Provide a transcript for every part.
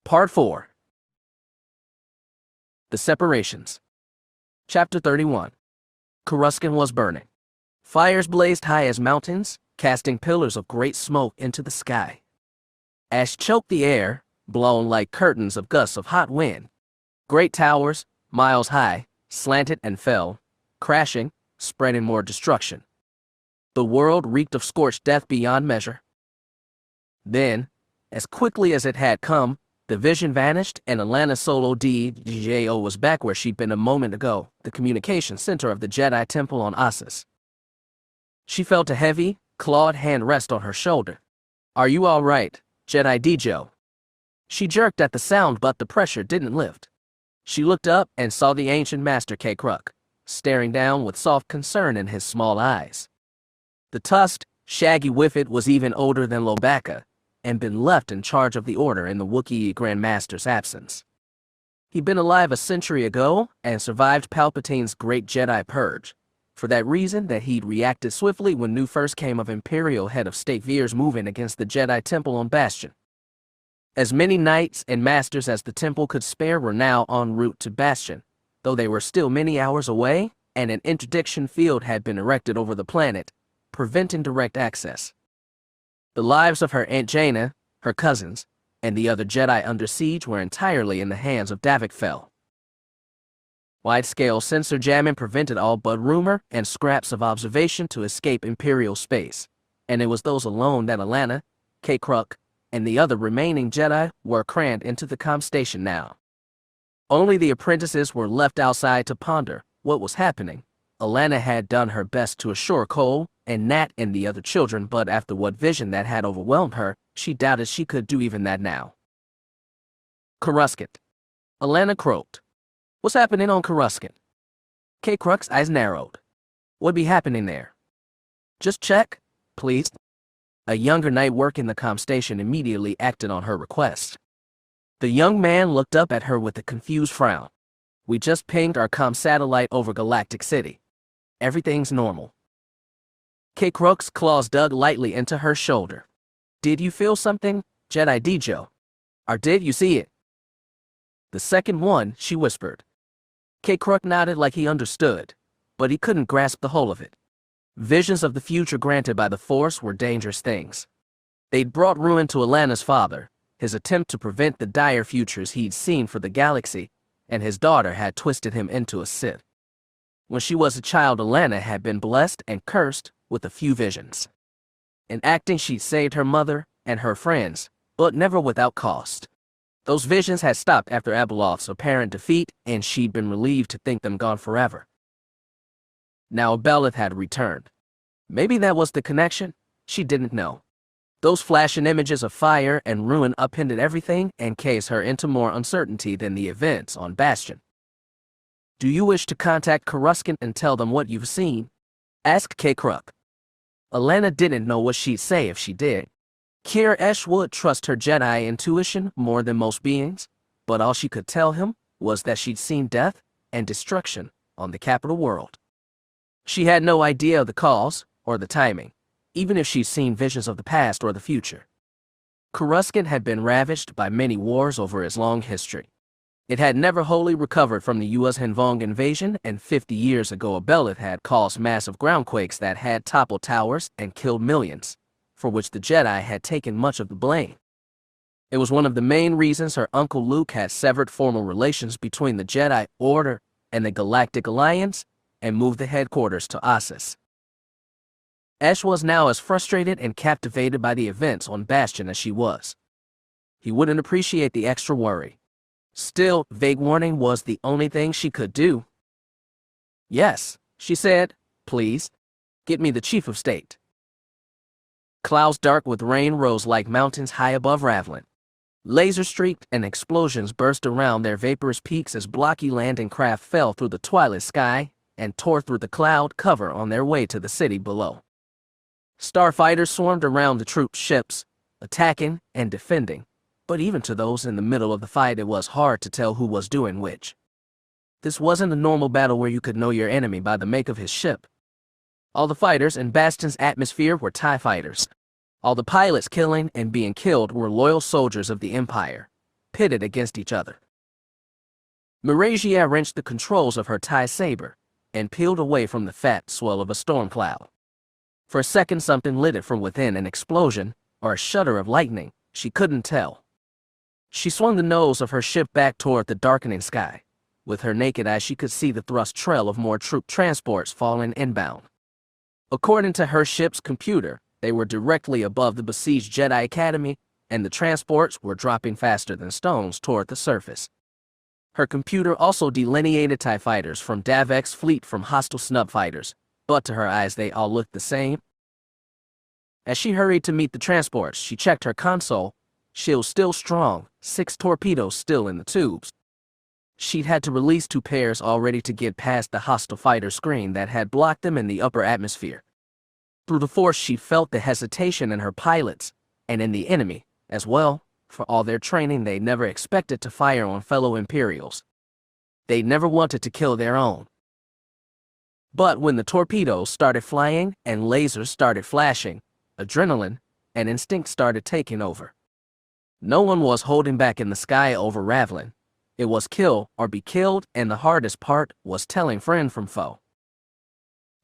Part 4. The Separations. Chapter 31. Kuskin was burning. Fires blazed high as mountains, casting pillars of great smoke into the sky. Ash choked the air, blown like curtains of gusts of hot wind. Great towers, miles high, slanted and fell, crashing, spreading more destruction. The world reeked of scorched death beyond measure. Then, as quickly as it had come, the vision vanished and Alana Solo DJO was back where she'd been a moment ago, the communication center of the Jedi Temple on Ossus. She felt a heavy, clawed hand rest on her shoulder. "Are you all right, Jedi Djo?" She jerked at the sound, but the pressure didn't lift. She looked up and saw the ancient master Kruk, staring down with soft concern in his small eyes. The tusked, shaggy Whiffet was even older than Lobaka, and been left in charge of the order in the Wookiee Grand Master's absence. He'd been alive a century ago and survived Palpatine's great Jedi purge. For that reason that he'd reacted swiftly when news first came of Imperial Head of State Veers moving against the Jedi Temple on Bastion. As many knights and masters as the temple could spare were now en route to Bastion, though they were still many hours away, and an interdiction field had been erected over the planet, preventing direct access. The lives of her Aunt Jana, her cousins, and the other Jedi under siege were entirely in the hands of Jagged Fel. Wide-scale sensor jamming prevented all but rumor and scraps of observation to escape Imperial space, and it was those alone that Alana, Kruk, and the other remaining Jedi were crammed into the comm station now. Only the apprentices were left outside to ponder what was happening. Alana had done her best to assure Cole and Nat and the other children, but after what vision that had overwhelmed her, she doubted she could do even that now. Kuskin. Alana croaked. "What's happening on Kuskin?" Kruk's eyes narrowed. "What'd be happening there?" "Just check, please." A younger knight working the comm station immediately acted on her request. The young man looked up at her with a confused frown. "We just pinged our comm satellite over Galactic City. Everything's normal." Kruk's claws dug lightly into her shoulder. "Did you feel something, Jedi Djo? Or did you see it?" "The second one," she whispered. Kruk nodded like he understood, but he couldn't grasp the whole of it. Visions of the future granted by the Force were dangerous things. They'd brought ruin to Alana's father, his attempt to prevent the dire futures he'd seen for the galaxy, and his daughter had twisted him into a Sith. When she was a child, Alana had been blessed and cursed with a few visions. In acting, she'd saved her mother and her friends, but never without cost. Those visions had stopped after Abell's apparent defeat, and she'd been relieved to think them gone forever. Now Abell had returned. Maybe that was the connection. She didn't know. Those flashing images of fire and ruin upended everything and cast her into more uncertainty than the events on Bastion. "Do you wish to contact Kuskin and tell them what you've seen?" asked Kruk. Alana didn't know what she'd say if she did. Esh would trust her Jedi intuition more than most beings, but all she could tell him was that she'd seen death and destruction on the capital world. She had no idea of the cause or the timing, even if she'd seen visions of the past or the future. Kuskin had been ravaged by many wars over its long history. It had never wholly recovered from the U.S. Henvong invasion, and 50 years ago Abell had caused massive groundquakes that had toppled towers and killed millions, for which the Jedi had taken much of the blame. It was one of the main reasons her uncle Luke had severed formal relations between the Jedi Order and the Galactic Alliance and moved the headquarters to Ossus. Ash was now as frustrated and captivated by the events on Bastion as she was. He wouldn't appreciate the extra worry. Still, vague warning was the only thing she could do. "Yes," she said, "please, get me the Chief of State." Clouds dark with rain rose like mountains high above Ravlin. Laser-streaked and explosions burst around their vaporous peaks as blocky landing craft fell through the twilight sky and tore through the cloud cover on their way to the city below. Starfighters swarmed around the troop ships, attacking and defending, but even to those in the middle of the fight it was hard to tell who was doing which. This wasn't a normal battle where you could know your enemy by the make of his ship. All the fighters in Bastion's atmosphere were TIE fighters. All the pilots killing and being killed were loyal soldiers of the Empire, pitted against each other. Miragia wrenched the controls of her TIE saber and peeled away from the fat swell of a storm cloud. For a second something lit it from within, an explosion or a shudder of lightning, she couldn't tell. She swung the nose of her ship back toward the darkening sky. With her naked eye she could see the thrust trail of more troop transports falling inbound. According to her ship's computer, they were directly above the besieged Jedi Academy, and the transports were dropping faster than stones toward the surface. Her computer also delineated TIE fighters from Davek's fleet from hostile snub fighters, but to her eyes they all looked the same. As she hurried to meet the transports, she checked her console. Shields still strong, 6 torpedoes still in the tubes. She'd had to release 2 pairs already to get past the hostile fighter screen that had blocked them in the upper atmosphere. Through the force she felt the hesitation in her pilots, and in the enemy, as well. For all their training they never expected to fire on fellow Imperials. They never wanted to kill their own. But when the torpedoes started flying and lasers started flashing, adrenaline and instinct started taking over. No one was holding back in the sky over Ravlin. It was kill or be killed, and the hardest part was telling friend from foe.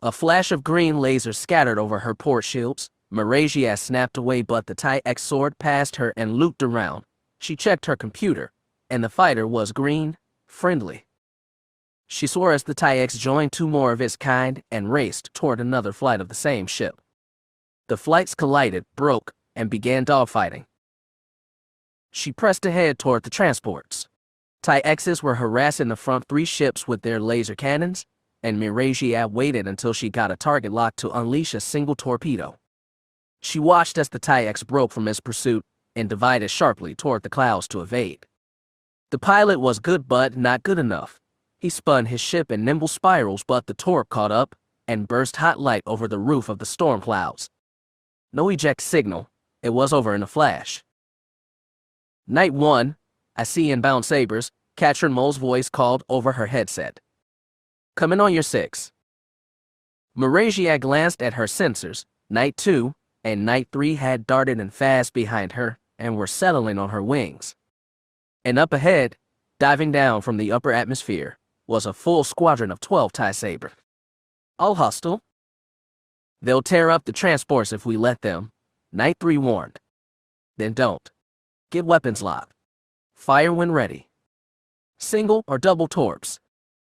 A flash of green lasers scattered over her port shields. Miragia snapped away, but the TIE X soared past her and looped around. She checked her computer, and the fighter was green, friendly. She swore as the TIE X joined 2 more of its kind and raced toward another flight of the same ship. The flights collided, broke, and began dogfighting. She pressed ahead toward the transports. TIE X's were harassing the front 3 ships with their laser cannons, and Miragia waited until she got a target lock to unleash a single torpedo. She watched as the TIE X broke from its pursuit and divided sharply toward the clouds to evade. The pilot was good but not good enough. He spun his ship in nimble spirals, but the torp caught up and burst hot light over the roof of the storm clouds. No eject signal. It was over in a flash. Night 1, I see inbound sabers, Katrin Mole's voice called over her headset. Coming on your 6. Miragia glanced at her sensors. Night 2 and Night 3 had darted in fast behind her and were settling on her wings. And up ahead, diving down from the upper atmosphere, was a full squadron of 12 TIE sabers. All hostile. They'll tear up the transports if we let them, Night 3 warned. Then don't. Get weapons locked. Fire when ready. Single or double torps?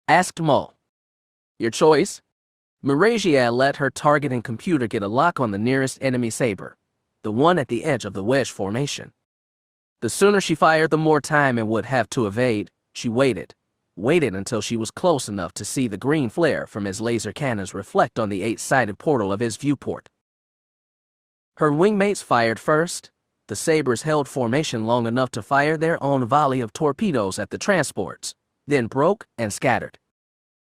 Asked Mole. Your choice? Miragia let her targeting computer get a lock on the nearest enemy saber, the one at the edge of the wedge formation. The sooner she fired, the more time it would have to evade. She waited until she was close enough to see the green flare from his laser cannons reflect on the 8-sided portal of his viewport. Her wingmates fired first. The sabers held formation long enough to fire their own volley of torpedoes at the transports, then broke and scattered.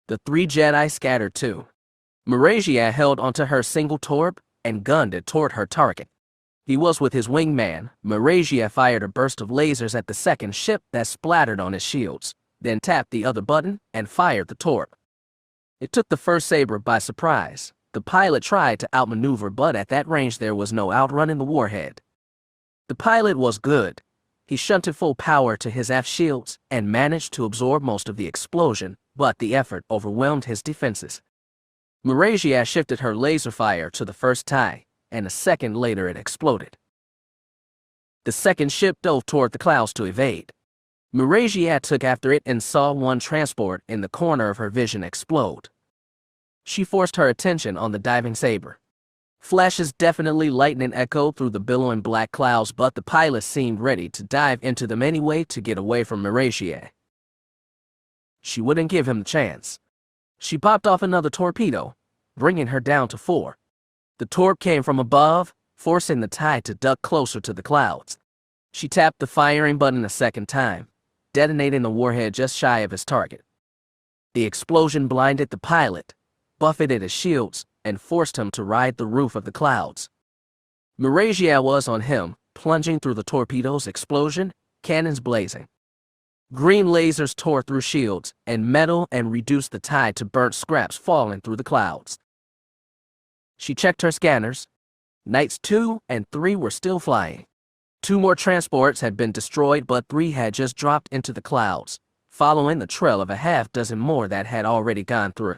The 3 Jedi scattered too. Miragia held onto her single torp and gunned it toward her target. He was with his wingman. Miragia fired a burst of lasers at the second ship that splattered on his shields, then tapped the other button and fired the torp. It took the first saber by surprise. The pilot tried to outmaneuver, but at that range there was no outrunning the warhead. The pilot was good. He shunted full power to his aft shields and managed to absorb most of the explosion, but the effort overwhelmed his defenses. Miragia shifted her laser fire to the first TIE, and a second later it exploded. The second ship dove toward the clouds to evade. Miragia took after it and saw one transport in the corner of her vision explode. She forced her attention on the diving saber. Flashes definitely lightning echoed through the billowing black clouds, but the pilot seemed ready to dive into them anyway to get away from Miragia. She wouldn't give him the chance. She popped off another torpedo, bringing her down to 4. The torp came from above, forcing the TIE to duck closer to the clouds. She tapped the firing button a second time, detonating the warhead just shy of his target. The explosion blinded the pilot, buffeted his shields, and forced him to ride the roof of the clouds. Miragia was on him, plunging through the torpedo's explosion, cannons blazing. Green lasers tore through shields and metal and reduced the TIE to burnt scraps falling through the clouds. She checked her scanners. Knights 2 and 3 were still flying. 2 more transports had been destroyed, but 3 had just dropped into the clouds, following the trail of a half-dozen more that had already gone through.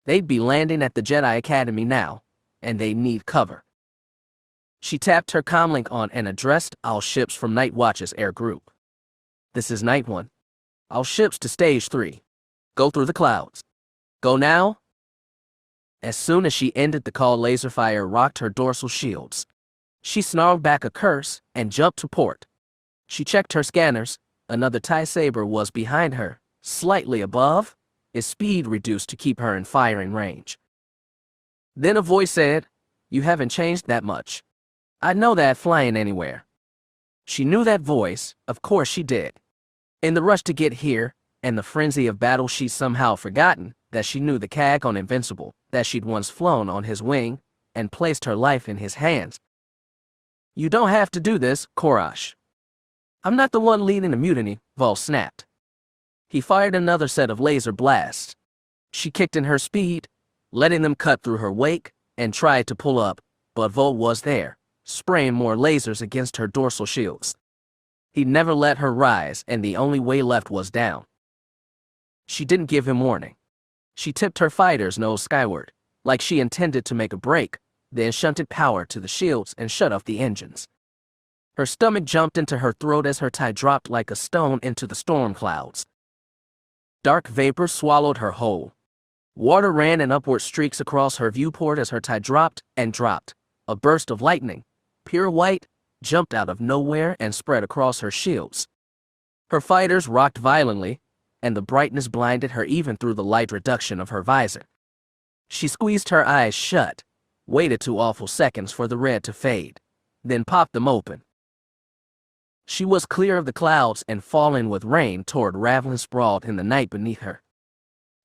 They'd be landing at the Jedi Academy now, and they need cover. She tapped her comlink on and addressed all ships from Night Watch's air group. This is Night 1. All ships to Stage 3. Go through the clouds. Go now. As soon as she ended the call, laser fire rocked her dorsal shields. She snarled back a curse and jumped to port. She checked her scanners. Another TIE Saber was behind her, slightly above, its speed reduced to keep her in firing range. Then a voice said, "You haven't changed that much. I'd know that flying anywhere." She knew that voice, of course she did. In the rush to get here, and the frenzy of battle, she'd somehow forgotten that she knew the CAG on Invincible, that she'd once flown on his wing, and placed her life in his hands. "You don't have to do this, Korash." "I'm not the one leading the mutiny," Vol snapped. He fired another set of laser blasts. She kicked in her speed, letting them cut through her wake, and tried to pull up, but Vol was there, spraying more lasers against her dorsal shields. He never let her rise, and the only way left was down. She didn't give him warning. She tipped her fighter's nose skyward, like she intended to make a break, then shunted power to the shields and shut off the engines. Her stomach jumped into her throat as her tie dropped like a stone into the storm clouds. Dark vapor swallowed her whole. Water ran in upward streaks across her viewport as her tie dropped and dropped. A burst of lightning, pure white, jumped out of nowhere and spread across her shields. Her fighters rocked violently, and the brightness blinded her even through the light reduction of her visor. She squeezed her eyes shut, waited 2 awful seconds for the red to fade, then popped them open. She was clear of the clouds and falling with rain toward Ravlin sprawled in the night beneath her.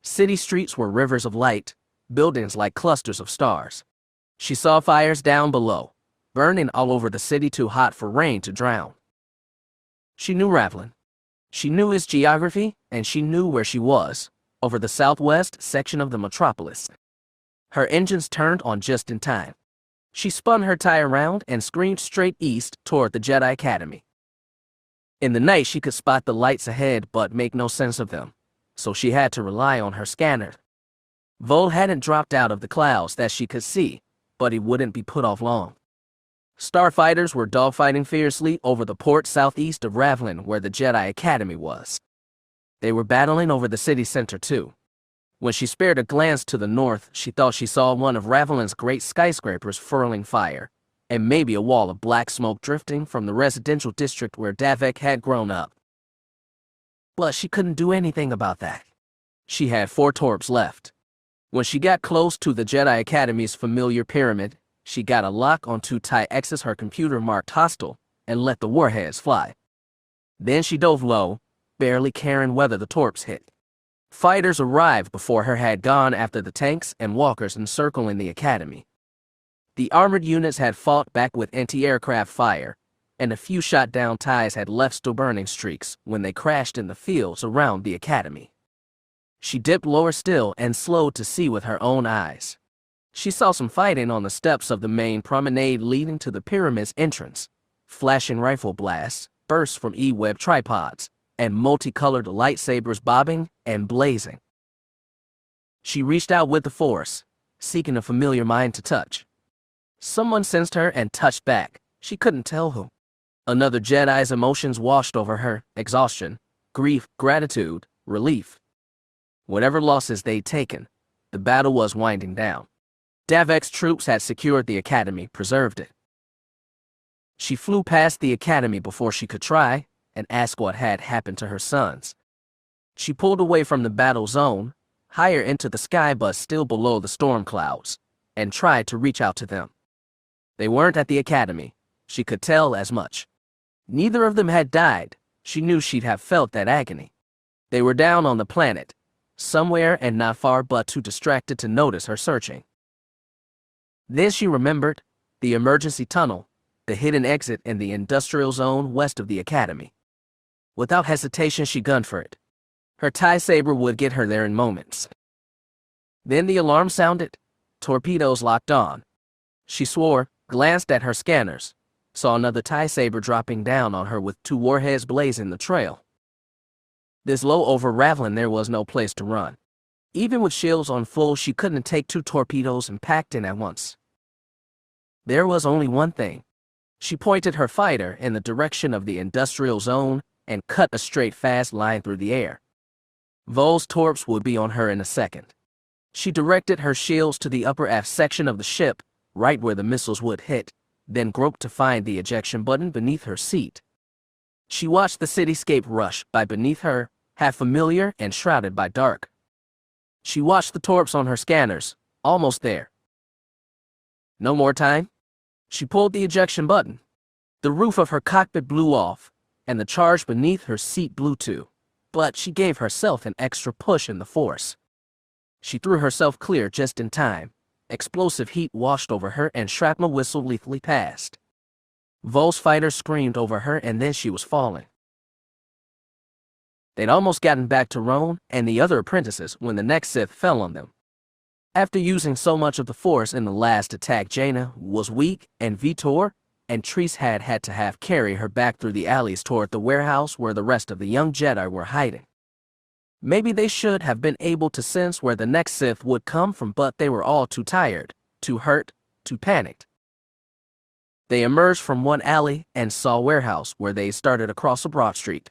City streets were rivers of light, buildings like clusters of stars. She saw fires down below, burning all over the city, too hot for rain to drown. She knew Ravlin. She knew his geography, and she knew where she was, over the southwest section of the metropolis. Her engines turned on just in time. She spun her tie around and screamed straight east toward the Jedi Academy. In the night, she could spot the lights ahead but make no sense of them, so she had to rely on her scanner. Vol hadn't dropped out of the clouds that she could see, but he wouldn't be put off long. Starfighters were dogfighting fiercely over the port southeast of Ravlin where the Jedi Academy was. They were battling over the city center too. When she spared a glance to the north, she thought she saw one of Ravlin's great skyscrapers furling fire, and maybe a wall of black smoke drifting from the residential district where Davek had grown up. But she couldn't do anything about that. She had 4 torps left. When she got close to the Jedi Academy's familiar pyramid, she got a lock on 2 TIE X's her computer marked hostile and let the warheads fly. Then she dove low, barely caring whether the torps hit. Fighters arrived before her had gone after the tanks and walkers encircling the academy. The armored units had fought back with anti-aircraft fire, and a few shot-down TIEs had left still burning streaks when they crashed in the fields around the academy. She dipped lower still and slowed to see with her own eyes. She saw some fighting on the steps of the main promenade leading to the pyramid's entrance. Flashing rifle blasts, bursts from E-web tripods, and multicolored lightsabers bobbing and blazing. She reached out with the Force, seeking a familiar mind to touch. Someone sensed her and touched back. She couldn't tell who. Another Jedi's emotions washed over her: exhaustion, grief, gratitude, relief. Whatever losses they'd taken, the battle was winding down. Davek's troops had secured the academy, preserved it. She flew past the academy before she could try and ask what had happened to her sons. She pulled away from the battle zone, higher into the sky but still below the storm clouds, and tried to reach out to them. They weren't at the academy. She could tell as much. Neither of them had died. She knew she'd have felt that agony. They were down on the planet, somewhere and not far, but too distracted to notice her searching. Then she remembered the emergency tunnel, the hidden exit in the industrial zone west of the academy. Without hesitation, she gunned for it. Her TIE Saber would get her there in moments. Then the alarm sounded. Torpedoes locked on. She swore, glanced at her scanners. saw another TIE saber dropping down on her with 2 warheads blazing the trail. This low over Ravlin, there was no place to run. Even with shields on full, she couldn't take 2 torpedoes and packed in at once. There was only one thing. She pointed her fighter in the direction of the industrial zone and cut a straight fast line through the air. Vol's torps would be on her in a second. She directed her shields to the upper aft section of the ship, right where the missiles would hit, then groped to find the ejection button beneath her seat. She watched the cityscape rush by beneath her, half familiar and shrouded by dark. She watched the torps on her scanners, almost there. No more time. She pulled the ejection button. The roof of her cockpit blew off, and the charge beneath her seat blew too, but she gave herself an extra push in the force. She threw herself clear just in time. Explosive heat washed over her and shrapnel whistled lethally past. Vol's fighter screamed over her and then she was falling. They'd almost gotten back to Roan and the other apprentices when the next Sith fell on them. After using so much of the force in the last attack, Jana was weak and Vtor and Terce had to carry her back through the alleys toward the warehouse where the rest of the young Jedi were hiding. Maybe they should have been able to sense where the next Sith would come from, but they were all too tired, too hurt, too panicked. They emerged from one alley and saw a warehouse where they started across a broad street.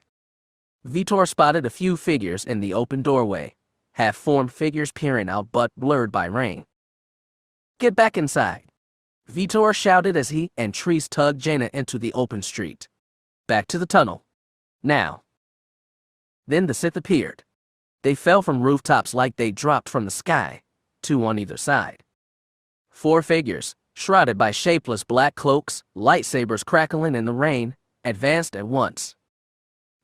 Vtor spotted a few figures in the open doorway, half-formed figures peering out but blurred by rain. "Get back inside," Vtor shouted as he and Terce tugged Jana into the open street. "Back to the tunnel. Now." Then the Sith appeared. They fell from rooftops like they dropped from the sky, 2 on either side. 4 figures, shrouded by shapeless black cloaks, lightsabers crackling in the rain, advanced at once.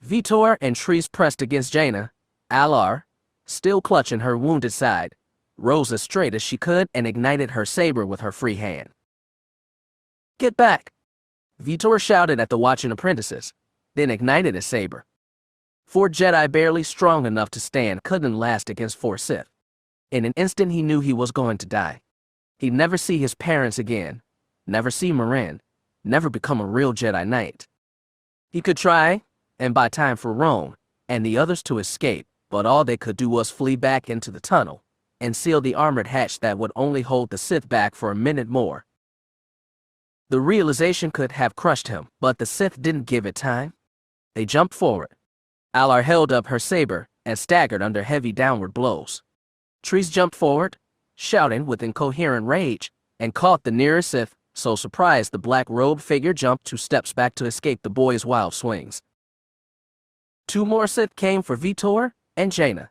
Vtor and Terce pressed against Jana. Alar, still clutching her wounded side, rose as straight as she could and ignited her saber with her free hand. "Get back," Vtor shouted at the watching apprentices, then ignited his saber. 4 Jedi barely strong enough to stand couldn't last against 4 Sith. In an instant he knew he was going to die. He'd never see his parents again, never see Marin, never become a real Jedi Knight. He could try and buy time for Roan and the others to escape, but all they could do was flee back into the tunnel and seal the armored hatch that would only hold the Sith back for a minute more. The realization could have crushed him, but the Sith didn't give it time. They jumped forward. Alar held up her saber and staggered under heavy downward blows. Terce jumped forward, shouting with incoherent rage, and caught the nearest Sith, so surprised the black-robed figure jumped 2 steps back to escape the boy's wild swings. 2 more Sith came for Vtor and Jana.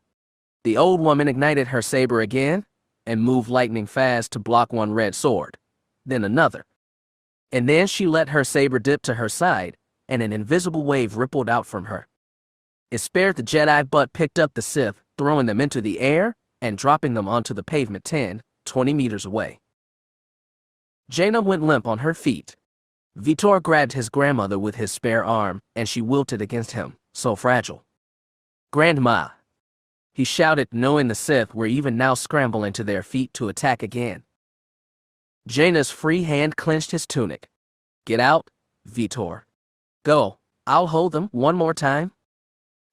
The old woman ignited her saber again and moved lightning fast to block one red sword, then another. And then she let her saber dip to her side, and an invisible wave rippled out from her. It spared the Jedi but picked up the Sith, throwing them into the air and dropping them onto the pavement 10, 20 meters away. Jana went limp on her feet. Vtor grabbed his grandmother with his spare arm, and she wilted against him, so fragile. "Grandma," he shouted, knowing the Sith were even now scrambling to their feet to attack again. Jana's free hand clenched his tunic. "Get out, Vtor. Go, I'll hold them one more time."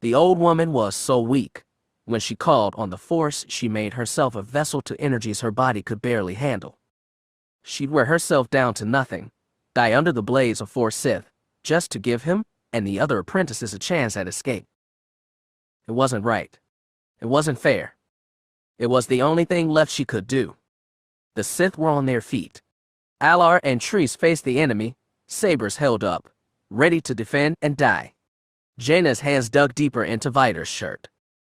The old woman was so weak. When she called on the Force, she made herself a vessel to energies her body could barely handle. She'd wear herself down to nothing, die under the blades of 4 Sith, just to give him and the other apprentices a chance at escape. It wasn't right. It wasn't fair. It was the only thing left she could do. The Sith were on their feet. Alar and Terce faced the enemy, sabers held up, ready to defend and die. Jana's hands dug deeper into Vtor's shirt.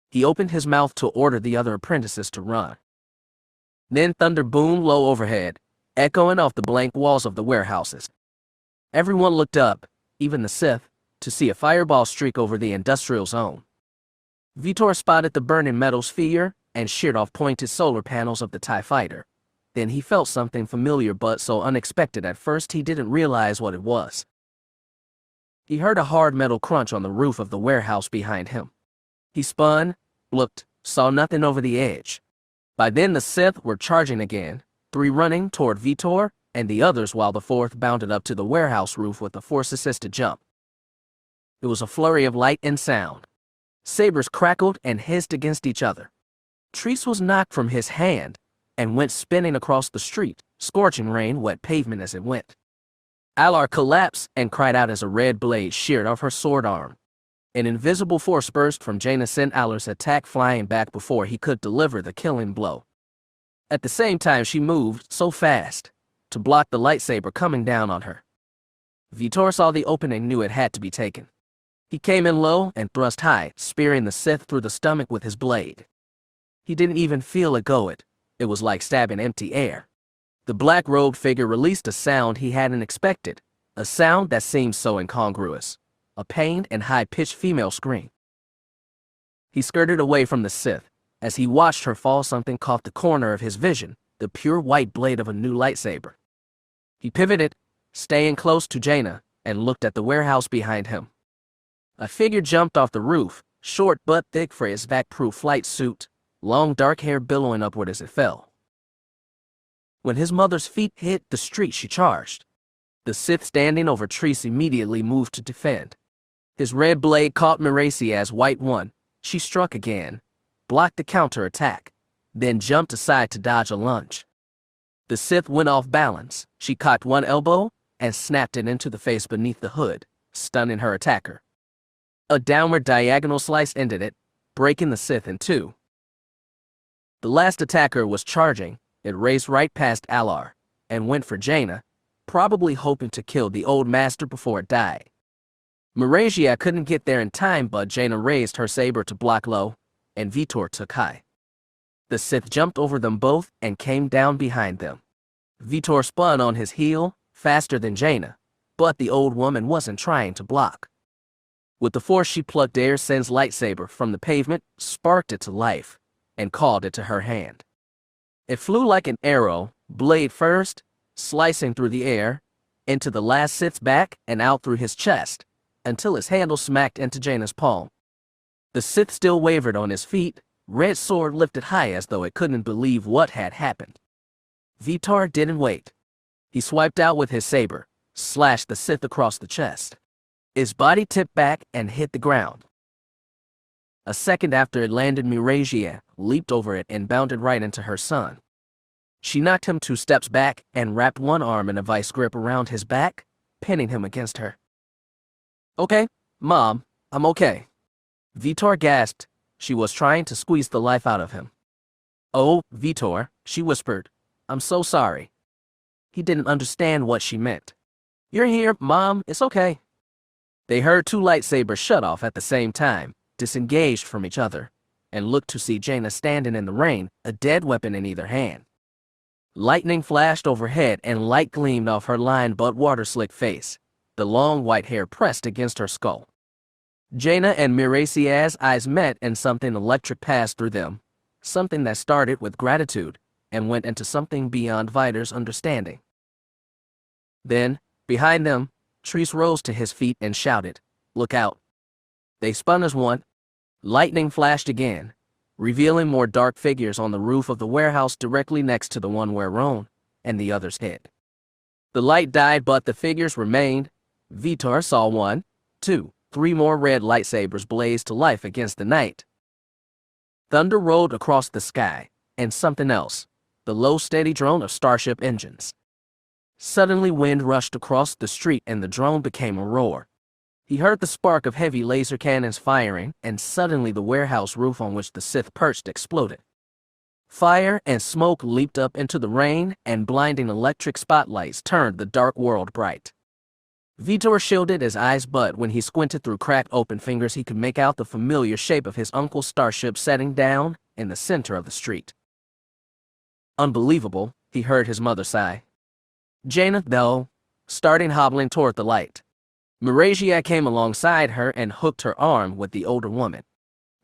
He opened his mouth to order the other apprentices to run. Then thunder boomed low overhead, echoing off the blank walls of the warehouses. Everyone looked up, even the Sith, to see a fireball streak over the industrial zone. Vtor spotted the burning metal sphere and sheared off pointed solar panels of the TIE fighter. Then he felt something familiar but so unexpected at first he didn't realize what it was. He heard a hard metal crunch on the roof of the warehouse behind him. He spun, looked, saw nothing over the edge. By then the Sith were charging again, 3 running toward Vtor and the others while the fourth bounded up to the warehouse roof with a force-assisted jump. It was a flurry of light and sound. Sabers crackled and hissed against each other. Terce was knocked from his hand and went spinning across the street, scorching rain wet pavement as it went. Alar collapsed and cried out as a red blade sheared off her sword arm. An invisible force burst from Jana sent Alar's attack flying back before he could deliver the killing blow. At the same time she moved so fast to block the lightsaber coming down on her. Vtor saw the opening, knew it had to be taken. He came in low and thrust high, spearing the Sith through the stomach with his blade. He didn't even feel it go. It was like stabbing empty air. The black-robed figure released a sound he hadn't expected, a sound that seemed so incongruous, a pained and high-pitched female scream. He skirted away from the Sith. As he watched her fall, something caught the corner of his vision, the pure white blade of a new lightsaber. He pivoted, staying close to Jana, and looked at the warehouse behind him. A figure jumped off the roof, short but thick for his vac-proof flight suit, long dark hair billowing upward as it fell. When his mother's feet hit the street, she charged. The Sith standing over Terce immediately moved to defend. His red blade caught Miracia's white one. She struck again, blocked the counterattack, then jumped aside to dodge a lunge. The Sith went off balance. She caught one elbow and snapped it into the face beneath the hood, stunning her attacker. A downward diagonal slice ended it, breaking the Sith in two. The last attacker was charging. It raced right past Alar and went for Jana, probably hoping to kill the old master before it died. Miracia couldn't get there in time, but Jana raised her saber to block low, and Vtor took high. The Sith jumped over them both and came down behind them. Vtor spun on his heel, faster than Jana, but the old woman wasn't trying to block. With the force she plucked Airsen's lightsaber from the pavement, sparked it to life, and called it to her hand. It flew like an arrow, blade first, slicing through the air, into the last Sith's back and out through his chest, until his handle smacked into Jana's palm. The Sith still wavered on his feet, red sword lifted high as though it couldn't believe what had happened. Vtor didn't wait. He swiped out with his saber, slashed the Sith across the chest. His body tipped back and hit the ground. A second after it landed, Miracia leaped over it and bounded right into her son. She knocked him 2 steps back and wrapped one arm in a vice grip around his back, pinning him against her. "Okay, Mom, I'm okay." Vtor gasped. She was trying to squeeze the life out of him. "Oh, Vtor," she whispered. "I'm so sorry." He didn't understand what she meant. "You're here, Mom, it's okay." They heard 2 lightsabers shut off at the same time, disengaged from each other, and looked to see Jana standing in the rain, a dead weapon in either hand. Lightning flashed overhead and light gleamed off her lined but water-slick face, the long white hair pressed against her skull. Jana and Miracia's eyes met and something electric passed through them, something that started with gratitude and went into something beyond Vitor's understanding. Then, behind them, Terce rose to his feet and shouted, "Look out." They spun as one. Lightning flashed again, revealing more dark figures on the roof of the warehouse directly next to the one where Roan and the others hid. The light died, but the figures remained. Vtor saw 1, 2, 3 more red lightsabers blaze to life against the night. Thunder rolled across the sky, and something else, the low steady drone of starship engines. Suddenly wind rushed across the street and the drone became a roar. He heard the spark of heavy laser cannons firing, and suddenly the warehouse roof on which the Sith perched exploded. Fire and smoke leaped up into the rain, and blinding electric spotlights turned the dark world bright. Vtor shielded his eyes, but when he squinted through cracked open fingers he could make out the familiar shape of his uncle's starship setting down in the center of the street. "Unbelievable," he heard his mother sigh. Jana, though, started hobbling toward the light. Miracia came alongside her and hooked her arm with the older woman.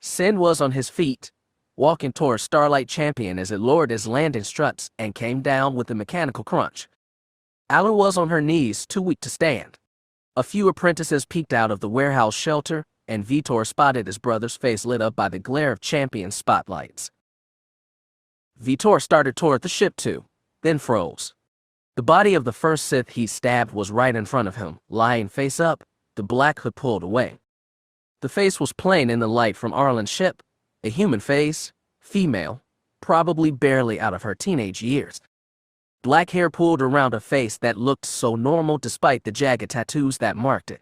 Sin was on his feet, walking toward Starlight Champion as it lowered his landing struts and came down with a mechanical crunch. Alar was on her knees, too weak to stand. A few apprentices peeked out of the warehouse shelter, and Vtor spotted his brother's face lit up by the glare of Champion spotlights. Vtor started toward the ship too, then froze. The body of the first Sith he stabbed was right in front of him, lying face up, the black hood pulled away. The face was plain in the light from Arlen's ship, a human face, female, probably barely out of her teenage years. Black hair pulled around a face that looked so normal despite the jagged tattoos that marked it.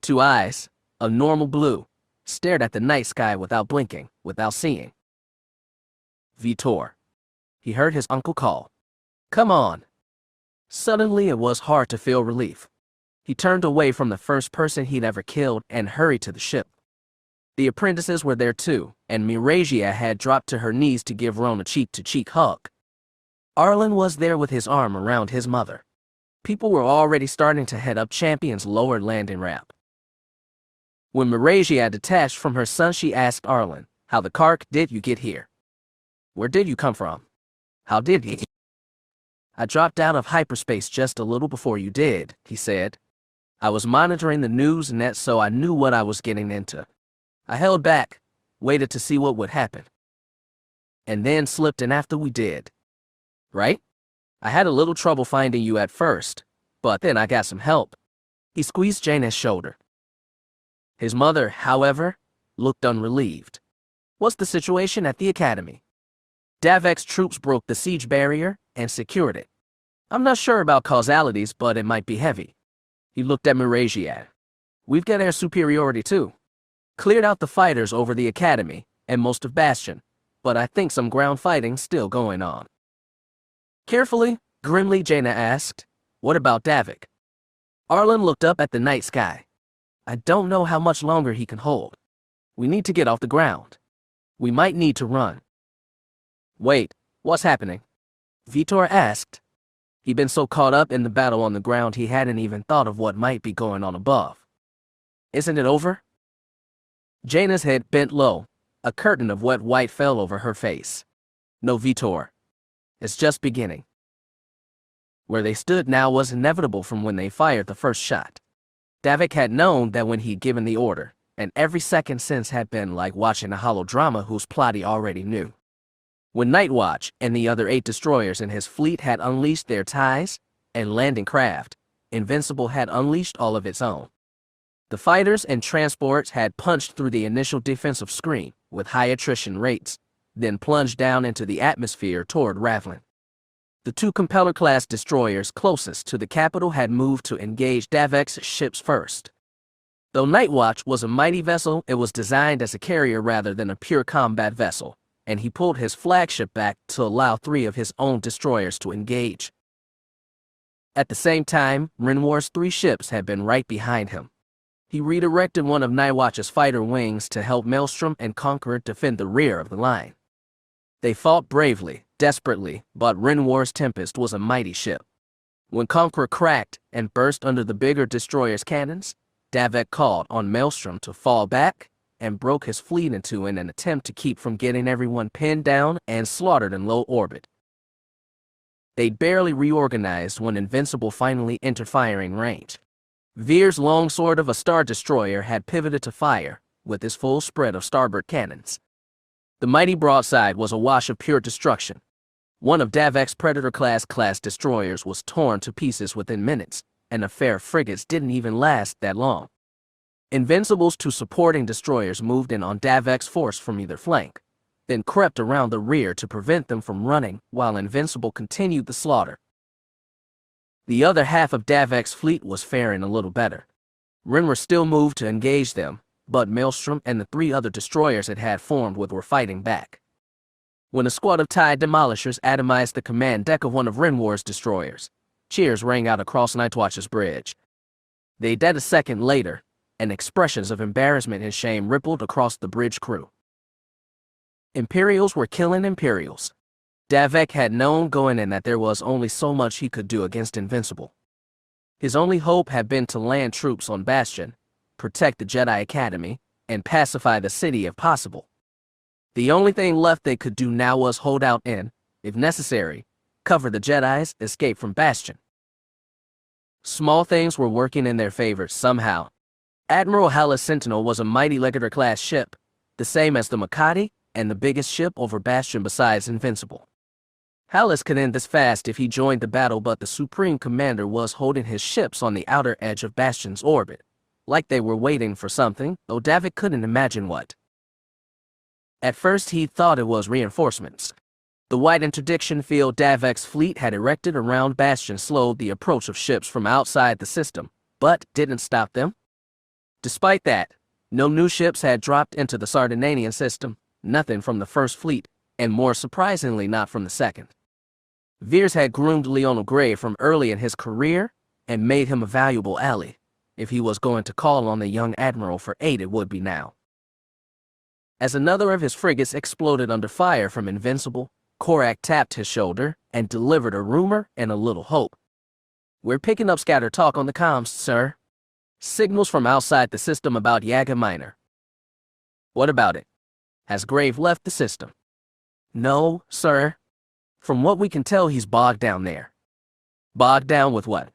Two eyes, a normal blue, stared at the night sky without blinking, without seeing. Vtor. He heard his uncle call. Come on. Suddenly it was hard to feel relief. He turned away from the first person he'd ever killed and hurried to the ship. The apprentices were there too, and Miragia had dropped to her knees to give Ron a cheek-to-cheek hug. Arlen was there with his arm around his mother. People were already starting to head up Champion's lower landing ramp. When Miragia detached from her son, she asked Arlen, how the Kark did you get here? Where did you come from? How did you? I dropped out of hyperspace just a little before you did, he said. I was monitoring the news net so I knew what I was getting into. I held back, waited to see what would happen. And then slipped in after we did. Right? I had a little trouble finding you at first, but then I got some help. He squeezed Jana's shoulder. His mother, however, looked unrelieved. What's the situation at the academy? Davek's troops broke the siege barrier and secured it. I'm not sure about causalities, but it might be heavy. He looked at Miragia. We've got air superiority too. Cleared out the fighters over the academy and most of Bastion, but I think some ground fighting's still going on. Carefully, grimly, Jana asked, what about Davik? Arlen looked up at the night sky. I don't know how much longer he can hold. We need to get off the ground. We might need to run. Wait, what's happening? Vtor asked. He'd been so caught up in the battle on the ground he hadn't even thought of what might be going on above. Isn't it over? Jana's head bent low. A curtain of wet white fell over her face. No, Vtor. It's just beginning. Where they stood now was inevitable from when they fired the first shot. Davik had known that when he'd given the order, and every second since had been like watching a holodrama whose plot he already knew. When Nightwatch and the other 8 destroyers in his fleet had unleashed their ties and landing craft, Invincible had unleashed all of its own. The fighters and transports had punched through the initial defensive screen with high attrition rates, then plunged down into the atmosphere toward Ravlin. The 2 Compeller-class destroyers closest to the capital had moved to engage Davik's ships first. Though Nightwatch was a mighty vessel, it was designed as a carrier rather than a pure combat vessel, and he pulled his flagship back to allow 3 of his own destroyers to engage. At the same time, Renwar's 3 ships had been right behind him. He redirected one of Nightwatch's fighter wings to help Maelstrom and Conqueror defend the rear of the line. They fought bravely, desperately, but Renwar's Tempest was a mighty ship. When Conqueror cracked and burst under the bigger destroyer's cannons, Davik called on Maelstrom to fall back and broke his fleet in 2 in an attempt to keep from getting everyone pinned down and slaughtered in low orbit. They'd barely reorganized when Invincible finally entered firing range. Veers' longsword of a Star Destroyer had pivoted to fire, with his full spread of starboard cannons. The mighty broadside was a wash of pure destruction. One of Davik's Predator-class destroyers was torn to pieces within minutes, and the fair frigates didn't even last that long. Invincible's 2 supporting destroyers moved in on Davik's force from either flank, then crept around the rear to prevent them from running while Invincible continued the slaughter. The other half of Davik's fleet was faring a little better. Renwar still moved to engage them, but Maelstrom and the 3 other destroyers it had formed with were fighting back. When a squad of TIE demolishers atomized the command deck of one of Renwar's destroyers, cheers rang out across Nightwatch's bridge. They did a second later, and expressions of embarrassment and shame rippled across the bridge crew. Imperials were killing Imperials. Davik had known going in that there was only so much he could do against Invincible. His only hope had been to land troops on Bastion, protect the Jedi Academy, and pacify the city if possible. The only thing left they could do now was hold out and, if necessary, cover the Jedi's escape from Bastion. Small things were working in their favor somehow. Admiral Hala's Sentinel was a mighty Legator-class ship, the same as the Makati and the biggest ship over Bastion besides Invincible. Hallis could end this fast if he joined the battle, but the Supreme Commander was holding his ships on the outer edge of Bastion's orbit, like they were waiting for something, though Davik couldn't imagine what. At first he thought it was reinforcements. The white interdiction field Davik's fleet had erected around Bastion slowed the approach of ships from outside the system, but didn't stop them. Despite that, no new ships had dropped into the Sardinian system, nothing from the First Fleet, and more surprisingly not from the Second. Veers had groomed Leonel Grey from early in his career and made him a valuable ally. If he was going to call on the young admiral for aid, it would be now. As another of his frigates exploded under fire from Invincible, Korak tapped his shoulder and delivered a rumor and a little hope. "We're picking up scatter talk on the comms, sir. Signals from outside the system about Yaga Minor." "What about it? Has Grave left the system?" "No, sir. From what we can tell, he's bogged down there." "Bogged down with what?"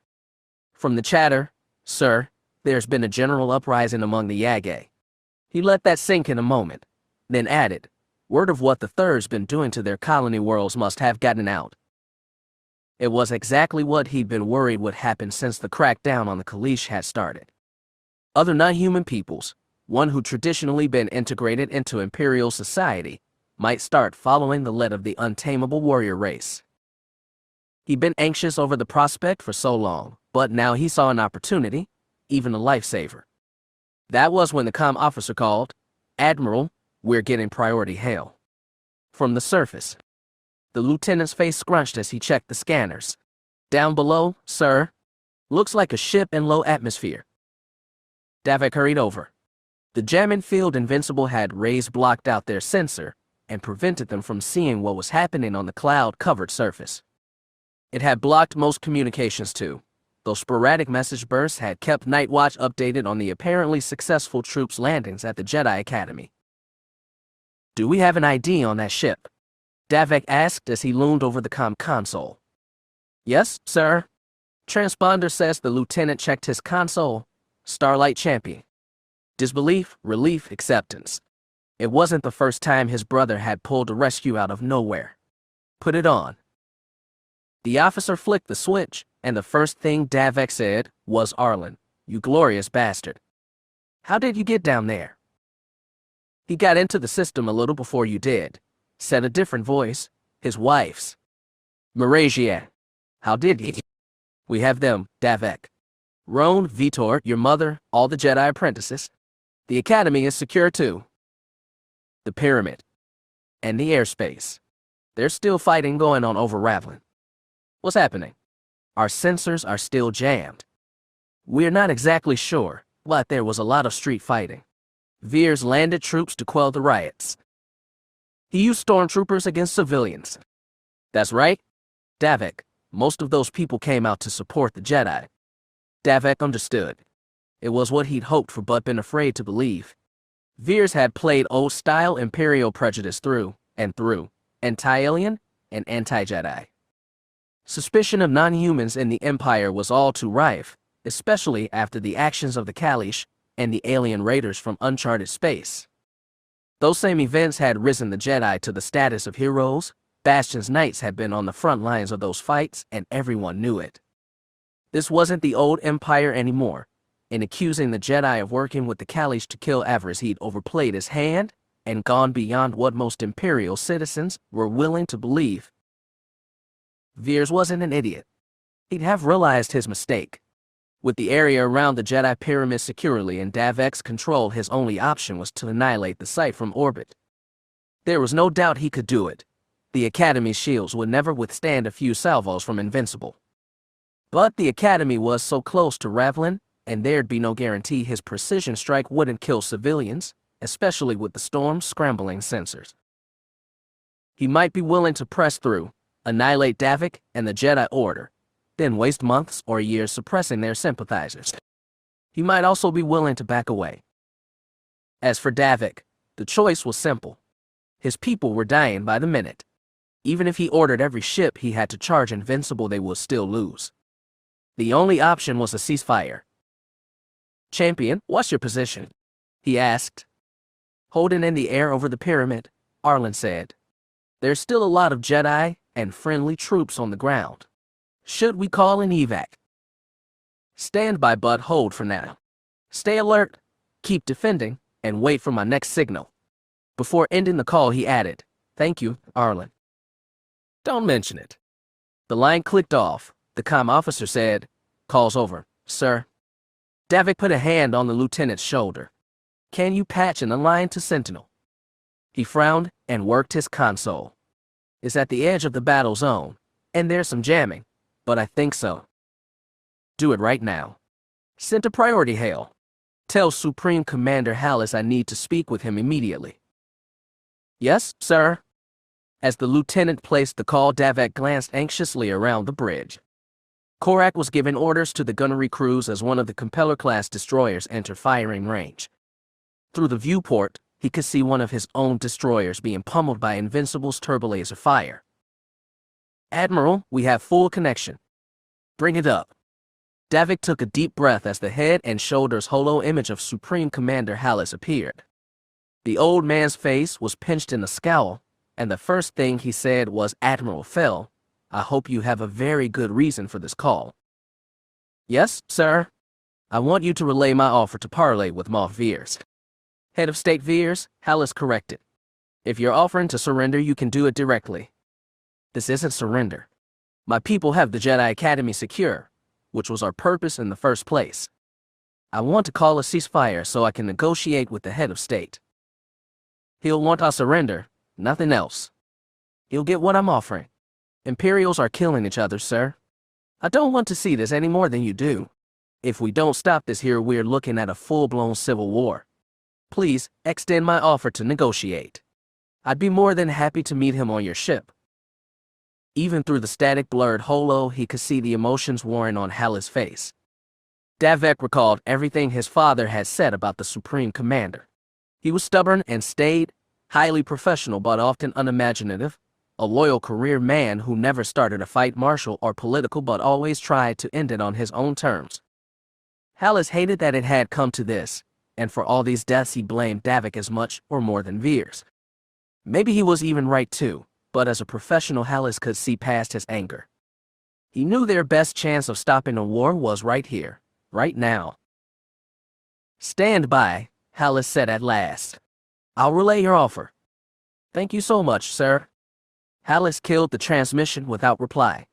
"From the chatter, sir, there's been a general uprising among the Yaga." He let that sink in a moment, then added, "Word of what the Third's been doing to their colony worlds must have gotten out." It was exactly what he'd been worried would happen since the crackdown on the Kaleesh had started. Other non-human peoples, one who traditionally been integrated into Imperial society, might start following the lead of the untamable warrior race. He'd been anxious over the prospect for so long, but now he saw an opportunity, even a lifesaver. That was when the comm officer called, "Admiral, we're getting priority hail." From the surface. The lieutenant's face scrunched as he checked the scanners. "Down below, sir. Looks like a ship in low atmosphere." Davik hurried over. The jamming field Invincible had raised blocked out their sensor and prevented them from seeing what was happening on the cloud-covered surface. It had blocked most communications too, though sporadic message bursts had kept Nightwatch updated on the apparently successful troops' landings at the Jedi Academy. "Do we have an ID on that ship?" Davik asked as he loomed over the comm console. "Yes, sir." Transponder says the lieutenant checked his console. Starlight Champion. Disbelief, relief, acceptance. It wasn't the first time his brother had pulled a rescue out of nowhere. "Put it on." The officer flicked the switch, and the first thing Davik said was, "Arlen, you glorious bastard. How did you get down there?" "He got into the system a little before you did," said a different voice, his wife's. "Marasia. How did he?" "We have them, Davik. Roan, Vtor, your mother, all the Jedi apprentices. The Academy is secure too. The pyramid. And the airspace. There's still fighting going on over Ravlin." "What's happening?" "Our sensors are still jammed. We're not exactly sure, but there was a lot of street fighting. Veers landed troops to quell the riots. He used stormtroopers against civilians." "That's right." Davik, most of those people came out to support the Jedi. Davik understood. It was what he'd hoped for but been afraid to believe. Veers had played old-style Imperial prejudice through and through, anti-alien and anti-Jedi. Suspicion of non-humans in the Empire was all too rife, especially after the actions of the Kaleesh and the alien raiders from uncharted space. Those same events had risen the Jedi to the status of heroes. Bastion's Knights had been on the front lines of those fights, and everyone knew it. This wasn't the old Empire anymore. In accusing the Jedi of working with the Kaleesh to kill Avarice, he'd overplayed his hand and gone beyond what most Imperial citizens were willing to believe. Veers wasn't an idiot. He'd have realized his mistake. With the area around the Jedi pyramid securely in Davik's control, his only option was to annihilate the site from orbit. There was no doubt he could do it. The Academy's shields would never withstand a few salvos from Invincible. But the Academy was so close to Ravlin, and there'd be no guarantee his precision strike wouldn't kill civilians, especially with the storm's scrambling sensors. He might be willing to press through, annihilate Davik and the Jedi Order, then waste months or years suppressing their sympathizers. He might also be willing to back away. As for Davik, the choice was simple. His people were dying by the minute. Even if he ordered every ship he had to charge Invincible, they would still lose. The only option was a ceasefire. "Champion, what's your position?" he asked. "Holding in the air over the pyramid," Arlen said. "There's still a lot of Jedi and friendly troops on the ground. Should we call an evac? Stand by, but hold for now. Stay alert, keep defending, and wait for my next signal. Before ending the call, he added, "Thank you, Arlen." Don't mention it. The line clicked off. The comm officer said, "Call's over, sir." Davik put a hand on the lieutenant's shoulder. "Can you patch in the line to Sentinel?" He frowned and worked his console. "It's at the edge of the battle zone, and there's some jamming, but I think so." "Do it right now." "Send a priority hail. Tell Supreme Commander Hallis I need to speak with him immediately." "Yes, sir." As the lieutenant placed the call, Davik glanced anxiously around the bridge. Korak was giving orders to the gunnery crews as one of the Compeller-class destroyers entered firing range. Through the viewport, he could see one of his own destroyers being pummeled by Invincible's turbolaser fire. "Admiral, we have full connection." "Bring it up." Davik took a deep breath as the head and shoulders holo image of Supreme Commander Hallis appeared. The old man's face was pinched in a scowl, and the first thing he said was, "Admiral Fel, I hope you have a very good reason for this call." "Yes, sir." "I want you to relay my offer to parley with Moff Veers." "Head of State Veers," Hallis corrected. "If you're offering to surrender, you can do it directly." "This isn't surrender. My people have the Jedi Academy secure, which was our purpose in the first place. I want to call a ceasefire so I can negotiate with the head of state. He'll want our surrender, nothing else. He'll get what I'm offering. Imperials are killing each other, sir. I don't want to see this any more than you do. If we don't stop this here, we're looking at a full-blown civil war. Please, extend my offer to negotiate. I'd be more than happy to meet him on your ship." Even through the static blurred holo, he could see the emotions warring on Hallis' face. Davik recalled everything his father had said about the Supreme Commander. He was stubborn and staid, highly professional but often unimaginative, a loyal career man who never started a fight, martial or political, but always tried to end it on his own terms. Hallis hated that it had come to this, and for all these deaths he blamed Davik as much or more than Veers. Maybe he was even right too, but as a professional, Hallis could see past his anger. He knew their best chance of stopping a war was right here, right now. "Stand by," Hallis said at last. "I'll relay your offer." "Thank you so much, sir." Hallis killed the transmission without reply.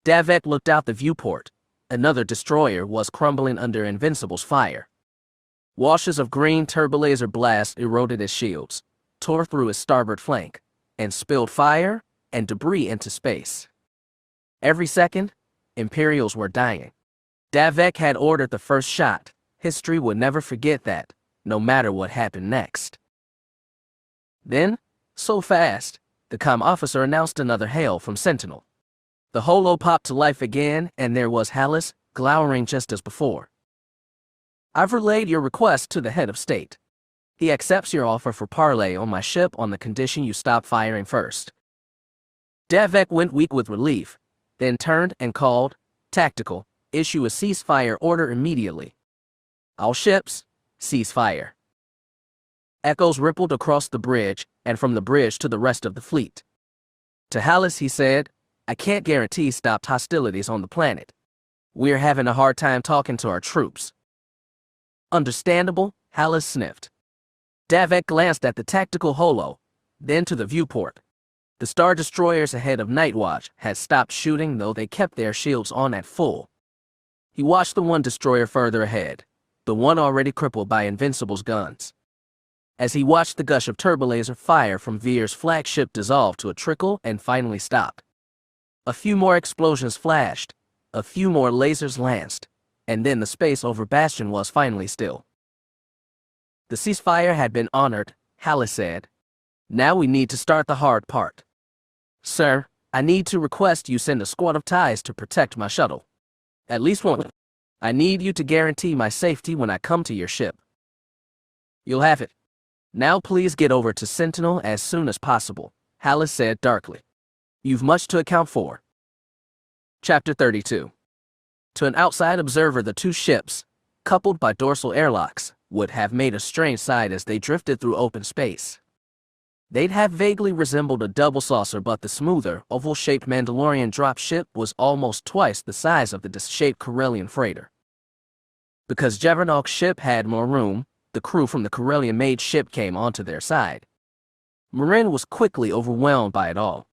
Davik looked out the viewport. Another destroyer was crumbling under Invincible's fire. Washes of green turbolaser blast eroded his shields, tore through his starboard flank, and spilled fire and debris into space. Every second, Imperials were dying. Davik had ordered the first shot. History would never forget that, no matter what happened next. Then, so fast, the comm officer announced another hail from Sentinel. The holo popped to life again, and there was Hallis, glowering just as before. "I've relayed your request to the head of state. He accepts your offer for parley on my ship on the condition you stop firing first." Davik went weak with relief, then turned and called, "Tactical, issue a ceasefire order immediately. All ships, ceasefire." Echoes rippled across the bridge, and from the bridge to the rest of the fleet. To Hallis he said, "I can't guarantee stopped hostilities on the planet. We're having a hard time talking to our troops." "Understandable," Hallis sniffed. Davik glanced at the tactical holo, then to the viewport. The Star Destroyers ahead of Night Watch had stopped shooting, though they kept their shields on at full. He watched the one destroyer further ahead, the one already crippled by Invincible's guns. As he watched the gush of turbolaser fire from Veers' flagship dissolve to a trickle and finally stop. A few more explosions flashed, a few more lasers lanced, and then the space over Bastion was finally still. The ceasefire had been honored, Hallis said. "Now we need to start the hard part. Sir, I need to request you send a squad of TIEs to protect my shuttle. At least one. I need you to guarantee my safety when I come to your ship." "You'll have it. Now please get over to Sentinel as soon as possible," Hallis said darkly. "You've much to account for." Chapter 32. To an outside observer, the two ships, coupled by dorsal airlocks, would have made a strange sight as they drifted through open space. They'd have vaguely resembled a double saucer, but the smoother, oval-shaped Mandalorian dropship was almost twice the size of the disc-shaped Corellian freighter. Because Jevernal's ship had more room, the crew from the Corellian-made ship came onto their side. Marin was quickly overwhelmed by it all.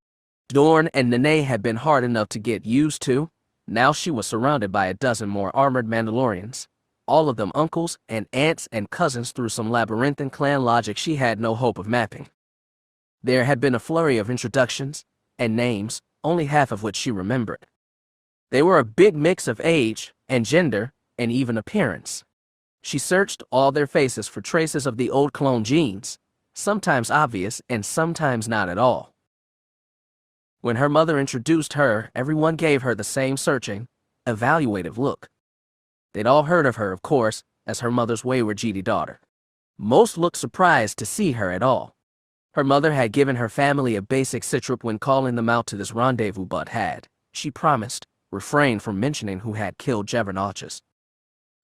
Dorn and Nene had been hard enough to get used to. Now she was surrounded by a dozen more armored Mandalorians, all of them uncles and aunts and cousins through some labyrinthine clan logic she had no hope of mapping. There had been a flurry of introductions and names, only half of which she remembered. They were a big mix of age and gender and even appearance. She searched all their faces for traces of the old clone genes, sometimes obvious and sometimes not at all. When her mother introduced her, everyone gave her the same searching, evaluative look. They'd all heard of her, of course, as her mother's wayward Jedi daughter. Most looked surprised to see her at all. Her mother had given her family a basic citrip when calling them out to this rendezvous, but had, she promised, refrained from mentioning who had killed Jevernalchus.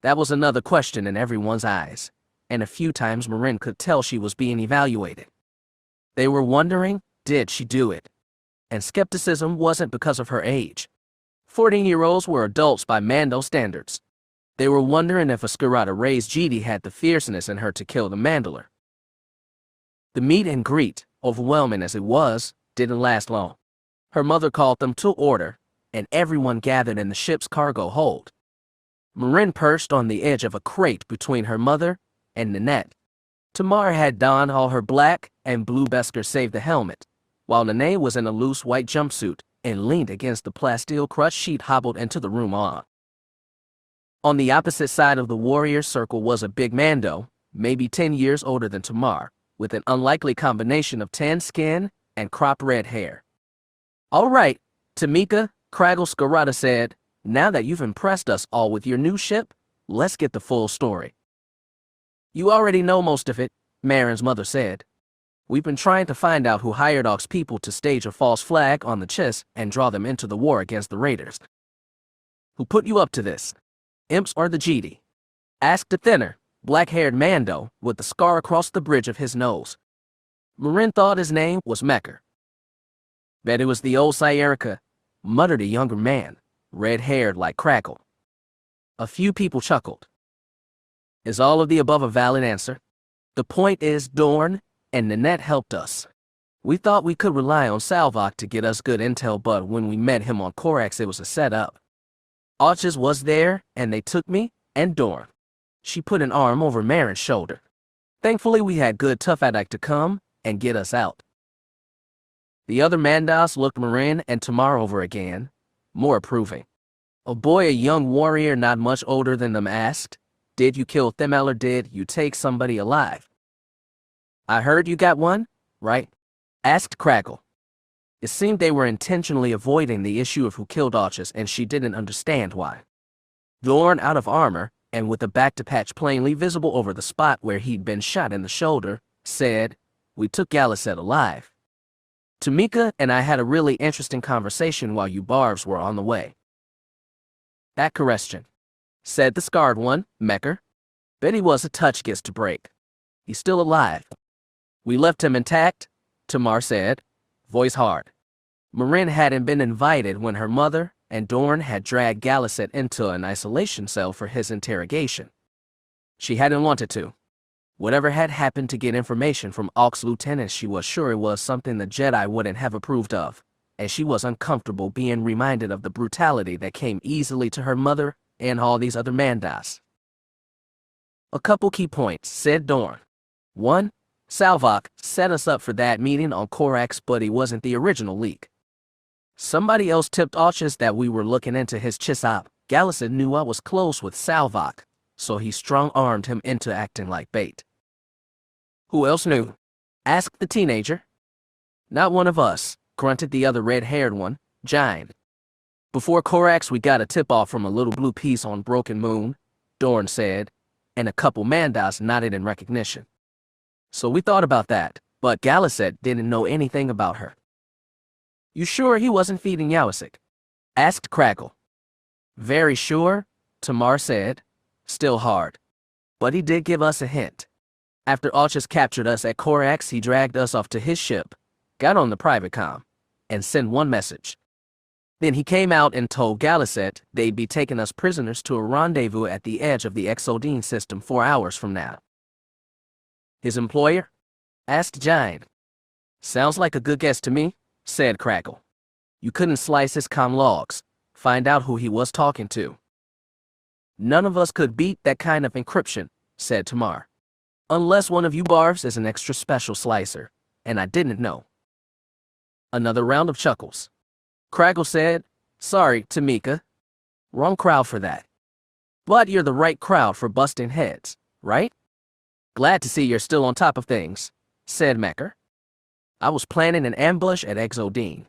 That was another question in everyone's eyes, and a few times Marin could tell she was being evaluated. They were wondering, did she do it? And skepticism wasn't because of her age. 14-year-olds were adults by Mando standards. They were wondering if a Skirata-raised Jedi had the fierceness in her to kill the Mandalor. The meet and greet, overwhelming as it was, didn't last long. Her mother called them to order, and everyone gathered in the ship's cargo hold. Marin perched on the edge of a crate between her mother and Nanette. Tamar had donned all her black and blue Beskar save the helmet, while Nene was in a loose white jumpsuit and leaned against the plasteel crutch she'd hobbled into the room on. On the opposite side of the warrior circle was a big Mando, maybe 10 years older than Tamar, with an unlikely combination of tan skin and cropped red hair. "All right, Tamika," Craggle Skirata said, "now that you've impressed us all with your new ship, let's get the full story." "You already know most of it," Marin's mother said. "We've been trying to find out who hired Ox people to stage a false flag on the Chiss and draw them into the war against the Raiders." "Who put you up to this? Imps or the Jedi?" asked the thinner, black-haired Mando with the scar across the bridge of his nose. Marin thought his name was Mecker. "Bet it was the old Sierra," muttered a younger man, red-haired like Crackle. A few people chuckled. "Is all of the above a valid answer? The point is, Dorn and Nanette helped us. We thought we could rely on Salvok to get us good intel, but when we met him on Korax, it was a setup. Arches was there, and they took me and Dorn." She put an arm over Marin's shoulder. "Thankfully, we had good Tuffadak to come and get us out." The other Mandos looked Marin and Tamar over again, more approving. A boy, a young warrior not much older than them, asked, "Did you kill Themel or did you take somebody alive?" "I heard you got one, right?" asked Crackle. It seemed they were intentionally avoiding the issue of who killed Arches, and she didn't understand why. Dorn, out of armor, and with the back-to-patch plainly visible over the spot where he'd been shot in the shoulder, said, "We took Galliset alive. Tamika and I had a really interesting conversation while you barbs were on the way." "That question," said the scarred one, Mecker. "Bet he was a touch gets to break. He's still alive." "We left him intact," Tamar said, voice hard. Marin hadn't been invited when her mother and Dorn had dragged Galliset into an isolation cell for his interrogation. She hadn't wanted to. Whatever had happened to get information from Ox Lieutenant, she was sure it was something the Jedi wouldn't have approved of, and she was uncomfortable being reminded of the brutality that came easily to her mother and all these other Mandas. "A couple key points," said Dorn. "One, Salvok set us up for that meeting on Korax, but he wasn't the original leak. Somebody else tipped Arches that we were looking into his Chiss-op. Galliset knew I was close with Salvok, so he strong-armed him into acting like bait." "Who else knew?" asked the teenager. "Not one of us," grunted the other red-haired one, Jine. "Before Korax, we got a tip-off from a little blue piece on Broken Moon," Dorn said, and a couple Mandas nodded in recognition. "So we thought about that, but Galliset didn't know anything about her." "You sure he wasn't feeding Yawasik?" asked Crackle. "Very sure," Tamar said, still hard. "But he did give us a hint." After Archus captured us at Korax, he dragged us off to his ship, got on the private comm, and sent one message. Then he came out and told Galisset they'd be taking us prisoners to a rendezvous at the edge of the Exodine system 4 hours from now. His employer? Asked Giant. Sounds like a good guess to me, said Crackle. You couldn't slice his comm logs, find out who he was talking to. None of us could beat that kind of encryption, said Tamar. Unless one of you barfs is an extra special slicer, and I didn't know. Another round of chuckles. Crackle said, sorry, Tamika. Wrong crowd for that. But you're the right crowd for busting heads, right? Glad to see you're still on top of things, said Mecker. I was planning an ambush at Exodine.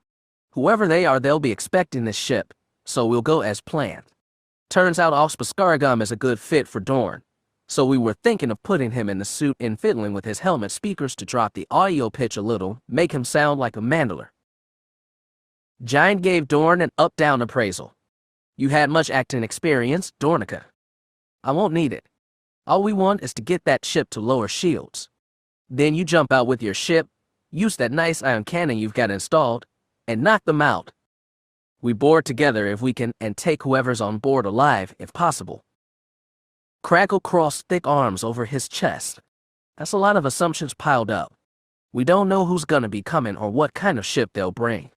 Whoever they are, they'll be expecting this ship, so we'll go as planned. Turns out Ospiscaragum is a good fit for Dorn, so we were thinking of putting him in the suit and fiddling with his helmet speakers to drop the audio pitch a little, make him sound like a Mandalor. Giant gave Dorn an up-down appraisal. You had much acting experience, Dornica. I won't need it. All we want is to get that ship to lower shields. Then you jump out with your ship, use that nice ion cannon you've got installed, and knock them out. We board together if we can and take whoever's on board alive if possible. Crackle crossed thick arms over his chest. That's a lot of assumptions piled up. We don't know who's gonna be coming or what kind of ship they'll bring.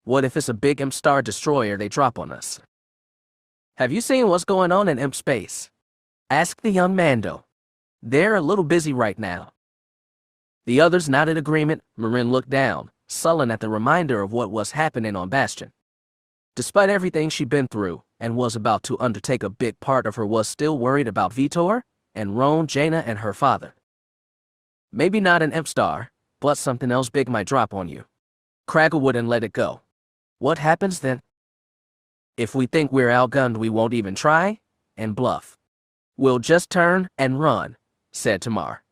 What if it's a big Imp Star destroyer they drop on us? Have you seen what's going on in Imp space? Asked the young Mando. They're a little busy right now. The others nodded agreement. Marin looked down, sullen at the reminder of what was happening on Bastion. Despite everything she'd been through and was about to undertake, a big part of her was still worried about Vtor and Roan, Jana, and her father. Maybe not an Imp Star, but something else big might drop on you. Crackle wouldn't let it go. What happens then? If we think we're outgunned, we won't even try and bluff. We'll just turn and run, said Tamar.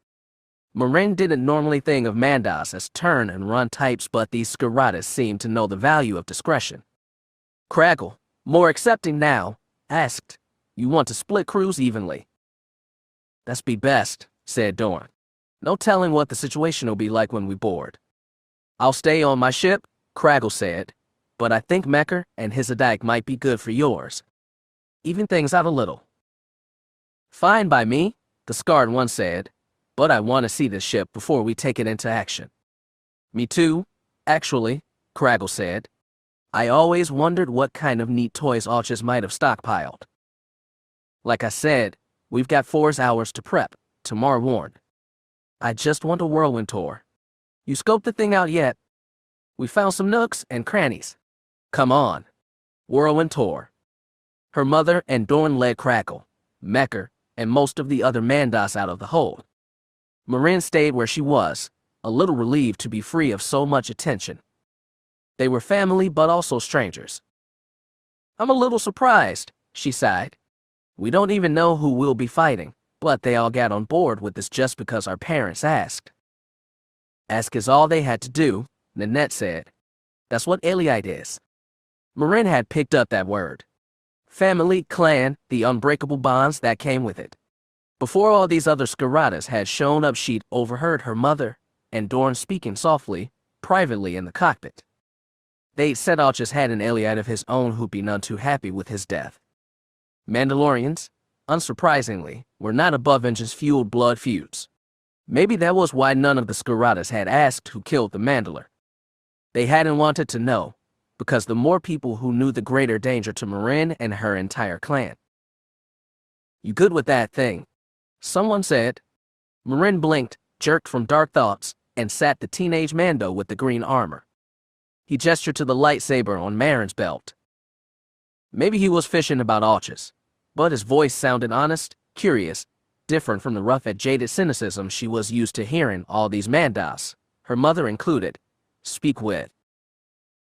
Marin didn't normally think of Mandas as turn and run types, but these Skiratas seemed to know the value of discretion. Crackle, more accepting now, asked, you want to split crews evenly? That's be best, said Dorn. No telling what the situation will be like when we board. I'll stay on my ship, Crackle said, but I think Mecker and Hizadike might be good for yours. Even things out a little. Fine by me, the scarred one said, but I want to see this ship before we take it into action. Me too, actually, Crackle said. I always wondered what kind of neat toys Archers might have stockpiled. Like I said, we've got 4 hours to prep, Tamar warned. I just want a whirlwind tour. You scoped the thing out yet? We found some nooks and crannies. Come on. Whirlwind tour. Her mother and Dorn led Crackle, Mecker, and most of the other Mandas out of the hold. Marin stayed where she was, a little relieved to be free of so much attention. They were family but also strangers. I'm a little surprised, she sighed. We don't even know who we'll be fighting, but they all got on board with this just because our parents asked. Ask is all they had to do, Nanette said. That's what Eliite is. Marin had picked up that word. Family, clan, the unbreakable bonds that came with it. Before all these other Skiratas had shown up, she'd overheard her mother and Dorn speaking softly, privately in the cockpit. They'd said Archus had an Eliite of his own who'd be none too happy with his death. Mandalorians, unsurprisingly, were not above engines-fueled blood feuds. Maybe that was why none of the Skiratas had asked who killed the Mandalor. They hadn't wanted to know, because the more people who knew, the greater danger to Marin and her entire clan. You good with that thing? Someone said. Marin blinked, jerked from dark thoughts, and sat the teenage Mando with the green armor. He gestured to the lightsaber on Marin's belt. Maybe he was fishing about Archus, but his voice sounded honest, curious, different from the rough and jaded cynicism she was used to hearing all these Mandas, her mother included, speak with.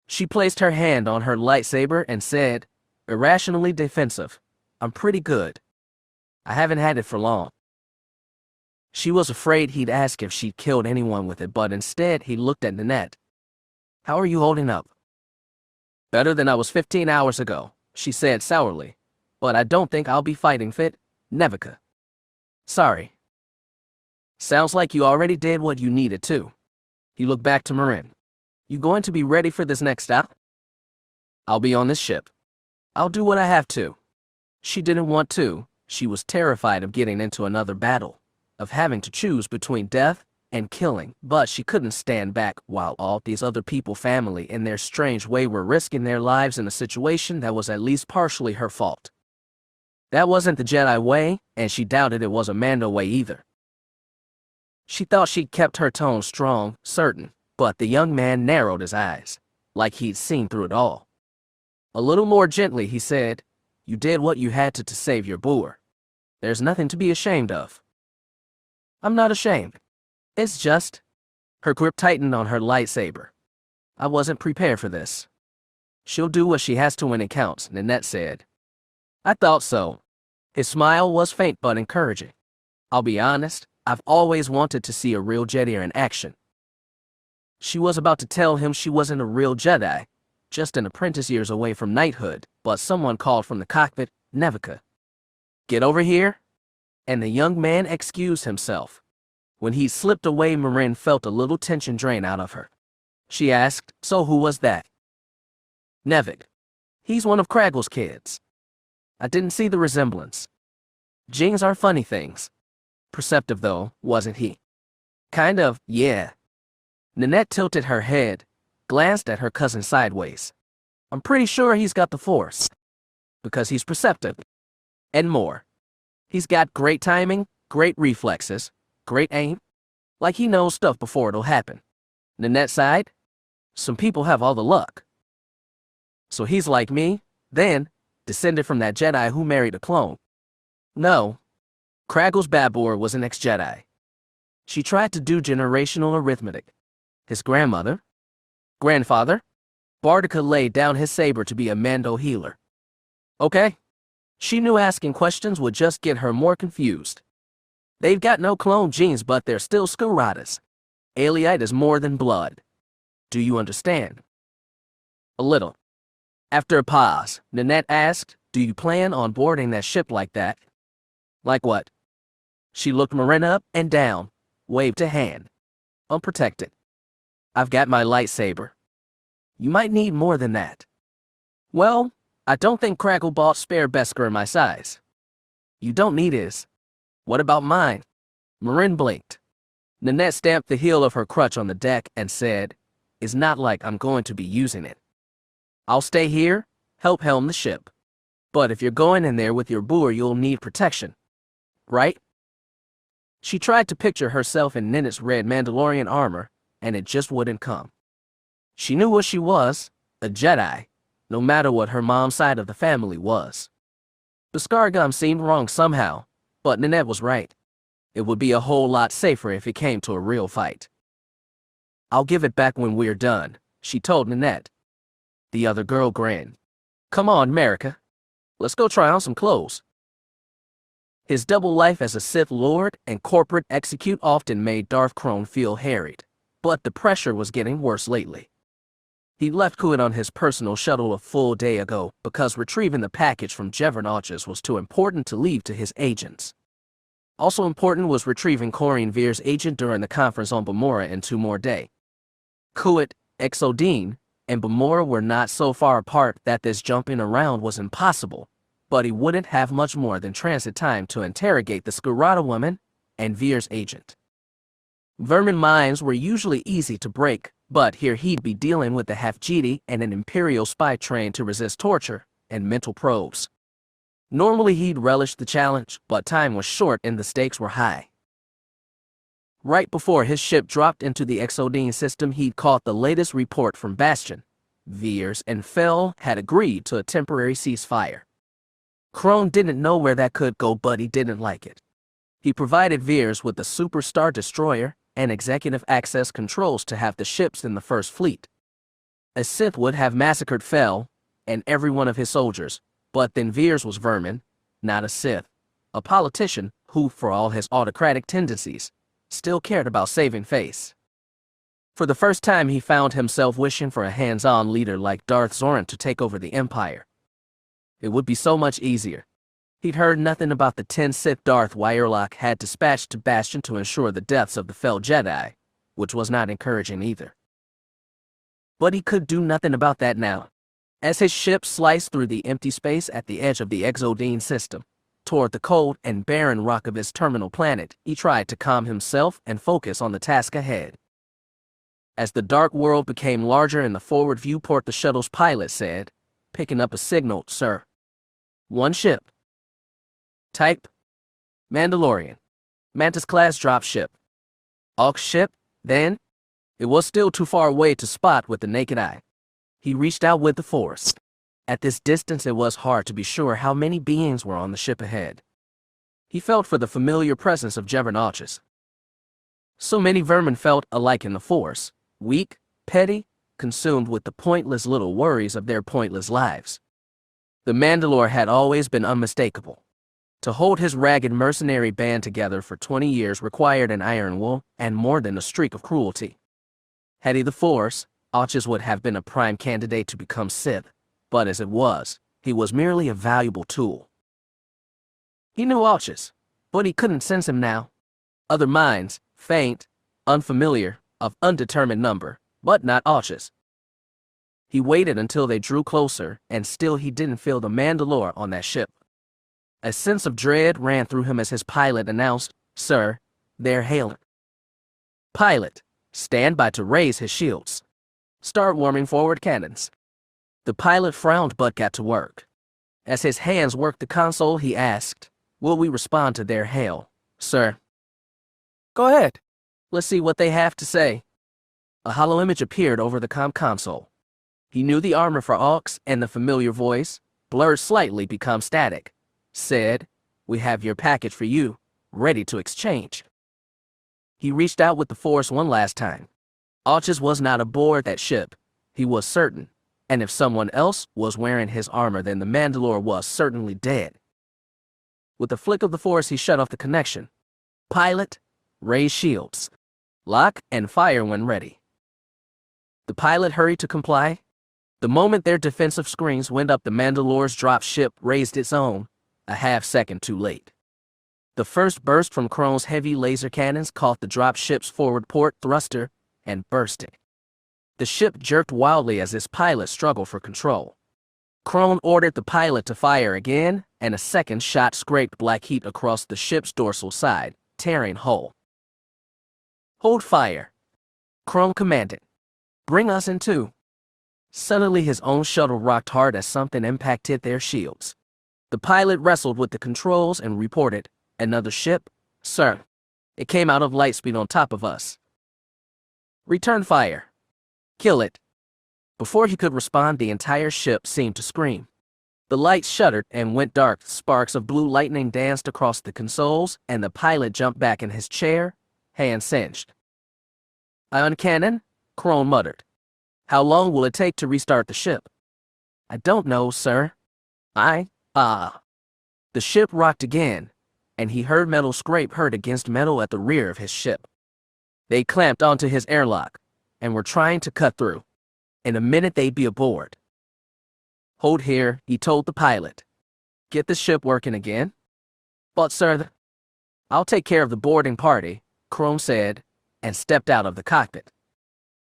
She placed her hand on her lightsaber and said, irrationally defensive, I'm pretty good. I haven't had it for long. She was afraid he'd ask if she'd killed anyone with it, but instead he looked at Nanette. How are you holding up? Better than I was 15 hours ago, she said sourly, but I don't think I'll be fighting fit, Nevica. Sorry. Sounds like you already did what you needed to. He looked back to Marin. You going to be ready for this next stop? I'll be on this ship. I'll do what I have to. She didn't want to. She was terrified of getting into another battle, of having to choose between death and killing, but she couldn't stand back while all these other people, family in their strange way, were risking their lives in a situation that was at least partially her fault. That wasn't the Jedi way, and she doubted it was a Mando way either. She thought she'd kept her tone strong, certain, but the young man narrowed his eyes, like he'd seen through it all. A little more gently, he said, "You did what you had to save your boer. There's nothing to be ashamed of." I'm not ashamed. It's just... Her grip tightened on her lightsaber. I wasn't prepared for this. She'll do what she has to when it counts, Nanette said. I thought so. His smile was faint but encouraging. I'll be honest, I've always wanted to see a real Jedi in action. She was about to tell him she wasn't a real Jedi, just an apprentice years away from knighthood, but someone called from the cockpit, Nevica. Get over here? And the young man excused himself. When he slipped away, Marin felt a little tension drain out of her. She asked, so who was that? Nevik. He's one of Kraggle's kids. I didn't see the resemblance. Genes are funny things. Perceptive though, wasn't he? Kind of, yeah. Nanette tilted her head, glanced at her cousin sideways. I'm pretty sure he's got the Force. Because he's perceptive. And more. He's got great timing, great reflexes, great aim. Like he knows stuff before it'll happen. Nanette sighed. Some people have all the luck. So he's like me, then, descended from that Jedi who married a clone. No. Kraggle's Babur was an ex-Jedi. She tried to do generational arithmetic. His grandmother? Grandfather? Bardika laid down his saber to be a Mando healer. Okay. She knew asking questions would just get her more confused. They've got no clone genes, but they're still Skuratas. Aliite is more than blood. Do you understand? A little. After a pause, Nanette asked, do you plan on boarding that ship like that? Like what? She looked Marin up and down, waved a hand. Unprotected. I've got my lightsaber. You might need more than that. Well, I don't think Kraggle bought spare Beskar my size. You don't need his. What about mine? Marin blinked. Nanette stamped the heel of her crutch on the deck and said, it's not like I'm going to be using it. I'll stay here, help helm the ship. But if you're going in there with your boer, you'll need protection. Right? She tried to picture herself in Ninet's red Mandalorian armor, and it just wouldn't come. She knew what she was, a Jedi, no matter what her mom's side of the family was. Beskar seemed wrong somehow, but Nanette was right. It would be a whole lot safer if it came to a real fight. I'll give it back when we're done, she told Nanette. The other girl grinned. Come on, America. Let's go try on some clothes. His double life as a Sith Lord and corporate execute often made Darth Crone feel harried, but the pressure was getting worse lately. He left Kuwait on his personal shuttle a full day ago because retrieving the package from Jevernauches was too important to leave to his agents. Also important was retrieving Corrine Veers' agent during the conference on Bamora in 2 more days. Kuwait, Exodine, and Bamora were not so far apart that this jumping around was impossible, but he wouldn't have much more than transit time to interrogate the Skurata woman and Veers' agent. Vermin minds were usually easy to break, but here he'd be dealing with a half-Jedi and an Imperial spy trained to resist torture and mental probes. Normally he'd relish the challenge, but time was short and the stakes were high. Right before his ship dropped into the Exodine system, he'd caught the latest report from Bastion. Veers and Fel had agreed to a temporary ceasefire. Crone didn't know where that could go, but he didn't like it. He provided Veers with the Superstar Destroyer and executive access controls to have the ships in the First Fleet. A Sith would have massacred Fel and every one of his soldiers, but then Veers was Vermin, not a Sith, a politician who, for all his autocratic tendencies, still cared about saving face. For the first time, he found himself wishing for a hands-on leader like Darth Zoran to take over the Empire. It would be so much easier. He'd heard nothing about the 10 Sith Darth Wirelock had dispatched to Bastion to ensure the deaths of the Fel Jedi, which was not encouraging either. But he could do nothing about that now. As his ship sliced through the empty space at the edge of the Exodine system, toward the cold and barren rock of his terminal planet, he tried to calm himself and focus on the task ahead. As the dark world became larger in the forward viewport, the shuttle's pilot said, picking up a signal, "Sir. One ship. Type: Mandalorian. Mantis-class dropship. Aux ship, then?" It was still too far away to spot with the naked eye. He reached out with the Force. At this distance, it was hard to be sure how many beings were on the ship ahead. He felt for the familiar presence of Juggernautes. So many vermin felt alike in the Force, weak, petty, consumed with the pointless little worries of their pointless lives. The Mandalore had always been unmistakable. To hold his ragged mercenary band together for 20 years required an iron will and more than a streak of cruelty. Had he the Force, Auchus would have been a prime candidate to become Sith, but as it was, he was merely a valuable tool. He knew Auchus, but he couldn't sense him now. Other minds, faint, unfamiliar, of undetermined number, but not Auchus. He waited until they drew closer, and still he didn't feel the Mandalore on that ship. A sense of dread ran through him as his pilot announced, "Sir, they're hailing." "Pilot, stand by to raise his shields. Start warming forward cannons." The pilot frowned but got to work. As his hands worked the console, he asked, "Will we respond to their hail, sir?" "Go ahead. Let's see what they have to say." A hollow image appeared over the console. He knew the armor for Aux, and the familiar voice, blurred slightly, become static, said, "We have your package for you, ready to exchange." He reached out with the Force one last time. Auchus was not aboard that ship, he was certain, and if someone else was wearing his armor, then the Mandalore was certainly dead. With a flick of the Force, he shut off the connection. "Pilot, raise shields. Lock and fire when ready." The pilot hurried to comply. The moment their defensive screens went up, the Mandalore's drop ship raised its own, a half-second too late. The first burst from Crone's heavy laser cannons caught the drop ship's forward port thruster and burst it. The ship jerked wildly as its pilot struggled for control. Crone ordered the pilot to fire again, and a second shot scraped black heat across the ship's dorsal side, tearing hull. "Hold fire," Crone commanded. "Bring us in too." Suddenly his own shuttle rocked hard as something impacted their shields. The pilot wrestled with the controls and reported, "Another ship, sir. It came out of lightspeed on top of us." "Return fire. Kill it." Before he could respond, the entire ship seemed to scream. The lights shuddered and went dark. Sparks of blue lightning danced across the consoles, and the pilot jumped back in his chair, hands cinched. "Ion cannon?" Crone muttered. "How long will it take to restart the ship?" "I don't know, sir." The ship rocked again, and he heard metal scrape hurt against metal at the rear of his ship. They clamped onto his airlock, and were trying to cut through. In a minute they'd be aboard. "Hold here," he told the pilot. "Get the ship working again?" "But sir, I'll take care of the boarding party," Crone said, and stepped out of the cockpit.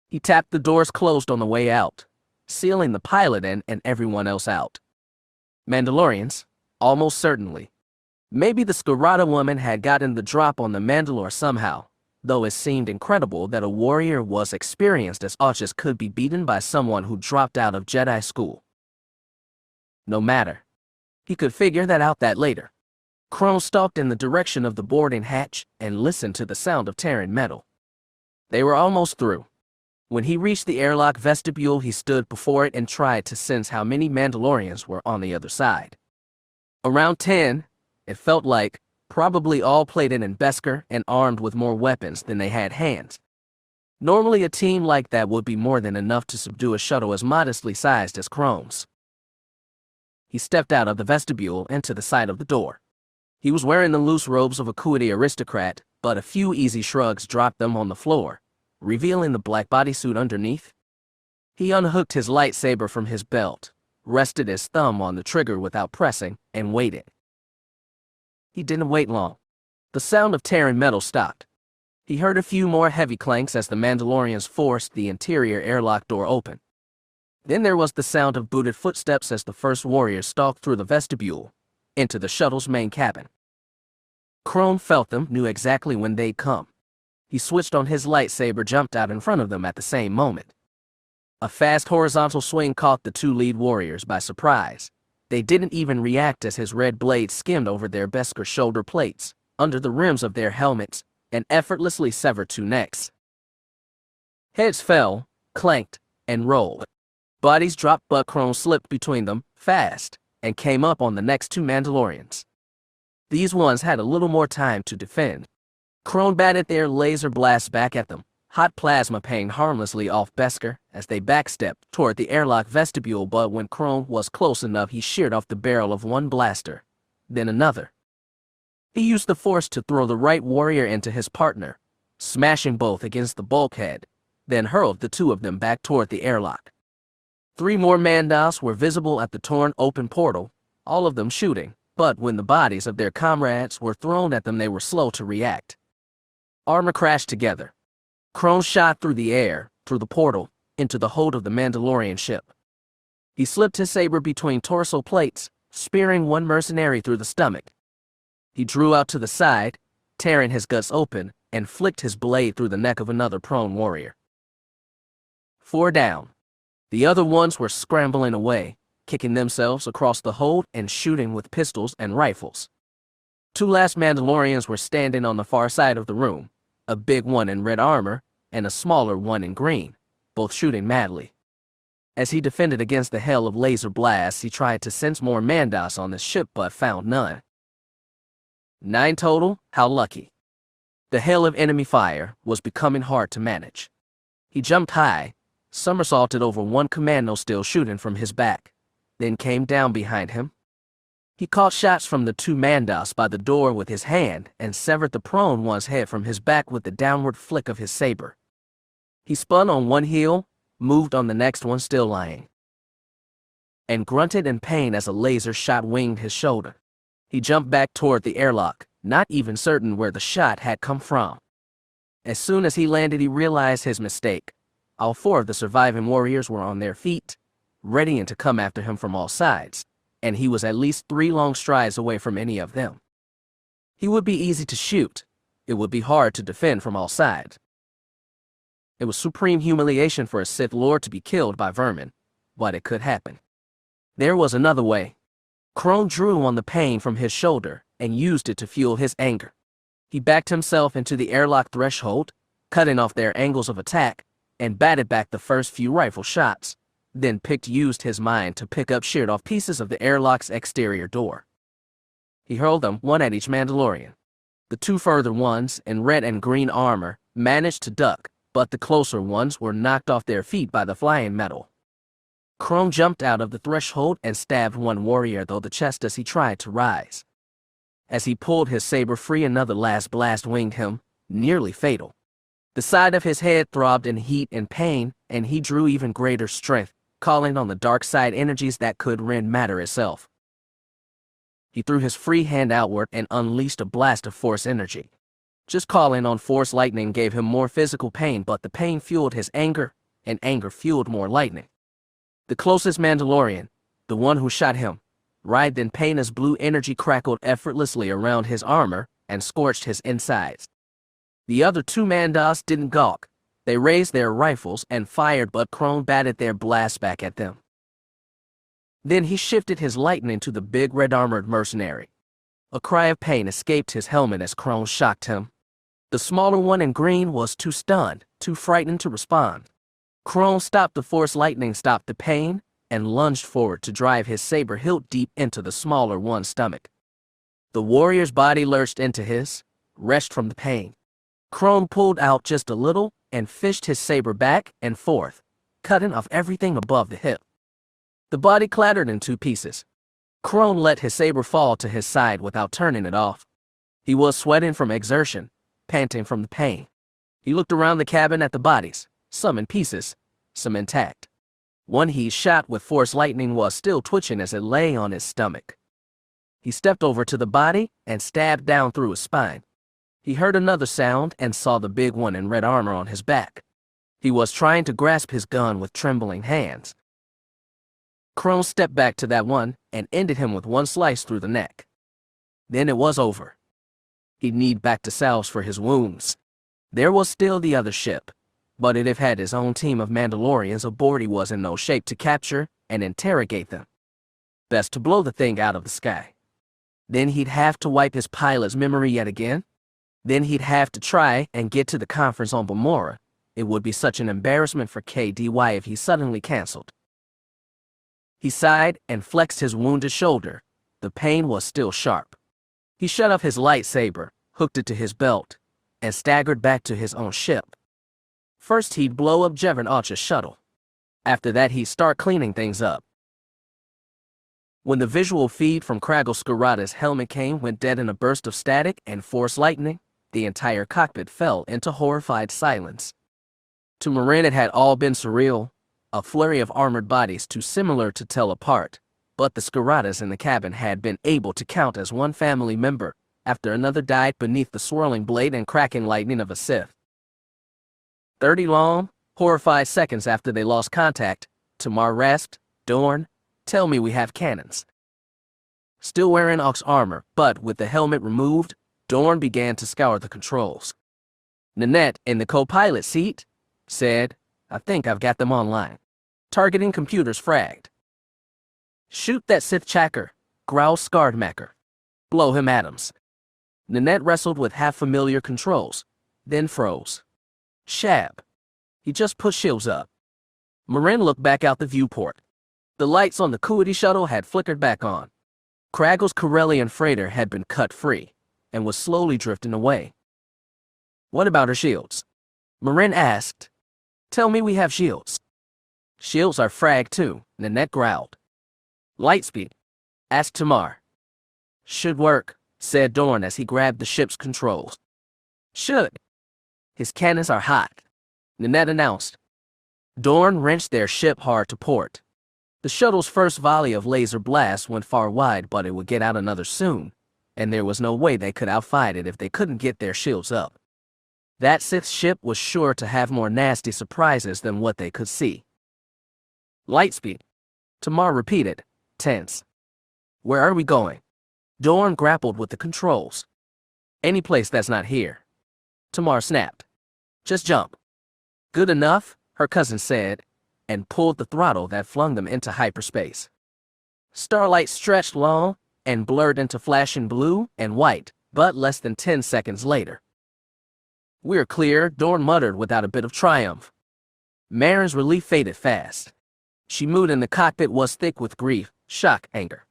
He tapped the doors closed on the way out, sealing the pilot in and everyone else out. Mandalorians, almost certainly. Maybe the Scarada woman had gotten the drop on the Mandalore somehow, though it seemed incredible that a warrior as experienced as Auchus could be beaten by someone who dropped out of Jedi school. No matter. He could figure that out later. Crone stalked in the direction of the boarding hatch and listened to the sound of tearing metal. They were almost through. When he reached the airlock vestibule, he stood before it and tried to sense how many Mandalorians were on the other side. Around 10, it felt like, probably all plated in Beskar and armed with more weapons than they had hands. Normally a team like that would be more than enough to subdue a shuttle as modestly sized as Crone's. He stepped out of the vestibule and to the side of the door. He was wearing the loose robes of a Kuwait aristocrat, but a few easy shrugs dropped them on the floor, revealing the black bodysuit underneath. He unhooked his lightsaber from his belt, rested his thumb on the trigger without pressing, and waited. He didn't wait long. The sound of tearing metal stopped. He heard a few more heavy clanks as the Mandalorians forced the interior airlock door open. Then there was the sound of booted footsteps as the first warrior stalked through the vestibule, into the shuttle's main cabin. Crone felt them, knew exactly when they'd come. He switched on his lightsaber, jumped out in front of them at the same moment. A fast horizontal swing caught the two lead warriors by surprise. They didn't even react as his red blade skimmed over their Beskar shoulder plates, under the rims of their helmets, and effortlessly severed two necks. Heads fell, clanked, and rolled. Bodies dropped, but Crone slipped between them, fast, and came up on the next two Mandalorians. These ones had a little more time to defend. Crone batted their laser blasts back at them, hot plasma paying harmlessly off Beskar as they backstepped toward the airlock vestibule, but when Crone was close enough, he sheared off the barrel of one blaster, then another. He used the force to throw the right warrior into his partner, smashing both against the bulkhead, then hurled the two of them back toward the airlock. 3 more Mandos were visible at the torn open portal, all of them shooting, but when the bodies of their comrades were thrown at them, they were slow to react. Armor crashed together. Crone shot through the air, through the portal, into the hold of the Mandalorian ship. He slipped his saber between torso plates, spearing one mercenary through the stomach. He drew out to the side, tearing his guts open, and flicked his blade through the neck of another prone warrior. 4 down. The other ones were scrambling away, kicking themselves across the hold and shooting with pistols and rifles. 2 last Mandalorians were standing on the far side of the room, a big one in red armor and a smaller one in green, both shooting madly. As he defended against the hail of laser blasts, he tried to sense more Mandos on the ship but found none. 9 total, how lucky. The hail of enemy fire was becoming hard to manage. He jumped high, somersaulted over one commando still shooting from his back, then came down behind him. He caught shots from the 2 Mandos by the door with his hand and severed the prone one's head from his back with the downward flick of his saber. He spun on one heel, moved on the next one still lying, and grunted in pain as a laser shot winged his shoulder. He jumped back toward the airlock, not even certain where the shot had come from. As soon as he landed, he realized his mistake. All 4 of the surviving warriors were on their feet, readying to come after him from all sides, and he was at least 3 long strides away from any of them. He would be easy to shoot. It would be hard to defend from all sides. It was supreme humiliation for a Sith Lord to be killed by vermin, but it could happen. There was another way. Crone drew on the pain from his shoulder and used it to fuel his anger. He backed himself into the airlock threshold, cutting off their angles of attack, and batted back the first few rifle shots, then used his mind to pick up sheared off pieces of the airlock's exterior door. He hurled them, one at each Mandalorian. The 2 further ones, in red and green armor, managed to duck, but the closer ones were knocked off their feet by the flying metal. Crone jumped out of the threshold and stabbed one warrior through the chest as he tried to rise. As he pulled his saber free, another last blast winged him, nearly fatal. The side of his head throbbed in heat and pain, and he drew even greater strength, calling on the dark side energies that could rend matter itself. He threw his free hand outward and unleashed a blast of force energy. Just calling on force lightning gave him more physical pain, but the pain fueled his anger, and anger fueled more lightning. The closest Mandalorian, the one who shot him, writhed in pain as blue energy crackled effortlessly around his armor and scorched his insides. The other 2 Mandos didn't gawk. They raised their rifles and fired, but Crone batted their blasts back at them. Then he shifted his lightning to the big red-armored mercenary. A cry of pain escaped his helmet as Crone shocked him. The smaller one in green was too stunned, too frightened to respond. Crone stopped the force lightning, stopped the pain, and lunged forward to drive his saber hilt deep into the smaller one's stomach. The warrior's body lurched into his, wrenched from the pain. Crone pulled out just a little and fished his saber back and forth, cutting off everything above the hip. The body clattered in 2 pieces. Crone let his saber fall to his side without turning it off. He was sweating from exertion, panting from the pain. He looked around the cabin at the bodies, some in pieces, some intact. One he shot with force lightning was still twitching as it lay on his stomach. He stepped over to the body and stabbed down through his spine. He heard another sound and saw the big one in red armor on his back. He was trying to grasp his gun with trembling hands. Crone stepped back to that one and ended him with one slice through the neck. Then it was over. He'd need back to salves for his wounds. There was still the other ship, but it'd have had his own team of Mandalorians aboard. He was in no shape to capture and interrogate them. Best to blow the thing out of the sky. Then he'd have to wipe his pilot's memory yet again. Then he'd have to try and get to the conference on Bamora. It would be such an embarrassment for KDY if he suddenly canceled. He sighed and flexed his wounded shoulder. The pain was still sharp. He shut off his lightsaber, hooked it to his belt, and staggered back to his own ship. First he'd blow up Jevon Archer's shuttle. After that he'd start cleaning things up. When the visual feed from Craggle Scarada's helmet went dead in a burst of static and force lightning, the entire cockpit fell into horrified silence. To Marin it had all been surreal, a flurry of armored bodies too similar to tell apart, but the Scaradas in the cabin had been able to count as one family member after another died beneath the swirling blade and cracking lightning of a Sith. 30 long, horrified seconds after they lost contact, Tamar rasped, "Dorn, tell me we have cannons." Still wearing Ox armor, but with the helmet removed, Dorn began to scour the controls. Nanette, in the co-pilot seat, said, "I think I've got them online. Targeting computers fragged." "Shoot that Sith chacker," growled Scardmacker. "Blow him atoms." Nanette wrestled with half-familiar controls, then froze. Shab. He just put shields up. Marin looked back out the viewport. The lights on the Kuwait shuttle had flickered back on. Craggle's Corellian freighter had been cut free and was slowly drifting away. "What about her shields?" Marin asked. "Tell me we have shields." "Shields are fragged too," Nanette growled. "Lightspeed?" asked Tamar. "Should work," said Dorn as he grabbed the ship's controls. "Should." "His cannons are hot," Nanette announced. Dorn wrenched their ship hard to port. The shuttle's first volley of laser blasts went far wide, but it would get out another soon, and there was no way they could outfight it if they couldn't get their shields up. That Sith ship was sure to have more nasty surprises than what they could see. "Lightspeed," Tamar repeated, tense. "Where are we going?" Dorn grappled with the controls. "Any place that's not here," Tamar snapped. "Just jump." "Good enough," her cousin said, and pulled the throttle that flung them into hyperspace. Starlight stretched long and blurred into flashing blue and white, but less than 10 seconds later. "We're clear," Dorn muttered without a bit of triumph. Marin's relief faded fast. She mood in the cockpit was thick with grief, shock, anger.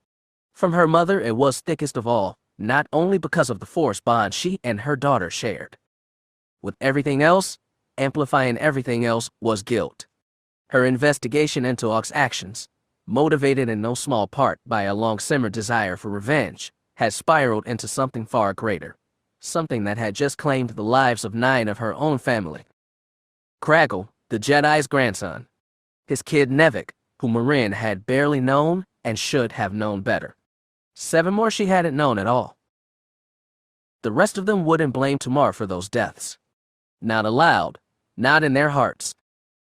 From her mother it was thickest of all, not only because of the force bond she and her daughter shared. With everything else, amplifying everything else, was guilt. Her investigation into Ock's actions, motivated in no small part by a long-simmered desire for revenge, had spiraled into something far greater, something that had just claimed the lives of 9 of her own family. Craggle, the Jedi's grandson. His kid Nevik, who Marin had barely known and should have known better. 7 more she hadn't known at all. The rest of them wouldn't blame Tamar for those deaths. Not aloud, not in their hearts.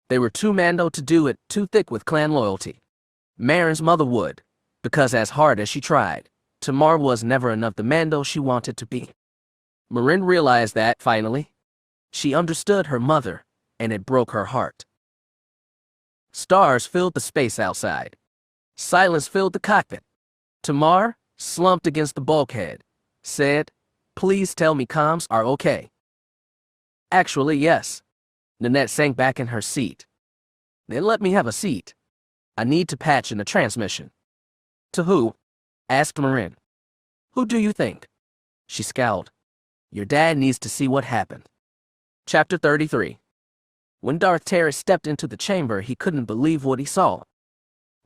They were too Mando to do it, too thick with clan loyalty. Marin's mother would, because as hard as she tried, Tamar was never enough the Mando she wanted to be. Marin realized that, finally. She understood her mother, and it broke her heart. Stars filled the space outside. Silence filled the cockpit. Tamar, slumped against the bulkhead, said, "Please tell me comms are okay." "Actually, yes." Nanette sank back in her seat. "Then let me have a seat. I need to patch in the transmission." "To who?" asked Marin. "Who do you think?" She scowled. "Your dad needs to see what happened." Chapter 33. When Darth Terce stepped into the chamber, he couldn't believe what he saw.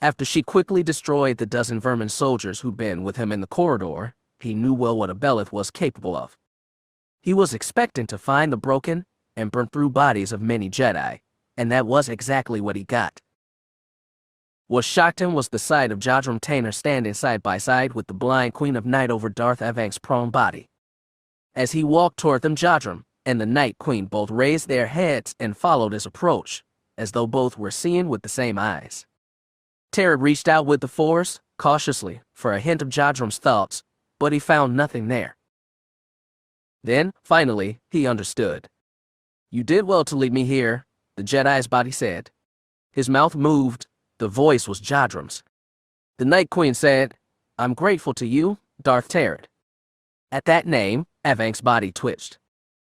After she quickly destroyed the dozen vermin soldiers who'd been with him in the corridor, he knew well what Abell was capable of. He was expecting to find the broken and burnt through bodies of many Jedi, and that was exactly what he got. What shocked him was the sight of Jodrum Tainer standing side by side with the blind Queen of Night over Darth Avank's prone body. As he walked toward them, Jodrum and the Night Queen both raised their heads and followed his approach, as though both were seeing with the same eyes. Terror reached out with the Force, cautiously, for a hint of Jodrum's thoughts, but he found nothing there. Then, finally, he understood. "You did well to lead me here," the Jedi's body said. His mouth moved. The voice was Jodrum's. The Night Queen said, "I'm grateful to you, Darth Terce." At that name, Avank's body twitched.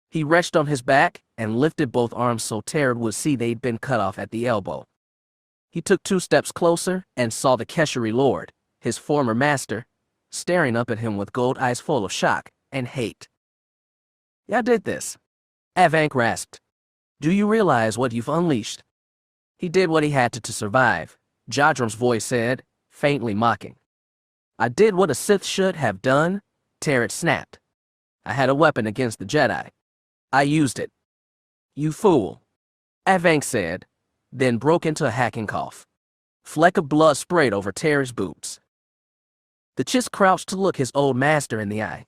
He retched on his back and lifted both arms so Terce would see they'd been cut off at the elbow. He took 2 steps closer and saw the Keshari Lord, his former master, staring up at him with gold eyes full of shock and hate. "Ya did this," Avank rasped. "Do you realize what you've unleashed?" "He did what he had to survive," Jodrum's voice said, faintly mocking. "I did what a Sith should have done," Terce snapped. "I had a weapon against the Jedi. I used it." "You fool," Avank said, then broke into a hacking cough. Fleck of blood sprayed over Terce's boots. The Chiss crouched to look his old master in the eye.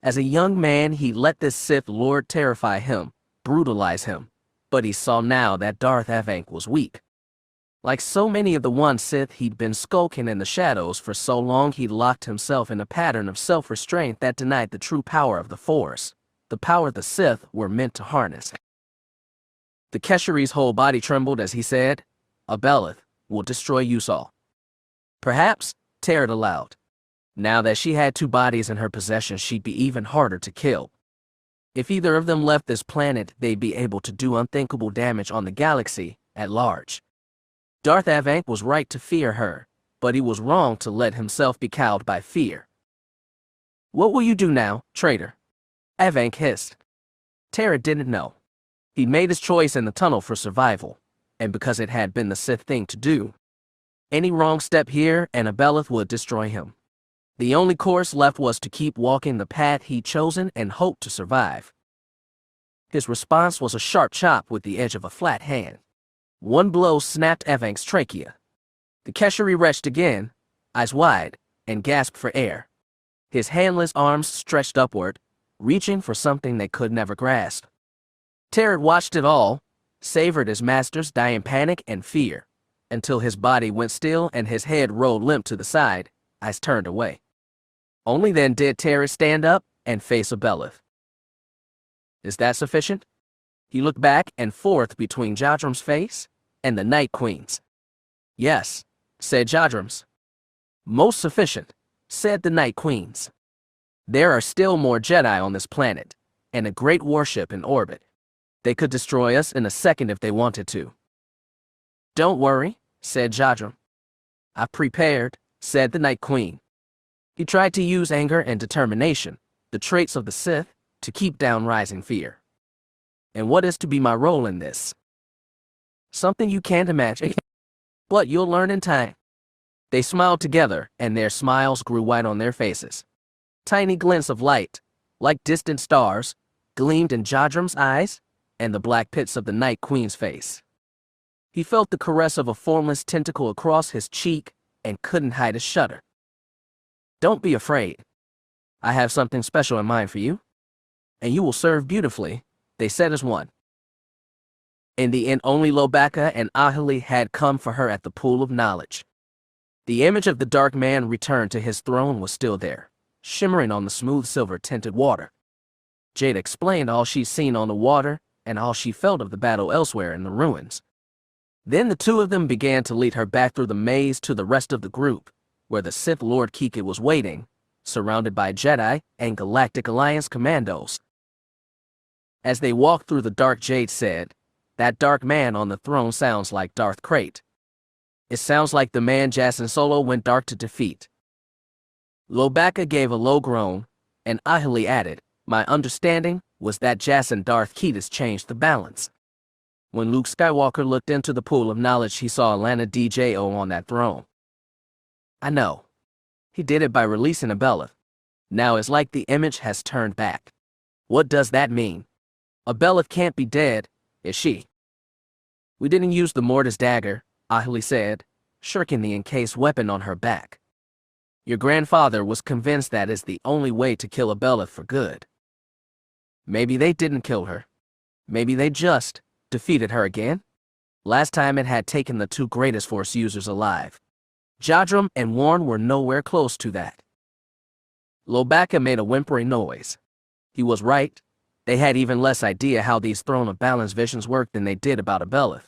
As a young man, he let this Sith Lord terrify him, brutalize him, but he saw now that Darth Avank was weak. Like so many of the one Sith, he'd been skulking in the shadows for so long he'd locked himself in a pattern of self-restraint that denied the true power of the Force, the power the Sith were meant to harness. The Keshari's whole body trembled as he said, "Abell will destroy you all." "Perhaps," Terce allowed. Now that she had 2 bodies in her possession, she'd be even harder to kill. If either of them left this planet, they'd be able to do unthinkable damage on the galaxy at large. Darth Avank was right to fear her, but he was wrong to let himself be cowed by fear. "What will you do now, traitor?" Avank hissed. Terce didn't know. He'd made his choice in the tunnel for survival, and because it had been the Sith thing to do. Any wrong step here and Abell would destroy him. The only course left was to keep walking the path he'd chosen and hope to survive. His response was a sharp chop with the edge of a flat hand. One blow snapped Avank's trachea. The Keshari retched again, eyes wide, and gasped for air. His handless arms stretched upward, reaching for something they could never grasp. Terce watched it all, savored his master's dying panic and fear, until his body went still and his head rolled limp to the side, eyes turned away. Only then did Terce stand up and face Abell. "Is that sufficient?" He looked back and forth between Jodrum's face and the Night Queen's. "Yes," said Jodrum's. "Most sufficient," said the Night Queen's. "There are still more Jedi on this planet, and a great warship in orbit. They could destroy us in a second if they wanted to." "Don't worry," said Jodrum. "I've prepared," said the Night Queen. He tried to use anger and determination, the traits of the Sith, to keep down rising fear. "And what is to be my role in this?" "Something you can't imagine, but you'll learn in time." They smiled together, and their smiles grew white on their faces. Tiny glints of light, like distant stars, gleamed in Jodrum's eyes and the black pits of the Night Queen's face. He felt the caress of a formless tentacle across his cheek and couldn't hide a shudder. "Don't be afraid. I have something special in mind for you, and you will serve beautifully," they said as one. In the end, only Lobaka and Ahili had come for her at the pool of knowledge. The image of the dark man returned to his throne was still there, shimmering on the smooth silver-tinted water. Jade explained all she'd seen on the water and all she felt of the battle elsewhere in the ruins. Then the 2 of them began to lead her back through the maze to the rest of the group, where the Sith Lord Kiki was waiting, surrounded by Jedi and Galactic Alliance commandos. As they walked through the dark, Jade said, "That dark man on the throne sounds like Darth Crate. It sounds like the man Jacen Solo went dark to defeat." Lobaka gave a low groan, and Ahili added, "My understanding was that Jacen Darth Ketis changed the balance." When Luke Skywalker looked into the pool of knowledge, he saw Alana Djo on that throne. "I know. He did it by releasing Abell. Now it's like the image has turned back. What does that mean? Abell can't be dead, is she?" "We didn't use the Mortis dagger," Ahili said. shirking the encased weapon on her back. Your grandfather was convinced that is the only way to kill Abell for good. Maybe they didn't kill her. Maybe they just defeated her again. Last time it had taken the two greatest Force users alive. Jadrum and Warren were nowhere close to that. Lobacca made a whimpering noise. He was right. They had even less idea how these Throne of Balance visions worked than they did about Abell.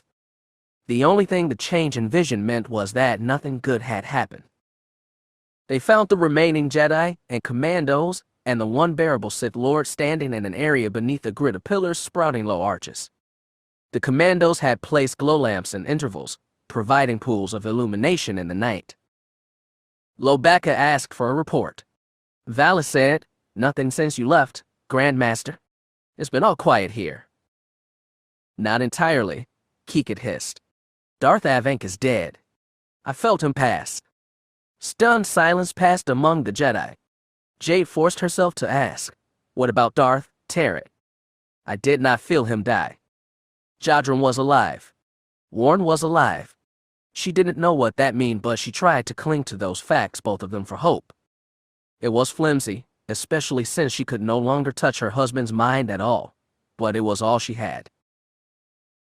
The only thing the change in vision meant was that nothing good had happened. They found the remaining Jedi and Commandos and the one bearable Sith Lord standing in an area beneath a grid of pillars sprouting low arches. The Commandos had placed glow lamps in intervals, providing pools of illumination in the night. Lobacca asked for a report. Valis said, "Nothing since you left, Grandmaster. It's been all quiet here." "Not entirely," Kikit hissed. "Darth Avank is dead. I felt him pass." Stunned silence passed among the Jedi. Jade forced herself to ask, "What about Darth Terce?" "I did not feel him die." Jadrum was alive. Warren was alive. She didn't know what that meant, but she tried to cling to those facts, both of them, for hope. It was flimsy, especially since she could no longer touch her husband's mind at all, but it was all she had.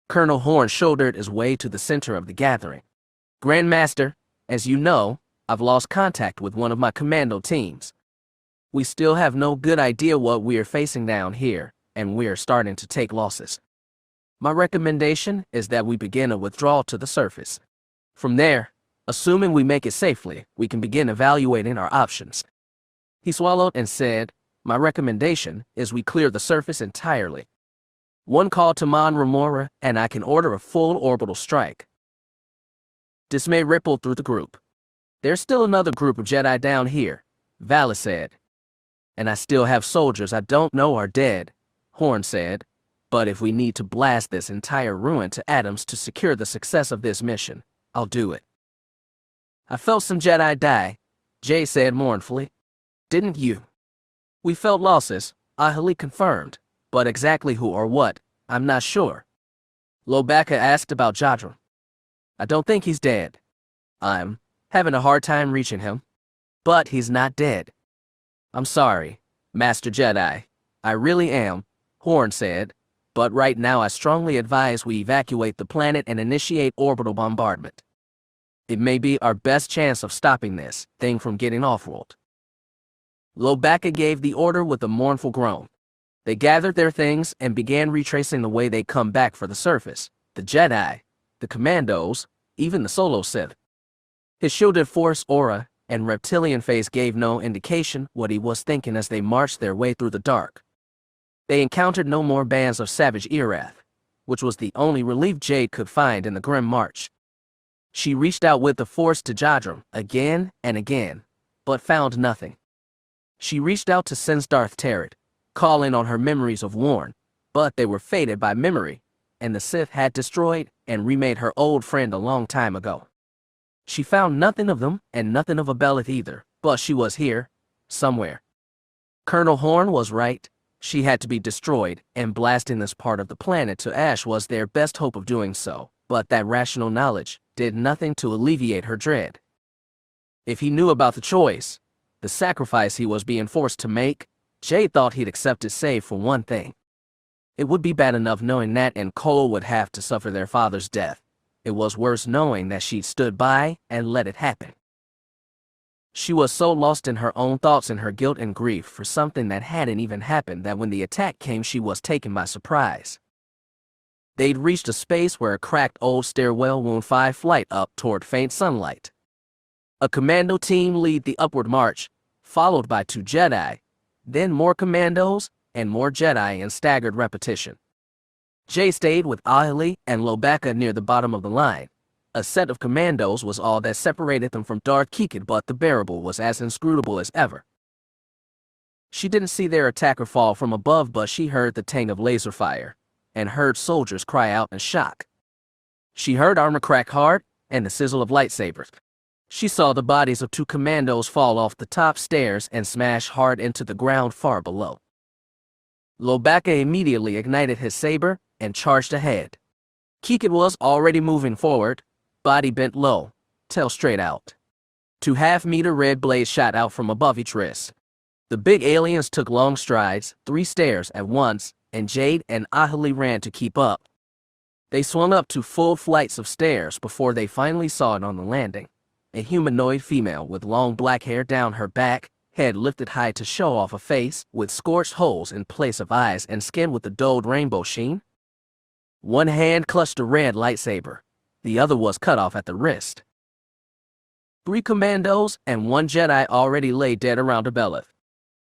Colonel Horn shouldered his way to the center of the gathering. "Grandmaster, as you know, I've lost contact with one of my commando teams. We still have no good idea what we are facing down here, and we are starting to take losses. My recommendation is that we begin a withdrawal to the surface. From there, assuming we make it safely, we can begin evaluating our options." He swallowed and said, "My recommendation is we clear the surface entirely. One call to Mon Remora, and I can order a full orbital strike." Dismay rippled through the group. "There's still another group of Jedi down here," Valis said. "And I still have soldiers I don't know are dead," Horn said. "But if we need to blast this entire ruin to atoms to secure the success of this mission, I'll do it." "I felt some Jedi die," Jay said mournfully. "Didn't you?" "We felt losses," Ahali confirmed, "but exactly who or what, I'm not sure." Lobacca asked about Jadrum. "I don't think he's dead. I'm having a hard time reaching him. But he's not dead." "I'm sorry, Master Jedi. I really am," Horn said. "But right now I strongly advise we evacuate the planet and initiate orbital bombardment. It may be our best chance of stopping this thing from getting off-world." Lobacca gave the order with a mournful groan. They gathered their things and began retracing the way they'd come back for the surface. The Jedi, the Commandos, even the Solo Sith. His shielded force aura and reptilian face gave no indication what he was thinking as they marched their way through the dark. They encountered no more bands of savage Erath, which was the only relief Jade could find in the grim march. She reached out with the force to Jadrum again and again, but found nothing. She reached out to sense Darth Terce, calling on her memories of Warren, but they were faded by memory, and the Sith had destroyed and remade her old friend a long time ago. She found nothing of them and nothing of Abell either, but she was here, somewhere. Colonel Horn was right. She had to be destroyed, and blasting this part of the planet to ash was their best hope of doing so, but that rational knowledge did nothing to alleviate her dread. If he knew about the choice, the sacrifice he was being forced to make, Jade thought he'd accept it save for one thing. It would be bad enough knowing Nat and Cole would have to suffer their father's death. It was worse knowing that she'd stood by and let it happen. She was so lost in her own thoughts and her guilt and grief for something that hadn't even happened that when the attack came she was taken by surprise. They'd reached a space where a cracked old stairwell wound 5 flight up toward faint sunlight. A commando team lead the upward march, followed by 2 Jedi, then more commandos, and more Jedi in staggered repetition. Jay stayed with Ahali and Lobacca near the bottom of the line. A set of commandos was all that separated them from Darth Kikit, but the bearable was as inscrutable as ever. She didn't see their attacker fall from above, but she heard the tang of laser fire, and heard soldiers cry out in shock. She heard armor crack hard, and the sizzle of lightsabers. She saw the bodies of 2 commandos fall off the top stairs and smash hard into the ground far below. Lobacca immediately ignited his saber and charged ahead. Kikit was already moving forward, body bent low, tail straight out. 2.5-meter red blades shot out from above each wrist. The big aliens took long strides, 3 stairs at once, and Jade and Ahali ran to keep up. They swung up 2 full flights of stairs before they finally saw it on the landing. A humanoid female with long black hair down her back, head lifted high to show off a face with scorched holes in place of eyes and skin with a dulled rainbow sheen. One hand clutched a red lightsaber. The other was cut off at the wrist. 3 commandos and 1 Jedi already lay dead around Abell.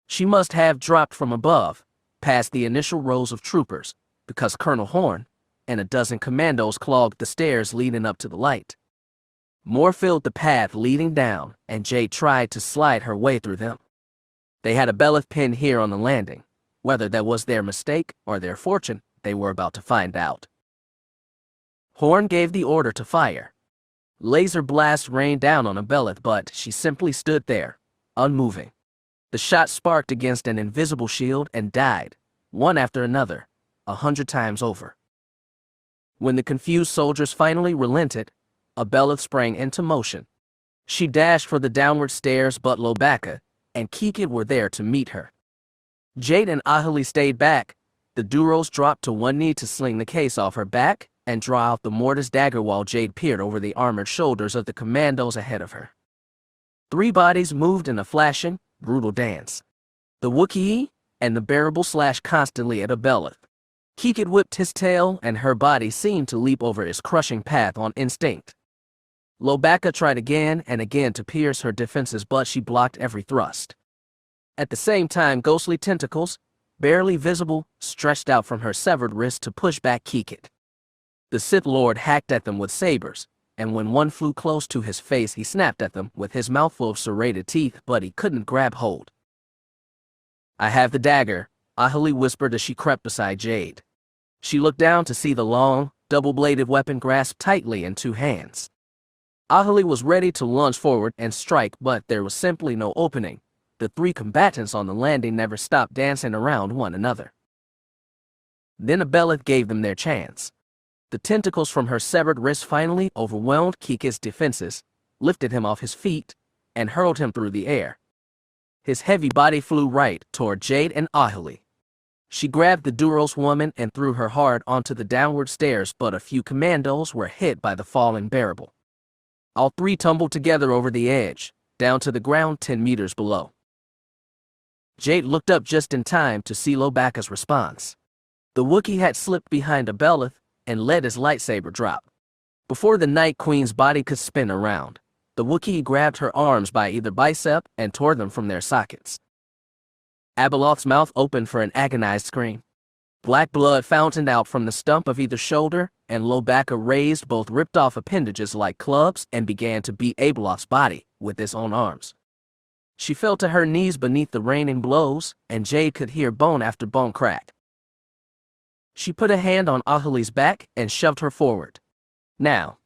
She must have dropped from above, past the initial rows of troopers, because Colonel Horn and a dozen commandos clogged the stairs leading up to the light. More filled the path leading down, and Jade tried to slide her way through them. They had Abell pinned here on the landing. Whether that was their mistake or their fortune, they were about to find out. Horn gave the order to fire. Laser blasts rained down on Abell, but she simply stood there, unmoving. The shot sparked against an invisible shield and died, one after another, 100 times over. When the confused soldiers finally relented, Abell sprang into motion. She dashed for the downward stairs, but Lobaka and Kikit were there to meet her. Jade and Ahali stayed back. The Duros dropped to one knee to sling the case off her back and draw out the mortis dagger while Jade peered over the armored shoulders of the commandos ahead of her. 3 bodies moved in a flashing, brutal dance. The Wookiee and the bearable slashed constantly at Abell. Kikit whipped his tail, and her body seemed to leap over his crushing path on instinct. Lobaka tried again and again to pierce her defenses, but she blocked every thrust. At the same time, ghostly tentacles, barely visible, stretched out from her severed wrist to push back Kikit. The Sith Lord hacked at them with sabers, and when one flew close to his face, he snapped at them with his mouthful of serrated teeth, but he couldn't grab hold. "I have the dagger," Ahali whispered as she crept beside Jade. She looked down to see the long, double-bladed weapon grasped tightly in 2 hands. Ahali was ready to lunge forward and strike, but there was simply no opening. The 3 combatants on the landing never stopped dancing around one another. Then Abell gave them their chance. The tentacles from her severed wrist finally overwhelmed Kikit's defenses, lifted him off his feet, and hurled him through the air. His heavy body flew right toward Jade and Ahali. She grabbed the Duros woman and threw her hard onto the downward stairs, but a few commandos were hit by the falling bearable. All 3 tumbled together over the edge, down to the ground 10 meters below. Jade looked up just in time to see Lobaka's response. The Wookiee had slipped behind Abell and let his lightsaber drop. Before the Night Queen's body could spin around, the Wookiee grabbed her arms by either bicep and tore them from their sockets. Abell's mouth opened for an agonized scream. Black blood fountained out from the stump of either shoulder, and Lobaka raised both ripped-off appendages like clubs and began to beat Abell's body with his own arms. She fell to her knees beneath the raining blows, and Jade could hear bone after bone crack. She put a hand on Ahali's back and shoved her forward. Now.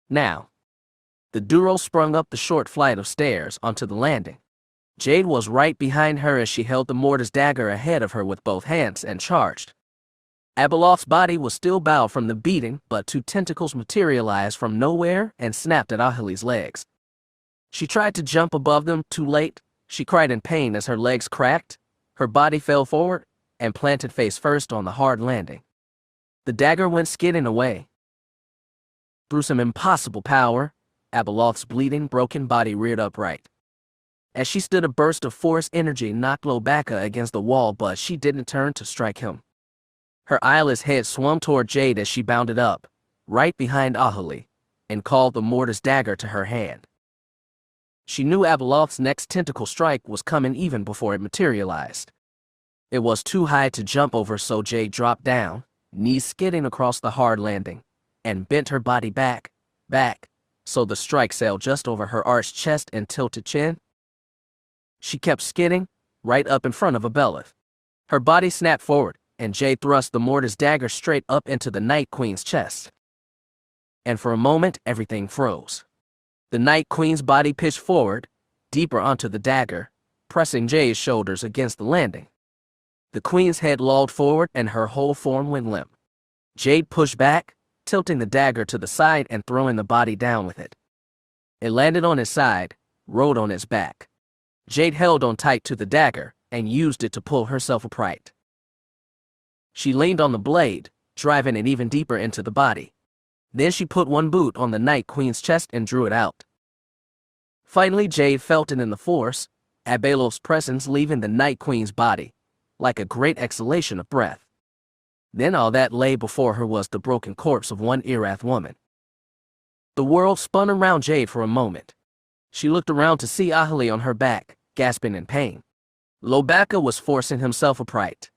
The Duro sprung up the short flight of stairs onto the landing. Jade was right behind her as she held the mortis dagger ahead of her with both hands and charged. Abell's body was still bowed from the beating, but 2 tentacles materialized from nowhere and snapped at Ahali's legs. She tried to jump above them, too late. She cried in pain as her legs cracked. Her body fell forward and planted face first on the hard landing. The dagger went skidding away. Through some impossible power, Abell's bleeding, broken body reared upright. As she stood, a burst of force energy knocked Lobaka against the wall, but she didn't turn to strike him. Her eyeless head swung toward Jade as she bounded up, right behind Ahali, and called the mortis dagger to her hand. She knew Abell's next tentacle strike was coming even before it materialized. It was too high to jump over, so Jade dropped down, knees skidding across the hard landing, and bent her body back, so the strike sailed just over her arched chest and tilted chin. She kept skidding, right up in front of Abell. Her body snapped forward, and Jade thrust the mortis dagger straight up into the Night Queen's chest. And for a moment, everything froze. The Night Queen's body pitched forward, deeper onto the dagger, pressing Jade's shoulders against the landing. The Queen's head lolled forward, and her whole form went limp. Jade pushed back, tilting the dagger to the side and throwing the body down with it. It landed on his side, rode on his back. Jade held on tight to the dagger and used it to pull herself upright. She leaned on the blade, driving it even deeper into the body. Then she put one boot on the Night Queen's chest and drew it out. Finally, Jade felt it in the Force, Abell's presence leaving the Night Queen's body, like a great exhalation of breath. Then all that lay before her was the broken corpse of one Irath woman. The world spun around Jade for a moment. She looked around to see Ahali on her back, gasping in pain. Lobaka was forcing himself upright.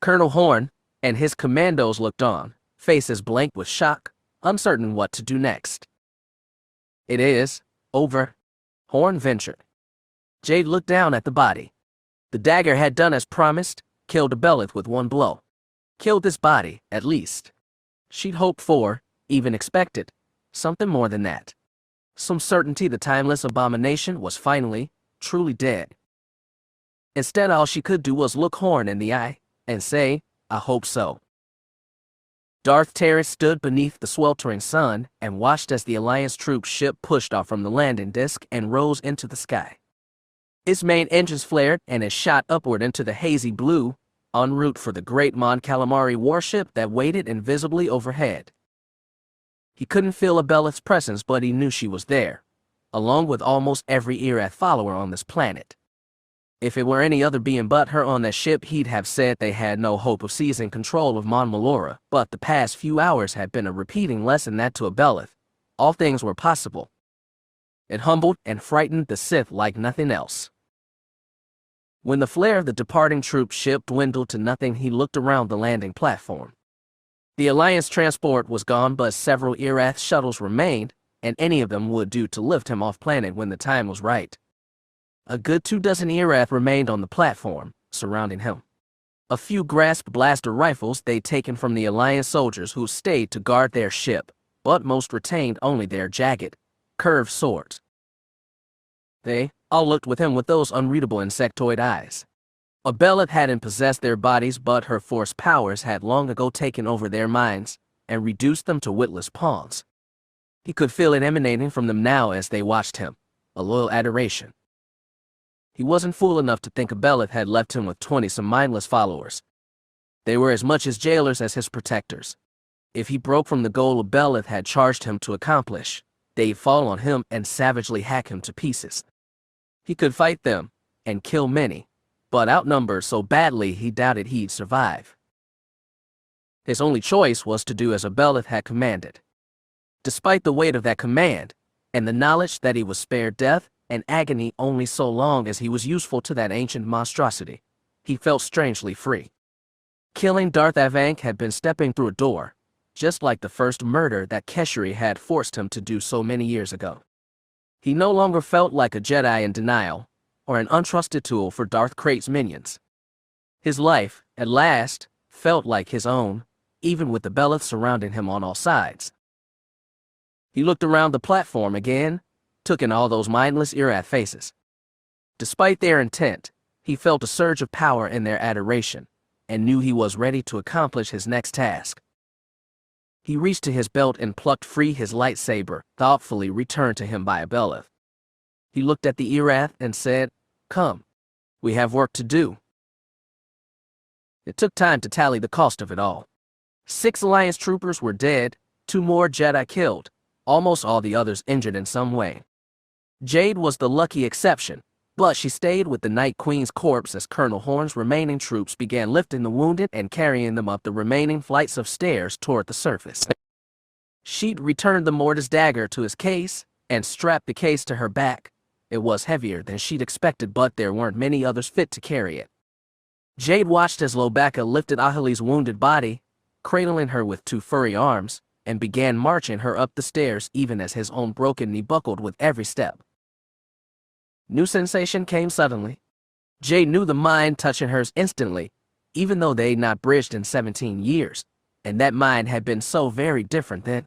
Colonel Horn and his commandos looked on, faces blank with shock, uncertain what to do next. "It is over," Horn ventured. Jade looked down at the body. The dagger had done as promised, killed Abellith with one blow. Killed this body, at least. She'd hoped for, even expected, something more than that. Some certainty the timeless abomination was finally, truly dead. Instead, all she could do was look Horn in the eye and say, "I hope so." Darth Terce stood beneath the sweltering sun and watched as the Alliance troop ship pushed off from the landing disc and rose into the sky. Its main engines flared and it shot upward into the hazy blue, en route for the great Mon Calamari warship that waited invisibly overhead. He couldn't feel Abellith's presence, but he knew she was there, along with almost every Irath follower on this planet. If it were any other being but her on that ship, he'd have said they had no hope of seizing control of Mon Malora, but the past few hours had been a repeating lesson that to Abellith, all things were possible. It humbled and frightened the Sith like nothing else. When the flare of the departing troop ship dwindled to nothing, he looked around the landing platform. The Alliance transport was gone, but several Irath shuttles remained, and any of them would do to lift him off planet when the time was right. A good 24 Irath remained on the platform, surrounding him. A few grasped blaster rifles they'd taken from the Alliance soldiers who stayed to guard their ship, but most retained only their jagged, curved swords. They all looked with him with those unreadable insectoid eyes. Abellith hadn't possessed their bodies, but her Force powers had long ago taken over their minds and reduced them to witless pawns. He could feel it emanating from them now as they watched him, a loyal adoration. He wasn't fool enough to think Abellith had left him with 20-some mindless followers. They were as much his jailers as his protectors. If he broke from the goal Abellith had charged him to accomplish, they'd fall on him and savagely hack him to pieces. He could fight them, and kill many, but outnumbered so badly he doubted he'd survive. His only choice was to do as Abellith had commanded. Despite the weight of that command, and the knowledge that he was spared death and agony only so long as he was useful to that ancient monstrosity, he felt strangely free. Killing Darth Avank had been stepping through a door, just like the first murder that Keshari had forced him to do so many years ago. He no longer felt like a Jedi in denial, or an untrusted tool for Darth Crate's minions. His life, at last, felt like his own, even with the Abellith surrounding him on all sides. He looked around the platform again, took in all those mindless Irath faces. Despite their intent, he felt a surge of power in their adoration, and knew he was ready to accomplish his next task. He reached to his belt and plucked free his lightsaber, thoughtfully returned to him by Abellith. He looked at the Irath and said, "Come, we have work to do." It took time to tally the cost of it all. 6 Alliance troopers were dead, 2 more Jedi killed, almost all the others injured in some way. Jade was the lucky exception, but she stayed with the Night Queen's corpse as Colonel Horn's remaining troops began lifting the wounded and carrying them up the remaining flights of stairs toward the surface. She'd returned the Mortis dagger to his case and strapped the case to her back. It was heavier than she'd expected, but there weren't many others fit to carry it. Jade watched as Lobaka lifted Ahali's wounded body, cradling her with 2 furry arms, and began marching her up the stairs even as his own broken knee buckled with every step. New sensation came suddenly. Jade knew the mind touching hers instantly, even though they'd not bridged in 17 years, and that mind had been so very different then.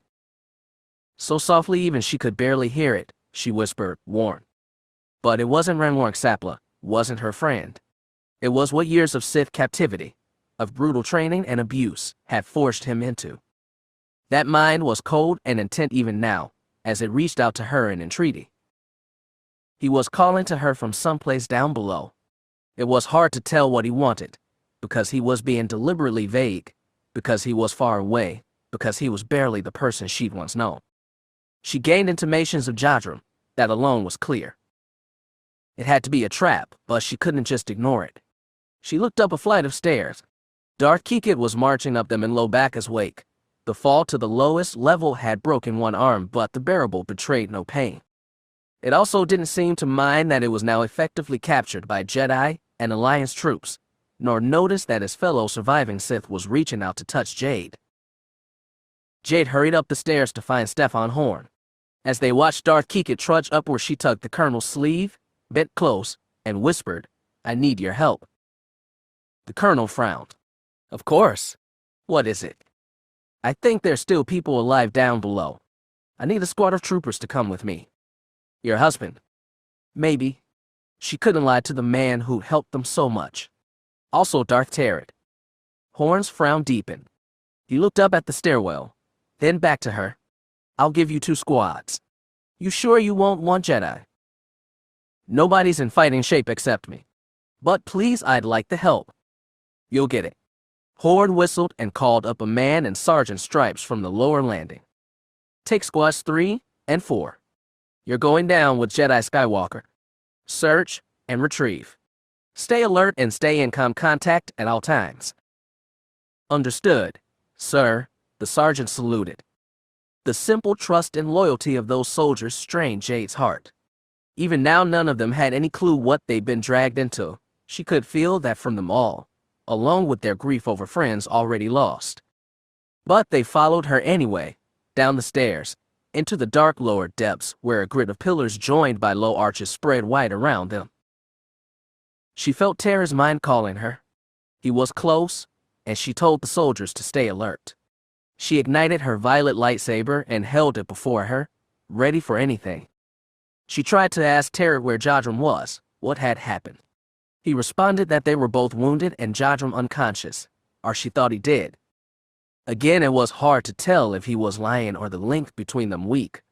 So softly even she could barely hear it, she whispered, "Warn." But it wasn't Ranwark Sapla, wasn't her friend. It was what years of Sith captivity, of brutal training and abuse, had forged him into. That mind was cold and intent even now, as it reached out to her in entreaty. He was calling to her from someplace down below. It was hard to tell what he wanted, because he was being deliberately vague, because he was far away, because he was barely the person she'd once known. She gained intimations of Jadrum. That alone was clear. It had to be a trap, but she couldn't just ignore it. She looked up a flight of stairs. Darth Kikit was marching up them in Lobaka's wake. The fall to the lowest level had broken one arm, but the bearable betrayed no pain. It also didn't seem to mind that it was now effectively captured by Jedi and Alliance troops, nor notice that his fellow surviving Sith was reaching out to touch Jade. Jade hurried up the stairs to find Stefan Horn. As they watched Darth Kikit trudge upward, she tugged the colonel's sleeve, bent close, and whispered, "I need your help." The colonel frowned. "Of course. What is it?" "I think there's still people alive down below. I need a squad of troopers to come with me." "Your husband?" "Maybe." She couldn't lie to the man who helped them so much. "Also Darth Terce." Horn's frown deepened. He looked up at the stairwell, then back to her. "I'll give you 2 squads. You sure you won't want Jedi?" "Nobody's in fighting shape except me. But please, I'd like the help." "You'll get it." Horn whistled and called up a man in sergeant stripes from the lower landing. "Take squads 3 and 4. You're going down with Jedi Skywalker. Search and retrieve. Stay alert and stay in contact at all times." "Understood, sir," the sergeant saluted. The simple trust and loyalty of those soldiers strained Jade's heart. Even now, none of them had any clue what they'd been dragged into. She could feel that from them all, along with their grief over friends already lost. But they followed her anyway, down the stairs, into the dark lower depths where a grid of pillars joined by low arches spread wide around them. She felt Terra's mind calling her. He was close, and she told the soldiers to stay alert. She ignited her violet lightsaber and held it before her, ready for anything. She tried to ask Terra where Jadrum was, what had happened. He responded that they were both wounded and Jadrum unconscious, or she thought he did. Again, it was hard to tell if he was lying or the link between them weak.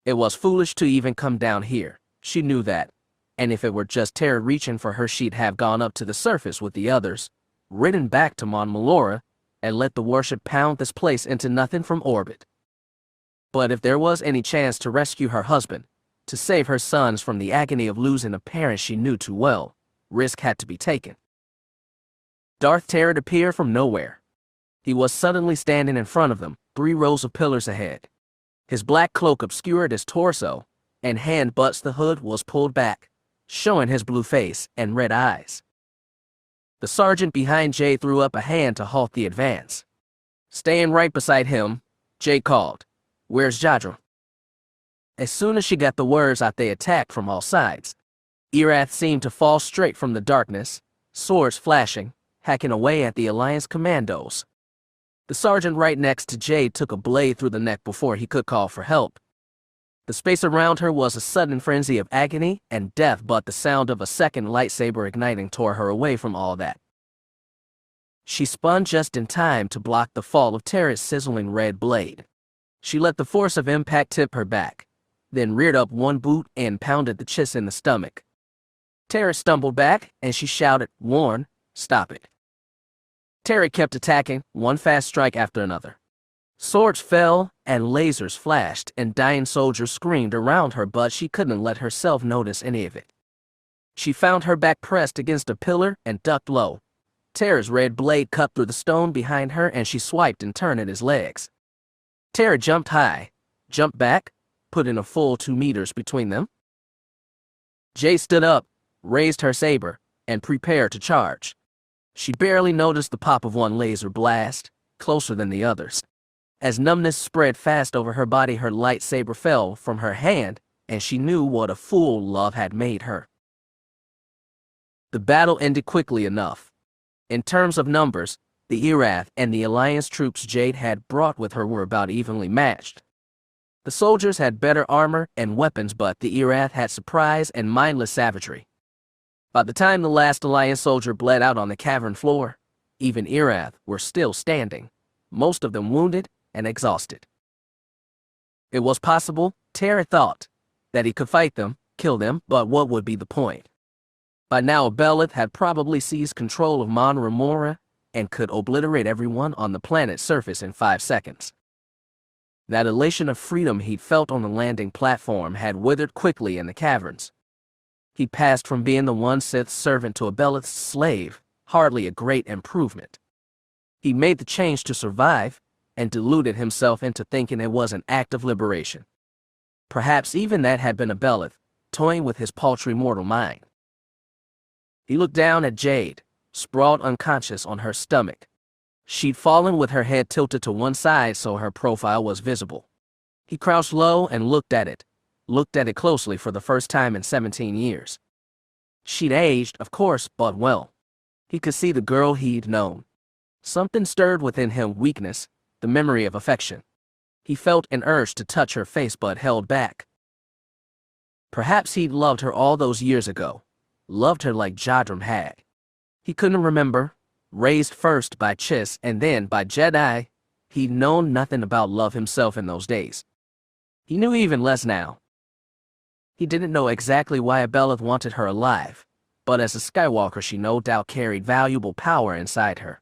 It was foolish to even come down here, she knew that, and if it were just Terra reaching for her, she'd have gone up to the surface with the others, ridden back to Mon Malora, and let the warship pound this place into nothing from orbit. But if there was any chance to rescue her husband, to save her sons from the agony of losing a parent she knew too well, risk had to be taken. Darth Terce appeared from nowhere. He was suddenly standing in front of them, 3 rows of pillars ahead. His black cloak obscured his torso, and hand butts the hood was pulled back, showing his blue face and red eyes. The sergeant behind Jay threw up a hand to halt the advance. Staying right beside him, Jay called, "Where's Jadrum?" As soon as she got the words out, they attacked from all sides. Erath seemed to fall straight from the darkness, swords flashing, hacking away at the Alliance commandos. The sergeant right next to Jay took a blade through the neck before he could call for help. The space around her was a sudden frenzy of agony and death, but the sound of a second lightsaber igniting tore her away from all that. She spun just in time to block the fall of Terra's sizzling red blade. She let the force of impact tip her back, then reared up one boot and pounded the Chiss in the stomach. Terra stumbled back, and she shouted, "Warn, stop it." Terra kept attacking, one fast strike after another. Swords fell, and lasers flashed, and dying soldiers screamed around her, but she couldn't let herself notice any of it. She found her back pressed against a pillar and ducked low. Terra's red blade cut through the stone behind her, and she swiped and turned at his legs. Terra jumped high, jumped back, put in a full 2 meters between them. Jay stood up, raised her saber, and prepared to charge. She barely noticed the pop of one laser blast, closer than the others. As numbness spread fast over her body, her lightsaber fell from her hand, and she knew what a fool love had made her. The battle ended quickly enough. In terms of numbers, the Erath and the Alliance troops Jade had brought with her were about evenly matched. The soldiers had better armor and weapons, but the Erath had surprise and mindless savagery. By the time the last Alliance soldier bled out on the cavern floor, even Erath were still standing, most of them wounded and exhausted. It was possible, Terra thought, that he could fight them, kill them, but what would be the point? By now, Abell had probably seized control of Mon Remora and could obliterate everyone on the planet's surface in 5 seconds. That elation of freedom he'd felt on the landing platform had withered quickly in the caverns. He passed from being the one Sith servant to Abell's slave, hardly a great improvement. He made the change to survive and deluded himself into thinking it was an act of liberation. Perhaps even that had been Abell, toying with his paltry mortal mind. He looked down at Jade, sprawled unconscious on her stomach. She'd fallen with her head tilted to one side so her profile was visible. He crouched low and looked at it closely for the first time in 17 years. She'd aged, of course, but well. He could see the girl he'd known. Something stirred within him, weakness, the memory of affection. He felt an urge to touch her face but held back. Perhaps he'd loved her all those years ago, loved her like Jadram had. He couldn't remember. Raised first by Chiss and then by Jedi, he'd known nothing about love himself in those days. He knew even less now. He didn't know exactly why Abell wanted her alive, but as a Skywalker she no doubt carried valuable power inside her.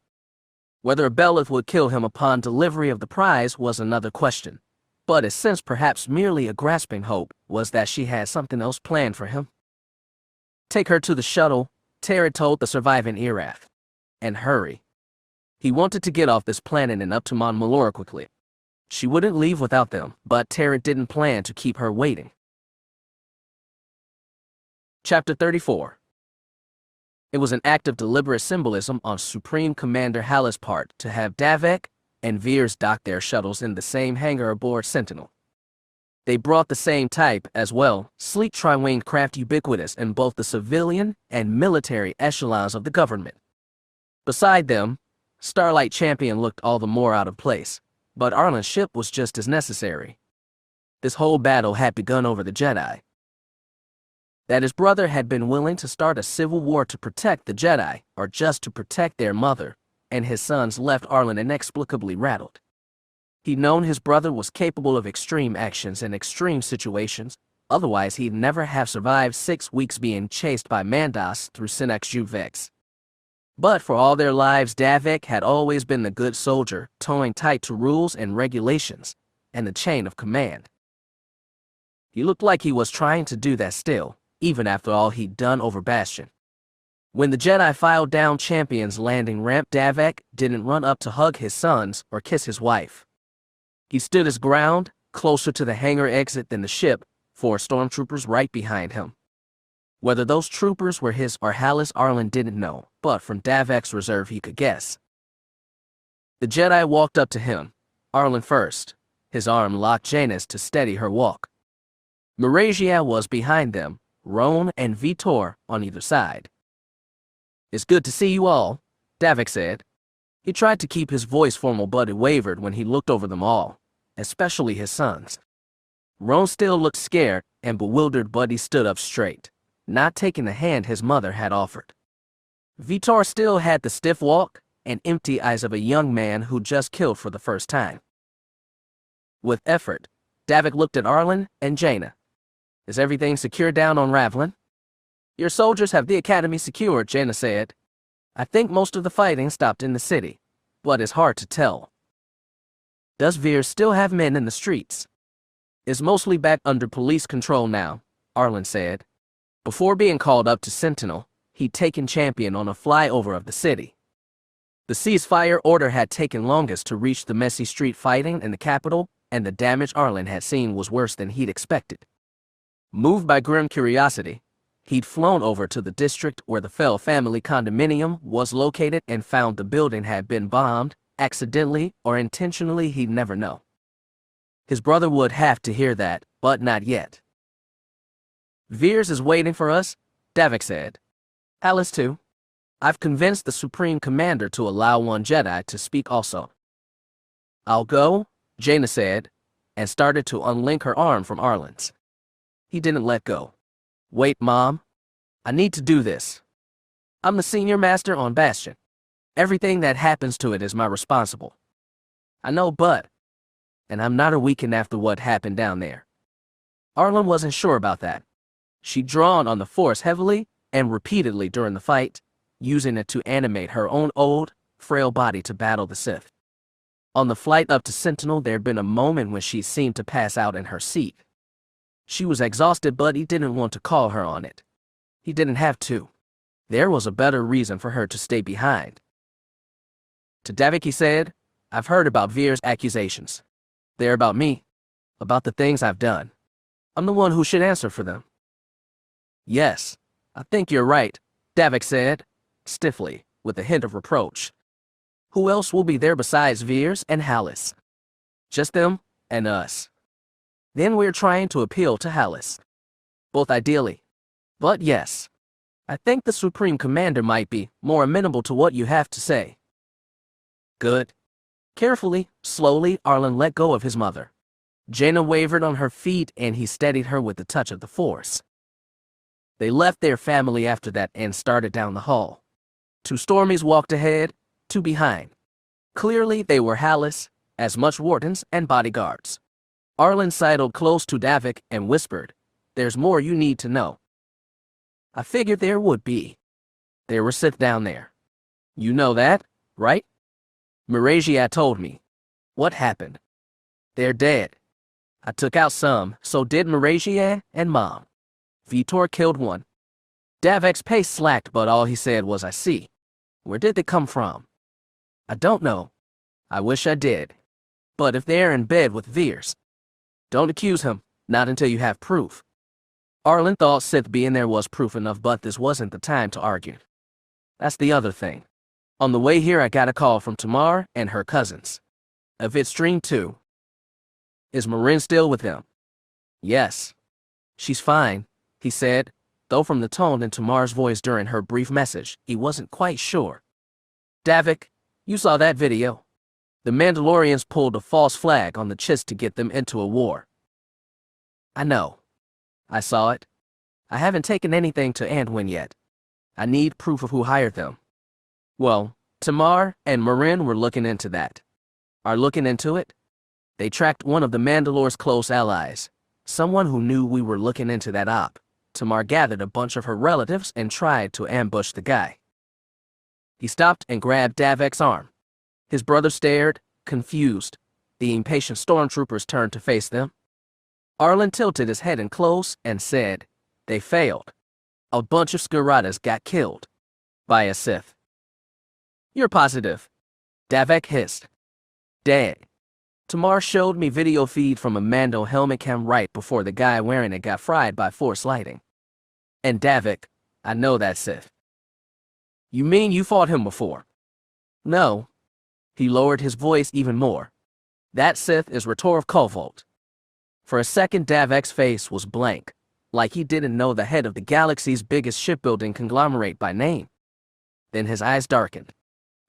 Whether Abell would kill him upon delivery of the prize was another question, but his sense, perhaps merely a grasping hope, was that she had something else planned for him. Take her to the shuttle, Terra told the surviving Erath. And hurry. He wanted to get off this planet and up to Mon Malora quickly. She wouldn't leave without them, but Terra didn't plan to keep her waiting. Chapter 34. It was an act of deliberate symbolism on Supreme Commander Hala's part to have Davek and Veers dock their shuttles in the same hangar aboard Sentinel. They brought the same type as well, sleek tri-winged craft ubiquitous in both the civilian and military echelons of the government. Beside them, Starlight Champion looked all the more out of place, but Arlen's ship was just as necessary. This whole battle had begun over the Jedi. That his brother had been willing to start a civil war to protect the Jedi, or just to protect their mother, and his sons left Arlen inexplicably rattled. He'd known his brother was capable of extreme actions in extreme situations, otherwise he'd never have survived 6 weeks being chased by Mandos through Sinex Juvex. But for all their lives, Davek had always been the good soldier, toeing tight to rules and regulations, and the chain of command. He looked like he was trying to do that still, even after all he'd done over Bastion. When the Jedi filed down Champion's landing ramp, Davek didn't run up to hug his sons or kiss his wife. He stood his ground, closer to the hangar exit than the ship, 4 stormtroopers right behind him. Whether those troopers were his or Hala's, Arlen didn't know, but from Davek's reserve he could guess. The Jedi walked up to him, Arlen first, his arm locked Jana's to steady her walk. Maragia was behind them, Roan and Vtor on either side. "It's good to see you all," Davek said. He tried to keep his voice formal, but it wavered when he looked over them all, especially his sons. Roan still looked scared and bewildered, but he stood up straight, not taking the hand his mother had offered. Vtor still had the stiff walk and empty eyes of a young man who just killed for the first time. With effort, Davik looked at Arlen and Jana. "Is everything secure down on Ravlin?" "Your soldiers have the academy secured," Jana said. "I think most of the fighting stopped in the city, but it's hard to tell." "Does Veers still have men in the streets?" "It's mostly back under police control now," Arlen said. Before being called up to Sentinel, he'd taken Champion on a flyover of the city. The ceasefire order had taken longest to reach the messy street fighting in the capital, and the damage Arlen had seen was worse than he'd expected. Moved by grim curiosity, he'd flown over to the district where the Fel family condominium was located and found the building had been bombed, accidentally or intentionally, he'd never know. His brother would have to hear that, but not yet. "Veers is waiting for us," Davik said. "Alice too. I've convinced the Supreme Commander to allow one Jedi to speak also." "I'll go," Jana said, and started to unlink her arm from Arlen's. He didn't let go. "Wait, Mom. I need to do this. I'm the senior master on Bastion. Everything that happens to it is my responsible." "I know, but..." "And I'm not a weekend after what happened down there." Arlen wasn't sure about that. She'd drawn on the Force heavily and repeatedly during the fight, using it to animate her own old, frail body to battle the Sith. On the flight up to Sentinel, there'd been a moment when she seemed to pass out in her seat. She was exhausted, but he didn't want to call her on it. He didn't have to. There was a better reason for her to stay behind. To Davik he said, "I've heard about Veers' accusations. They're about me, about the things I've done. I'm the one who should answer for them." "Yes, I think you're right," Davik said, stiffly, with a hint of reproach. "Who else will be there besides Veers and Hallis?" "Just them and us." "Then we're trying to appeal to Hallis." "Both ideally. But yes, I think the Supreme Commander might be more amenable to what you have to say." "Good." Carefully, slowly, Arlen let go of his mother. Jana wavered on her feet and he steadied her with the touch of the Force. They left their family after that and started down the hall. 2 Stormies walked ahead, 2 behind. Clearly they were Hallis, as much wardens and bodyguards. Arlen sidled close to Davik and whispered, "There's more you need to know." "I figured there would be. There were Sith down there. You know that, right?" "Maragia told me." "What happened?" "They're dead. I took out some, so did Maragia and Mom. Vtor killed one." Davik's pace slacked, but all he said was, "I see. Where did they come from?" "I don't know. I wish I did. But if they're in bed with Veers, don't accuse him, not until you have proof." Arlen thought Sith being there was proof enough, but this wasn't the time to argue. "That's the other thing. On the way here I got a call from Tamar and her cousins. If it's Stream 2. Is Marin still with them?" "Yes. She's fine," he said, though from the tone in Tamar's voice during her brief message, he wasn't quite sure. "Davik, you saw that video. The Mandalorians pulled a false flag on the Chiss to get them into a war." "I know. I saw it. I haven't taken anything to Anduin yet. I need proof of who hired them." "Well, Tamar and Marin were looking into that. Are looking into it. They tracked one of the Mandalore's close allies, someone who knew we were looking into that op. Tamar gathered a bunch of her relatives and tried to ambush the guy." He stopped and grabbed Davik's arm. His brother stared, confused. The impatient stormtroopers turned to face them. Arlen tilted his head in close and said, "They failed. A bunch of Skiratas got killed. By a Sith." "You're positive?" Davik hissed. "Dead. Tamar showed me video feed from a Mando helmet cam right before the guy wearing it got fried by Force lighting. And Davik, I know that Sith." "You mean you fought him before?" "No." He lowered his voice even more. "That Sith is Retor of Kolvolt." For a second, Davik's face was blank, like he didn't know the head of the galaxy's biggest shipbuilding conglomerate by name. Then his eyes darkened.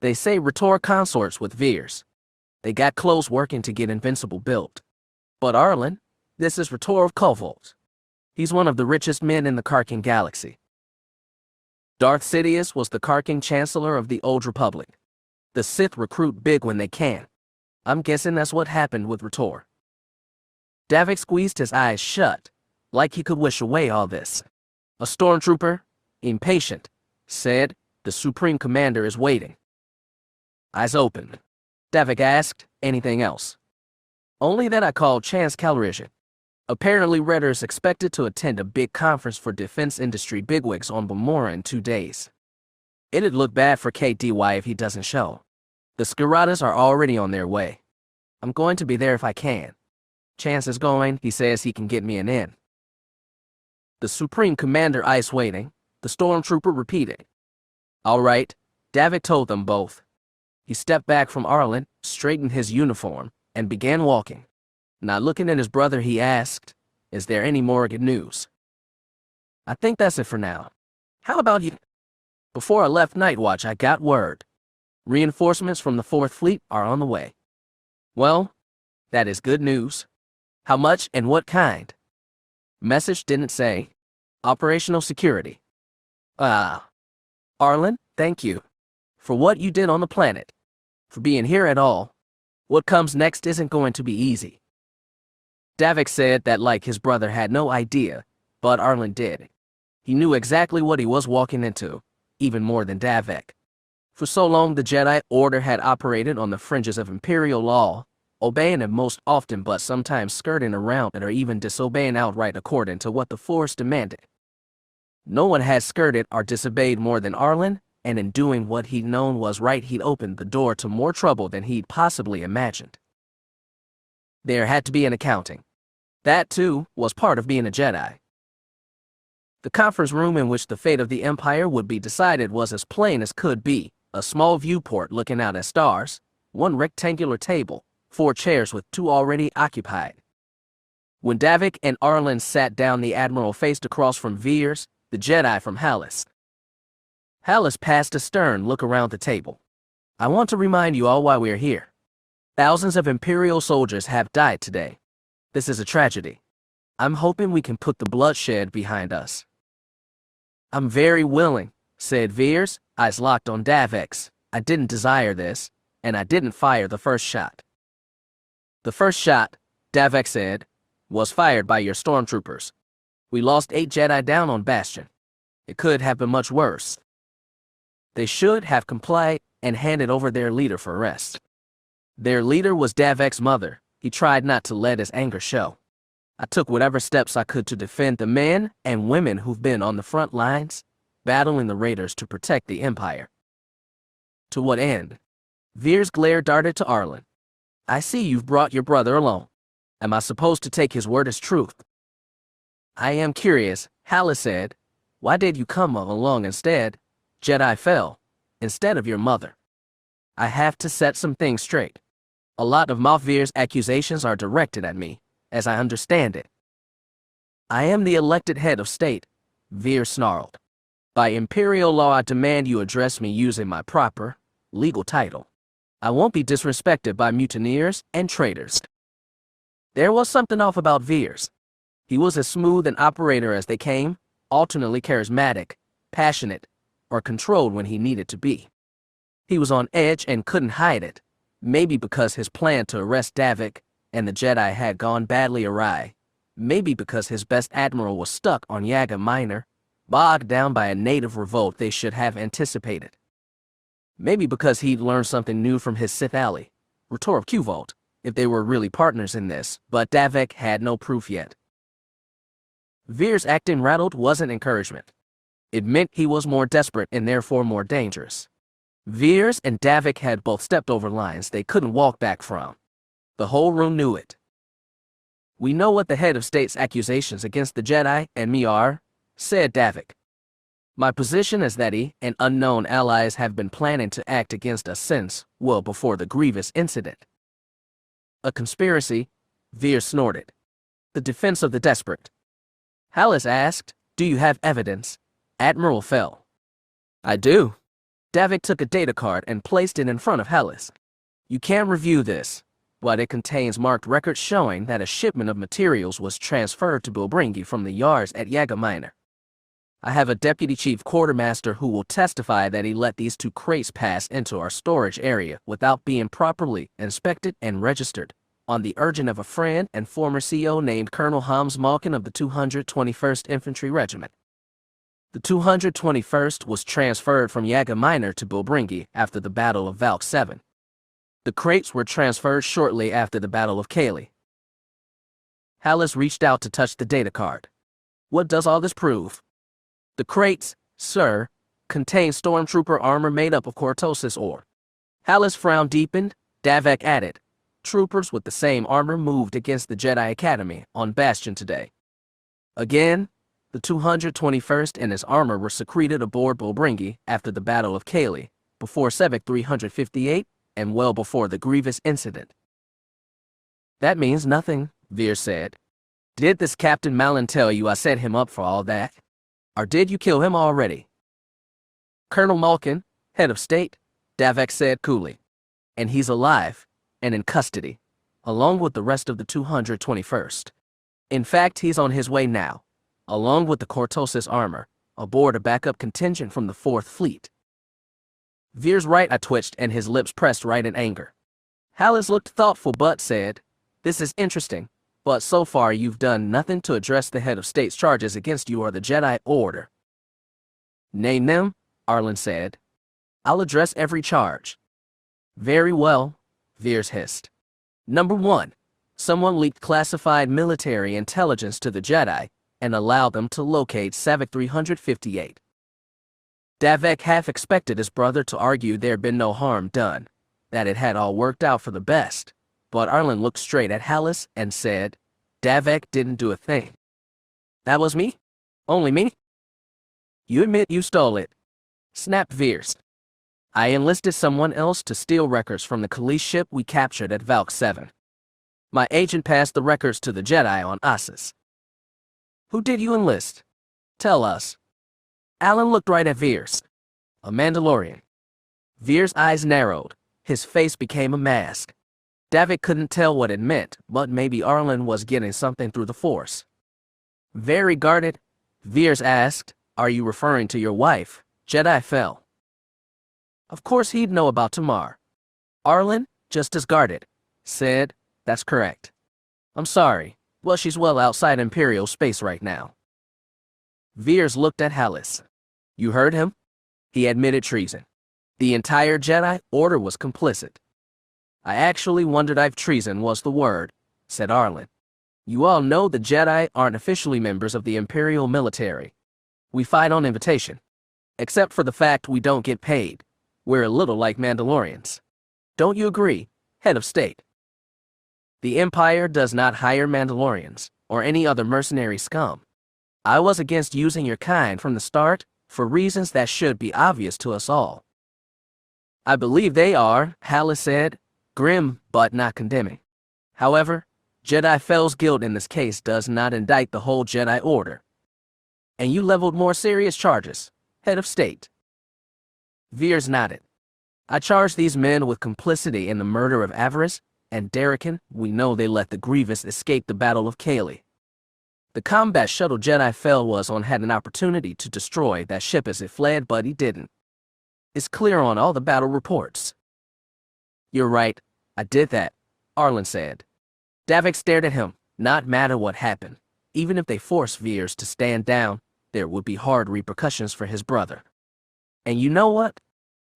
"They say Retor consorts with Veers. They got close working to get Invincible built. But Arlen, this is Retor of Kolvolt. He's one of the richest men in the Karkin galaxy. Darth Sidious was the Karkin Chancellor of the Old Republic. The Sith recruit big when they can. I'm guessing that's what happened with Retor." Davik squeezed his eyes shut, like he could wish away all this. A stormtrooper, impatient, said, "The Supreme Commander is waiting." Eyes opened. Davik asked, "Anything else?" "Only that I called Chance Calrissian. Apparently Redder's expected to attend a big conference for defense industry bigwigs on Bamora in 2 days. It'd look bad for KDY if he doesn't show. The Skiratas are already on their way. I'm going to be there if I can. Chance is going, he says he can get me an in." "The Supreme Commander ice waiting," the stormtrooper repeated. "All right," Davik told them both. He stepped back from Arlen, straightened his uniform, and began walking. Not looking at his brother, he asked, "Is there any more good news?" "I think that's it for now. How about you?" "Before I left Night Watch, I got word. Reinforcements from the 4th Fleet are on the way." "Well, that is good news. How much and what kind?" "Message didn't say. Operational security." Arlen, thank you. For what you did on the planet. For being here at all. What comes next isn't going to be easy." Davik said that like his brother had no idea. but Arlen did. He knew exactly what he was walking into, even more than Davek. For so long the Jedi Order had operated on the fringes of Imperial law, obeying it most often but sometimes skirting around it or even disobeying outright according to what the Force demanded. No one had skirted or disobeyed more than Arlen, and in doing what he'd known was right he'd opened the door to more trouble than he'd possibly imagined. There had to be an accounting. That, too, was part of being a Jedi. The conference room in which the fate of the Empire would be decided was as plain as could be, a small viewport looking out at stars, one rectangular table, 4 chairs with 2 already occupied. When Davik and Arlen sat down, the Admiral faced across from Veers, the Jedi from Hallis. Hallis passed a stern look around the table. I want to remind you all why we are here. Thousands of Imperial soldiers have died today. This is a tragedy. I'm hoping we can put the bloodshed behind us. I'm very willing, said Veers, eyes locked on Davek's. I didn't desire this, and I didn't fire the first shot. The first shot, Davek said, was fired by your stormtroopers. We lost 8 Jedi down on Bastion. It could have been much worse. They should have complied and handed over their leader for arrest. Their leader was Davek's mother. He tried not to let his anger show. I took whatever steps I could to defend the men and women who've been on the front lines, battling the raiders to protect the Empire. To what end? Veers' glare darted to Arlen. I see you've brought your brother along. Am I supposed to take his word as truth? I am curious, Hallis said. Why did you come along instead, Jedi Fel, instead of your mother? I have to set some things straight. A lot of Moff Veers' accusations are directed at me, as I understand it. I am the elected head of state, Veers snarled. By Imperial law, I demand you address me using my proper, legal title. I won't be disrespected by mutineers and traitors. There was something off about Veers. He was as smooth an operator as they came, alternately charismatic, passionate, or controlled when he needed to be. He was on edge and couldn't hide it, maybe because his plan to arrest Davik and the Jedi had gone badly awry, maybe because his best admiral was stuck on Yaga Minor, bogged down by a native revolt they should have anticipated. Maybe because he'd learned something new from his Sith ally, Retor of Qvolt, if they were really partners in this, but Davik had no proof yet. Veers' acting rattled wasn't encouragement. It meant he was more desperate and therefore more dangerous. Veers and Davik had both stepped over lines they couldn't walk back from. The whole room knew it. We know what the head of state's accusations against the Jedi and me are, said Davik. My position is that he and unknown allies have been planning to act against us since, well before the grievous incident. A conspiracy, Veers snorted. The defense of the desperate. Hallis asked, do you have evidence, Admiral Fel? I do. Davik took a data card and placed it in front of Hallis. You can review this, but it contains marked records showing that a shipment of materials was transferred to Bilbringi from the yards at Yaga Minor. I have a deputy chief quartermaster who will testify that he let these 2 crates pass into our storage area without being properly inspected and registered, on the urging of a friend and former CO named Colonel Hams Malkin of the 221st Infantry Regiment. The 221st was transferred from Yaga Minor to Bilbringi after the Battle of Valk 7. The crates were transferred shortly after the Battle of Kaylee. Hallis reached out to touch the data card. What does all this prove? The crates, sir, contain stormtrooper armor made up of cortosis ore. Hallis' frown deepened. Davik added, troopers with the same armor moved against the Jedi Academy on Bastion today. Again, the 221st and his armor were secreted aboard Bilbringi after the Battle of Kaylee, before Sevek 358, and well before the grievous incident. That means nothing, Veers said. Did this Captain Malin tell you I set him up for all that? Or did you kill him already? Colonel Malkin, head of state, Davik said coolly. And he's alive, and in custody, along with the rest of the 221st. In fact, he's on his way now, along with the cortosis armor, aboard a backup contingent from the 4th Fleet. Veers' right eye twitched and his lips pressed right in anger. Hallis looked thoughtful but said, this is interesting, But so far you've done nothing to address the head of state's charges against you or the Jedi Order. Name them, Arlen said. I'll address every charge. Very well, Veers hissed. Number 1. Someone leaked classified military intelligence to the Jedi and allowed them to locate Savik 358. Davek half expected his brother to argue there'd been no harm done, that it had all worked out for the best, but Arlen looked straight at Hallis and said, Davek didn't do a thing. That was me? Only me? You admit you stole it, snapped Veers. I enlisted someone else to steal records from the Kalish ship we captured at Valk 7. My agent passed the records to the Jedi on Ossus. Who did you enlist? Tell us. Alan looked right at Veers. A Mandalorian. Veers' eyes narrowed. His face became a mask. Davik couldn't tell what it meant, but maybe Arlen was getting something through the Force. Very guarded, Veers asked, Are you referring to your wife, Jedi Fel? Of course he'd know about Tamar. Arlen, just as guarded, said, That's correct. I'm sorry. Well, she's well outside Imperial space right now. Veers looked at Hallis. You heard him? He admitted treason. The entire Jedi Order was complicit. I actually wondered if treason was the word, said Arlen. You all know the Jedi aren't officially members of the Imperial military. We fight on invitation. Except for the fact we don't get paid. We're a little like Mandalorians. Don't you agree, head of state? The Empire does not hire Mandalorians or any other mercenary scum. I was against using your kind from the start for reasons that should be obvious to us all. I believe they are, Hallis said, grim but not condemning. However, Jedi Fel's guilt in this case does not indict the whole Jedi Order. And you leveled more serious charges, head of state. Veers nodded. I charge these men with complicity in the murder of Avarice and Darrican. We know they let the Grievous escape the Battle of Kaylee. The combat shuttle Jedi Fel was on had an opportunity to destroy that ship as it fled, but he didn't. It's clear on all the battle reports. You're right, I did that, Arlen said. Davik stared at him. Not matter what happened. Even if they forced Veers to stand down, there would be hard repercussions for his brother. And you know what?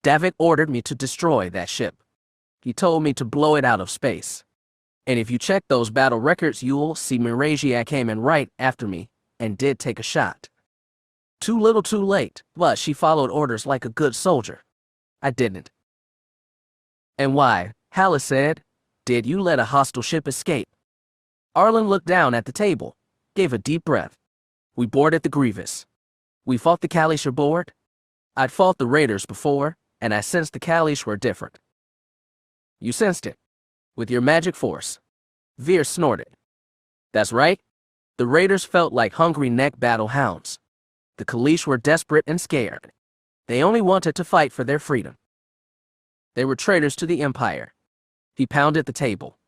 Davik ordered me to destroy that ship. He told me to blow it out of space. And if you check those battle records, you'll see Miragia came in right after me and did take a shot. Too little too late, but she followed orders like a good soldier. I didn't. And why, Hallis said, did you let a hostile ship escape? Arlen looked down at the table, gave a deep breath. We boarded the Grievous. We fought the Kalish aboard. I'd fought the Raiders before, and I sensed the Kalish were different. You sensed it. With your magic force. Veers snorted. That's right. The Raiders felt like hungry neck battle hounds. The Kalish were desperate and scared. They only wanted to fight for their freedom. They were traitors to the Empire. He pounded the table.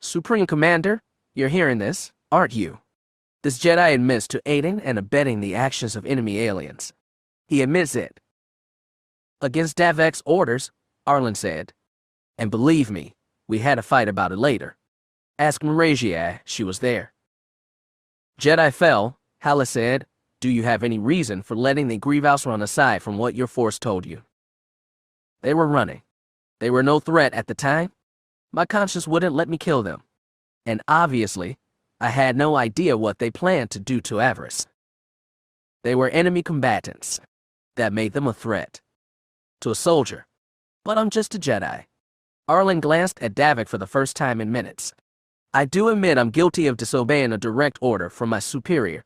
Supreme Commander, you're hearing this, aren't you? This Jedi admits to aiding and abetting the actions of enemy aliens. He admits it. Against Davik's orders, Arlen said. And believe me, we had a fight about it later. Ask Miragia, she was there. Jedi Fel, Hallis said, do you have any reason for letting the Grievous run aside from what your force told you? They were running. They were no threat at the time. My conscience wouldn't let me kill them. And obviously, I had no idea what they planned to do to Avarice. They were enemy combatants. That made them a threat. To a soldier. But I'm just a Jedi. Arlen glanced at Davik for the first time in minutes. I do admit I'm guilty of disobeying a direct order from my superior.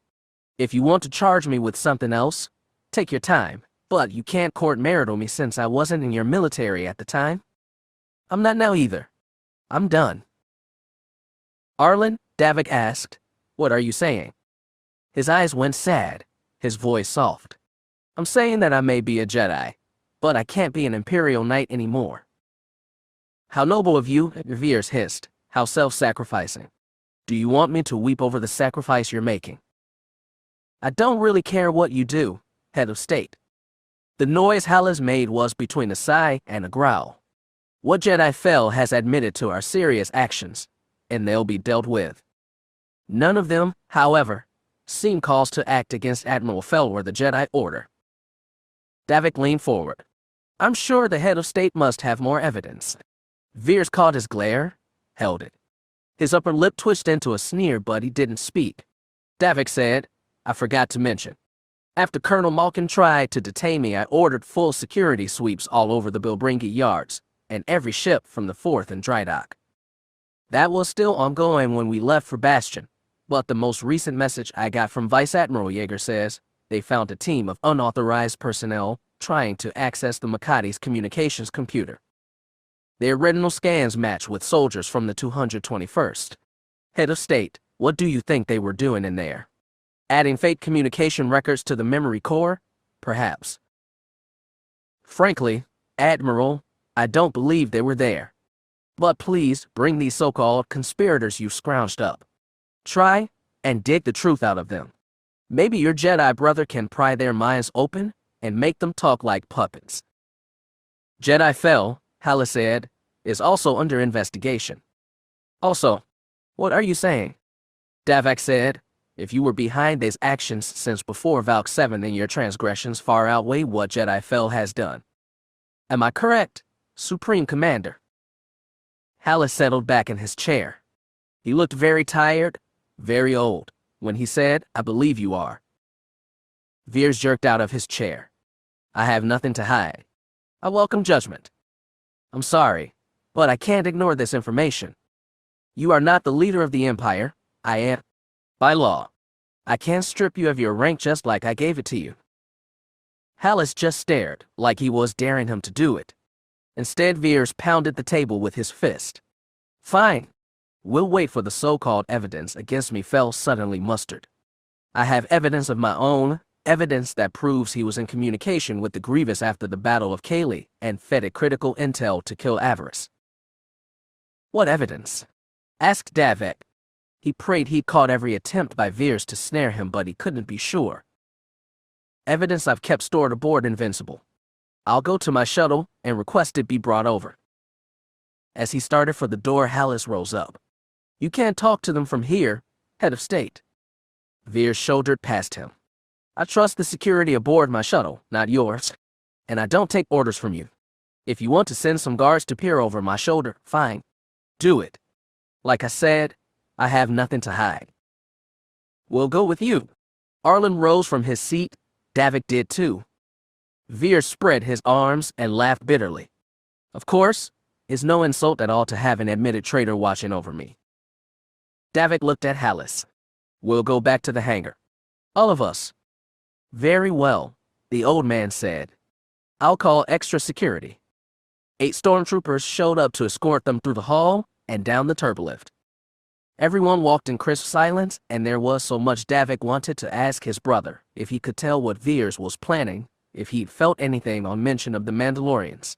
If you want to charge me with something else, take your time, but you can't court-martial me since I wasn't in your military at the time. I'm not now either. I'm done. Arlen, Davik asked, what are you saying? His eyes went sad, his voice soft. I'm saying that I may be a Jedi, but I can't be an Imperial Knight anymore. How noble of you, Veers hissed. How self-sacrificing. Do you want me to weep over the sacrifice you're making? I don't really care what you do, head of state. The noise Hallis made was between a sigh and a growl. What Jedi Fel has admitted to our serious actions, and they'll be dealt with. None of them, however, seemed caused to act against Admiral Fel or the Jedi Order. Davik leaned forward. I'm sure the head of state must have more evidence. Veers caught his glare, held it. His upper lip twitched into a sneer, but he didn't speak. Davik said, I forgot to mention. After Colonel Malkin tried to detain me, I ordered full security sweeps all over the Bilbringi yards, and every ship from the 4th and dry dock. That was still ongoing when we left for Bastion, but the most recent message I got from Vice Admiral Yaga says they found a team of unauthorized personnel trying to access the Makati's communications computer. Their retinal scans match with soldiers from the 221st. Head of State, what do you think they were doing in there? Adding fake communication records to the memory core? Perhaps. Frankly, Admiral, I don't believe they were there. But please bring these so-called conspirators you scrounged up. Try and dig the truth out of them. Maybe your Jedi brother can pry their minds open and make them talk like puppets. Jedi Fel, Hala said, is also under investigation. Also, what are you saying? Davik said, if you were behind these actions since before Valk 7, then your transgressions far outweigh what Jedi Fel has done. Am I correct, Supreme Commander? Hala settled back in his chair. He looked very tired, very old, when he said, I believe you are. Veers jerked out of his chair. I have nothing to hide. I welcome judgment. I'm sorry, but I can't ignore this information. You are not the leader of the Empire. I am. By law, I can't strip you of your rank just like I gave it to you. Hallis just stared, like he was daring him to do it. Instead, Veers pounded the table with his fist. Fine. We'll wait for the so-called evidence against me. Fel suddenly mustered. I have evidence of my own, evidence that proves he was in communication with the Grievous after the Battle of Kaylee and fed it critical intel to kill Avarice. What evidence? Asked Davik. He prayed he'd caught every attempt by Veers to snare him, but he couldn't be sure. Evidence I've kept stored aboard Invincible. I'll go to my shuttle and request it be brought over. As he started for the door, Hallis rose up. You can't talk to them from here, head of state. Veers shouldered past him. I trust the security aboard my shuttle, not yours. And I don't take orders from you. If you want to send some guards to peer over my shoulder, fine. Do it. Like I said, I have nothing to hide. We'll go with you. Arlen rose from his seat. Davik did too. Veers spread his arms and laughed bitterly. Of course, it's no insult at all to have an admitted traitor watching over me. Davik looked at Hallis. We'll go back to the hangar. All of us. Very well, the old man said. I'll call extra security. 8 stormtroopers showed up to escort them through the hall and down the turbolift. Everyone walked in crisp silence, and there was so much Davik wanted to ask his brother if he could tell what Veers was planning, if he'd felt anything on mention of the Mandalorians.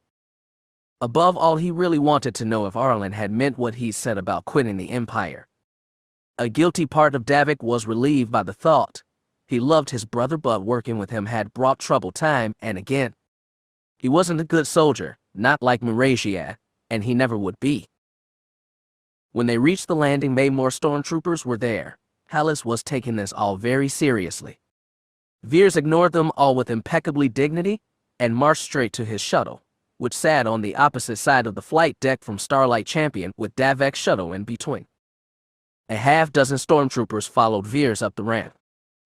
Above all, he really wanted to know if Arlen had meant what he said about quitting the Empire. A guilty part of Davik was relieved by the thought. He loved his brother, but working with him had brought trouble time and again. He wasn't a good soldier, not like Muragia, and he never would be. When they reached the landing bay, more stormtroopers were there. Hallis was taking this all very seriously. Veers ignored them all with impeccable dignity and marched straight to his shuttle, which sat on the opposite side of the flight deck from Starlight Champion with Davik's shuttle in between. A half-dozen stormtroopers followed Veers up the ramp.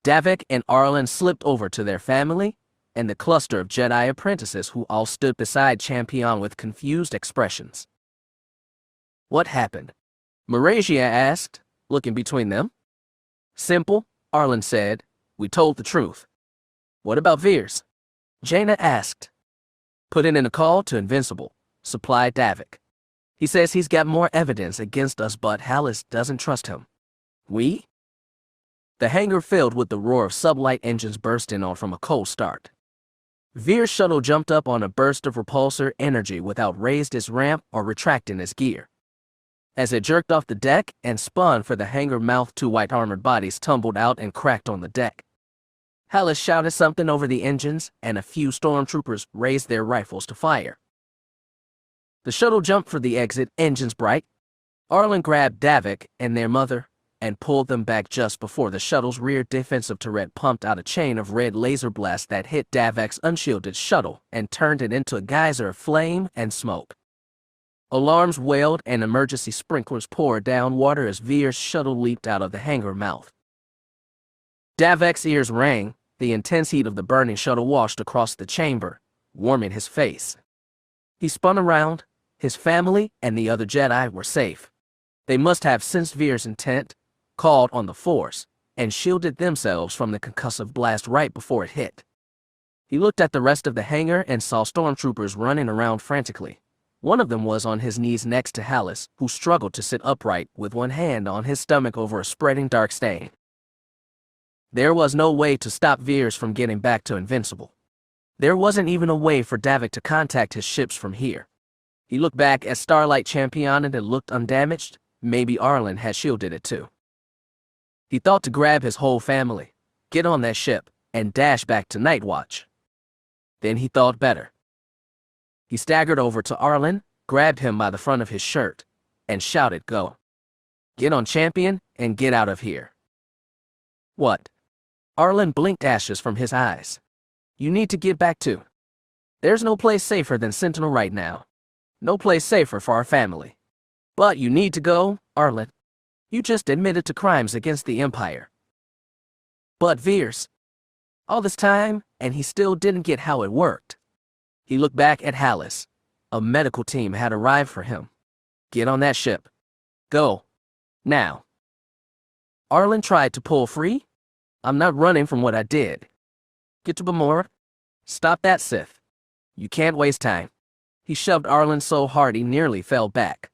Davik and Arlen slipped over to their family and the cluster of Jedi apprentices who all stood beside Champion with confused expressions. What happened? Muragia asked, looking between them. Simple, Arlen said. We told the truth. What about Veers? Jana asked. Put in a call to Invincible, supplied Davik. He says he's got more evidence against us, but Hallis doesn't trust him. We? The hangar filled with the roar of sublight engines bursting on from a cold start. Veers' shuttle jumped up on a burst of repulsor energy without raised its ramp or retracting its gear. As it jerked off the deck and spun for the hangar mouth, 2 white armored bodies tumbled out and cracked on the deck. Hallis shouted something over the engines, and a few stormtroopers raised their rifles to fire. The shuttle jumped for the exit, engines bright. Arlen grabbed Davik and their mother, and pulled them back just before the shuttle's rear defensive turret pumped out a chain of red laser blasts that hit Davek's unshielded shuttle and turned it into a geyser of flame and smoke. Alarms wailed and emergency sprinklers poured down water as Veers' shuttle leaped out of the hangar mouth. Davek's ears rang, the intense heat of the burning shuttle washed across the chamber, warming his face. He spun around. His family and the other Jedi were safe. They must have sensed Veers' intent, called on the Force, and shielded themselves from the concussive blast right before it hit. He looked at the rest of the hangar and saw stormtroopers running around frantically. One of them was on his knees next to Hallis, who struggled to sit upright with one hand on his stomach over a spreading dark stain. There was no way to stop Veers from getting back to Invincible. There wasn't even a way for Davik to contact his ships from here. He looked back at Starlight Champion and it looked undamaged. Maybe Arlen had shielded it too. He thought to grab his whole family, get on that ship, and dash back to Night Watch. Then he thought better. He staggered over to Arlen, grabbed him by the front of his shirt, and shouted, "Go. Get on Champion and get out of here." "What?" Arlen blinked ashes from his eyes. "You need to get back to. There's no place safer than Sentinel right now. No place safer for our family. But you need to go, Arlen. You just admitted to crimes against the Empire." But Veers, all this time, and he still didn't get how it worked. He looked back at Hallis. A medical team had arrived for him. "Get on that ship. Go. Now." Arlen tried to pull free. "I'm not running from what I did. Get to Bamora. Stop that Sith. You can't waste time." He shoved Arlen so hard he nearly fell back.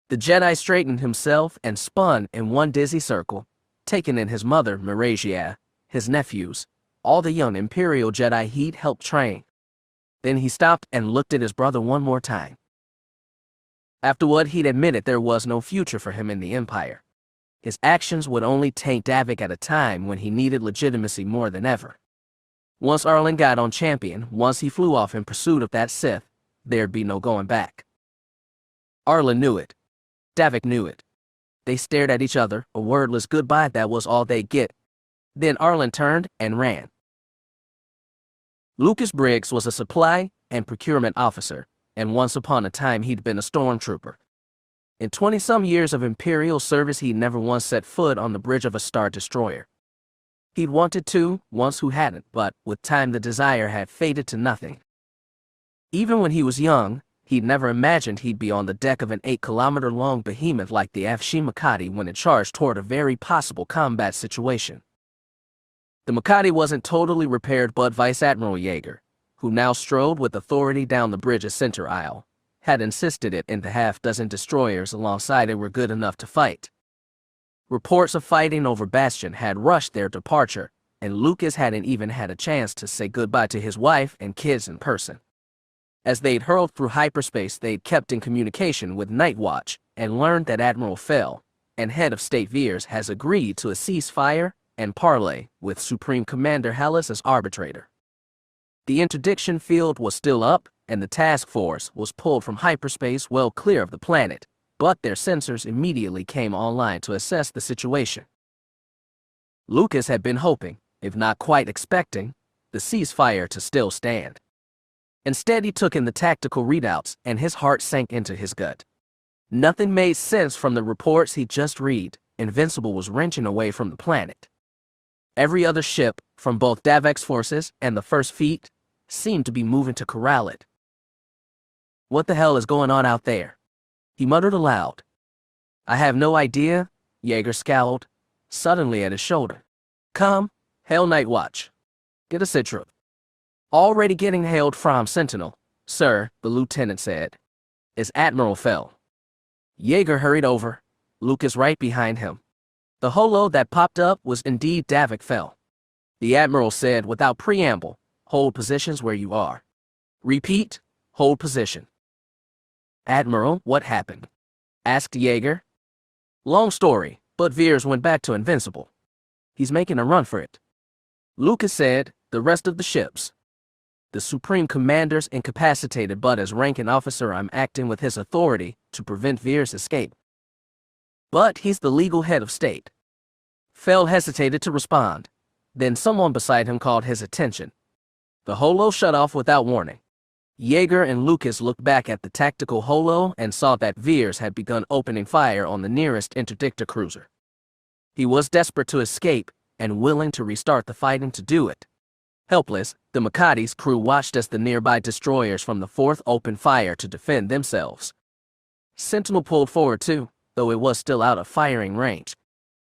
The Jedi straightened himself and spun in one dizzy circle, taking in his mother, Miragia, his nephews, all the young Imperial Jedi he'd helped train. Then he stopped and looked at his brother one more time. Afterward, he'd admitted there was no future for him in the Empire. His actions would only taint Davik at a time when he needed legitimacy more than ever. Once Arlen got on Champion, once he flew off in pursuit of that Sith, there'd be no going back. Arlen knew it. Davik knew it. They stared at each other, a wordless goodbye that was all they'd get. Then Arlen turned and ran. Lucas Briggs was a supply and procurement officer, and once upon a time he'd been a stormtrooper. In 20-some years of Imperial service, he'd never once set foot on the bridge of a Star Destroyer. He'd wanted to, once who hadn't, but with time the desire had faded to nothing. Even when he was young, he'd never imagined he'd be on the deck of an 8-kilometer-long behemoth like the Afshi Makati when it charged toward a very possible combat situation. The Makati wasn't totally repaired, but Vice Admiral Jaeger, who now strode with authority down the bridge's center aisle, had insisted it and the half-dozen destroyers alongside it were good enough to fight. Reports of fighting over Bastion had rushed their departure, and Lucas hadn't even had a chance to say goodbye to his wife and kids in person. As they'd hurled through hyperspace, they'd kept in communication with Night Watch and learned that Admiral Fel and Head of State Veers has agreed to a ceasefire and parley with Supreme Commander Hallis as arbitrator. The interdiction field was still up, and the task force was pulled from hyperspace well clear of the planet, but their sensors immediately came online to assess the situation. Lucas had been hoping, if not quite expecting, the ceasefire to still stand. Instead, he took in the tactical readouts, and his heart sank into his gut. Nothing made sense from the reports he'd just read. Invincible was wrenching away from the planet. Every other ship, from both Davik's forces and the First Fleet, seemed to be moving to corral it. "What the hell is going on out there?" he muttered aloud. "I have no idea," Jaeger scowled, suddenly at his shoulder. "Come, hail Night Watch. Get a Citra." "Already getting hailed from Sentinel, sir," the lieutenant said. "Is Admiral Fel." Jaeger hurried over, Lucas right behind him. The holo that popped up was indeed Jagged Fel. The Admiral said without preamble, "Hold positions where you are. Repeat, hold position." "Admiral, what happened?" asked Jaeger. "Long story, but Veers went back to Invincible. He's making a run for it." Lucas said, "The rest of the ships." "The Supreme Commander's incapacitated, but as ranking officer I'm acting with his authority to prevent Veers' escape." "But he's the legal head of state. Fel hesitated to respond. Then someone beside him called his attention. The holo shut off without warning. Jaeger and Lucas looked back at the tactical holo and saw that Veers had begun opening fire on the nearest interdictor cruiser. He was desperate to escape and willing to restart the fighting to do it. Helpless, the Makati's crew watched as the nearby destroyers from the 4th opened fire to defend themselves. Sentinel pulled forward too, though it was still out of firing range.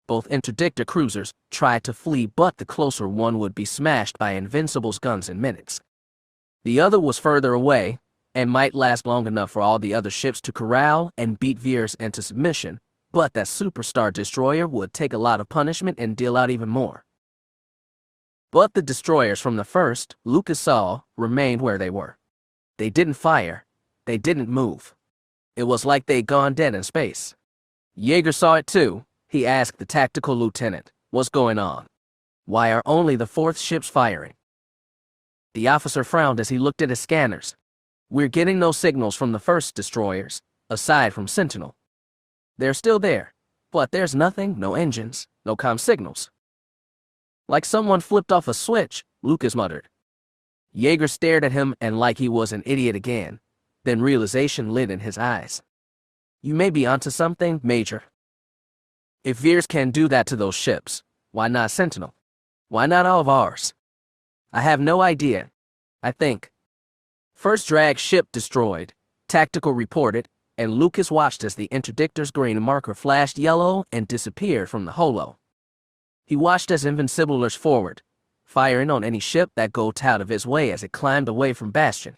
Both interdictor cruisers tried to flee, but the closer one would be smashed by Invincible's guns in minutes. The other was further away, and might last long enough for all the other ships to corral and beat Veers into submission, but that superstar destroyer would take a lot of punishment and deal out even more. But the destroyers from the 1st, Lucas saw, remained where they were. They didn't fire. They didn't move. It was like they'd gone dead in space. Jaeger saw it too. He asked the tactical lieutenant, "What's going on? Why are only the 4th ships firing?" The officer frowned as he looked at his scanners. "We're getting no signals from the 1st destroyers, aside from Sentinel. They're still there, but there's nothing, no engines, no comm signals." "Like someone flipped off a switch," Lucas muttered. Jaeger stared at him and like he was an idiot again. Then realization lit in his eyes. "You may be onto something, Major. If Veers can do that to those ships, why not Sentinel? Why not all of ours? I have no idea. I think." "First drag ship destroyed," Tactical reported, and Lucas watched as the interdictor's green marker flashed yellow and disappeared from the holo. He watched as Invincible lurched forward, firing on any ship that got out of his way as it climbed away from Bastion.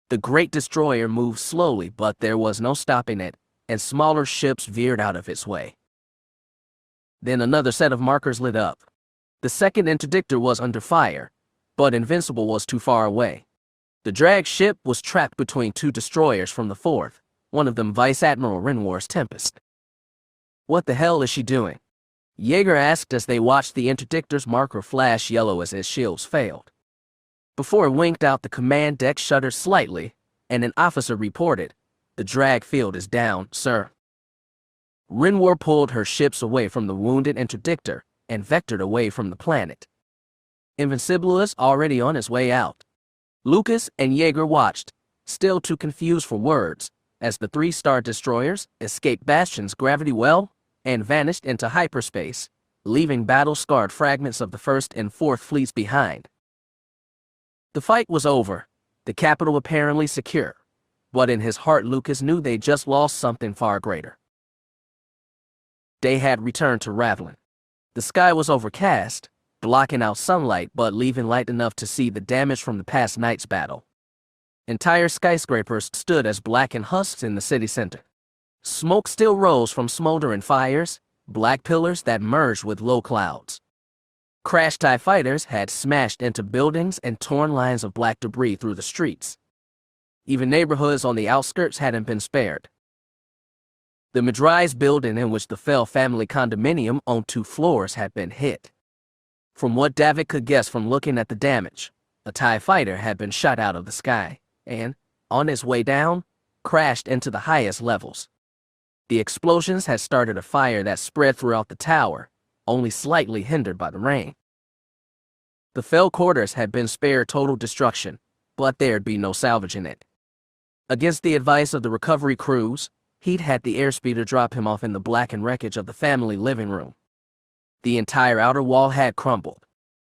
The great destroyer moved slowly, but there was no stopping it, and smaller ships veered out of its way. Then another set of markers lit up. The 2nd interdictor was under fire, but Invincible was too far away. The drag ship was trapped between 2 destroyers from the 4th, one of them Vice Admiral Renwar's Tempest. "What the hell is she doing?" Jaeger asked as they watched the interdictor's marker flash yellow as his shields failed. Before it winked out, the command deck shuddered slightly, and an officer reported, "The drag field is down, sir." Renwar pulled her ships away from the wounded interdictor and vectored away from the planet. Invincible is already on his way out. Lucas and Jaeger watched, still too confused for words, as the 3-star destroyers escaped Bastion's gravity well and vanished into hyperspace, leaving battle-scarred fragments of the 1st and 4th fleets behind. The fight was over, the capital apparently secure, but in his heart Lucas knew they'd just lost something far greater. Day had returned to Ravlin. The sky was overcast, blocking out sunlight but leaving light enough to see the damage from the past night's battle. Entire skyscrapers stood as blackened husks in the city center. Smoke still rose from smoldering fires, black pillars that merged with low clouds. Crashed TIE fighters had smashed into buildings and torn lines of black debris through the streets. Even neighborhoods on the outskirts hadn't been spared. The mid-rise building in which the Fel family condominium owned 2 floors had been hit. From what Davik could guess from looking at the damage, a TIE fighter had been shot out of the sky and, on its way down, crashed into the highest levels. The explosions had started a fire that spread throughout the tower, only slightly hindered by the rain. The Fel quarters had been spared total destruction, but there'd be no salvaging it. Against the advice of the recovery crews, he'd had the airspeeder drop him off in the blackened wreckage of the family living room. The entire outer wall had crumbled.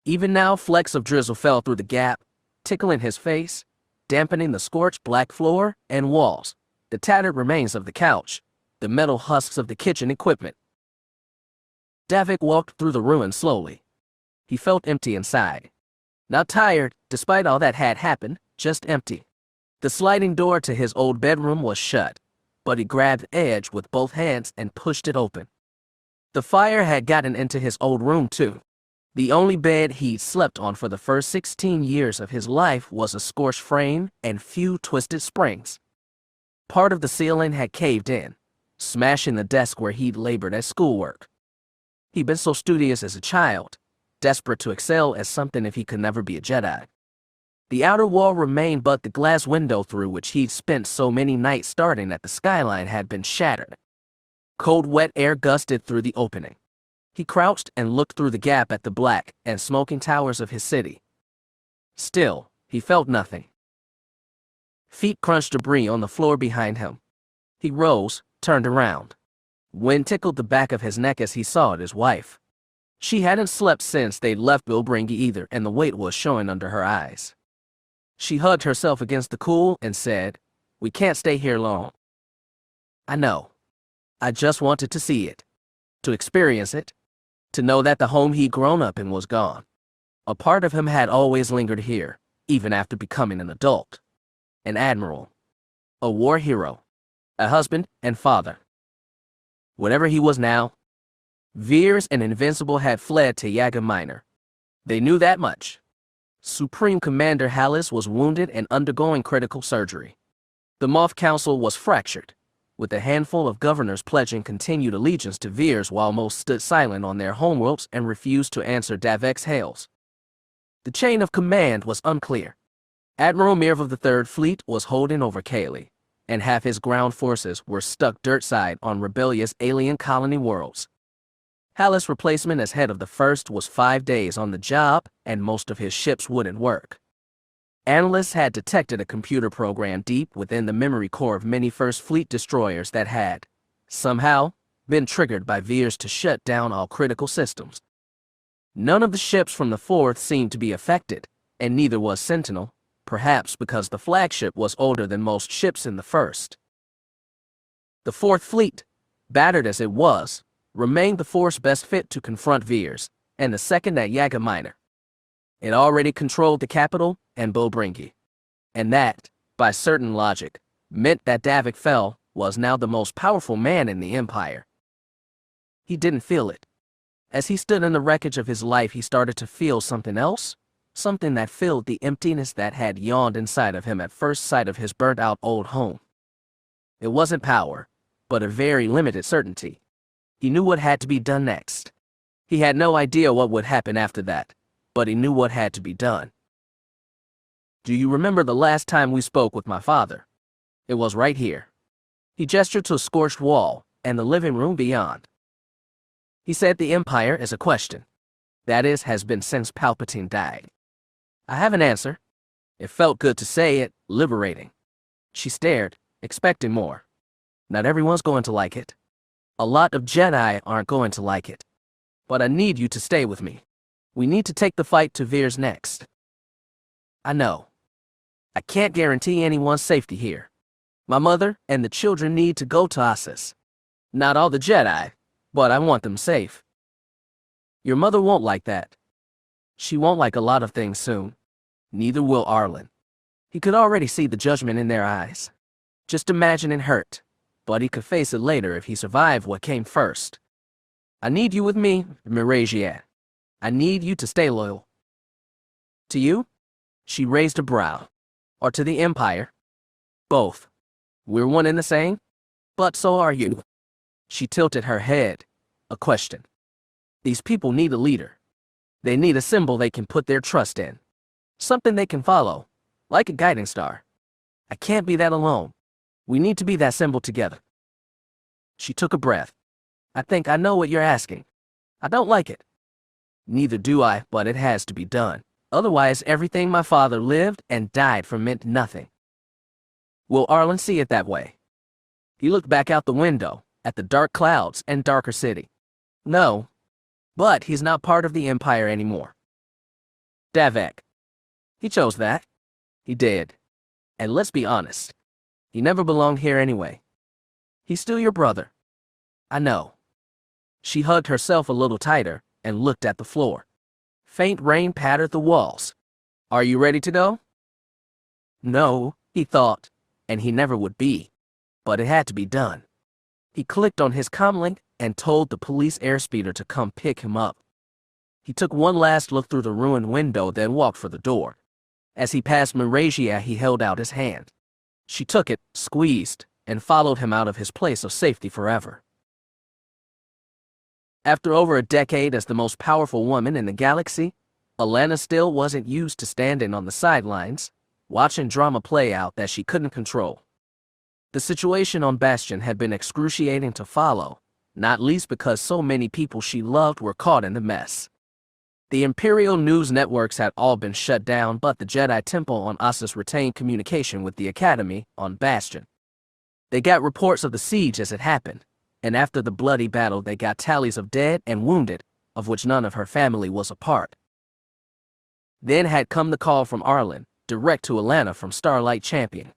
Even now, flecks of drizzle fell through the gap, tickling his face, dampening the scorched black floor and walls, the tattered remains of the couch, the metal husks of the kitchen equipment. Davik walked through the ruins slowly. He felt empty inside. Not tired, despite all that had happened, just empty. The sliding door to his old bedroom was shut, but he grabbed the edge with both hands and pushed it open. The fire had gotten into his old room too. The only bed he'd slept on for the first 16 years of his life was a scorched frame and few twisted springs. Part of the ceiling had caved in, smashing the desk where he'd labored at schoolwork. He'd been so studious as a child, desperate to excel as something if he could never be a Jedi. The outer wall remained, but the glass window through which he'd spent so many nights starting at the skyline had been shattered. Cold, wet air gusted through the opening. He crouched and looked through the gap at the black and smoking towers of his city. Still, he felt nothing. Feet crunched debris on the floor behind him. He rose, turned around. Wind tickled the back of his neck as he saw his wife. She hadn't slept since they'd left Bilbringi either, and the weight was showing under her eyes. She hugged herself against the cool and said, "We can't stay here long." "I know. I just wanted to see it. To experience it. To know that the home he'd grown up in was gone. A part of him had always lingered here, even after becoming an adult. An admiral. A war hero. A husband and father. Whatever he was now, Veers and Invincible had fled to Yaga Minor. They knew that much. Supreme Commander Hallis was wounded and undergoing critical surgery. The Moth Council was fractured, with a handful of governors pledging continued allegiance to Veers while most stood silent on their homeworlds and refused to answer Davek's hails. The chain of command was unclear. Admiral Mirv of the Third Fleet was holding over Kaylee, and half his ground forces were stuck dirtside on rebellious alien colony worlds. Hallis' replacement as head of the First was 5 days on the job, and most of his ships wouldn't work. Analysts had detected a computer program deep within the memory core of many First Fleet destroyers that had, somehow, been triggered by Veers to shut down all critical systems. None of the ships from the Fourth seemed to be affected, and neither was Sentinel, perhaps because the flagship was older than most ships in the First. The Fourth Fleet, battered as it was, remained the force best fit to confront Veers, and the second at Yaga Minor. It already controlled the capital and Bilbringi, and that, by certain logic, meant that Jagged Fel was now the most powerful man in the Empire. He didn't feel it. As he stood in the wreckage of his life, he started to feel something else, something that filled the emptiness that had yawned inside of him at first sight of his burnt-out old home. It wasn't power, but a very limited certainty. He knew what had to be done next. He had no idea what would happen after that, but he knew what had to be done. "Do you remember the last time we spoke with my father? It was right here." He gestured to a scorched wall and the living room beyond. He said, "The Empire is a question. That is, has been since Palpatine died." "I have an answer." It felt good to say it, liberating. She stared, expecting more. "Not everyone's going to like it. A lot of Jedi aren't going to like it. But I need you to stay with me. We need to take the fight to Veers next." "I know. I can't guarantee anyone's safety here. My mother and the children need to go to Assus. Not all the Jedi, but I want them safe." "Your mother won't like that. She won't like a lot of things soon. Neither will Arlen." He could already see the judgment in their eyes. Just imagining hurt, but he could face it later if he survived what came first. "I need you with me, Miragia. I need you to stay loyal." "To you?" She raised a brow. "Or to the Empire?" "Both. We're one and the same, but so are you." She tilted her head. A question. These people need a leader. They need a symbol they can put their trust in. Something they can follow, like a guiding star. I can't be that alone. We need to be that symbol together. She took a breath. "I think I know what you're asking. I don't like it." "Neither do I, but it has to be done. Otherwise, everything my father lived and died for meant nothing." "Will Arlen see it that way?" He looked back out the window, at the dark clouds and darker city. "No, but he's not part of the Empire anymore." "Davek. He chose that." "He did. And let's be honest. He never belonged here anyway. He's still your brother." "I know." She hugged herself a little tighter and looked at the floor. Faint rain pattered the walls. "Are you ready to go?" No, he thought, and he never would be. But it had to be done. He clicked on his comlink and told the police airspeeder to come pick him up. He took one last look through the ruined window, then walked for the door. As he passed Miragia, he held out his hand. She took it, squeezed, and followed him out of his place of safety forever. After over a decade as the most powerful woman in the galaxy, Alana still wasn't used to standing on the sidelines, watching drama play out that she couldn't control. The situation on Bastion had been excruciating to follow, not least because so many people she loved were caught in the mess. The Imperial news networks had all been shut down, but the Jedi Temple on Ossus retained communication with the Academy on Bastion. They got reports of the siege as it happened, and after the bloody battle they got tallies of dead and wounded, of which none of her family was a part. Then had come the call from Arlen, direct to Alana from Starlight Champion.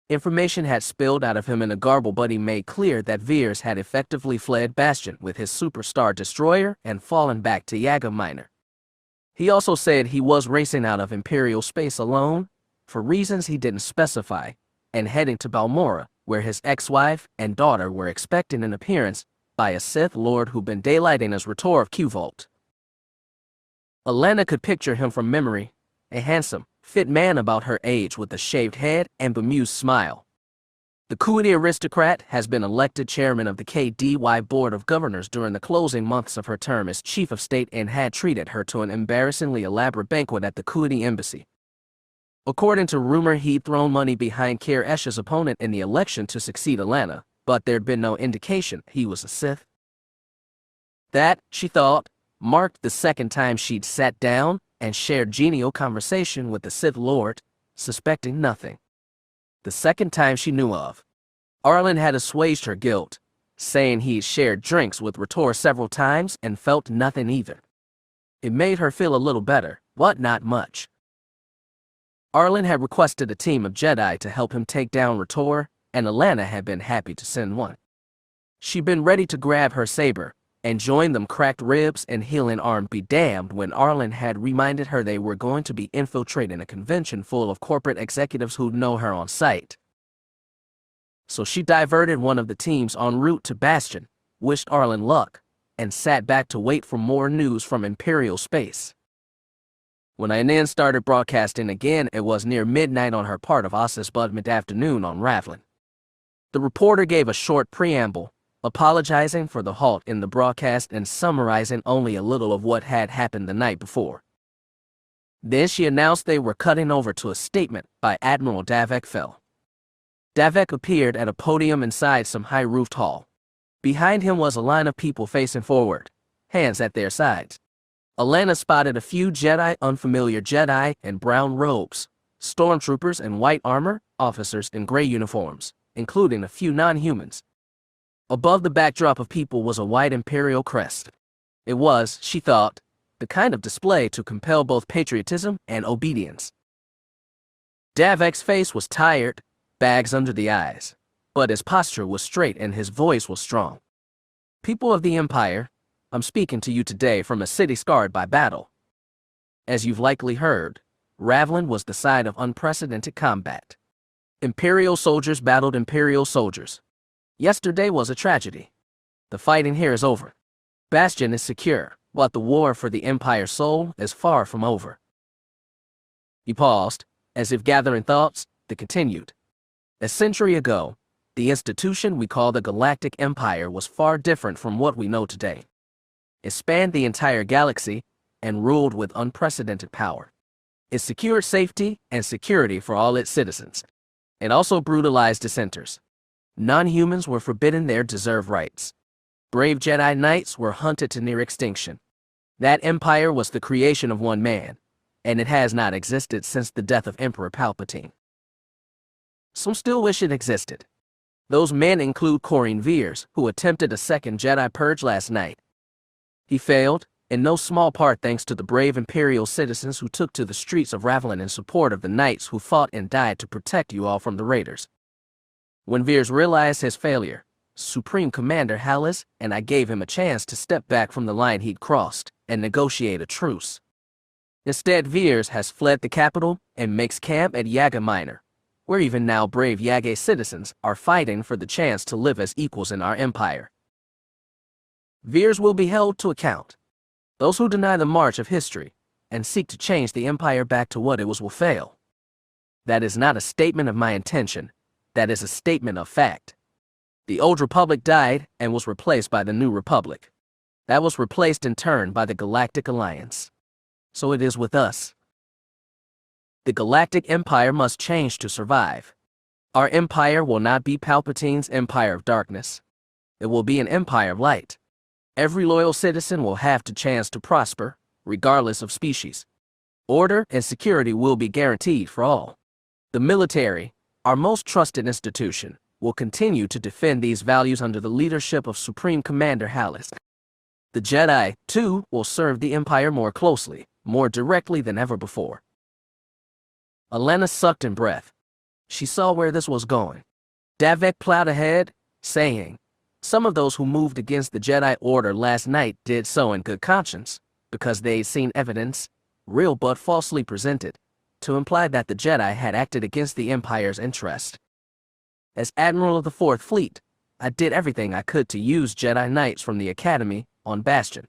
Information had spilled out of him in a garble, but he made clear that Veers had effectively fled Bastion with his superstar destroyer and fallen back to Yaga Minor. He also said he was racing out of Imperial space alone, for reasons he didn't specify, and heading to Balmora, where his ex-wife and daughter were expecting an appearance by a Sith Lord who'd been daylighting as Retor of Q-Vault. Alana could picture him from memory, a handsome, fit man about her age with a shaved head and bemused smile. The Kuwiti aristocrat has been elected chairman of the KDY Board of Governors during the closing months of her term as chief of state and had treated her to an embarrassingly elaborate banquet at the Kuwiti embassy. According to rumor, he'd thrown money behind Kir Esh's opponent in the election to succeed Alana, but there'd been no indication he was a Sith. That, she thought, marked the second time she'd sat down and shared genial conversation with the Sith Lord, suspecting nothing. The second time she knew of. Arlen had assuaged her guilt, saying he'd shared drinks with Retor several times and felt nothing either. It made her feel a little better, but not much. Arlen had requested a team of Jedi to help him take down Retor, and Alana had been happy to send one. She'd been ready to grab her saber and join them cracked ribs and healing arm be damned when Arlen had reminded her they were going to be infiltrating a convention full of corporate executives who'd know her on sight. So she diverted one of the teams en route to Bastion, wished Arlen luck, and sat back to wait for more news from Imperial space. When I then started broadcasting again, it was near midnight on her part of Ossus, but mid-afternoon on Ravlin. The reporter gave a short preamble, apologizing for the halt in the broadcast and summarizing only a little of what had happened the night before. Then she announced they were cutting over to a statement by Admiral Jagged Fel. Jagged appeared at a podium inside some high-roofed hall. Behind him was a line of people facing forward, hands at their sides. Alana spotted a few unfamiliar Jedi in brown robes, stormtroopers in white armor, officers in gray uniforms, including a few non-humans. Above the backdrop of people was a white Imperial crest. It was, she thought, the kind of display to compel both patriotism and obedience. Jagged's face was tired, bags under the eyes, but his posture was straight and his voice was strong. People of the Empire, I'm speaking to you today from a city scarred by battle. As you've likely heard, Ravlin was the site of unprecedented combat. Imperial soldiers battled Imperial soldiers. Yesterday was a tragedy. The fighting here is over. Bastion is secure, but the war for the Empire's soul is far from over. He paused, as if gathering thoughts, then continued. A century ago, the institution we call the Galactic Empire was far different from what we know today. It spanned the entire galaxy and ruled with unprecedented power. It secured safety and security for all its citizens. It also brutalized dissenters. Non-humans were forbidden their deserved rights. Brave Jedi Knights were hunted to near extinction. That empire was the creation of one man, and it has not existed since the death of Emperor Palpatine. Some still wish it existed. Those men include Veers, who attempted a second Jedi purge last night. He failed, in no small part thanks to the brave Imperial citizens who took to the streets of Ravlin in support of the Knights who fought and died to protect you all from the Raiders. When Veers realized his failure, Supreme Commander Hallis and I gave him a chance to step back from the line he'd crossed and negotiate a truce. Instead, Veers has fled the capital and makes camp at Yaga Minor, where even now brave Yaga citizens are fighting for the chance to live as equals in our empire. Veers will be held to account. Those who deny the march of history and seek to change the empire back to what it was will fail. That is not a statement of my intention. That is a statement of fact. The old Republic died and was replaced by the new Republic. That was replaced in turn by the Galactic Alliance. So it is with us. The Galactic Empire must change to survive. Our empire will not be Palpatine's Empire of Darkness. It will be an empire of light. Every loyal citizen will have the chance to prosper, regardless of species. Order and security will be guaranteed for all. The military, our most trusted institution, will continue to defend these values under the leadership of Supreme Commander Hallis. The Jedi, too, will serve the Empire more closely, more directly than ever before. Alana sucked in breath. She saw where this was going. Davek plowed ahead, saying, "Some of those who moved against the Jedi Order last night did so in good conscience, because they'd seen evidence, real but falsely presented, to imply that the Jedi had acted against the Empire's interest. As Admiral of the Fourth Fleet, I did everything I could to use Jedi Knights from the Academy on Bastion.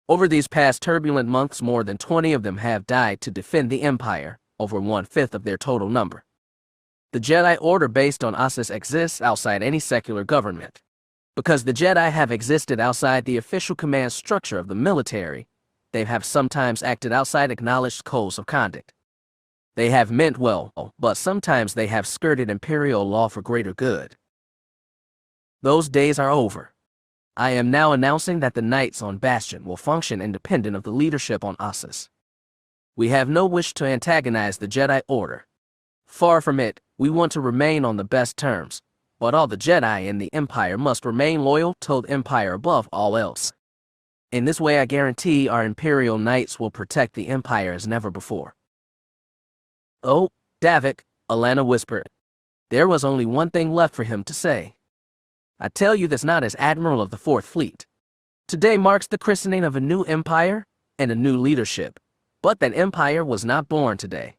Over these past turbulent months, more than 20 of them have died to defend the Empire, over 1/5 of their total number. The Jedi Order based on Ossus exists outside any secular government. Because the Jedi have existed outside the official command structure of the military, they have sometimes acted outside acknowledged codes of conduct. They have meant well, but sometimes they have skirted Imperial law for greater good. Those days are over. I am now announcing that the Knights on Bastion will function independent of the leadership on Ossus. We have no wish to antagonize the Jedi Order. Far from it, we want to remain on the best terms, but all the Jedi in the Empire must remain loyal to the Empire above all else. In this way, I guarantee our Imperial Knights will protect the Empire as never before." "Oh, Davik," Alana whispered. There was only one thing left for him to say. "I tell you this not as Admiral of the Fourth Fleet. Today marks the christening of a new empire and a new leadership, but that empire was not born today.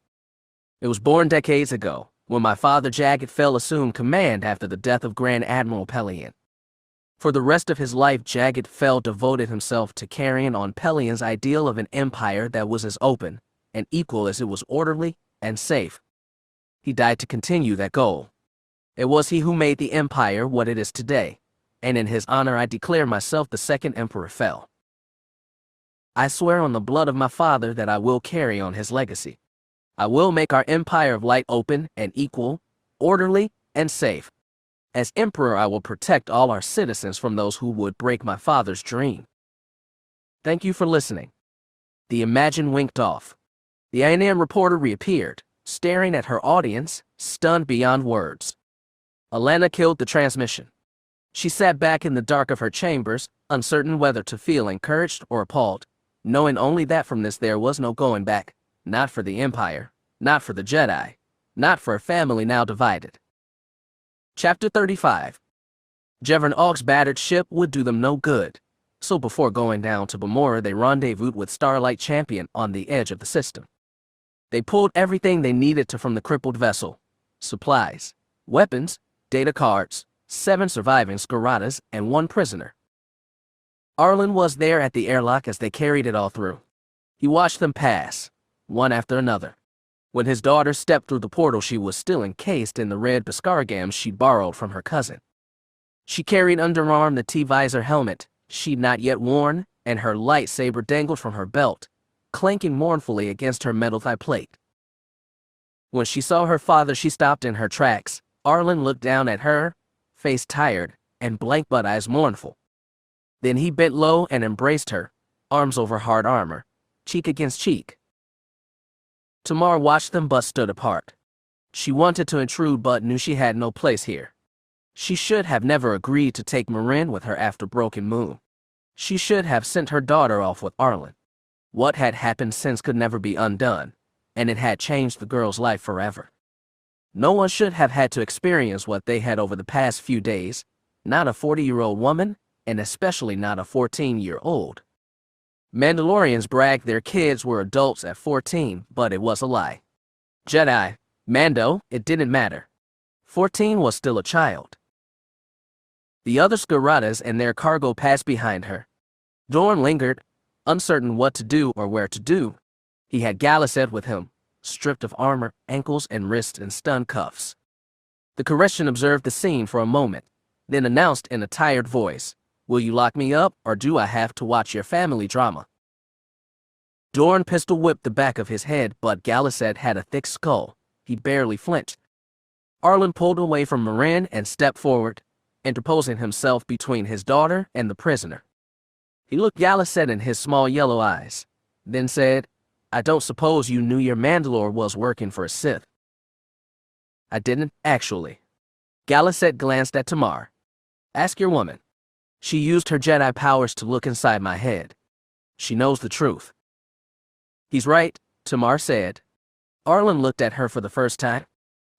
It was born decades ago, when my father Jagged Fel assumed command after the death of Grand Admiral Pelion. For the rest of his life, Jagged Fel devoted himself to carrying on Pelion's ideal of an empire that was as open and equal as it was orderly and safe. He died to continue that goal. It was he who made the empire what it is today, and in his honor I declare myself the second Emperor Fel. I swear on the blood of my father that I will carry on his legacy. I will make our empire of light open and equal, orderly and safe. As Emperor, I will protect all our citizens from those who would break my father's dream. Thank you for listening." The Imagine winked off. The INM reporter reappeared, staring at her audience, stunned beyond words. Alana killed the transmission. She sat back in the dark of her chambers, uncertain whether to feel encouraged or appalled, knowing only that from this there was no going back, not for the Empire, not for the Jedi, not for a family now divided. Chapter 35. Jevern Aug's battered ship would do them no good, so before going down to Bamora they rendezvoused with Starlight Champion on the edge of the system. They pulled everything they needed from the crippled vessel: supplies, weapons, data cards, 7 surviving Skaratas, and 1 prisoner. Arlen was there at the airlock as they carried it all through. He watched them pass, one after another. When his daughter stepped through the portal, she was still encased in the red Beskar she borrowed from her cousin. She carried underarm the T-visor helmet she'd not yet worn, and her lightsaber dangled from her belt, clanking mournfully against her metal thigh plate. When she saw her father, she stopped in her tracks. Arlen looked down at her, face tired and blank but eyes mournful. Then he bent low and embraced her, arms over hard armor, cheek against cheek. Tamar watched them but stood apart. She wanted to intrude but knew she had no place here. She should have never agreed to take Marin with her after Broken Moon. She should have sent her daughter off with Arlen. What had happened since could never be undone, and it had changed the girl's life forever. No one should have had to experience what they had over the past few days, not a 40-year-old woman, and especially not a 14-year-old. Mandalorians bragged their kids were adults at 14, but it was a lie. Jedi, Mando, it didn't matter. 14 was still a child. The other Skaratas and their cargo passed behind her. Dorn lingered, uncertain what to do or where to do. He had Galliset with him, stripped of armor, ankles and wrists in stun cuffs. The Koreshan observed the scene for a moment, then announced in a tired voice, "Will you lock me up, or do I have to watch your family drama?" Dorn pistol-whipped the back of his head, but Galliset had a thick skull. He barely flinched. Arlen pulled away from Marin and stepped forward, interposing himself between his daughter and the prisoner. He looked Gallicet in his small yellow eyes, then said, "I don't suppose you knew your Mandalore was working for a Sith." "I didn't, actually." Gallicet glanced at Tamar. "Ask your woman. She used her Jedi powers to look inside my head. She knows the truth." "He's right," Tamar said. Arlen looked at her for the first time.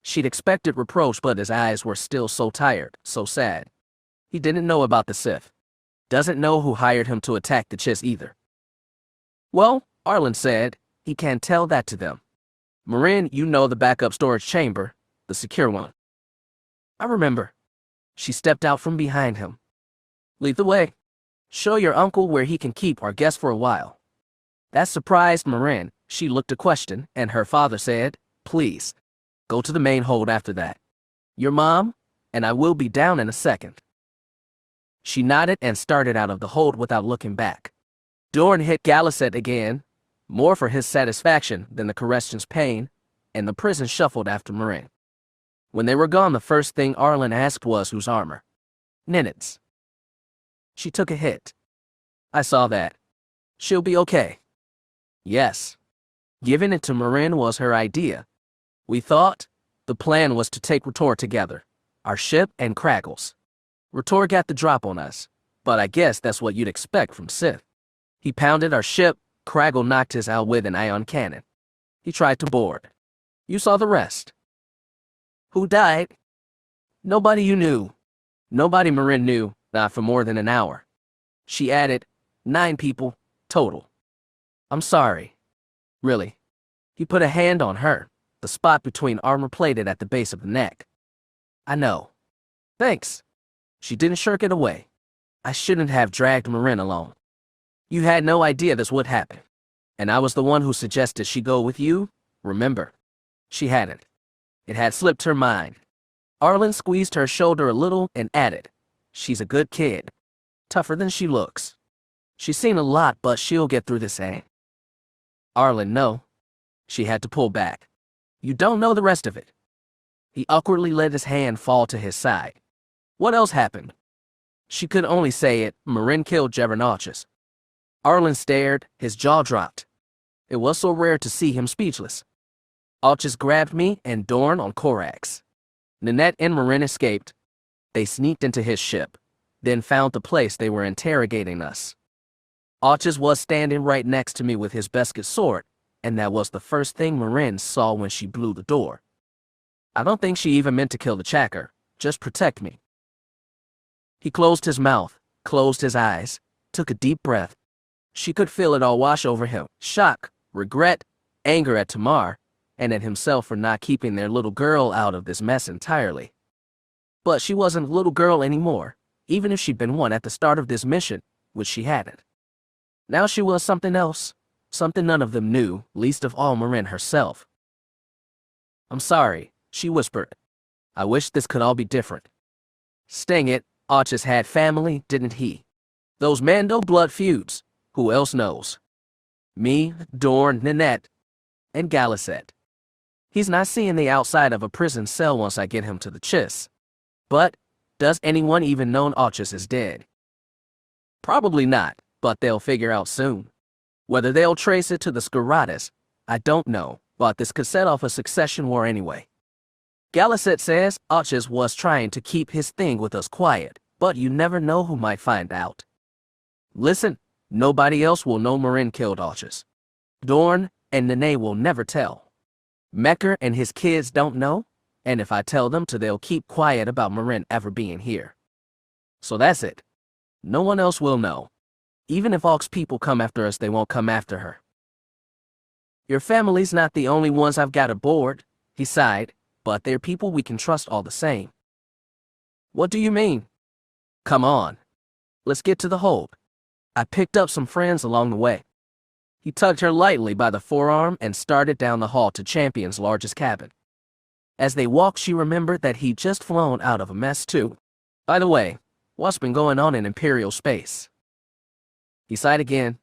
She'd expected reproach, but his eyes were still so tired, so sad. He didn't know about the Sith. Doesn't know who hired him to attack the Chiss either. "Well," Arlen said, "he can't tell that to them. Marin, you know the backup storage chamber, the secure one." "I remember." She stepped out from behind him. "Lead the way. Show your uncle where he can keep our guest for a while." That surprised Marin. She looked a question, and her father said, "Please, go to the main hold after that. Your mom, and I will be down in a second." She nodded and started out of the hold without looking back. Dorn hit Gallicet again, more for his satisfaction than the question's pain, and the prison shuffled after Marin. When they were gone, the first thing Arlen asked was whose armor. Ninet's. She took a hit. "I saw that. She'll be okay." "Yes. Giving it to Marin was her idea. We thought the plan was to take Retor together, our ship and Craggles. Retor got the drop on us, but I guess that's what you'd expect from Sith. He pounded our ship, Craggle knocked his out with an ion cannon. He tried to board. You saw the rest." "Who died?" "Nobody you knew. Nobody Marin knew, not for more than an hour." She added, 9 people, total." "I'm sorry. Really." He put a hand on her, the spot between armor plated at the base of the neck. "I know. Thanks." She didn't shirk it away. "I shouldn't have dragged Marin along. You had no idea this would happen. And I was the one who suggested she go with you, remember?" She hadn't. It had slipped her mind. Arlen squeezed her shoulder a little and added, "She's a good kid. Tougher than she looks. She's seen a lot, but she'll get through this, eh?" Arlen, no. She had to pull back. "You don't know the rest of it." He awkwardly let his hand fall to his side. "What else happened?" She could only say it. "Marin killed Jevernauchus." Arlen stared, his jaw dropped. It was so rare to see him speechless. "Auchus grabbed me and Dorn on Korax. Nanette and Marin escaped. They sneaked into his ship, then found the place they were interrogating us. Auchus was standing right next to me with his Beskid sword, and that was the first thing Marin saw when she blew the door. I don't think she even meant to kill the Chacker, just protect me." He closed his mouth, closed his eyes, took a deep breath. She could feel it all wash over him. Shock, regret, anger at Tamar, and at himself for not keeping their little girl out of this mess entirely. But she wasn't a little girl anymore, even if she'd been one at the start of this mission, which she hadn't. Now she was something else, something none of them knew, least of all Marin herself. "I'm sorry," she whispered. "I wish this could all be different." Sting it, Auchus had family, didn't he? Those Mando blood feuds, who else knows? Me, Dorn, Nanette, and Gallicet. He's not seeing the outside of a prison cell once I get him to the Chiss. But, does anyone even know Auchus is dead? Probably not, but they'll figure out soon. Whether they'll trace it to the Skaratas, I don't know, but this could set off a succession war anyway. Gallicet says Auchus was trying to keep his thing with us quiet, but you never know who might find out. Listen, nobody else will know Marin killed Auchus. Dorn and Nene will never tell. Mekker and his kids don't know, and if I tell them to, they'll keep quiet about Marin ever being here. So that's it. No one else will know. Even if Auk's people come after us, they won't come after her. Your family's not the only ones I've got aboard, he sighed, but they're people we can trust all the same. What do you mean? Come on. Let's get to the hold. I picked up some friends along the way. He tugged her lightly by the forearm and started down the hall to Champion's largest cabin. As they walked, she remembered that he'd just flown out of a mess too. By the way, what's been going on in Imperial space? He sighed again.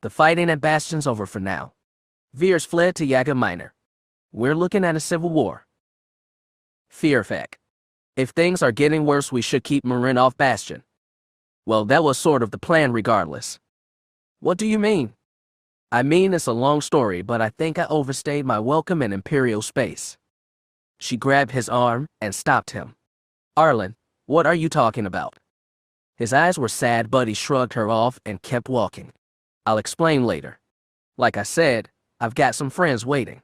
The fighting at Bastion's over for now. Veers fled to Yaga Minor. We're looking at a civil war. Fear effect. If things are getting worse, we should keep Marin off Bastion. Well, that was sort of the plan regardless. What do you mean? I mean, it's a long story, but I think I overstayed my welcome in Imperial space. She grabbed his arm and stopped him. Arlen, what are you talking about? His eyes were sad, but he shrugged her off and kept walking. I'll explain later. Like I said, I've got some friends waiting.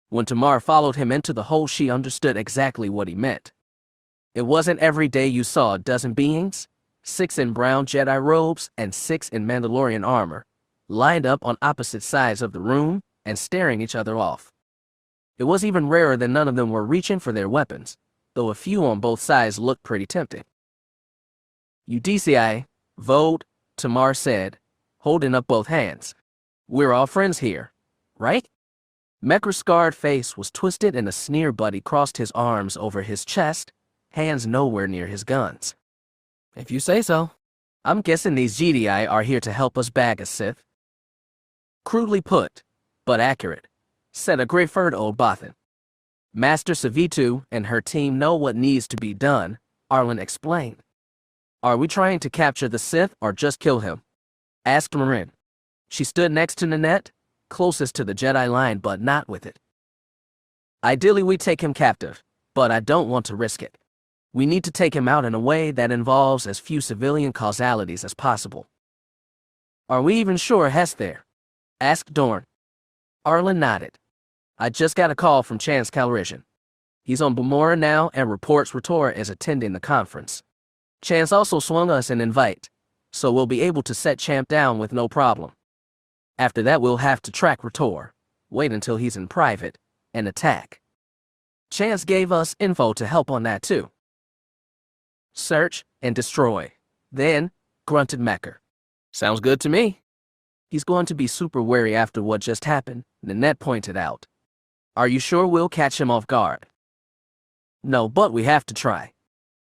When Tamar followed him into the hole, she understood exactly what he meant. It wasn't every day you saw a dozen beings, 6 in brown Jedi robes and 6 in Mandalorian armor, lined up on opposite sides of the room and staring each other off. It was even rarer that none of them were reaching for their weapons, though a few on both sides looked pretty tempting. You DCI, vote, Tamar said, holding up both hands. We're all friends here, right? Mekra's scarred face was twisted in a sneer, but he crossed his arms over his chest, hands nowhere near his guns. If you say so. I'm guessing these Jedi are here to help us bag a Sith. Crudely put, but accurate, said a gray-furred old Bothan. Master Savitu and her team know what needs to be done, Arlen explained. Are we trying to capture the Sith or just kill him? Asked Marin. She stood next to Nanette, closest to the Jedi line but not with it. Ideally we take him captive, but I don't want to risk it. We need to take him out in a way that involves as few civilian causalities as possible. Are we even sure Hess there? Asked Dorn. Arlen nodded. I just got a call from Chance Calrissian. He's on Bamora now and reports Vtor is attending the conference. Chance also swung us an invite, so we'll be able to set Champ down with no problem. After that we'll have to track Vtor, wait until he's in private, and attack. Chance gave us info to help on that too. Search and destroy. Then, grunted Mekr. Sounds good to me. He's going to be super wary after what just happened, Nanette pointed out. Are you sure we'll catch him off guard? No, but we have to try.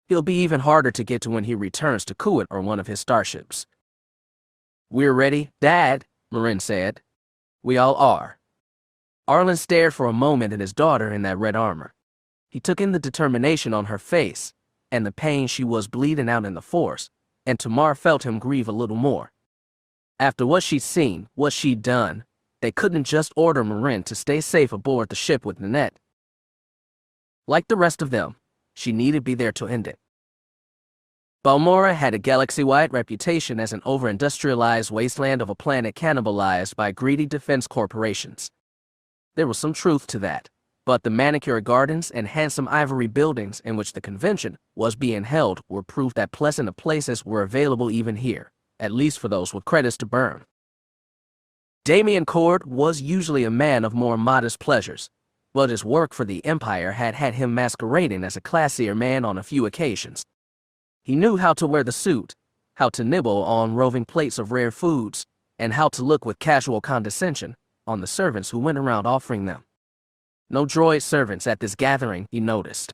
He'll be even harder to get to when he returns to Kuwait or one of his starships. We're ready, Dad, Marin said. We all are. Arlen stared for a moment at his daughter in that red armor. He took in the determination on her face, and the pain she was bleeding out in the Force, and Tamar felt him grieve a little more. After what she'd seen, what she'd done, they couldn't just order Marin to stay safe aboard the ship with Nanette. Like the rest of them, she needed to be there to end it. Balmora had a galaxy-wide reputation as an over-industrialized wasteland of a planet cannibalized by greedy defense corporations. There was some truth to that, but the manicured gardens and handsome ivory buildings in which the convention was being held were proof that pleasant places were available even here, at least for those with credits to burn. Damien Cord was usually a man of more modest pleasures, but his work for the Empire had had him masquerading as a classier man on a few occasions. He knew how to wear the suit, how to nibble on roving plates of rare foods, and how to look with casual condescension on the servants who went around offering them. No droid servants at this gathering, he noticed.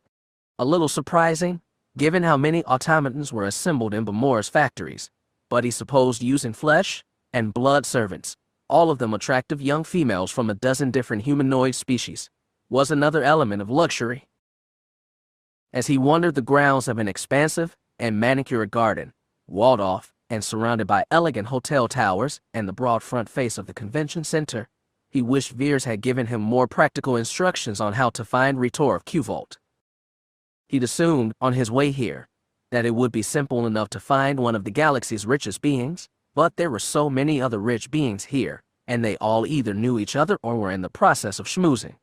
A little surprising, given how many automatons were assembled in Bamora's factories, but he supposed using flesh and blood servants, all of them attractive young females from a dozen different humanoid species, was another element of luxury. As he wandered the grounds of an expansive and manicured garden, walled off and surrounded by elegant hotel towers and the broad front face of the convention center, he wished Veers had given him more practical instructions on how to find Vtor of Q-Vault. He'd assumed, on his way here, that it would be simple enough to find one of the galaxy's richest beings, but there were so many other rich beings here, and they all either knew each other or were in the process of schmoozing.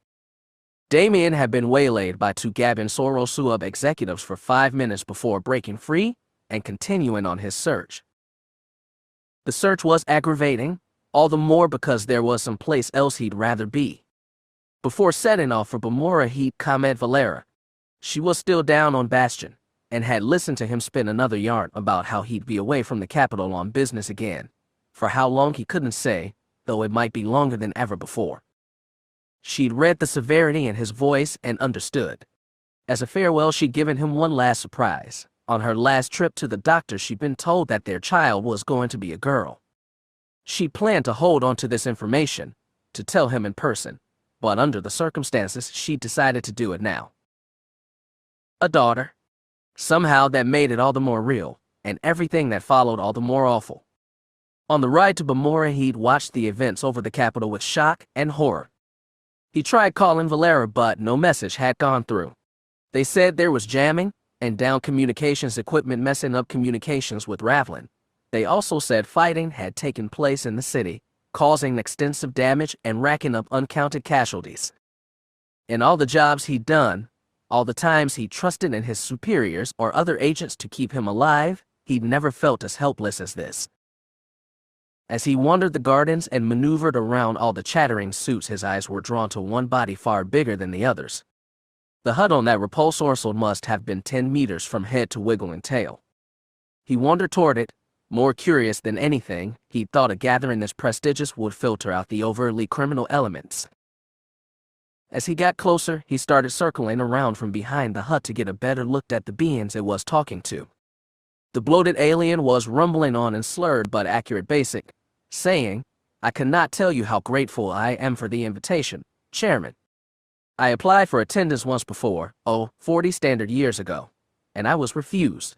Damien had been waylaid by 2 Gabin Soro-Suub executives for 5 minutes before breaking free and continuing on his search. The search was aggravating, all the more because there was someplace else he'd rather be. Before setting off for Bamora, he'd comment Valera. She was still down on Bastion, and had listened to him spin another yarn about how he'd be away from the capital on business again. For how long he couldn't say, though it might be longer than ever before. She'd read the severity in his voice and understood. As a farewell, she'd given him one last surprise. On her last trip to the doctor, she'd been told that their child was going to be a girl. She planned to hold on to this information, to tell him in person, but under the circumstances, she decided to do it now. a daughter. Somehow that made it all the more real, and everything that followed all the more awful. On the ride to Bamora, he'd watched the events over the capital with shock and horror. He tried calling Valera, but no message had gone through. They said there was jamming and down communications equipment messing up communications with Ravlin. They also said fighting had taken place in the city, causing extensive damage and racking up uncounted casualties. In all the jobs he'd done, all the times he trusted in his superiors or other agents to keep him alive, he'd never felt as helpless as this. As he wandered the gardens and maneuvered around all the chattering suits, his eyes were drawn to one body far bigger than the others. The hut on that repulsor must have been 10 meters from head to wiggle and tail. He wandered toward it, more curious than anything. He thought a gathering this prestigious would filter out the overtly criminal elements. As he got closer, he started circling around from behind the hut to get a better look at the beings it was talking to. The bloated alien was rumbling on in slurred but accurate basic, saying, "I cannot tell you how grateful I am for the invitation, Chairman. I applied for attendance once before, 40 standard years ago, and I was refused."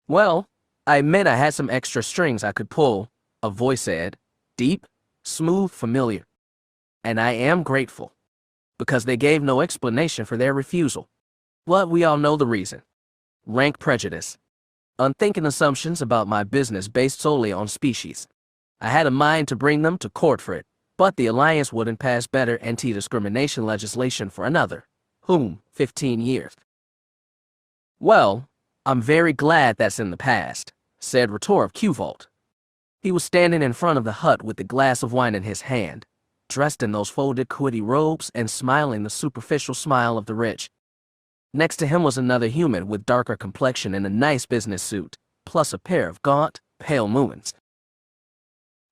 "Well, I admit I had some extra strings I could pull," a voice said, deep, smooth, familiar. "And I am grateful, because they gave no explanation for their refusal. Well, we all know the reason. Rank prejudice. Unthinking assumptions about my business based solely on species. I had a mind to bring them to court for it, but the Alliance wouldn't pass better anti-discrimination legislation for another, 15 years. Well, I'm very glad that's in the past," said Vtor of Q-Vault. He was standing in front of the hut with a glass of wine in his hand, dressed in those folded quiddy robes and smiling the superficial smile of the rich. Next to him was another human with darker complexion in a nice business suit, plus a pair of gaunt, pale Muons.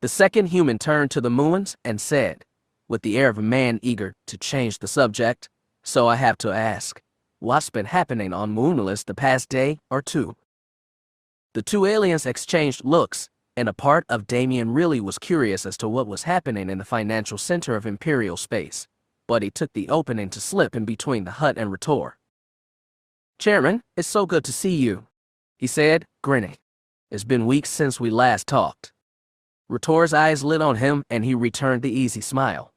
The second human turned to the Muons and said, with the air of a man eager to change the subject, "So I have to ask, what's been happening on Moonless the past day or two?" The two aliens exchanged looks, and a part of Damien really was curious as to what was happening in the financial center of Imperial space, but he took the opening to slip in between the hut and Vtor. "Chairman, it's so good to see you," he said, grinning. "It's been weeks since we last talked." Vtor's eyes lit on him and he returned the easy smile.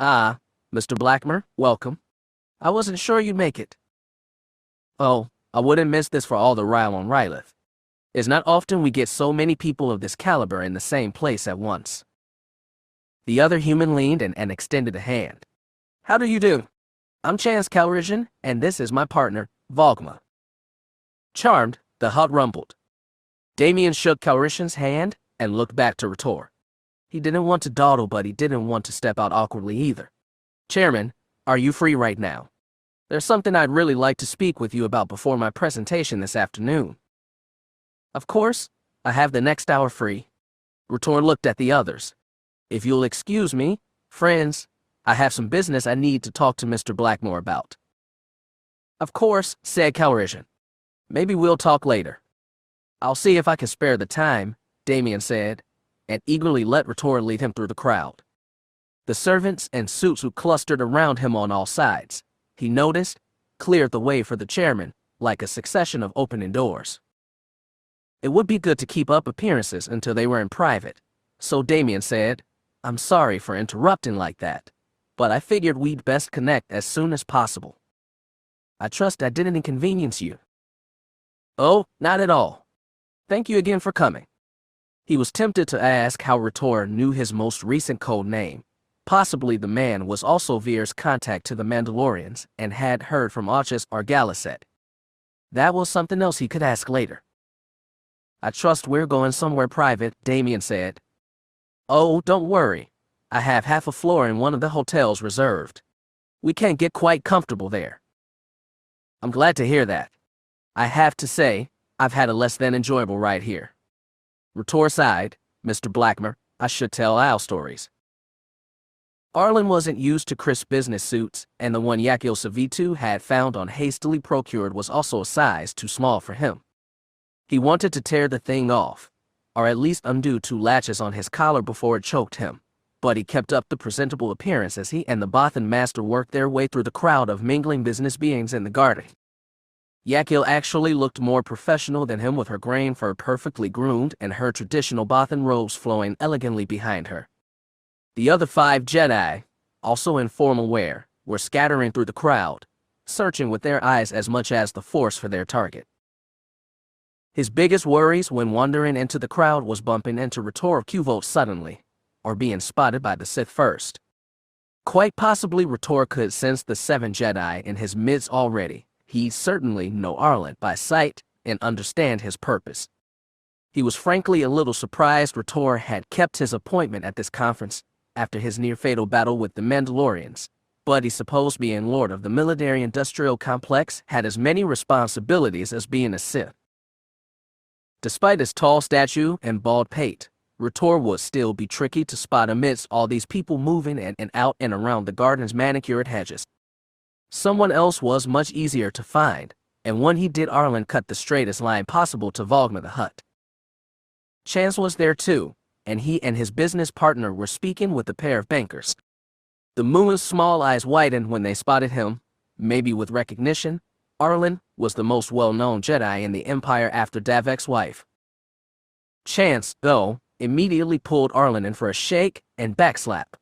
"Ah, Mr. Blackmer, welcome. I wasn't sure you'd make it." "Oh, I wouldn't miss this for all the rile on Rylith. It's not often we get so many people of this caliber in the same place at once." The other human leaned and extended a hand. "How do you do? I'm Chance Calrissian, and this is my partner, Vogma." "Charmed," the hut rumbled. Damien shook Calrissian's hand and looked back to Vtor. He didn't want to dawdle, but he didn't want to step out awkwardly either. "Chairman, are you free right now? There's something I'd really like to speak with you about before my presentation this afternoon." "Of course, I have the next hour free." Vtor looked at the others. "If you'll excuse me, friends, I have some business I need to talk to Mr. Blackmore about." "Of course," said Calrissian. "Maybe we'll talk later." "I'll see if I can spare the time," Damien said, and eagerly let Vtor lead him through the crowd. The servants and suits who clustered around him on all sides, he noticed, cleared the way for the chairman, like a succession of opening doors. It would be good to keep up appearances until they were in private, so Damien said, "I'm sorry for interrupting like that, but I figured we'd best connect as soon as possible. I trust I didn't inconvenience you." "Oh, not at all. Thank you again for coming." He was tempted to ask how Vtor knew his most recent code name. Possibly the man was also Veers' contact to the Mandalorians and had heard from Archis or Galaset. That was something else he could ask later. "I trust we're going somewhere private," Damien said. "Oh, don't worry. I have half a floor in one of the hotels reserved. We can't get quite comfortable there." "I'm glad to hear that. I have to say, I've had a less than enjoyable ride here." Vtor sighed. "Mr. Blackmer, I should tell Al stories." Arlen wasn't used to crisp business suits, and the one Yakil Savitu had found on hastily procured was also a size too small for him. He wanted to tear the thing off, or at least undo 2 latches on his collar before it choked him, but he kept up the presentable appearance as he and the Bothan master worked their way through the crowd of mingling business beings in the garden. Yaga actually looked more professional than him with her grain fur perfectly groomed and her traditional Bothan robes flowing elegantly behind her. The other 5 Jedi, also in formal wear, were scattering through the crowd, searching with their eyes as much as the Force for their target. His biggest worries when wandering into the crowd was bumping into Retor Qvolt suddenly, or being spotted by the Sith first. Quite possibly Retor could sense the 7 Jedi in his midst already. He'd certainly know Arlen by sight and understand his purpose. He was frankly a little surprised Retor had kept his appointment at this conference after his near-fatal battle with the Mandalorians, but he supposed being Lord of the military-industrial complex had as many responsibilities as being a Sith. Despite his tall stature and bald pate, Retor would still be tricky to spot amidst all these people moving in and out and around the garden's manicured hedges. Someone else was much easier to find, and when he did Arlen cut the straightest line possible to Vogma the Hutt. Chance was there too, and he and his business partner were speaking with a pair of bankers. The Moon's small eyes widened when they spotted him, maybe with recognition. Arlen was the most well-known Jedi in the Empire after Davek's wife. Chance, though, immediately pulled Arlen in for a shake and backslap.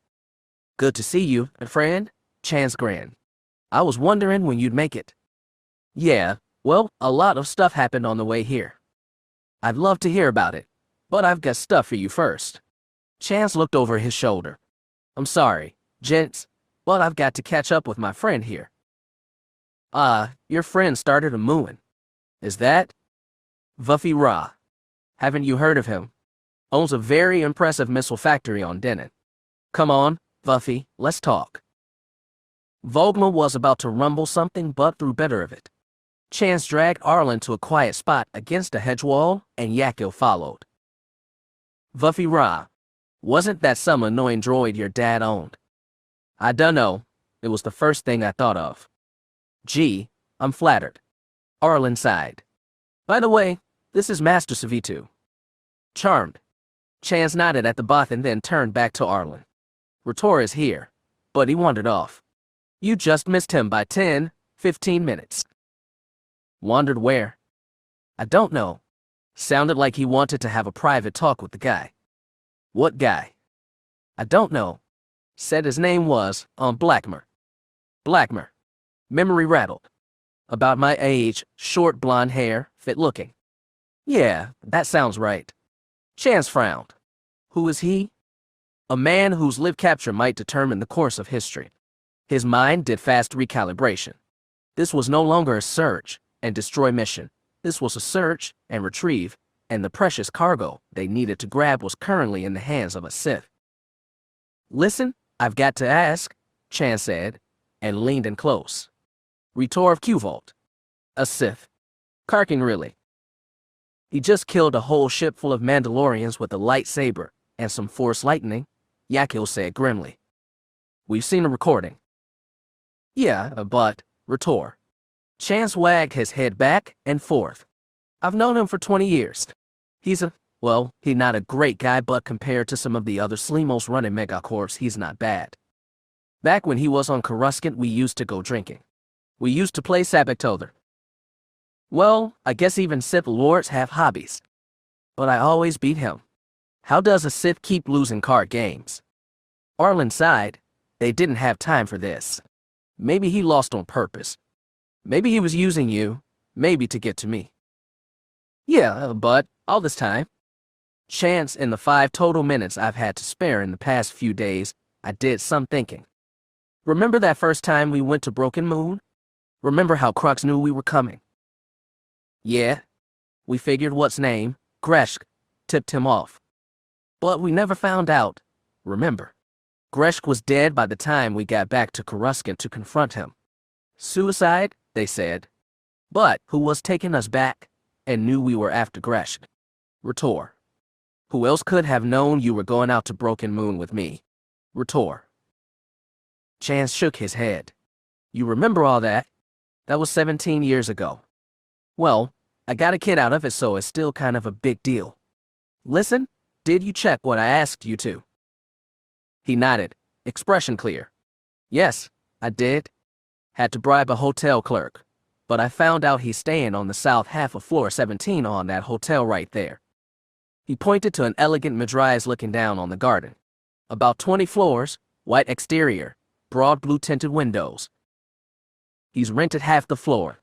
"Good to see you, friend," Chance grinned. "I was wondering when you'd make it." "Yeah, well, a lot of stuff happened on the way here. I'd love to hear about it, but I've got stuff for you first." Chance looked over his shoulder. "I'm sorry, gents, but I've got to catch up with my friend here." Your friend started a mooing. "Is that?" "Vuffy Ra. Haven't you heard of him? Owns a very impressive missile factory on Denon. Come on, Vuffy, let's talk." Vogma was about to rumble something but threw better of it. Chance dragged Arlen to a quiet spot against a hedge wall, and Yaga followed. "Vuffy Ra, wasn't that some annoying droid your dad owned?" "I dunno. It was the first thing I thought of." "Gee, I'm flattered." Arlen sighed. "By the way, this is Master Savitu." "Charmed." Chance nodded at the Both and then turned back to Arlen. "Retor is here, but he wandered off. You just missed him by 10-15 minutes. "Wandered where?" "I don't know. Sounded like he wanted to have a private talk with the guy." "What guy?" "I don't know. Said his name was, Blackmer." "Blackmer." Memory rattled. "About my age, short blonde hair, fit looking." "Yeah, that sounds right." Chance frowned. "Who is he?" "A man whose live capture might determine the course of history." His mind did fast recalibration. This was no longer a search and destroy mission. This was a search and retrieve, and the precious cargo they needed to grab was currently in the hands of a Sith. "Listen, I've got to ask," Chance said, and leaned in close. "Retor of Qvolt. A Sith. Karkin really. He just killed a whole ship full of Mandalorians with a lightsaber and some Force lightning," Yaga said grimly. "We've seen a recording." "Yeah, but, Retor." Chance wagged his head back and forth. "I've known him for 20 years. He's not a great guy, but compared to some of the other Slemos running megacorps, he's not bad. Back when he was on Kuskin, we used to go drinking. We used to play Sabbath. Well, I guess even Sith lords have hobbies. But I always beat him. How does a Sith keep losing card games?" Arlen sighed. They didn't have time for this. Maybe he lost on purpose. Maybe he was using you, maybe to get to me. "Yeah, but all this time." Chance, in the 5 total minutes I've had to spare in the past few days, I did some thinking. "Remember that first time we went to Broken Moon? Remember how Crux knew we were coming?" "Yeah. We figured what's name, Greshk, tipped him off. But we never found out, remember? Greshk was dead by the time we got back to Kuskin to confront him. Suicide, they said. But who was taking us back and knew we were after Greshk? Retor. Who else could have known you were going out to Broken Moon with me? Retor." Chance shook his head. "You remember all that? That was 17 years ago. Well, I got a kid out of it, so it's still kind of a big deal. Listen, did you check what I asked you to?" He nodded, expression clear. "Yes, I did. Had to bribe a hotel clerk. but I found out he's staying on the south half of floor 17 on that hotel right there. He pointed to an elegant mid-rise looking down on the garden. About 20 floors, white exterior, broad blue-tinted windows. He's rented half the floor.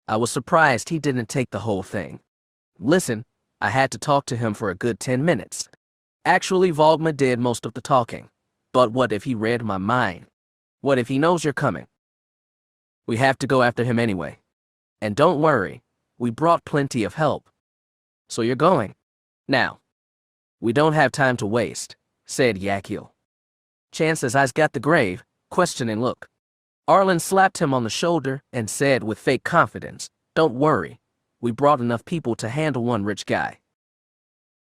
I was surprised he didn't take the whole thing. Listen, I had to talk to him for a good 10 minutes. Actually, Volgma did most of the talking. But what if he read my mind? What if he knows you're coming? We have to go after him anyway. And don't worry, we brought plenty of help. So you're going. Now. We don't have time to waste, said Yaga. Chances I's got the grave, questioning look. Arlen slapped him on the shoulder and said with fake confidence, don't worry, we brought enough people to handle one rich guy.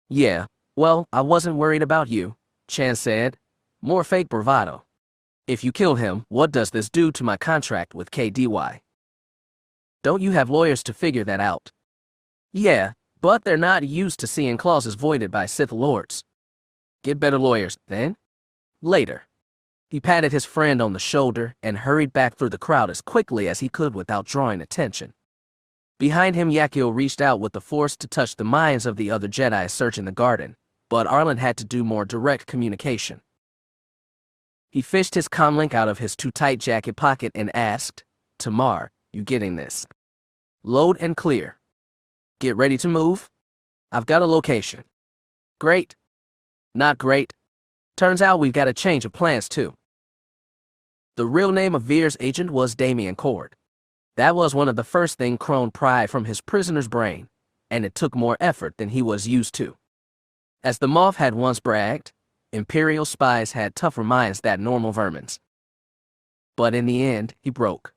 Yeah, well, I wasn't worried about you, Chan said, more fake bravado. If you kill him, what does this do to my contract with KDY? Don't you have lawyers to figure that out? Yeah, but they're not used to seeing clauses voided by Sith Lords. Get better lawyers, then. Later. He patted his friend on the shoulder and hurried back through the crowd as quickly as he could without drawing attention. Behind him, Yaga reached out with the Force to touch the minds of the other Jedi searching the garden, but Arlen had to do more direct communication. He fished his comlink out of his too-tight jacket pocket and asked, Tamar, you getting this? Load and clear. Get ready to move? I've got a location. Great. Not great. Turns out we've got a change of plans too. The real name of Veers' agent was Damien Cord. That was one of the first things Crone pried from his prisoner's brain, and it took more effort than he was used to. As the Moff had once bragged, Imperial spies had tougher minds than normal vermins. But in the end, he broke.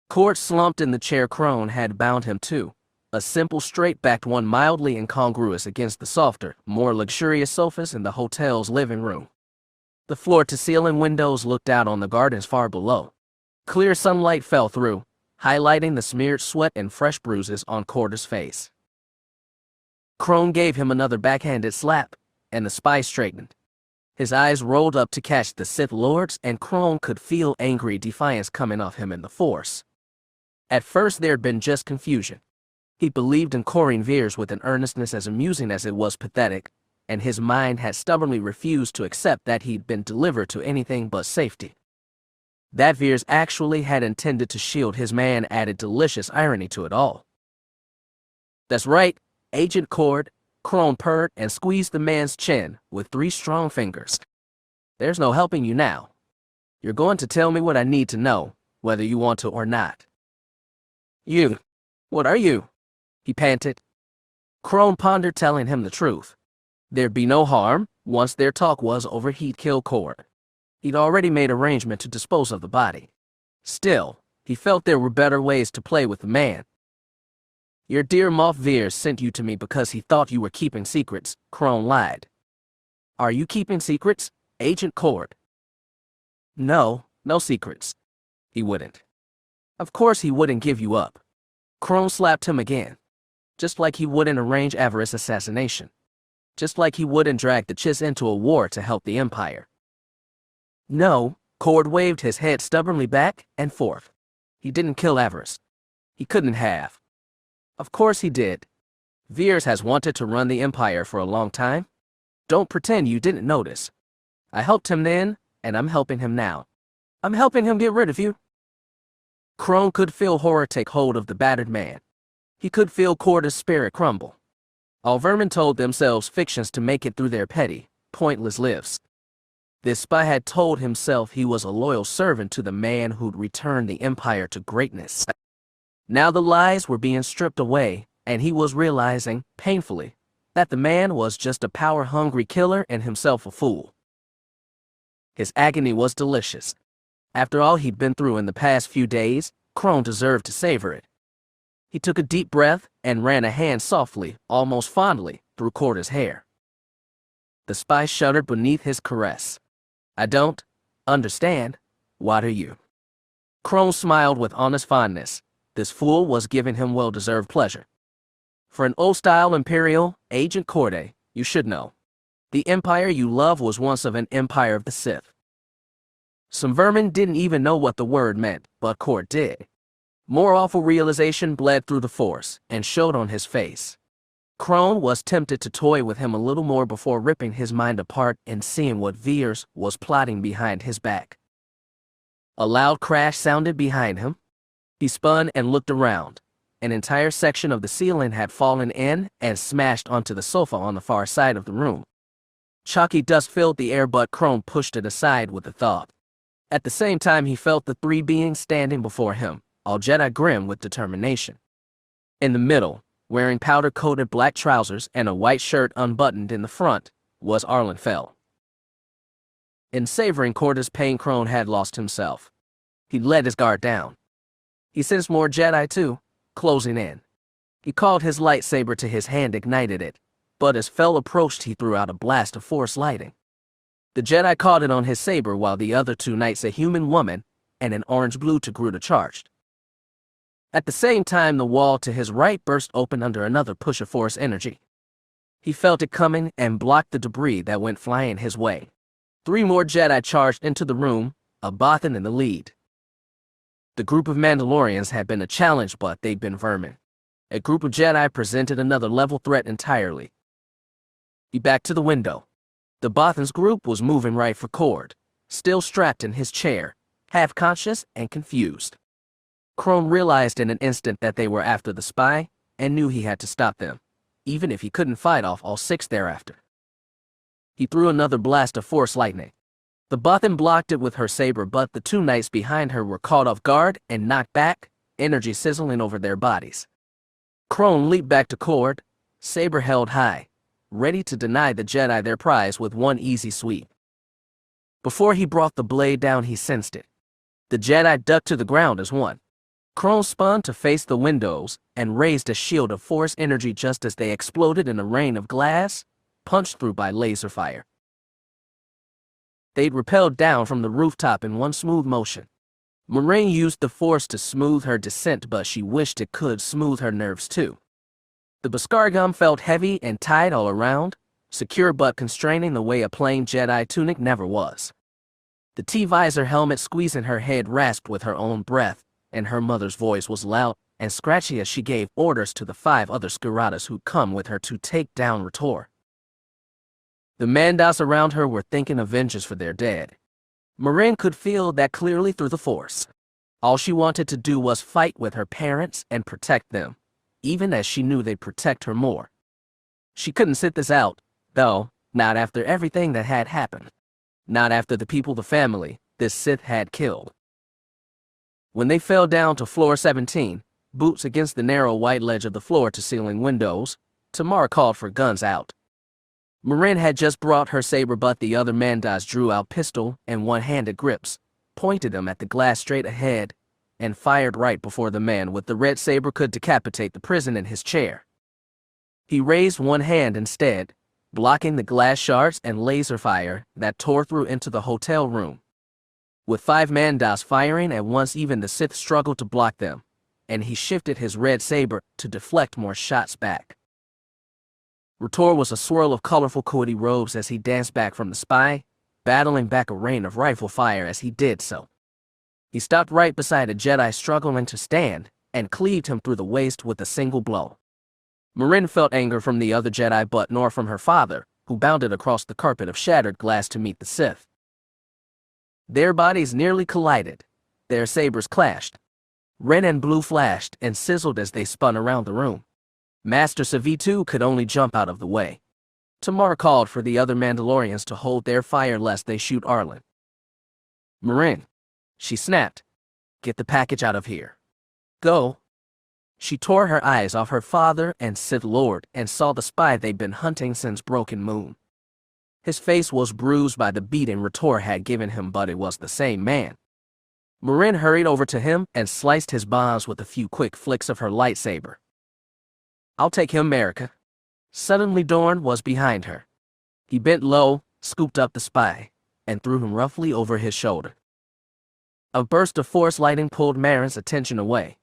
Cord slumped in the chair Crone had bound him to, a simple straight-backed one mildly incongruous against the softer, more luxurious sofas in the hotel's living room. The floor-to-ceiling windows looked out on the gardens far below. Clear sunlight fell through, highlighting the smeared sweat and fresh bruises on Cord's face. Crone gave him another backhanded slap, and the spy straightened. His eyes rolled up to catch the Sith Lords, and Crone could feel angry defiance coming off him in the Force. At first there'd been just confusion. He believed in coring Veers with an earnestness as amusing as it was pathetic, and his mind had stubbornly refused to accept that he'd been delivered to anything but safety. That Veers actually had intended to shield his man added delicious irony to it all. That's right, Agent Cord, Crone purred and squeezed the man's chin with 3 strong fingers. There's no helping you now. You're going to tell me what I need to know, whether you want to or not. You. What are you? He panted. Crone pondered telling him the truth. There'd be no harm. Once their talk was over, he'd kill Cord. He'd already made arrangement to dispose of the body. Still, he felt there were better ways to play with the man. Your dear Moff Veers sent you to me because he thought you were keeping secrets, Crone lied. Are you keeping secrets, Agent Cord? No secrets. He wouldn't. Of course he wouldn't give you up. Crone slapped him again. Just like he wouldn't arrange Avarice assassination. Just like he wouldn't drag the Chiss into a war to help the Empire. No, Cord waved his head stubbornly back and forth. He didn't kill Avarice. He couldn't have. Of course he did. Veers has wanted to run the Empire for a long time. Don't pretend you didn't notice. I helped him then, and I'm helping him now. I'm helping him get rid of you. Crone could feel horror take hold of the battered man. He could feel Cord's spirit crumble. All vermin told themselves fictions to make it through their petty, pointless lives. This spy had told himself he was a loyal servant to the man who'd returned the Empire to greatness. Now the lies were being stripped away, and he was realizing, painfully, that the man was just a power-hungry killer and himself a fool. His agony was delicious. After all he'd been through in the past few days, Crone deserved to savor it. He took a deep breath and ran a hand softly, almost fondly, through Cord's hair. The spy shuddered beneath his caress. I don't understand. What are you? Crone smiled with honest fondness. This fool was giving him well-deserved pleasure. For an old-style Imperial, Agent Cord, you should know. The Empire you love was once of an Empire of the Sith. Some vermin didn't even know what the word meant, but Cord did. More awful realization bled through the Force and showed on his face. Crone was tempted to toy with him a little more before ripping his mind apart and seeing what Veers was plotting behind his back. A loud crash sounded behind him. He spun and looked around. An entire section of the ceiling had fallen in and smashed onto the sofa on the far side of the room. Chalky dust filled the air, but Crone pushed it aside with a thought. At the same time, he felt the three beings standing before him, all Jedi grim with determination. In the middle, wearing powder-coated black trousers and a white shirt unbuttoned in the front, was Arlen Fel. In savoring Corda's pain, Crone had lost himself. He let his guard down. He sensed more Jedi too, closing in. He called his lightsaber to his hand, ignited it, but as Fel approached, he threw out a blast of Force lightning. The Jedi caught it on his saber, while the other two knights, a human woman and an orange-blue Togruta, charged. At the same time, the wall to his right burst open under another push of Force energy. He felt it coming and blocked the debris that went flying his way. 3 more Jedi charged into the room, a Bothan in the lead. The group of Mandalorians had been a challenge, but they'd been vermin. A group of Jedi presented another level threat entirely. He backed to the window. The Bothan's group was moving right for Cord, still strapped in his chair, half conscious and confused. Crone realized in an instant that they were after the spy and knew he had to stop them, even if he couldn't fight off all 6 thereafter. He threw another blast of Force lightning. The Bothan blocked it with her saber, but the 2 knights behind her were caught off guard and knocked back, energy sizzling over their bodies. Crone leaped back to Cord, saber held high, ready to deny the Jedi their prize with one easy sweep. Before he brought the blade down, he sensed it. The Jedi ducked to the ground as one. Crone spun to face the windows and raised a shield of Force energy just as they exploded in a rain of glass, punched through by laser fire. They'd rappelled down from the rooftop in one smooth motion. Moraine used the Force to smooth her descent, but she wished it could smooth her nerves too. The Beskar felt heavy and tight all around, secure but constraining the way a plain Jedi tunic never was. The T-visor helmet squeezing her head rasped with her own breath, and her mother's voice was loud and scratchy as she gave orders to the 5 other Skiratas who'd come with her to take down Vtor. The Mandas around her were thinking of vengeance for their dead. Moraine could feel that clearly through the Force. All she wanted to do was fight with her parents and protect them, even as she knew they'd protect her more. She couldn't sit this out, though, not after everything that had happened. Not after the people, the family, this Sith had killed. When they fell down to floor 17, boots against the narrow white ledge of the floor-to-ceiling windows, Tamar called for guns out. Moraine had just brought her saber, but the other Mandas drew out pistol and one-handed grips, pointed them at the glass straight ahead, and fired right before the man with the red saber could decapitate the prison in his chair. He raised one hand instead, blocking the glass shards and laser fire that tore through into the hotel room. With 5 Mandas firing at once, even the Sith struggled to block them, and he shifted his red saber to deflect more shots back. Vtor was a swirl of colorful Coody robes as he danced back from the spy, battling back a rain of rifle fire as he did so. He stopped right beside a Jedi struggling to stand, and cleaved him through the waist with a single blow. Moraine felt anger from the other Jedi, but nor from her father, who bounded across the carpet of shattered glass to meet the Sith. Their bodies nearly collided. Their sabers clashed. Red and blue flashed and sizzled as they spun around the room. Master Savitu could only jump out of the way. Tamar called for the other Mandalorians to hold their fire lest they shoot Arlen. Moraine, she snapped, get the package out of here. Go. She tore her eyes off her father and Sith Lord and saw the spy they'd been hunting since Broken Moon. His face was bruised by the beating Vtor had given him, but it was the same man. Moraine hurried over to him and sliced his bonds with a few quick flicks of her lightsaber. I'll take him, America. Suddenly Dorn was behind her. He bent low, scooped up the spy, and threw him roughly over his shoulder. A burst of Force lightning pulled Marin's attention away.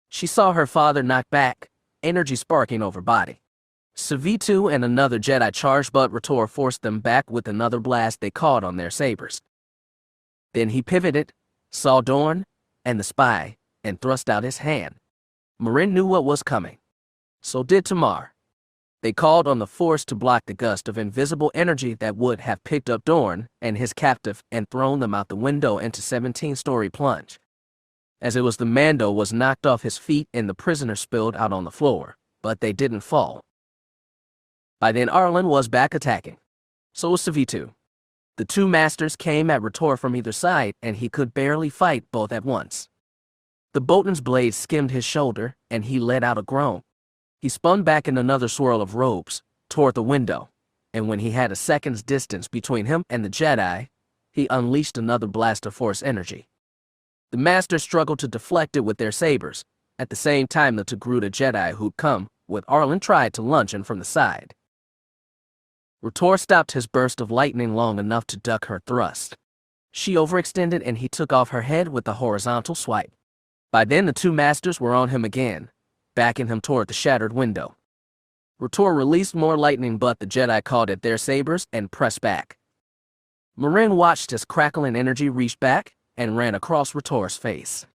She saw her father knocked back, energy sparking over body. Savitu and another Jedi charged, but Vtor forced them back with another blast they caught on their sabers. Then he pivoted, saw Dorn and the spy, and thrust out his hand. Marin knew what was coming. So did Tamar. They called on the Force to block the gust of invisible energy that would have picked up Dorn and his captive and thrown them out the window into 17-story plunge. As it was, the Mando was knocked off his feet and the prisoner spilled out on the floor, but they didn't fall. By then Arlen was back attacking. So was Savitu. The two masters came at Retor from either side and he could barely fight both at once. The Botan's blade skimmed his shoulder and he let out a groan. He spun back in another swirl of robes toward the window, and when he had a second's distance between him and the Jedi, he unleashed another blast of Force energy. The Masters struggled to deflect it with their sabers. At the same time, the Togruta Jedi who'd come with Arlen tried to launch him from the side. Retor stopped his burst of lightning long enough to duck her thrust. She overextended and he took off her head with a horizontal swipe. By then the two Masters were on him again, backing him toward the shattered window. Retor released more lightning, but the Jedi caught at their sabers and pressed back. Marin watched as crackling energy reached back and ran across Retor's face.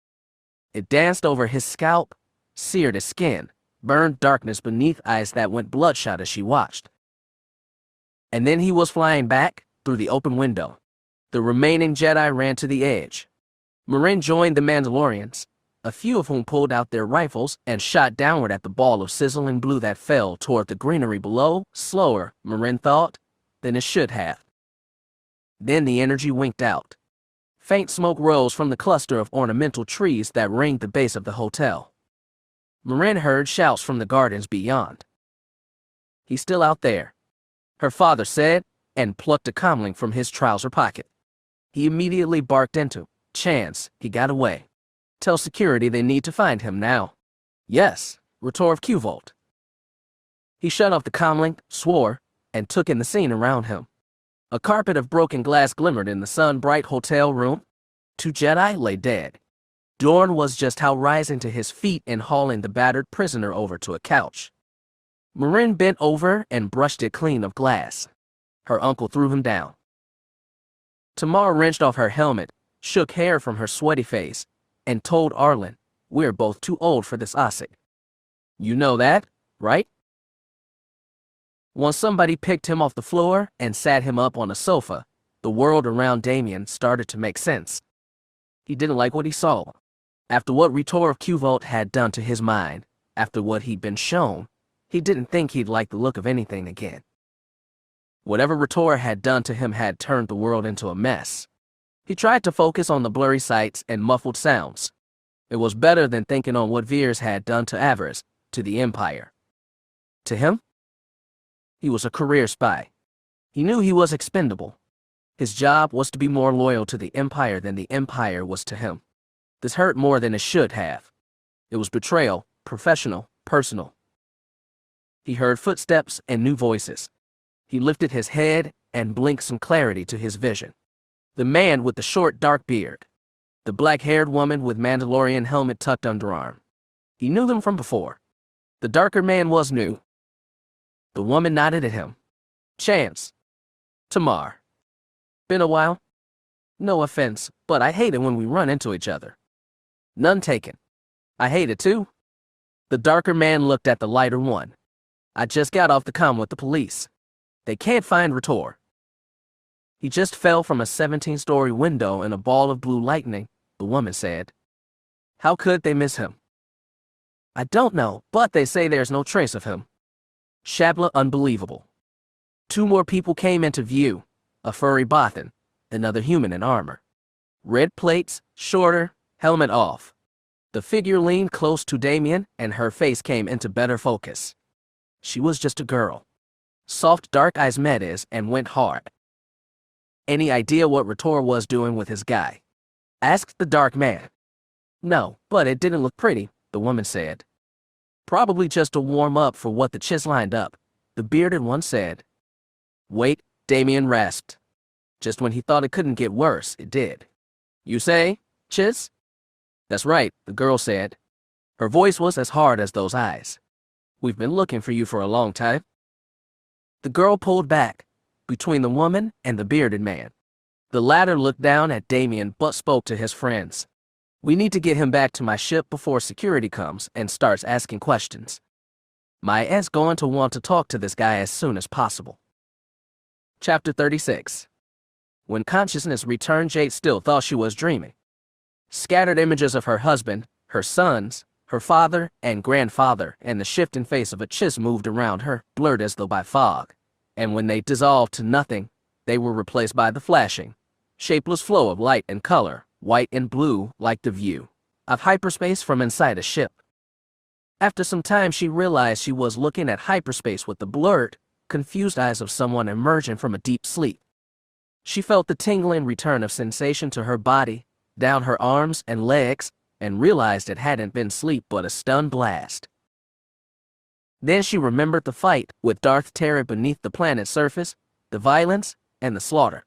It danced over his scalp, seared his skin, burned darkness beneath eyes that went bloodshot as she watched. And then he was flying back through the open window. The remaining Jedi ran to the edge. Marin joined the Mandalorians, a few of whom pulled out their rifles and shot downward at the ball of sizzling blue that fell toward the greenery below, slower, Marin thought, than it should have. Then the energy winked out. Faint smoke rose from the cluster of ornamental trees that ringed the base of the hotel. Marin heard shouts from the gardens beyond. "He's still out there," her father said, and plucked a comlink from his trouser pocket. He immediately barked into, "Chance, he got away. Tell security they need to find him now." "Yes," Retor of Qvolt. He shut off the comlink, swore, and took in the scene around him. A carpet of broken glass glimmered in the sun-bright hotel room. Two Jedi lay dead. Dorn was just how rising to his feet and hauling the battered prisoner over to a couch. Marin bent over and brushed it clean of glass. Her uncle threw him down. Tamar wrenched off her helmet, shook hair from her sweaty face, and told Arlen, "We're both too old for this Ossig. You know that, right?" Once somebody picked him off the floor and sat him up on a sofa, the world around Damien started to make sense. He didn't like what he saw. After what Retor of Qvolt had done to his mind, after what he'd been shown, he didn't think he'd like the look of anything again. Whatever Retor had done to him had turned the world into a mess. He tried to focus on the blurry sights and muffled sounds. It was better than thinking on what Veers had done to Avars, to the Empire. To him, he was a career spy. He knew he was expendable. His job was to be more loyal to the Empire than the Empire was to him. This hurt more than it should have. It was betrayal, professional, personal. He heard footsteps and new voices. He lifted his head and blinked some clarity to his vision. The man with the short, dark beard. The black-haired woman with Mandalorian helmet tucked underarm. He knew them from before. The darker man was new. The woman nodded at him. "Chance. Tamar. Been a while? No offense, but I hate it when we run into each other." "None taken. I hate it too." The darker man looked at the lighter one. "I just got off the comm with the police. They can't find Retor. He just fell from a 17-story window in a ball of blue lightning," the woman said. "How could they miss him?" "I don't know, but they say there's no trace of him." Shabla unbelievable. Two more people came into view, a furry Bothan, another human in armor. Red plates, shorter, helmet off. The figure leaned close to Damien and her face came into better focus. She was just a girl. Soft dark eyes met his and went hard. "Any idea what Retor was doing with his guy?" asked the dark man. "No, but it didn't look pretty," the woman said. "Probably just to warm up for what the Chiss lined up," the bearded one said. "Wait," Damien rasped. Just when he thought it couldn't get worse, it did. "You say, Chiss?" "That's right," the girl said. Her voice was as hard as those eyes. "We've been looking for you for a long time." The girl pulled back, between the woman and the bearded man. The latter looked down at Damien but spoke to his friends. We need to get him back to my ship before security comes and starts asking questions. My ass going to want to talk to this guy as soon as possible. Chapter 36. When consciousness returned, Jade still thought she was dreaming. Scattered images of her husband, her sons, her father and grandfather, and the shifting face of a chiss moved around her, blurred as though by fog. And when they dissolved to nothing, they were replaced by the flashing, shapeless flow of light and color, white and blue, like the view of hyperspace from inside a ship. After some time, she realized she was looking at hyperspace with the blurred, confused eyes of someone emerging from a deep sleep. She felt the tingling return of sensation to her body, down her arms and legs, and realized it hadn't been sleep but a stun blast. Then she remembered the fight with Darth Terce beneath the planet's surface, the violence, and the slaughter.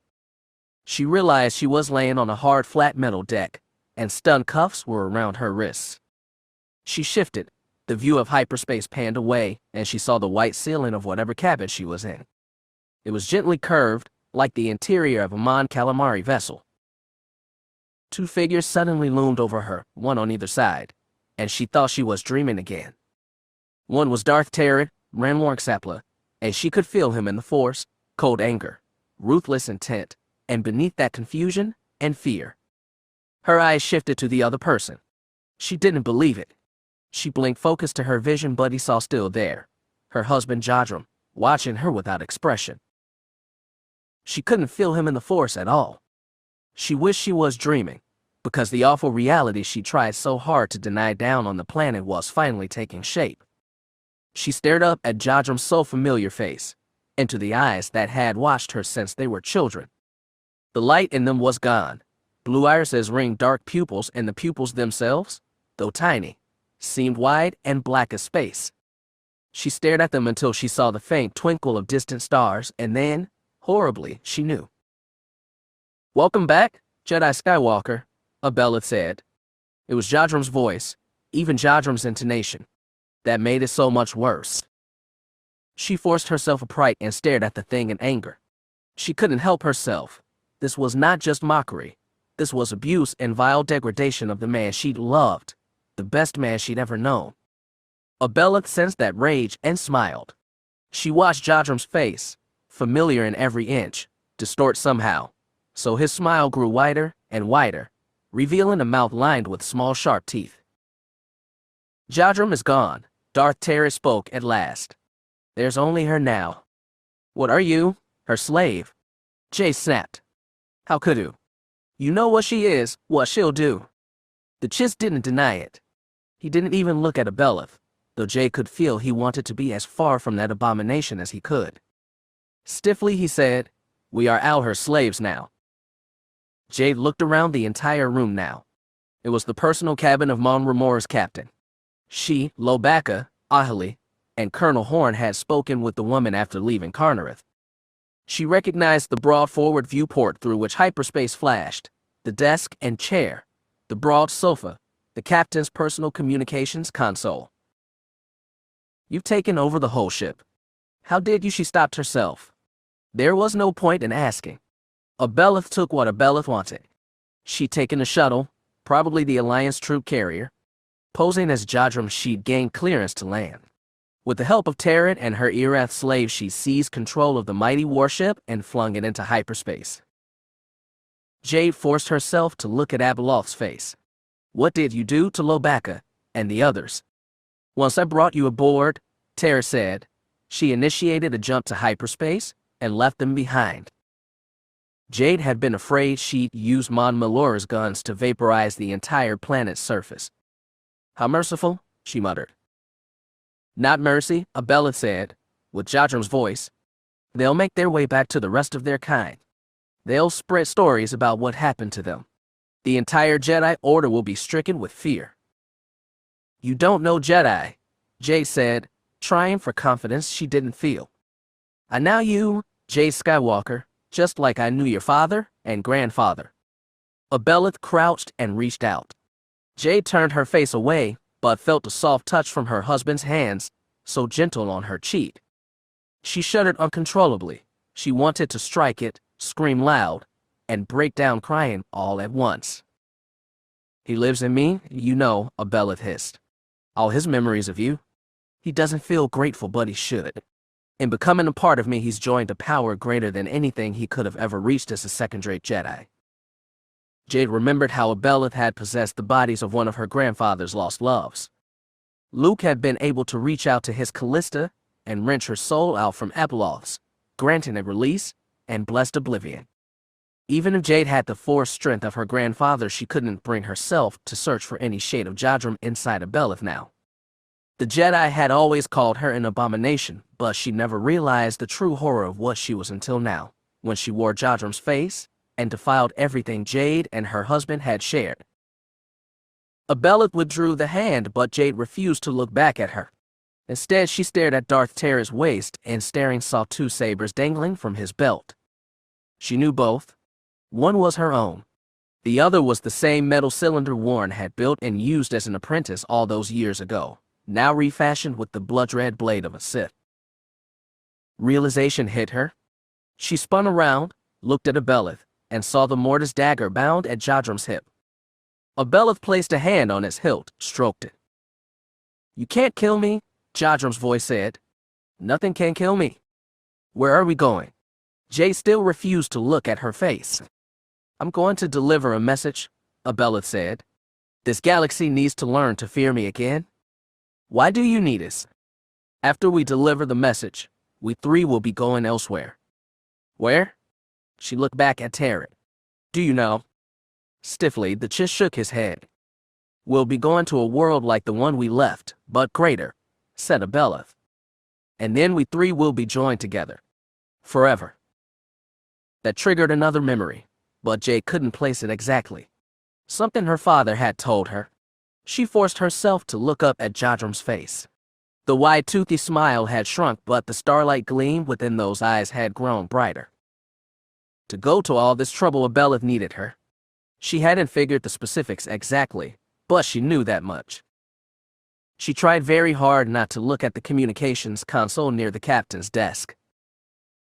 She realized she was laying on a hard flat metal deck, and stun cuffs were around her wrists. She shifted, the view of hyperspace panned away, and she saw the white ceiling of whatever cabin she was in. It was gently curved, like the interior of a Mon Calamari vessel. Two figures suddenly loomed over her, one on either side, and she thought she was dreaming again. One was Darth Terce, Ranwarksapla, and she could feel him in the Force, cold anger, ruthless intent, and beneath that confusion and fear. Her eyes shifted to the other person. She didn't believe it. She blinked, focused to her vision, but he saw still there, her husband Jadrum, watching her without expression. She couldn't feel him in the Force at all. She wished she was dreaming, because the awful reality she tried so hard to deny down on the planet was finally taking shape. She stared up at Jadrum's so familiar face, into the eyes that had watched her since they were children. The light in them was gone. Blue irises ringed dark pupils, and the pupils themselves, though tiny, seemed wide and black as space. She stared at them until she saw the faint twinkle of distant stars, and then, horribly, she knew. "Welcome back, Jedi Skywalker," Abell said. It was Jadrum's voice, even Jadrum's intonation, that made it so much worse. She forced herself upright and stared at the thing in anger. She couldn't help herself. This was not just mockery. This was abuse and vile degradation of the man she'd loved, the best man she'd ever known. Abell sensed that rage and smiled. She watched Jadrum's face, familiar in every inch, distort somehow, so his smile grew wider and wider, revealing a mouth lined with small sharp teeth. "Jadrum is gone," Darth Terce spoke at last. "There's only her now." "What are you, her slave?" Jay snapped. "How could you? You know what she is, what she'll do." The Chiss didn't deny it. He didn't even look at Abell, though Jay could feel he wanted to be as far from that abomination as he could. Stiffly he said, "We are all her slaves now." Jade looked around the entire room now. It was the personal cabin of Mon Ramora's captain. She, Lobaka, Ahali, and Colonel Horn had spoken with the woman after leaving Carnareth. She recognized the broad forward viewport through which hyperspace flashed, the desk and chair, the broad sofa, the captain's personal communications console. "You've taken over the whole ship. How did you?" She stopped herself. There was no point in asking. Abell took what Abell wanted. She'd taken a shuttle, probably the Alliance troop carrier. Posing as Jadrum, she'd gained clearance to land. With the help of Terran and her Erath slaves, she seized control of the mighty warship and flung it into hyperspace. Jade forced herself to look at Abeloth's face. "What did you do to Lobaka and the others?" "Once I brought you aboard," Terra said, "she initiated a jump to hyperspace and left them behind." Jade had been afraid she'd use Mon Melora's guns to vaporize the entire planet's surface. "How merciful," she muttered. "Not mercy," Abell said, with Jadrum's voice. "They'll make their way back to the rest of their kind. They'll spread stories about what happened to them. The entire Jedi Order will be stricken with fear." "You don't know Jedi," Jade said, trying for confidence she didn't feel. "I know you, Jade Skywalker, just like I knew your father and grandfather." Abell crouched and reached out. Jade turned her face away, but felt a soft touch from her husband's hands, so gentle on her cheek. She shuddered uncontrollably. She wanted to strike it, scream loud, and break down crying all at once. He lives in me, you know, Abell hissed. All his memories of you. He doesn't feel grateful, but he should. In becoming a part of me, he's joined a power greater than anything he could have ever reached as a second-rate Jedi. Jade remembered how Abell had possessed the bodies of one of her grandfather's lost loves. Luke had been able to reach out to his Callista and wrench her soul out from Abeloth's, granting a release and blessed oblivion. Even if Jade had the force strength of her grandfather, she couldn't bring herself to search for any shade of Jadrum inside Abell now. The Jedi had always called her an abomination, but she never realized the true horror of what she was until now, when she wore Jadrum's face and defiled everything Jade and her husband had shared. Abell withdrew the hand, but Jade refused to look back at her. Instead, she stared at Darth Terce's waist and staring saw two sabers dangling from his belt. She knew both. One was her own. The other was the same metal cylinder Warren had built and used as an apprentice all those years ago, now refashioned with the blood-red blade of a Sith. Realization hit her. She spun around, looked at Abell, and saw the mortis dagger bound at Jadrum's hip. Abell placed a hand on its hilt, stroked it. "You can't kill me," Jadrum's voice said. "Nothing can kill me." "Where are we going?" Jade still refused to look at her face. "I'm going to deliver a message," Abell said. "This galaxy needs to learn to fear me again." "Why do you need us?" "After we deliver the message, we three will be going elsewhere." "Where?" She looked back at Terce. "Do you know?" Stiffly, the Chiss shook his head. "We'll be going to a world like the one we left, but greater," said Abell. "And then we three will be joined together. Forever." That triggered another memory, but Jade couldn't place it exactly. Something her father had told her. She forced herself to look up at Jadrum's face. The wide, toothy smile had shrunk, but the starlight gleam within those eyes had grown brighter. To go to all this trouble, Abell needed her. She hadn't figured the specifics exactly, but she knew that much. She tried very hard not to look at the communications console near the captain's desk.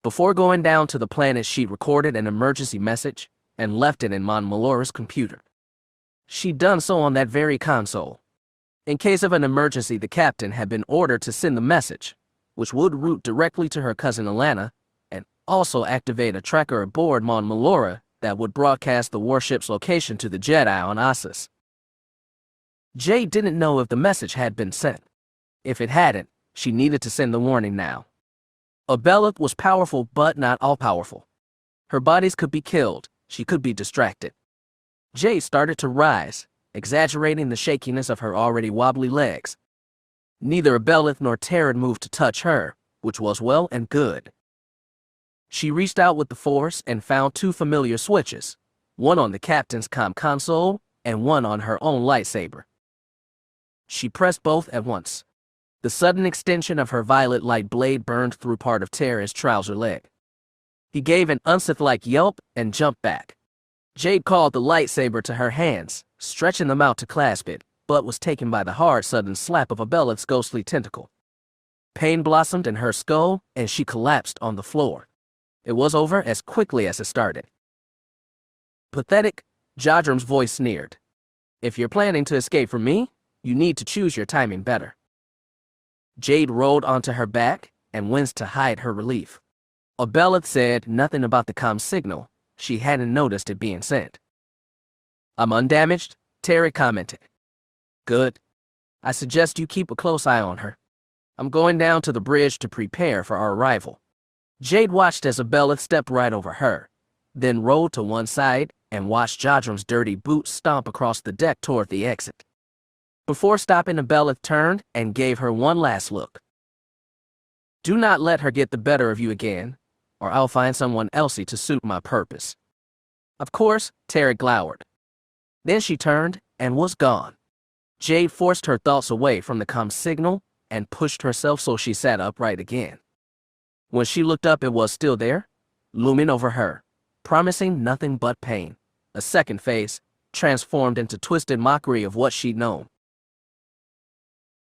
Before going down to the planet, she recorded an emergency message and left it in Mon Malora's computer. She'd done so on that very console. In case of an emergency, the captain had been ordered to send the message, which would route directly to her cousin Alana, and also activate a tracker aboard Mon Malora that would broadcast the warship's location to the Jedi on Ossus. Jade didn't know if the message had been sent. If it hadn't, she needed to send the warning now. Abell was powerful, but not all-powerful. Her bodies could be killed, she could be distracted. Jade started to rise, exaggerating the shakiness of her already wobbly legs. Neither Abell nor Terce moved to touch her, which was well and good. She reached out with the Force and found two familiar switches, one on the captain's comm console and one on her own lightsaber. She pressed both at once. The sudden extension of her violet light blade burned through part of Terce's trouser leg. He gave an unsith-like yelp and jumped back. Jade called the lightsaber to her hands, stretching them out to clasp it, but was taken by the hard, sudden slap of Abell's ghostly tentacle. Pain blossomed in her skull, and she collapsed on the floor. It was over as quickly as it started. "Pathetic," Jadrum's voice sneered. "If you're planning to escape from me, you need to choose your timing better." Jade rolled onto her back and winced to hide her relief. Abell said nothing about the comm signal. She hadn't noticed it being sent. "I'm undamaged," Terce commented. "Good. I suggest you keep a close eye on her. I'm going down to the bridge to prepare for our arrival." Jade watched as Abell stepped right over her, then rolled to one side and watched Jadrum's dirty boots stomp across the deck toward the exit. Before stopping, Abell turned and gave her one last look. "Do not let her get the better of you again, or I'll find someone else to suit my purpose." "Of course," Terce glowered. Then she turned and was gone. Jade forced her thoughts away from the comm signal and pushed herself so she sat upright again. When she looked up, it was still there, looming over her, promising nothing but pain. A second face, transformed into twisted mockery of what she'd known.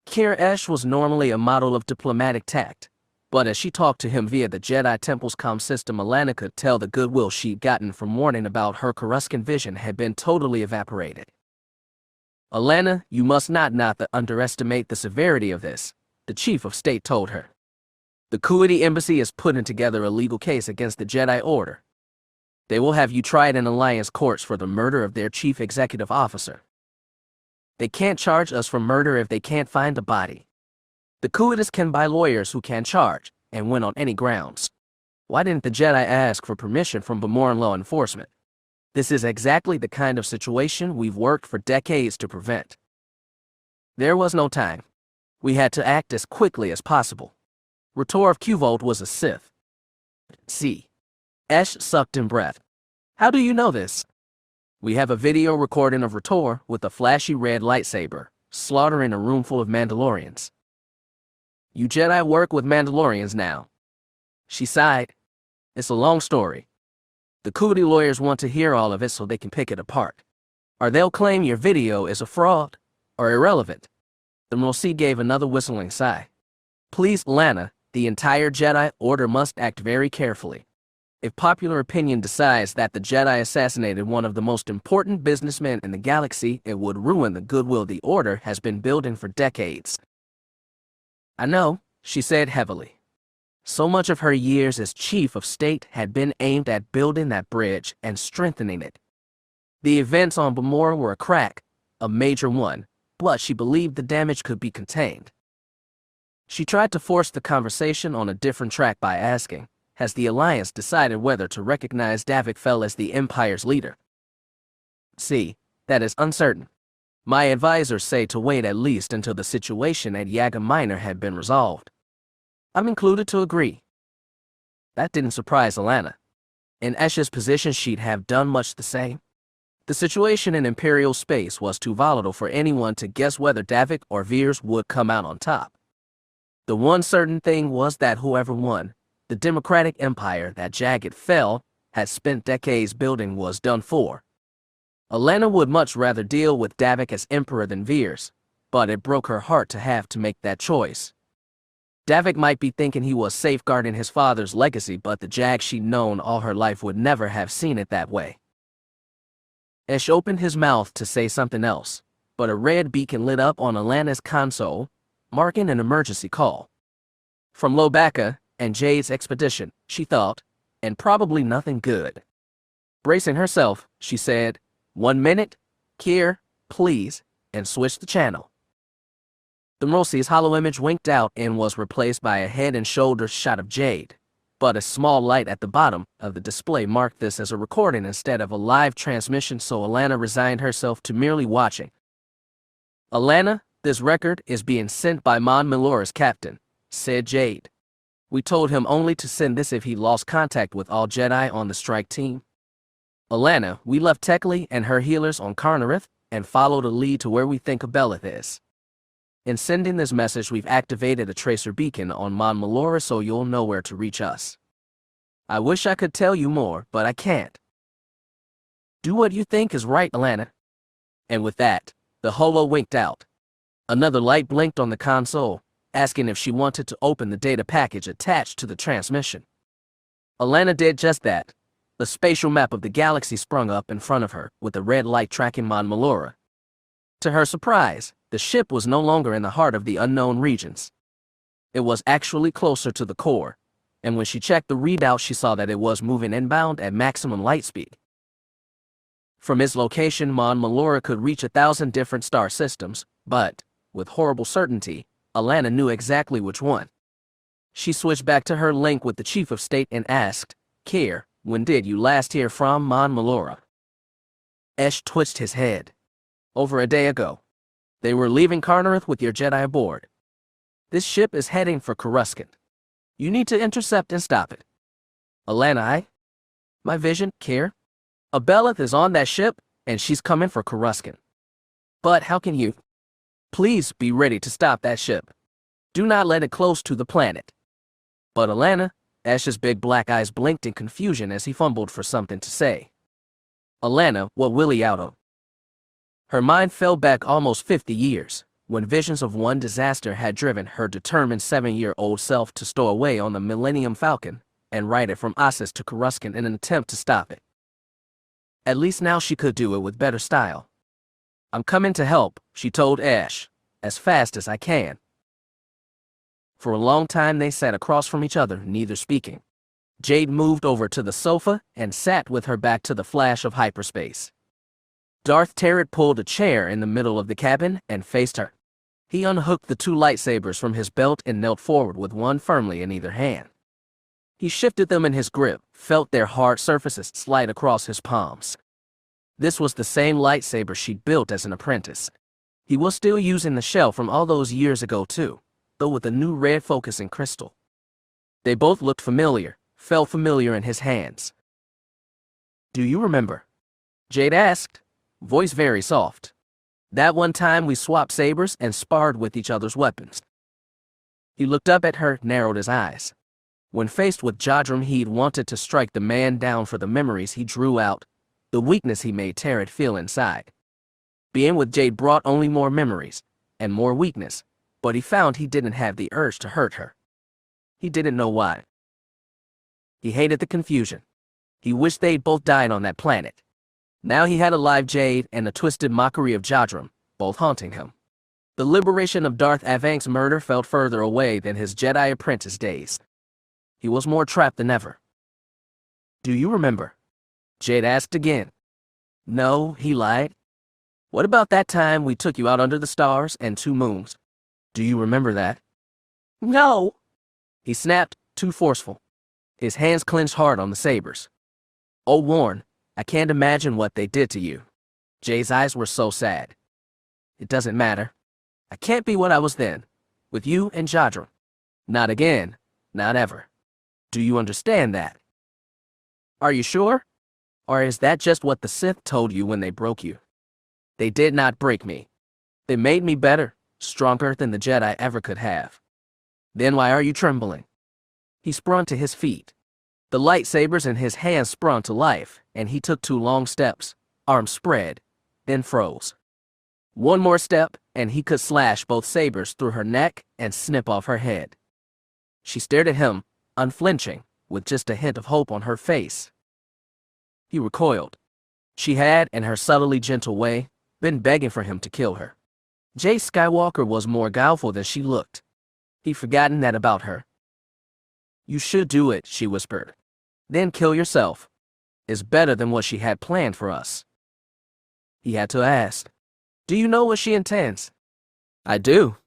Kir Esh was normally a model of diplomatic tact, but as she talked to him via the Jedi Temple's comm system, Alana could tell the goodwill she'd gotten from warning about her Kuskin vision had been totally evaporated. Alana, you must not underestimate the severity of this, the chief of state told her. The Kuwait embassy is putting together a legal case against the Jedi Order. They will have you tried in alliance courts for the murder of their chief executive officer. They can't charge us for murder if they can't find a body. The Kuwaitis can buy lawyers who can charge and win on any grounds. Why didn't the Jedi ask for permission from Bamoran law enforcement? This is exactly the kind of situation we've worked for decades to prevent. There was no time. We had to act as quickly as possible. Vtor of Qvolt was a Sith. See. Esh sucked in breath. How do you know this? We have a video recording of Vtor with a flashy red lightsaber, slaughtering a room full of Mandalorians. You Jedi work with Mandalorians now. She sighed. It's a long story. The Kuwait lawyers want to hear all of it so they can pick it apart. Or they'll claim your video is a fraud or irrelevant. The Mulsi gave another whistling sigh. Please, Lana, the entire Jedi Order must act very carefully. If popular opinion decides that the Jedi assassinated one of the most important businessmen in the galaxy, it would ruin the goodwill the Order has been building for decades. I know, she said heavily. So much of her years as chief of state had been aimed at building that bridge and strengthening it. The events on Bamora were a crack, a major one, but she believed the damage could be contained. She tried to force the conversation on a different track by asking, has the Alliance decided whether to recognize Jagged Fel as the Empire's leader? See, that is uncertain. My advisors say to wait at least until the situation at Yaga Minor had been resolved. I'm included to agree. That didn't surprise Alana. In Esh's position, she'd have done much the same. The situation in Imperial space was too volatile for anyone to guess whether Davik or Veers would come out on top. The one certain thing was that whoever won, the democratic empire that Jagged Fel had spent decades building was done for. Alana would much rather deal with Davik as emperor than Veers, but it broke her heart to have to make that choice. Davik might be thinking he was safeguarding his father's legacy, but the Jag she'd known all her life would never have seen it that way. Esh opened his mouth to say something else, but a red beacon lit up on Alana's console, marking an emergency call. From Lobaka and Jade's expedition, she thought, and probably nothing good. Bracing herself, she said, 1 minute, Kier, please, and switched the channel. The Mrosi's hollow image winked out and was replaced by a head and shoulders shot of Jade, but a small light at the bottom of the display marked this as a recording instead of a live transmission, so Alana resigned herself to merely watching. Alana, this record is being sent by Mon Melora's captain, said Jade. We told him only to send this if he lost contact with all Jedi on the strike team. Alana, we left Tekli and her healers on Carnareth and followed a lead to where we think Abell is. In sending this message, we've activated a tracer beacon on Mon Melora so you'll know where to reach us. I wish I could tell you more, but I can't. Do what you think is right, Alana. And with that, the holo winked out. Another light blinked on the console, asking if she wanted to open the data package attached to the transmission. Alana did just that. The spatial map of the galaxy sprung up in front of her, with a red light tracking Mon Melora. To her surprise, the ship was no longer in the heart of the unknown regions. It was actually closer to the core, and when she checked the readout, she saw that it was moving inbound at maximum light speed. From its location, Mon Melora could reach 1,000 different star systems, but, with horrible certainty, Alana knew exactly which one. She switched back to her link with the Chief of State and asked, Kier, when did you last hear from Mon Melora? Esh twitched his head. Over a day ago. They were leaving Carnareth with your Jedi aboard. This ship is heading for Kuskin. You need to intercept and stop it. Alana, my vision, Kier. Abell is on that ship, and she's coming for Kuskin. But how can you? Please be ready to stop that ship. Do not let it close to the planet. But Alana, Ash's big black eyes blinked in confusion as he fumbled for something to say. Alana, what will he out of? Her mind fell back almost 50 years, when visions of one disaster had driven her determined 7-year-old self to stow away on the Millennium Falcon and ride it from Ossus to Kuskin in an attempt to stop it. At least now she could do it with better style. I'm coming to help, she told Ash, as fast as I can. For a long time they sat across from each other, neither speaking. Jade moved over to the sofa and sat with her back to the flash of hyperspace. Darth Terce pulled a chair in the middle of the cabin and faced her. He unhooked the 2 lightsabers from his belt and knelt forward with one firmly in either hand. He shifted them in his grip, felt their hard surfaces slide across his palms. This was the same lightsaber she'd built as an apprentice. He was still using the shell from all those years ago too, though with a new red focusing crystal. They both looked familiar, felt familiar in his hands. "Do you remember?" Jade asked, voice very soft. "That one time we swapped sabers and sparred with each other's weapons." He looked up at her, narrowed his eyes. When faced with Jadrum, he'd wanted to strike the man down for the memories he drew out, the weakness he made Terce feel inside. Being with Jade brought only more memories, and more weakness, but he found he didn't have the urge to hurt her. He didn't know why. He hated the confusion. He wished they'd both died on that planet. Now he had a live Jade and a twisted mockery of Jadrum, both haunting him. The liberation of Darth Avank's murder felt further away than his Jedi apprentice days. He was more trapped than ever. "Do you remember?" Jade asked again. "No," he lied. "What about that time we took you out under the stars and 2 moons? Do you remember that?" "No," he snapped, too forceful. His hands clenched hard on the sabers. "Oh, Warren, I can't imagine what they did to you." Jade's eyes were so sad. "It doesn't matter. I can't be what I was then, with you and Jadrum. Not again, not ever. Do you understand that?" "Are you sure? Or is that just what the Sith told you when they broke you?" "They did not break me. They made me better, stronger than the Jedi ever could have." "Then why are you trembling?" He sprung to his feet. The lightsabers in his hands sprung to life, and he took 2 long steps, arms spread, then froze. One more step, and he could slash both sabers through her neck and snip off her head. She stared at him, unflinching, with just a hint of hope on her face. He recoiled. She had, in her subtly gentle way, been begging for him to kill her. Jade Skywalker was more guileful than she looked. He'd forgotten that about her. "You should do it," she whispered. "Then kill yourself. It's better than what she had planned for us." He had to ask, "Do you know what she intends?" "I do.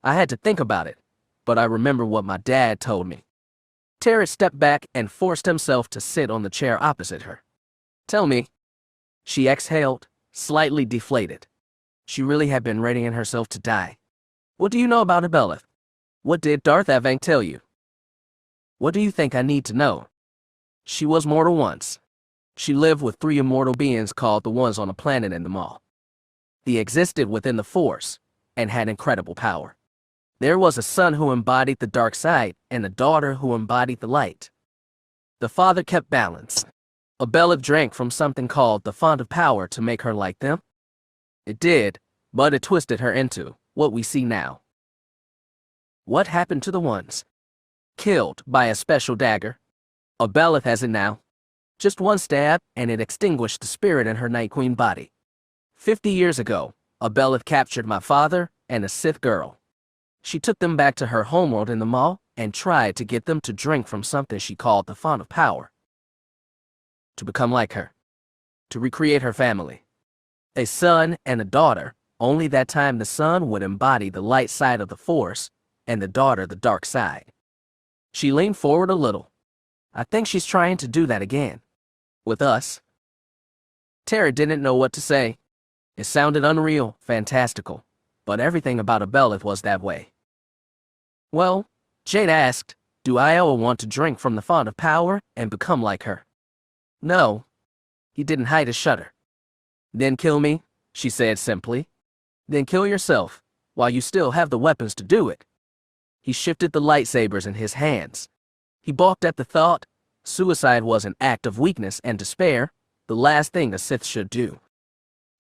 I had to think about it, but I remember what my dad told me." Terce stepped back and forced himself to sit on the chair opposite her. "Tell me." She exhaled, slightly deflated. She really had been readying herself to die. "What do you know about Abell? What did Darth Avank tell you? What do you think I need to know?" She was mortal once. She lived with 3 immortal beings called the Ones on a planet in the Maw. They existed within the Force and had incredible power. There was a son who embodied the dark side and a daughter who embodied the light. The father kept balance. Abell drank from something called the Font of Power to make her like them. It did, but it twisted her into what we see now. What happened to the Ones? Killed by a special dagger. Abell has it now. Just one stab, and it extinguished the spirit in her Night Queen body. 50 years ago, Abell captured my father and a Sith girl. She took them back to her homeworld in the Maw and tried to get them to drink from something she called the Font of Power. To become like her. To recreate her family. A son and a daughter, only that time the son would embody the light side of the Force and the daughter the dark side. She leaned forward a little. "I think she's trying to do that again. With us." Terce didn't know what to say. It sounded unreal, fantastical, but everything about Abell was that way. "Well," Jade asked, "do I want to drink from the Font of Power and become like her?" "No." He didn't hide a shudder. "Then kill me," she said simply. "Then kill yourself, while you still have the weapons to do it." He shifted the lightsabers in his hands. He balked at the thought. Suicide was an act of weakness and despair, the last thing a Sith should do.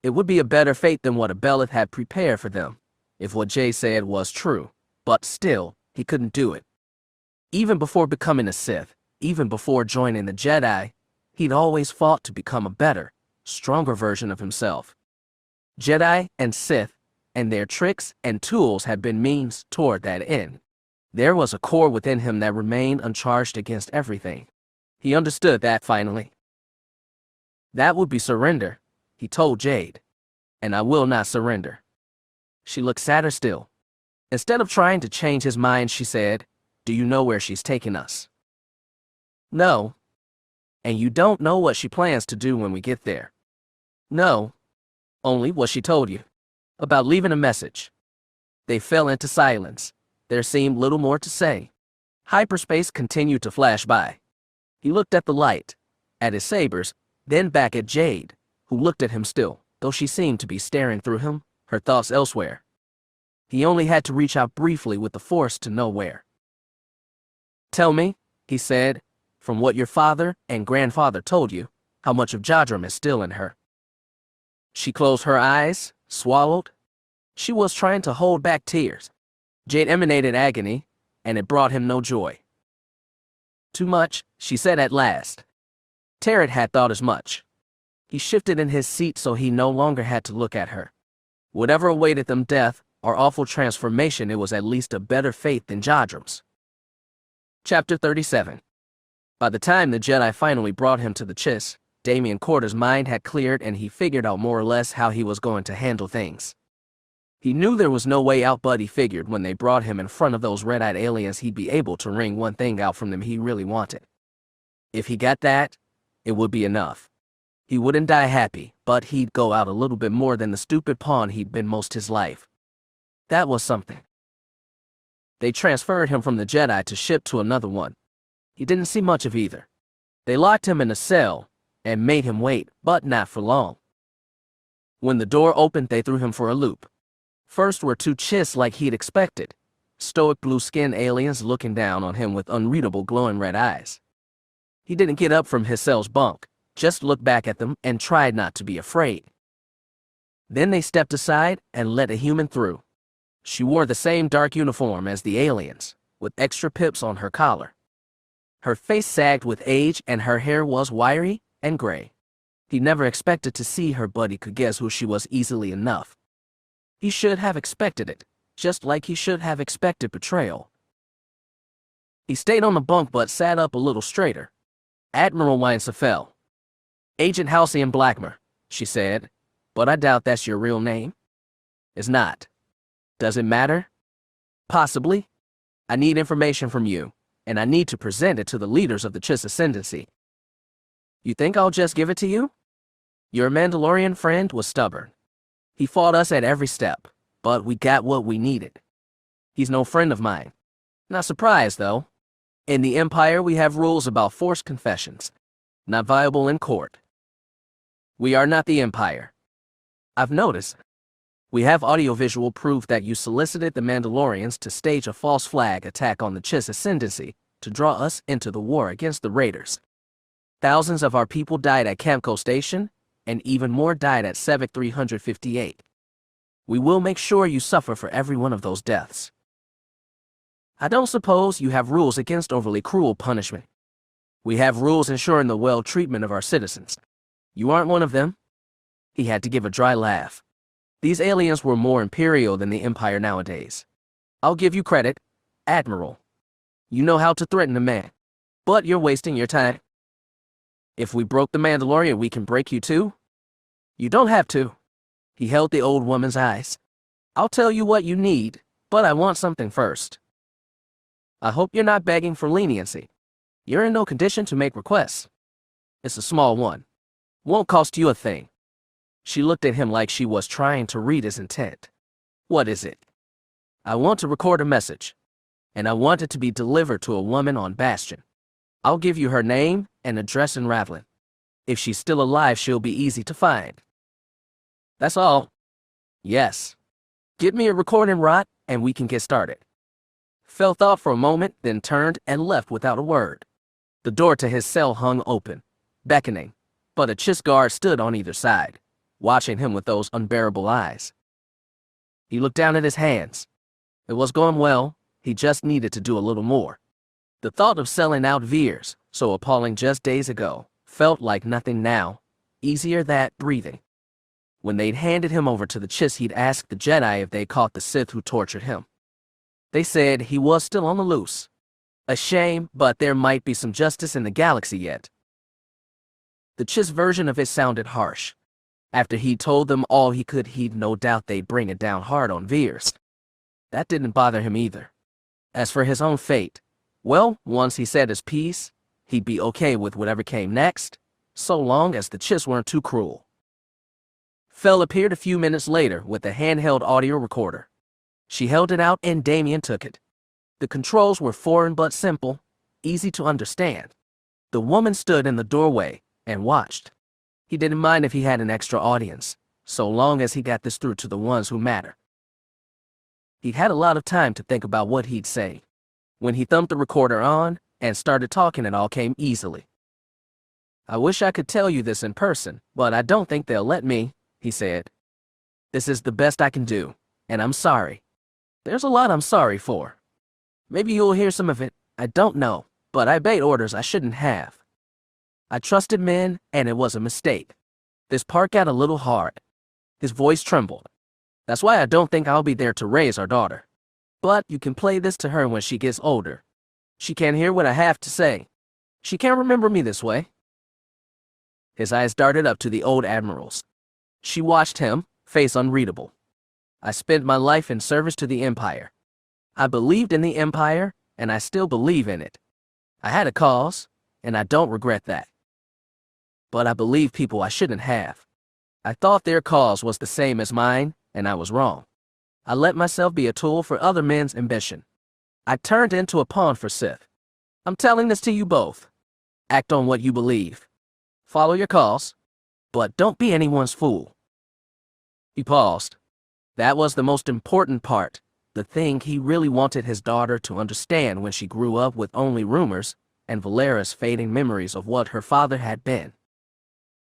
It would be a better fate than what Abell had prepared for them, if what Jay said was true, but still, he couldn't do it. Even before becoming a Sith, even before joining the Jedi, he'd always fought to become a better, stronger version of himself. Jedi and Sith, and their tricks and tools had been means toward that end. There was a core within him that remained uncharged against everything. He understood that finally. That would be surrender, he told Jade. And I will not surrender. She looked sadder still. Instead of trying to change his mind, she said, "Do you know where she's taking us?" "No." "And you don't know what she plans to do when we get there?" "No. Only what she told you. About leaving a message." They fell into silence. There seemed little more to say. Hyperspace continued to flash by. He looked at the light, at his sabers, then back at Jade, who looked at him still, though she seemed to be staring through him, her thoughts elsewhere. He only had to reach out briefly with the Force to know where. "Tell me," he said, "from what your father and grandfather told you, how much of Jadram is still in her." She closed her eyes, swallowed. She was trying to hold back tears. Jade emanated agony, and it brought him no joy. "Too much," she said at last. Tarrant had thought as much. He shifted in his seat so he no longer had to look at her. Whatever awaited them, death or awful transformation, it was at least a better fate than Jadram's. Chapter 37. By the time the Jedi finally brought him to the Chiss, Damian Corder's mind had cleared and he figured out more or less how he was going to handle things. He knew there was no way out, but he figured when they brought him in front of those red-eyed aliens he'd be able to wring one thing out from them he really wanted. If he got that, it would be enough. He wouldn't die happy, but he'd go out a little bit more than the stupid pawn he'd been most his life. That was something. They transferred him from the Jedi to ship to another one. He didn't see much of either. They locked him in a cell and made him wait, but not for long. When the door opened, they threw him for a loop. First were two Chiss like he'd expected, stoic blue-skinned aliens looking down on him with unreadable glowing red eyes. He didn't get up from his cell's bunk, just looked back at them and tried not to be afraid. Then they stepped aside and let a human through. She wore the same dark uniform as the aliens, with extra pips on her collar. Her face sagged with age and her hair was wiry and gray. He never expected to see her, but he could guess who she was easily enough. He should have expected it, just like he should have expected betrayal. He stayed on the bunk but sat up a little straighter. "Admiral Fel. Agent Halcyon Blackmer," she said, "but I doubt that's your real name." "It's not." "Does it matter?" "Possibly. I need information from you, and I need to present it to the leaders of the Chiss Ascendancy." "You think I'll just give it to you?" "Your Mandalorian friend was stubborn. He fought us at every step, but we got what we needed. He's no friend of mine. Not surprised, though. In the Empire, we have rules about forced confessions, not viable in court. We are not the Empire. I've noticed. We have audiovisual proof that you solicited the Mandalorians to stage a false flag attack on the Chiss Ascendancy to draw us into the war against the Raiders. Thousands of our people died at Camco Station, and even more died at Sevic 358. We will make sure you suffer for every one of those deaths. I don't suppose you have rules against overly cruel punishment. We have rules ensuring the well treatment of our citizens. You aren't one of them." He had to give a dry laugh. These aliens were more Imperial than the Empire nowadays. "I'll give you credit, Admiral. You know how to threaten a man. But you're wasting your time. If we broke the Mandalorian, we can break you too." "You don't have to." He held the old woman's eyes. "I'll tell you what you need, but I want something first. I hope you're not begging for leniency. You're in no condition to make requests. It's a small one. Won't cost you a thing." She looked at him like she was trying to read his intent. "What is it?" "I want to record a message, and I want it to be delivered to a woman on Bastion. I'll give you her name and address in Ravlin. If she's still alive, she'll be easy to find." "That's all?" "Yes. Get me a recording rod, and we can get started." Fel thought for a moment, then turned and left without a word. The door to his cell hung open, beckoning, but a Chiss guard stood on either side, watching him with those unbearable eyes. He looked down at his hands. It was going well, he just needed to do a little more. The thought of selling out Veers, so appalling just days ago, felt like nothing now, easier that breathing. When they'd handed him over to the Chiss, he'd asked the Jedi if they caught the Sith who tortured him. They said he was still on the loose. A shame, but there might be some justice in the galaxy yet. The Chiss version of it sounded harsh. After he told them all he could, he'd no doubt they'd bring it down hard on Veers. That didn't bother him either. As for his own fate, well, once he said his piece, he'd be okay with whatever came next, so long as the Chiss weren't too cruel. Fel appeared a few minutes later with a handheld audio recorder. She held it out and Damien took it. The controls were foreign but simple, easy to understand. The woman stood in the doorway and watched. He didn't mind if he had an extra audience, so long as he got this through to the ones who matter. He'd had a lot of time to think about what he'd say. When he thumped the recorder on and started talking, it all came easily. "I wish I could tell you this in person, but I don't think they'll let me," he said. "This is the best I can do, and I'm sorry. There's a lot I'm sorry for. Maybe you'll hear some of it, I don't know, but I obeyed orders I shouldn't have. I trusted men, and it was a mistake. This part got a little hard." His voice trembled. "That's why I don't think I'll be there to raise our daughter. But you can play this to her when she gets older. She can't hear what I have to say. She can't remember me this way." His eyes darted up to the old admiral's. She watched him, face unreadable. "I spent my life in service to the Empire. I believed in the Empire, and I still believe in it. I had a cause, and I don't regret that. But I believe people I shouldn't have. I thought their cause was the same as mine, and I was wrong. I let myself be a tool for other men's ambition. I turned into a pawn for Sith. I'm telling this to you both. Act on what you believe. Follow your cause, but don't be anyone's fool." He paused. That was the most important part, the thing he really wanted his daughter to understand when she grew up with only rumors and Valera's fading memories of what her father had been.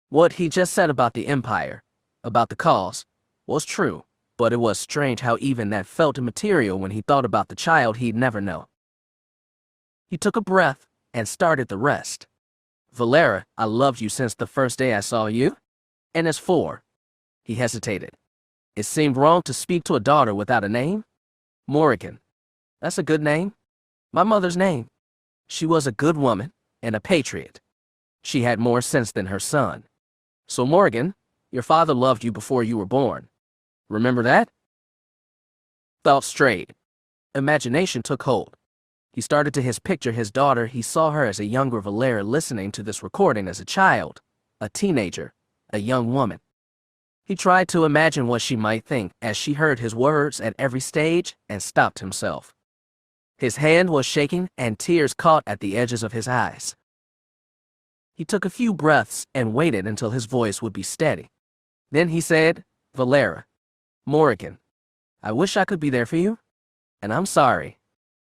What he just said about the Empire, about the cause, was true, but it was strange how even that felt immaterial when he thought about the child he'd never know. He took a breath and started the rest. "Valera, I loved you since the first day I saw you. And as for..." He hesitated. It seemed wrong to speak to a daughter without a name. "Morrigan. That's a good name. My mother's name. She was a good woman and a patriot. She had more sense than her son. So Morrigan, your father loved you before you were born. Remember that?" Thought straight. Imagination took hold. He started to picture his daughter. He saw her as a younger Valera listening to this recording as a child, a teenager, a young woman. He tried to imagine what she might think as she heard his words at every stage and stopped himself. His hand was shaking and tears caught at the edges of his eyes. He took a few breaths and waited until his voice would be steady. Then he said, "Valera, Morrigan, I wish I could be there for you, and I'm sorry,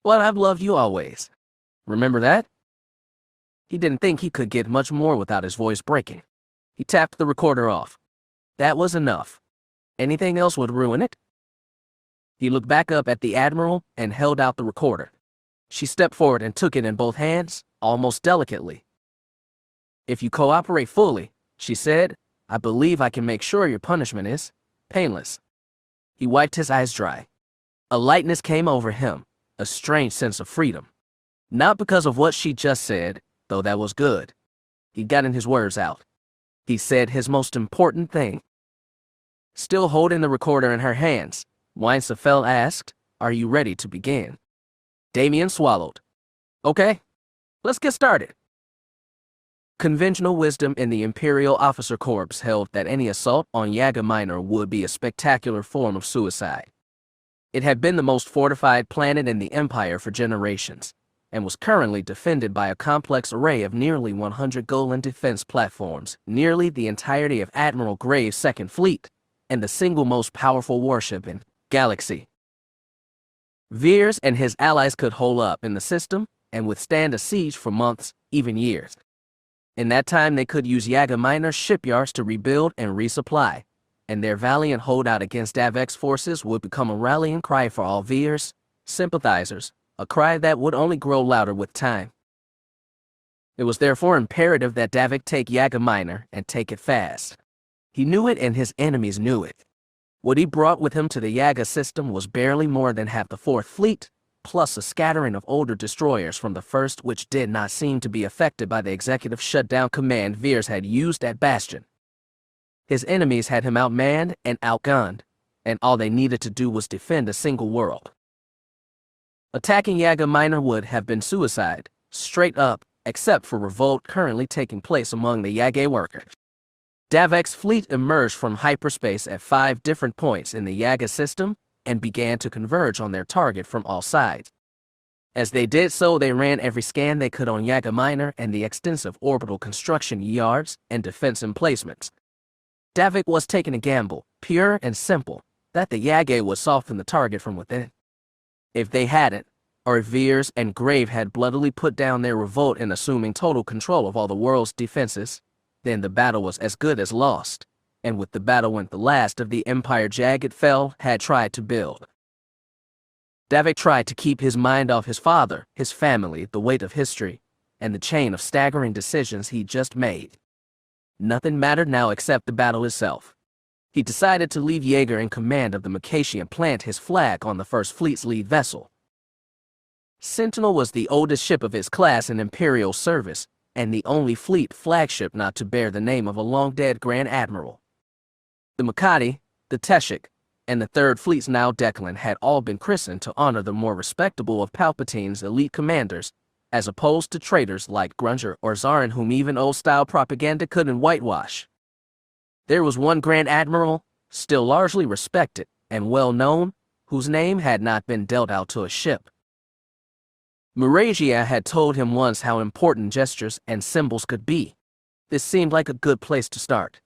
but I've loved you always. Remember that?" He didn't think he could get much more without his voice breaking. He tapped the recorder off. That was enough. Anything else would ruin it. He looked back up at the Admiral and held out the recorder. She stepped forward and took it in both hands, almost delicately. "If you cooperate fully," she said, "I believe I can make sure your punishment is painless." He wiped his eyes dry. A lightness came over him, a strange sense of freedom. Not because of what she just said, though that was good. He'd gotten his words out. He said his most important thing. Still holding the recorder in her hands, Fel asked, "Are you ready to begin?" Damien swallowed. "Okay, let's get started." Conventional wisdom in the Imperial Officer Corps held that any assault on Yaga Minor would be a spectacular form of suicide. It had been the most fortified planet in the Empire for generations, and was currently defended by a complex array of nearly 100 Golan defense platforms, nearly the entirety of Admiral Graves' Second Fleet, and the single most powerful warship in galaxy. Veers and his allies could hole up in the system and withstand a siege for months, even years. In that time, they could use Yaga Minor shipyards to rebuild and resupply, and their valiant holdout against Davek's forces would become a rallying cry for all Veers sympathizers, a cry that would only grow louder with time. It was therefore imperative that Davek take Yaga Minor and take it fast. He knew it and his enemies knew it. What he brought with him to the Yaga system was barely more than half the 4th Fleet, plus a scattering of older destroyers from the 1st which did not seem to be affected by the executive shutdown command Veers had used at Bastion. His enemies had him outmanned and outgunned, and all they needed to do was defend a single world. Attacking Yaga Minor would have been suicide, straight up, except for revolt currently taking place among the Yaga workers. Davek's fleet emerged from hyperspace at 5 different points in the Yaga system and began to converge on their target from all sides. As they did so, they ran every scan they could on Yaga Minor and the extensive orbital construction yards and defense emplacements. Davik was taking a gamble, pure and simple, that the Yaga would soften the target from within. If they hadn't, or if Veers and Grave had bloodily put down their revolt in assuming total control of all the world's defenses, then the battle was as good as lost, and with the battle went the last of the empire Jagged Fel had tried to build. Davik tried to keep his mind off his father, his family, the weight of history, and the chain of staggering decisions he'd just made. Nothing mattered now except the battle itself. He decided to leave Yaga in command of the Macacia and plant his flag on the 1st Fleet's lead vessel. Sentinel was the oldest ship of its class in Imperial service, and the only fleet flagship not to bear the name of a long-dead Grand Admiral. The Makati, the Teshik, and the 3rd Fleet's now Declan had all been christened to honor the more respectable of Palpatine's elite commanders, as opposed to traitors like Grunger or Zarin whom even old-style propaganda couldn't whitewash. There was one Grand Admiral, still largely respected and well-known, whose name had not been dealt out to a ship. Muragia had told him once how important gestures and symbols could be. This seemed like a good place to start.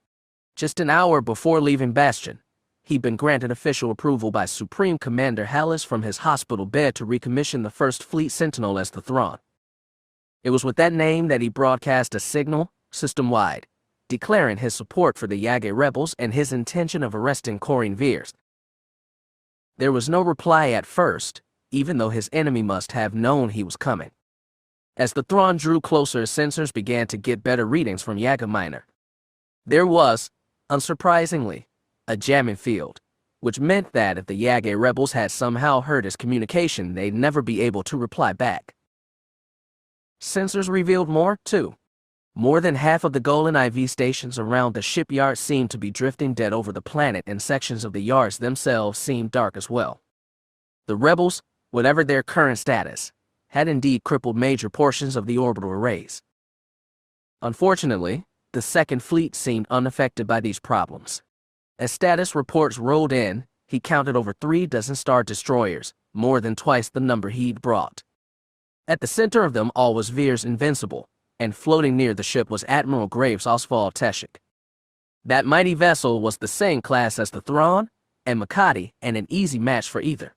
Just an hour before leaving Bastion, he'd been granted official approval by Supreme Commander Hallis from his hospital bed to recommission the 1st Fleet Sentinel as the Thrawn. It was with that name that he broadcast a signal, system-wide, declaring his support for the Yaga rebels and his intention of arresting Corrine Veers. There was no reply at first, even though his enemy must have known he was coming. As the Thrawn drew closer, sensors began to get better readings from Yaga Minor. There was, unsurprisingly, a jamming field, which meant that if the Yaga rebels had somehow heard his communication, they'd never be able to reply back. Sensors revealed more, too. More than half of the Golan IV stations around the shipyard seemed to be drifting dead over the planet, and sections of the yards themselves seemed dark as well. The rebels, whatever their current status, had indeed crippled major portions of the orbital arrays. Unfortunately, the 2nd Fleet seemed unaffected by these problems. As status reports rolled in, he counted over 36 star destroyers, more than twice the number he'd brought. At the center of them all was Veers Invincible, and floating near the ship was Admiral Graves Oswald Teshik. That mighty vessel was the same class as the Thrawn and Makati, and an easy match for either.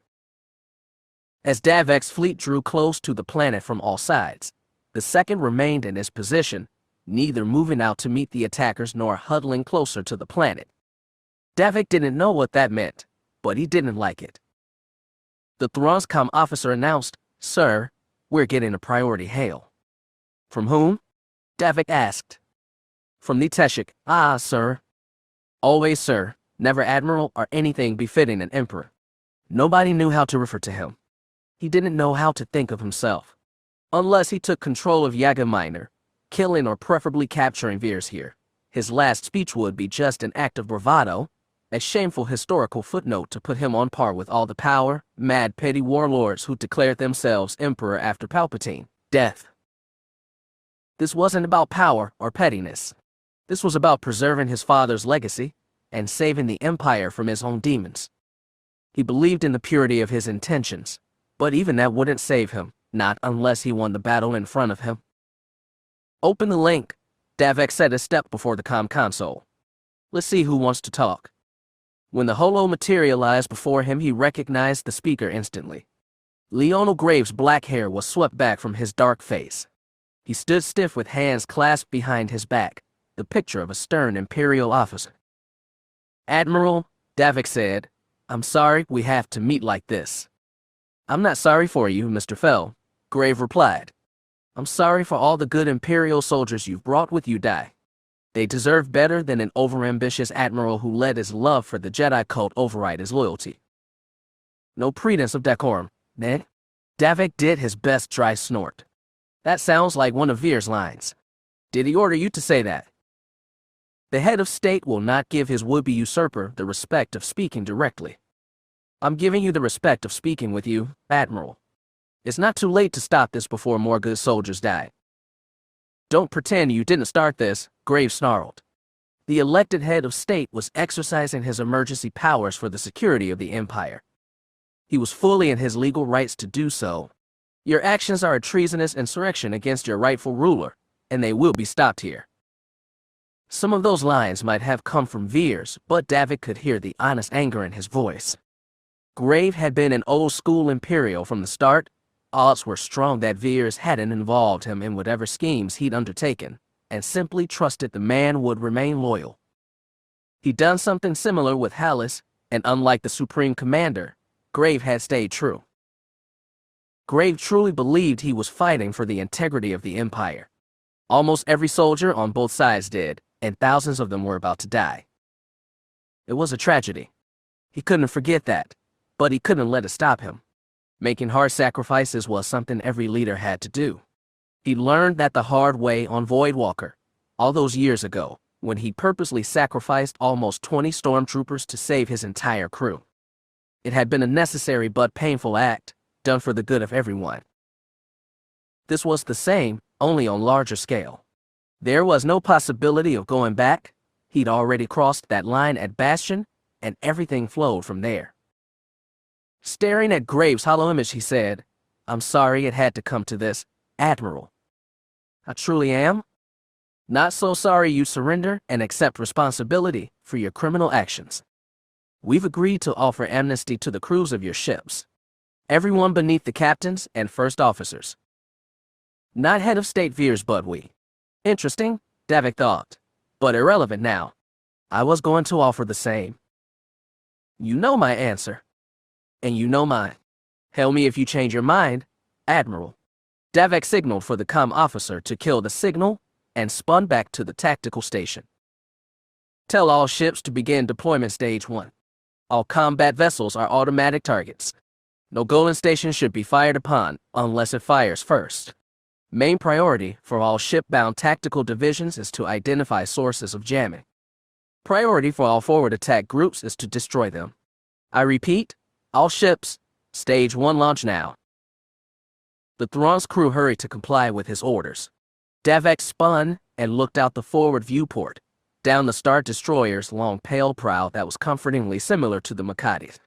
As Davek's fleet drew close to the planet from all sides, the 2nd remained in its position, neither moving out to meet the attackers nor huddling closer to the planet. Davik didn't know what that meant, but he didn't like it. The Thrawn's comm officer announced, "Sir, we're getting a priority hail." "From whom?" Davik asked. "From the Teshik." "Ah, sir." Always sir, never admiral or anything befitting an emperor. Nobody knew how to refer to him. He didn't know how to think of himself. Unless he took control of Yaga Minor, killing or preferably capturing Veers here, his last speech would be just an act of bravado, a shameful historical footnote to put him on par with all the power, mad petty warlords who declared themselves emperor after Palpatine. Death. This wasn't about power or pettiness. This was about preserving his father's legacy and saving the Empire from his own demons. He believed in the purity of his intentions, but even that wouldn't save him, not unless he won the battle in front of him. "Open the link," Davik said a step before the comm console. "Let's see who wants to talk." When the holo materialized before him, he recognized the speaker instantly. Leonel Graves' black hair was swept back from his dark face. He stood stiff with hands clasped behind his back, the picture of a stern Imperial officer. "Admiral," Davik said, "I'm sorry we have to meet like this." "I'm not sorry for you, Mr. Fel," Grave replied. "I'm sorry for all the good Imperial soldiers you've brought with you die. They deserve better than an overambitious admiral who let his love for the Jedi cult override his loyalty. No pretense of decorum, Ned. Davik did his best dry snort. That sounds like one of Veers' lines. Did he order you to say that? The head of state will not give his would-be usurper the respect of speaking directly. I'm giving you the respect of speaking with you, Admiral. It's not too late to stop this before more good soldiers die. Don't pretend you didn't start this, Graves snarled. The elected head of state was exercising his emergency powers for the security of the Empire. He was fully in his legal rights to do so. Your actions are a treasonous insurrection against your rightful ruler, and they will be stopped here. Some of those lines might have come from Veers, but Davik could hear the honest anger in his voice. Grave had been an old-school Imperial from the start. Odds were strong that Veers hadn't involved him in whatever schemes he'd undertaken, and simply trusted the man would remain loyal. He'd done something similar with Hallis, and unlike the Supreme Commander, Grave had stayed true. Grave truly believed he was fighting for the integrity of the Empire. Almost every soldier on both sides did, and thousands of them were about to die. It was a tragedy. He couldn't forget that, but he couldn't let it stop him. Making hard sacrifices was something every leader had to do. He learned that the hard way on Voidwalker, all those years ago, when he purposely sacrificed almost 20 stormtroopers to save his entire crew. It had been a necessary but painful act, done for the good of everyone. This was the same, only on larger scale. There was no possibility of going back. He'd already crossed that line at Bastion, and everything flowed from there. Staring at Graves' hollow image, he said, "I'm sorry it had to come to this, Admiral. I truly am. Not so sorry you surrender and accept responsibility for your criminal actions. We've agreed to offer amnesty to the crews of your ships. Everyone beneath the captains and first officers. Not head of state Veers, but we." Interesting, Davik thought, but irrelevant now. I was going to offer the same. You know my answer. And you know mine. Tell me if you change your mind, Admiral. Davik signaled for the comm officer to kill the signal and spun back to the tactical station. Tell all ships to begin deployment stage 1. All combat vessels are automatic targets. No Golan station should be fired upon unless it fires first. Main priority for all ship-bound tactical divisions is to identify sources of jamming. Priority for all forward attack groups is to destroy them. I repeat, all ships, stage 1 launch now. The Thrawn's crew hurried to comply with his orders. Davik spun and looked out the forward viewport, down the Star Destroyer's long pale prow that was comfortingly similar to the Makati's.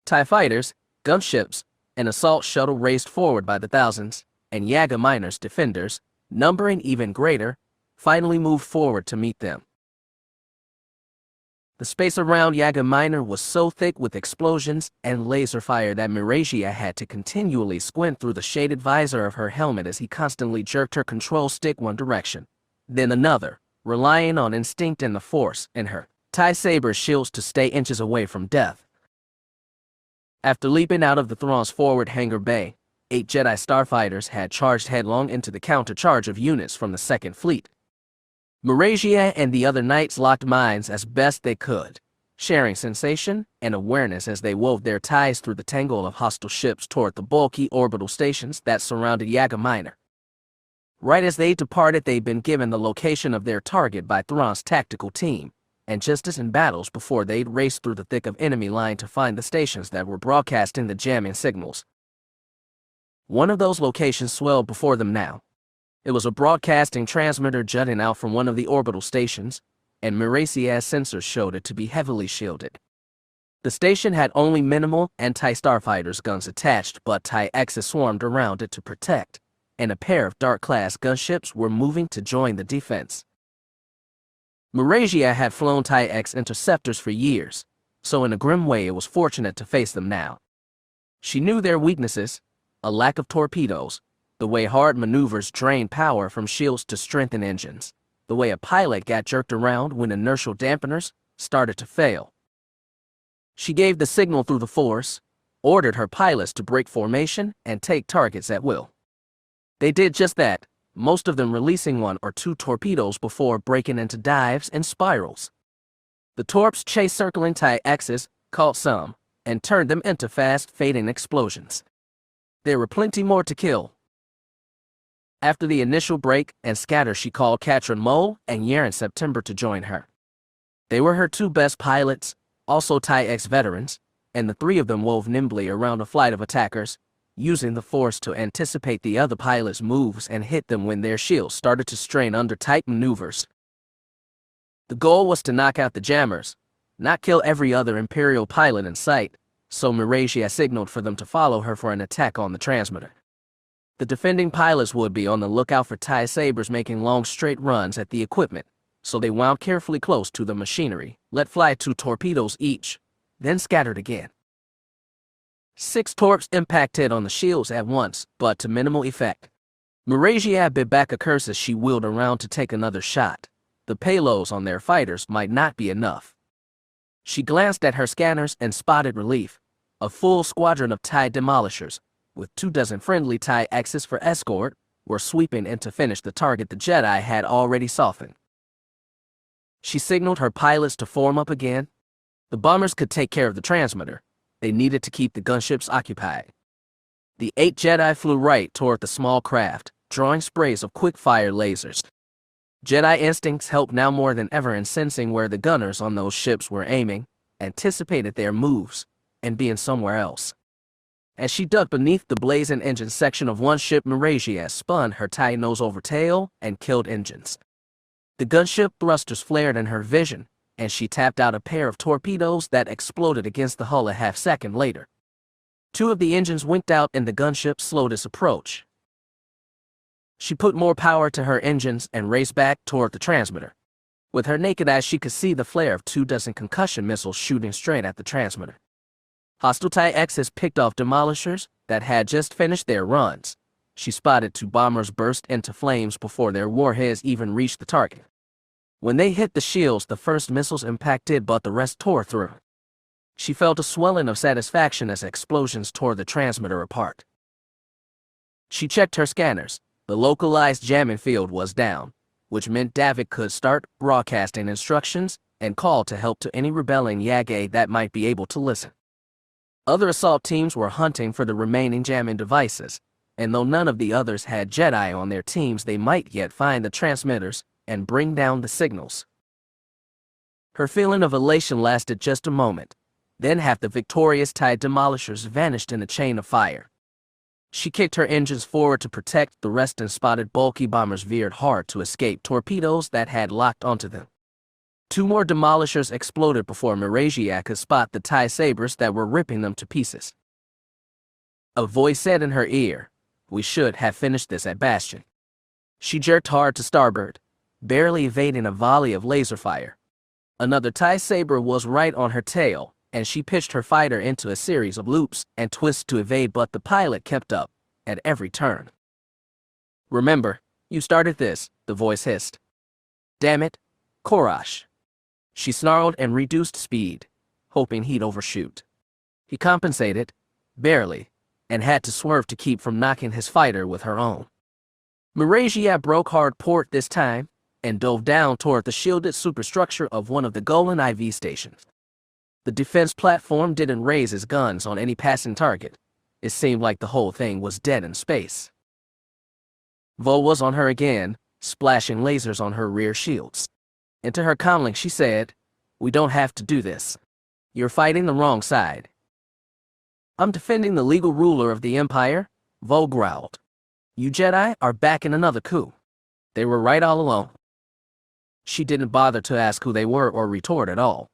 TIE fighters, gunships, and assault shuttle raced forward by the thousands, and Yaga miners, defenders, numbering even greater, finally moved forward to meet them. The space around Yaga Minor was so thick with explosions and laser fire that Miragia had to continually squint through the shaded visor of her helmet as he constantly jerked her control stick one direction, then another, relying on instinct and the Force in her TIE Saber shields to stay inches away from death. After leaping out of the Thrawn's forward hangar bay, 8 Jedi starfighters had charged headlong into the countercharge of units from the Second Fleet. Miragia and the other knights locked minds as best they could, sharing sensation and awareness as they wove their ties through the tangle of hostile ships toward the bulky orbital stations that surrounded Yaga Minor. Right as they departed, they'd been given the location of their target by Thrawn's tactical team, and just as in battles before, they'd raced through the thick of enemy line to find the stations that were broadcasting the jamming signals. One of those locations swelled before them now. It was a broadcasting transmitter jutting out from one of the orbital stations, and Miracia's sensors showed it to be heavily shielded. The station had only minimal anti-starfighters guns attached, but TIE X's swarmed around it to protect, and a pair of Dark-class gunships were moving to join the defense. Miragia had flown TIE X interceptors for years, so in a grim way it was fortunate to face them now. She knew their weaknesses, a lack of torpedoes, the way hard maneuvers drained power from shields to strengthen engines, the way a pilot got jerked around when inertial dampeners started to fail. She gave the signal through the Force, ordered her pilots to break formation and take targets at will. They did just that, most of them releasing 1 or 2 torpedoes before breaking into dives and spirals. The torps chased circling TIE X's, caught some, and turned them into fast, fading explosions. There were plenty more to kill. After the initial break and scatter, she called Katrin Mole and Yaren September to join her. They were her 2 best pilots, also TIE X veterans, and the 3 of them wove nimbly around a flight of attackers, using the Force to anticipate the other pilots' moves and hit them when their shields started to strain under tight maneuvers. The goal was to knock out the jammers, not kill every other Imperial pilot in sight, so Miragia signaled for them to follow her for an attack on the transmitter. The defending pilots would be on the lookout for TIE sabers making long straight runs at the equipment, so they wound carefully close to the machinery, let fly 2 torpedoes each, then scattered again. 6 torps impacted on the shields at once, but to minimal effect. Miragia bit back a curse as she wheeled around to take another shot. The payloads on their fighters might not be enough. She glanced at her scanners and spotted relief. A full squadron of TIE demolishers, with 24 friendly TIE X's for escort, were sweeping in to finish the target the Jedi had already softened. She signaled her pilots to form up again. The bombers could take care of the transmitter. They needed to keep the gunships occupied. The 8 Jedi flew right toward the small craft, drawing sprays of quick-fire lasers. Jedi instincts helped now more than ever in sensing where the gunners on those ships were aiming, anticipated their moves, and being somewhere else. As she ducked beneath the blazing engine section of one ship, Miragia spun her TIE nose over tail and killed engines. The gunship thrusters flared in her vision, and she tapped out a pair of torpedoes that exploded against the hull a half-second later. 2 of the engines winked out and the gunship slowed its approach. She put more power to her engines and raced back toward the transmitter. With her naked eye, she could see the flare of 24 concussion missiles shooting straight at the transmitter. Hostile TIE X's picked off demolishers that had just finished their runs. She spotted 2 bombers burst into flames before their warheads even reached the target. When they hit the shields, the first missiles impacted, but the rest tore through. She felt a swelling of satisfaction as explosions tore the transmitter apart. She checked her scanners. The localized jamming field was down, which meant Davik could start broadcasting instructions and call to help to any rebelling Yaga that might be able to listen. Other assault teams were hunting for the remaining jamming devices, and though none of the others had Jedi on their teams, they might yet find the transmitters and bring down the signals. Her feeling of elation lasted just a moment. Then half the victorious TIE demolishers vanished in a chain of fire. She kicked her engines forward to protect the rest and spotted bulky bombers veered hard to escape torpedoes that had locked onto them. 2 more demolishers exploded before Miragia could spot the TIE sabers that were ripping them to pieces. A voice said in her ear, "We should have finished this at Bastion." She jerked hard to starboard, barely evading a volley of laser fire. Another TIE saber was right on her tail, and she pitched her fighter into a series of loops and twists to evade, but the pilot kept up, at every turn. "Remember, you started this," the voice hissed. "Damn it, Korash." She snarled and reduced speed, hoping he'd overshoot. He compensated, barely, and had to swerve to keep from knocking his fighter with her own. Miragia broke hard port this time, and dove down toward the shielded superstructure of one of the Golan IV stations. The defense platform didn't raise its guns on any passing target. It seemed like the whole thing was dead in space. Vo was on her again, splashing lasers on her rear shields. Into her comlink she said, "We don't have to do this. You're fighting the wrong side." "I'm defending the legal ruler of the Empire," Vo growled. "You Jedi are backing another coup. They were right all along." She didn't bother to ask who they were or retort at all.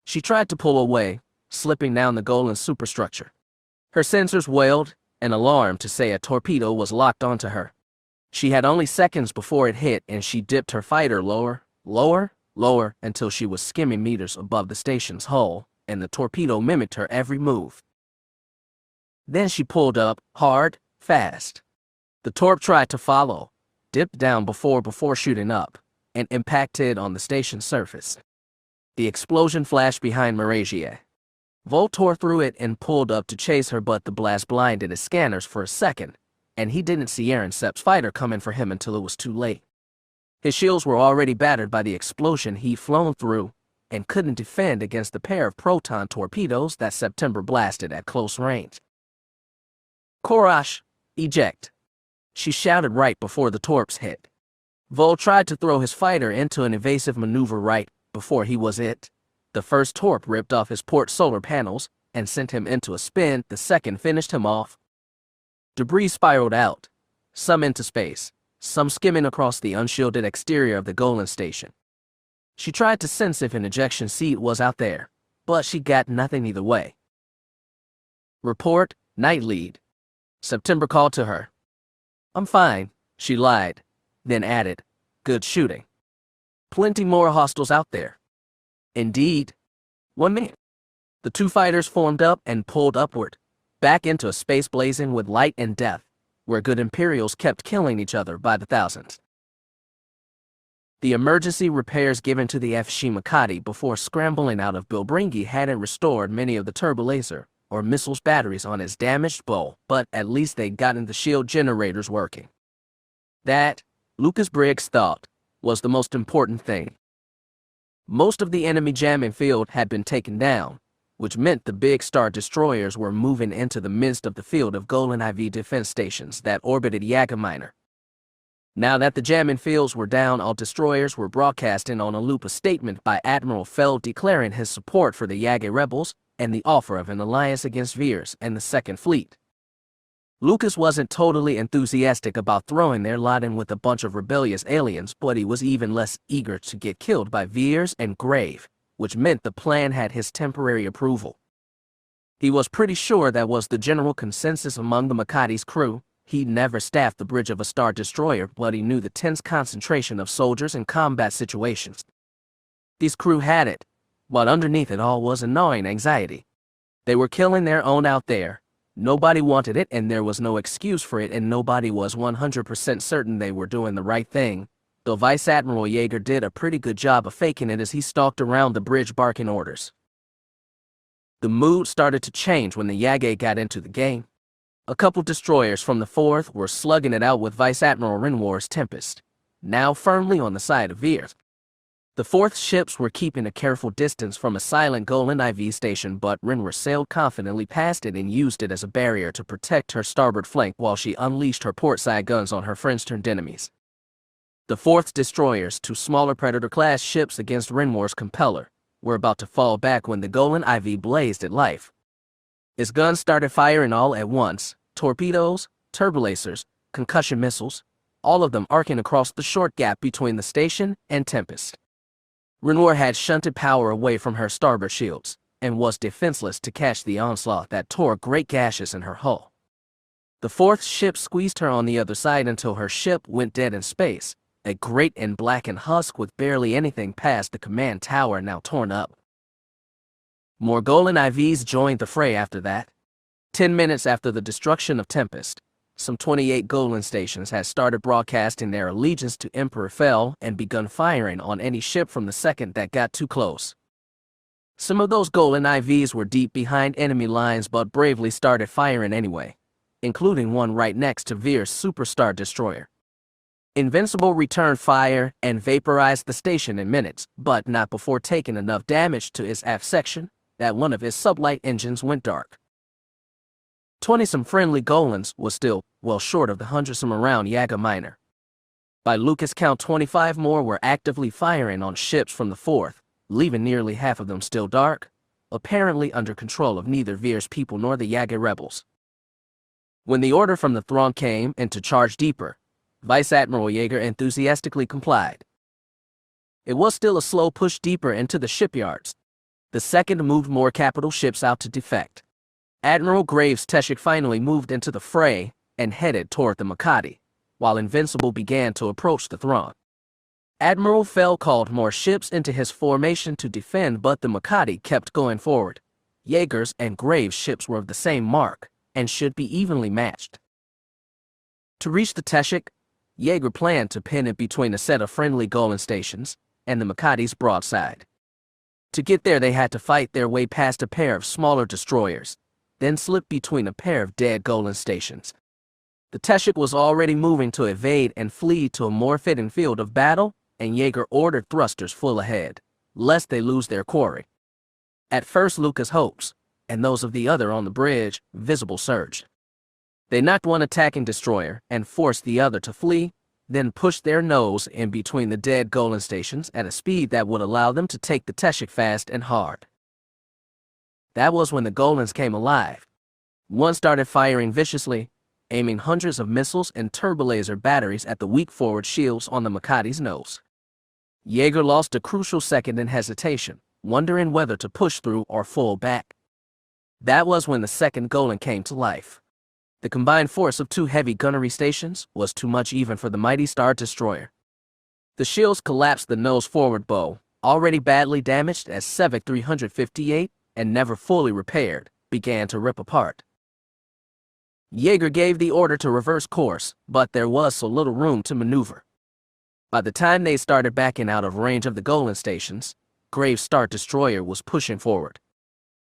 She tried to pull away, slipping down the Golan superstructure. Her sensors wailed, an alarm to say a torpedo was locked onto her. She had only seconds before it hit, and she dipped her fighter lower, lower, until she was skimming meters above the station's hull, and the torpedo mimicked her every move. Then she pulled up, hard, fast. The torp tried to follow, dipped down before shooting up, and impacted on the station's surface. The explosion flashed behind Miragia. Vo tore through it and pulled up to chase her, but the blast blinded his scanners for a second, and he didn't see Aaron Sepp's fighter coming for him until it was too late. His shields were already battered by the explosion he'd flown through, and couldn't defend against the pair of proton torpedoes that September blasted at close range. "Korash, eject," she shouted right before the torps hit. Vol tried to throw his fighter into an evasive maneuver right before he was it. The first torp ripped off his port solar panels and sent him into a spin. The second finished him off. Debris spiraled out, some into space, some skimming across the unshielded exterior of the Golan station. She tried to sense if an ejection seat was out there, but she got nothing either way. "Report, Night Lead," September called to her. "I'm fine," she lied, then added, "Good shooting. Plenty more hostiles out there." "Indeed." "1 minute." The two fighters formed up and pulled upward, back into a space blazing with light and death, where good Imperials kept killing each other by the thousands. The emergency repairs given to the FC Makati before scrambling out of Bilbringi hadn't restored many of the turbolaser or missiles batteries on its damaged bow, but at least they'd gotten the shield generators working. That, Lucas Briggs thought, was the most important thing. Most of the enemy jamming field had been taken down, which meant the big star destroyers were moving into the midst of the field of Golan IV defense stations that orbited Yaga Minor. Now that the jamming fields were down, all destroyers were broadcasting on a loop a statement by Admiral Fel declaring his support for the Yaga rebels and the offer of an alliance against Veers and the Second Fleet. Lucas wasn't totally enthusiastic about throwing their lot in with a bunch of rebellious aliens, but he was even less eager to get killed by Veers and Grave, which meant the plan had his temporary approval. He was pretty sure that was the general consensus among the Makati's crew. He'd never staffed the bridge of a star destroyer, but he knew the tense concentration of soldiers in combat situations. These crew had it, but underneath it all was a gnawing anxiety. They were killing their own out there. Nobody wanted it, and there was no excuse for it, and nobody was 100% certain they were doing the right thing, though Vice Admiral Jaeger did a pretty good job of faking it as he stalked around the bridge barking orders. The mood started to change when the Yaga got into the game. A couple destroyers from the 4th were slugging it out with Vice Admiral Renwar's Tempest, now firmly on the side of Veers. The 4th ships were keeping a careful distance from a silent Golan IV station, but Renwar sailed confidently past it and used it as a barrier to protect her starboard flank while she unleashed her portside guns on her French-turned enemies. The 4th destroyers, two smaller Predator-class ships against Renwar's Compeller, were about to fall back when the Golan IV blazed at life. Its guns started firing all at once, torpedoes, turbolasers, concussion missiles, all of them arcing across the short gap between the station and Tempest. Renwar had shunted power away from her starboard shields, and was defenseless to catch the onslaught that tore great gashes in her hull. The 4th ship squeezed her on the other side until her ship went dead in space, a great and blackened husk with barely anything past the command tower now torn up. More Golan IVs joined the fray after that. 10 minutes after the destruction of Tempest, some 28 Golan stations had started broadcasting their allegiance to Emperor Fel and begun firing on any ship from the 2nd that got too close. Some of those Golan IVs were deep behind enemy lines but bravely started firing anyway, including one right next to Veers' superstar destroyer. Invincible returned fire and vaporized the station in minutes, but not before taking enough damage to its aft section that one of his sublight engines went dark. 20-some friendly Golans was still well short of the 100-some around Yaga Minor. By Lucas' count, 25 more were actively firing on ships from the 4th, leaving nearly half of them still dark, apparently under control of neither Veers' people nor the Yaga rebels. When the order from the throne came and to charge deeper, Vice Admiral Jaeger enthusiastically complied. It was still a slow push deeper into the shipyards. The 2nd moved more capital ships out to defect. Admiral Graves' Teshik finally moved into the fray and headed toward the Makati, while Invincible began to approach the throne. Admiral Fel called more ships into his formation to defend, but the Makati kept going forward. Jaeger's and Graves' ships were of the same mark and should be evenly matched. To reach the Teshik, Jaeger planned to pin it between a set of friendly Golan stations and the Makati's broadside. To get there, they had to fight their way past a pair of smaller destroyers, then slip between a pair of dead Golan stations. The Teshik was already moving to evade and flee to a more fitting field of battle, and Jaeger ordered thrusters full ahead, lest they lose their quarry. At first Lucas' hopes, and those of the other on the bridge, visible surged. They knocked one attacking destroyer and forced the other to flee, then pushed their nose in between the dead Golan stations at a speed that would allow them to take the Teshik fast and hard. That was when the Golans came alive. One started firing viciously, aiming hundreds of missiles and turbolaser batteries at the weak forward shields on the Makati's nose. Jaeger lost a crucial second in hesitation, wondering whether to push through or fall back. That was when the second Golan came to life. The combined force of two heavy gunnery stations was too much even for the mighty Star Destroyer. The shields collapsed the nose forward bow, already badly damaged as Sevic 358 and never fully repaired, began to rip apart. Jaeger gave the order to reverse course, but there was so little room to maneuver. By the time they started backing out of range of the Golan stations, Graves' Star Destroyer was pushing forward.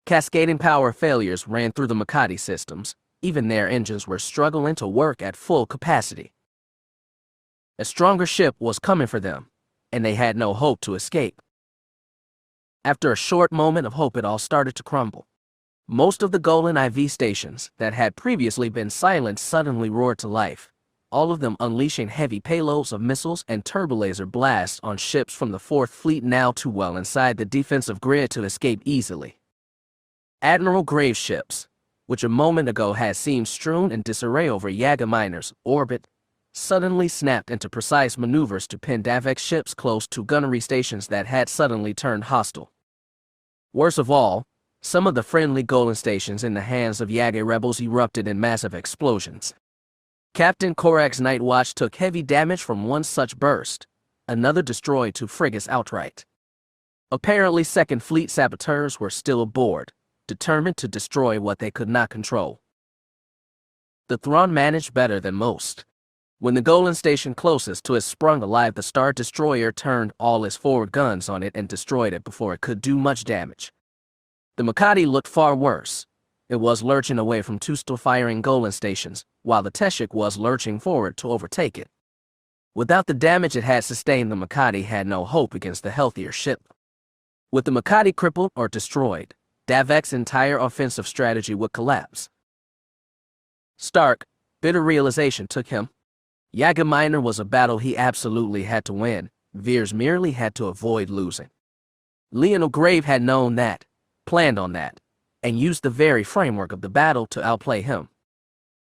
Cascading power failures ran through the Makati systems. Even their engines were struggling to work at full capacity. A stronger ship was coming for them, and they had no hope to escape. After a short moment of hope, it all started to crumble. Most of the Golan IV stations that had previously been silent suddenly roared to life, all of them unleashing heavy payloads of missiles and turbolaser blasts on ships from the 4th Fleet now too well inside the defensive grid to escape easily. Admiral Graves' ships, which a moment ago had seemed strewn in disarray over Yaga miners' orbit, suddenly snapped into precise maneuvers to pin Davek's ships close to gunnery stations that had suddenly turned hostile. Worst of all, some of the friendly Golan stations in the hands of Yaga rebels erupted in massive explosions. Captain Korak's Night Watch took heavy damage from one such burst. Another destroyed 2 frigates outright. Apparently 2nd Fleet saboteurs were still aboard, determined to destroy what they could not control. The Thrawn managed better than most. When the Golan station closest to it sprung alive, the Star Destroyer turned all its forward guns on it and destroyed it before it could do much damage. The Makati looked far worse. It was lurching away from 2 still firing Golan stations, while the Teshik was lurching forward to overtake it. Without the damage it had sustained, the Makati had no hope against the healthier ship. With the Makati crippled or destroyed, Davek's entire offensive strategy would collapse. Stark, bitter realization took him. Yaga Minor was a battle he absolutely had to win. Veers merely had to avoid losing. Lionel Grave had known that, planned on that, and used the very framework of the battle to outplay him.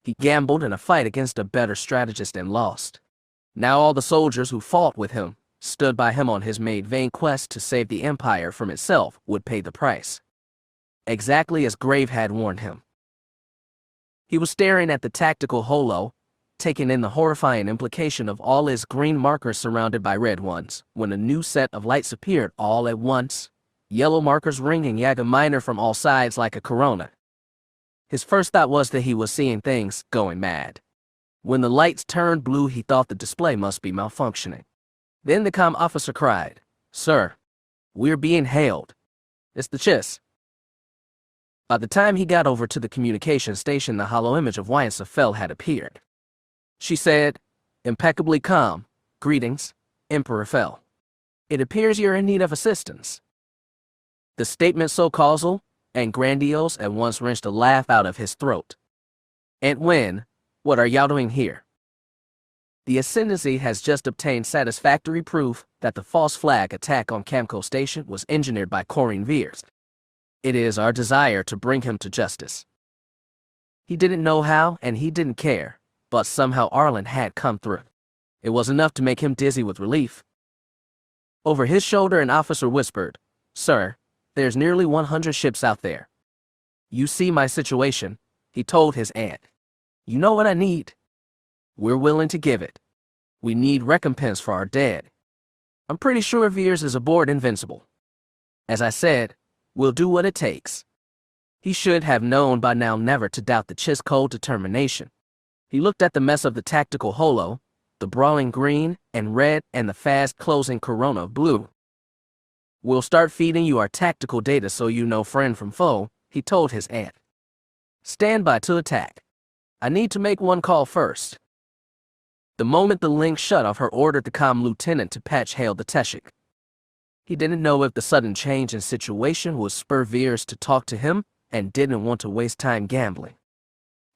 He gambled in a fight against a better strategist and lost. Now all the soldiers who fought with him, stood by him on his made vain quest to save the Empire from itself, would pay the price. Exactly as Grave had warned him. He was staring at the tactical holo, taking in the horrifying implication of all his green markers surrounded by red ones, when a new set of lights appeared all at once, yellow markers ringing Yaga Minor from all sides like a corona. His first thought was that he was seeing things going mad. When the lights turned blue, he thought the display must be malfunctioning. Then the comm officer cried, "Sir, we're being hailed. It's the Chiss." By the time he got over to the communication station, the hollow image of Jagged Fel had appeared. She said, impeccably calm, "Greetings, Emperor Fel. It appears you're in need of assistance." The statement so causal and grandiose at once wrenched a laugh out of his throat. "And when? What are y'all doing here?" The Ascendancy has just obtained satisfactory proof that the false flag attack on Camco Station was engineered by Corrine Veers. It is our desire to bring him to justice. He didn't know how and he didn't care, but somehow Arlen had come through. It was enough to make him dizzy with relief. Over his shoulder an officer whispered, "Sir, there's nearly 100 ships out there. You see my situation," he told his aunt. "You know what I need? We're willing to give it. We need recompense for our dead. I'm pretty sure Veers is aboard Invincible. As I said, we'll do what it takes." He should have known by now never to doubt the Chiss cold determination. He looked at the mess of the tactical holo, the brawling green and red and the fast-closing corona of blue. "We'll start feeding you our tactical data so you know friend from foe," he told his aunt. "Stand by to attack." I need to make one call first. The moment the link shut off, her ordered the comm lieutenant to patch hail the Teshik. He didn't know if the sudden change in situation would spur Veers to talk to him and didn't want to waste time gambling.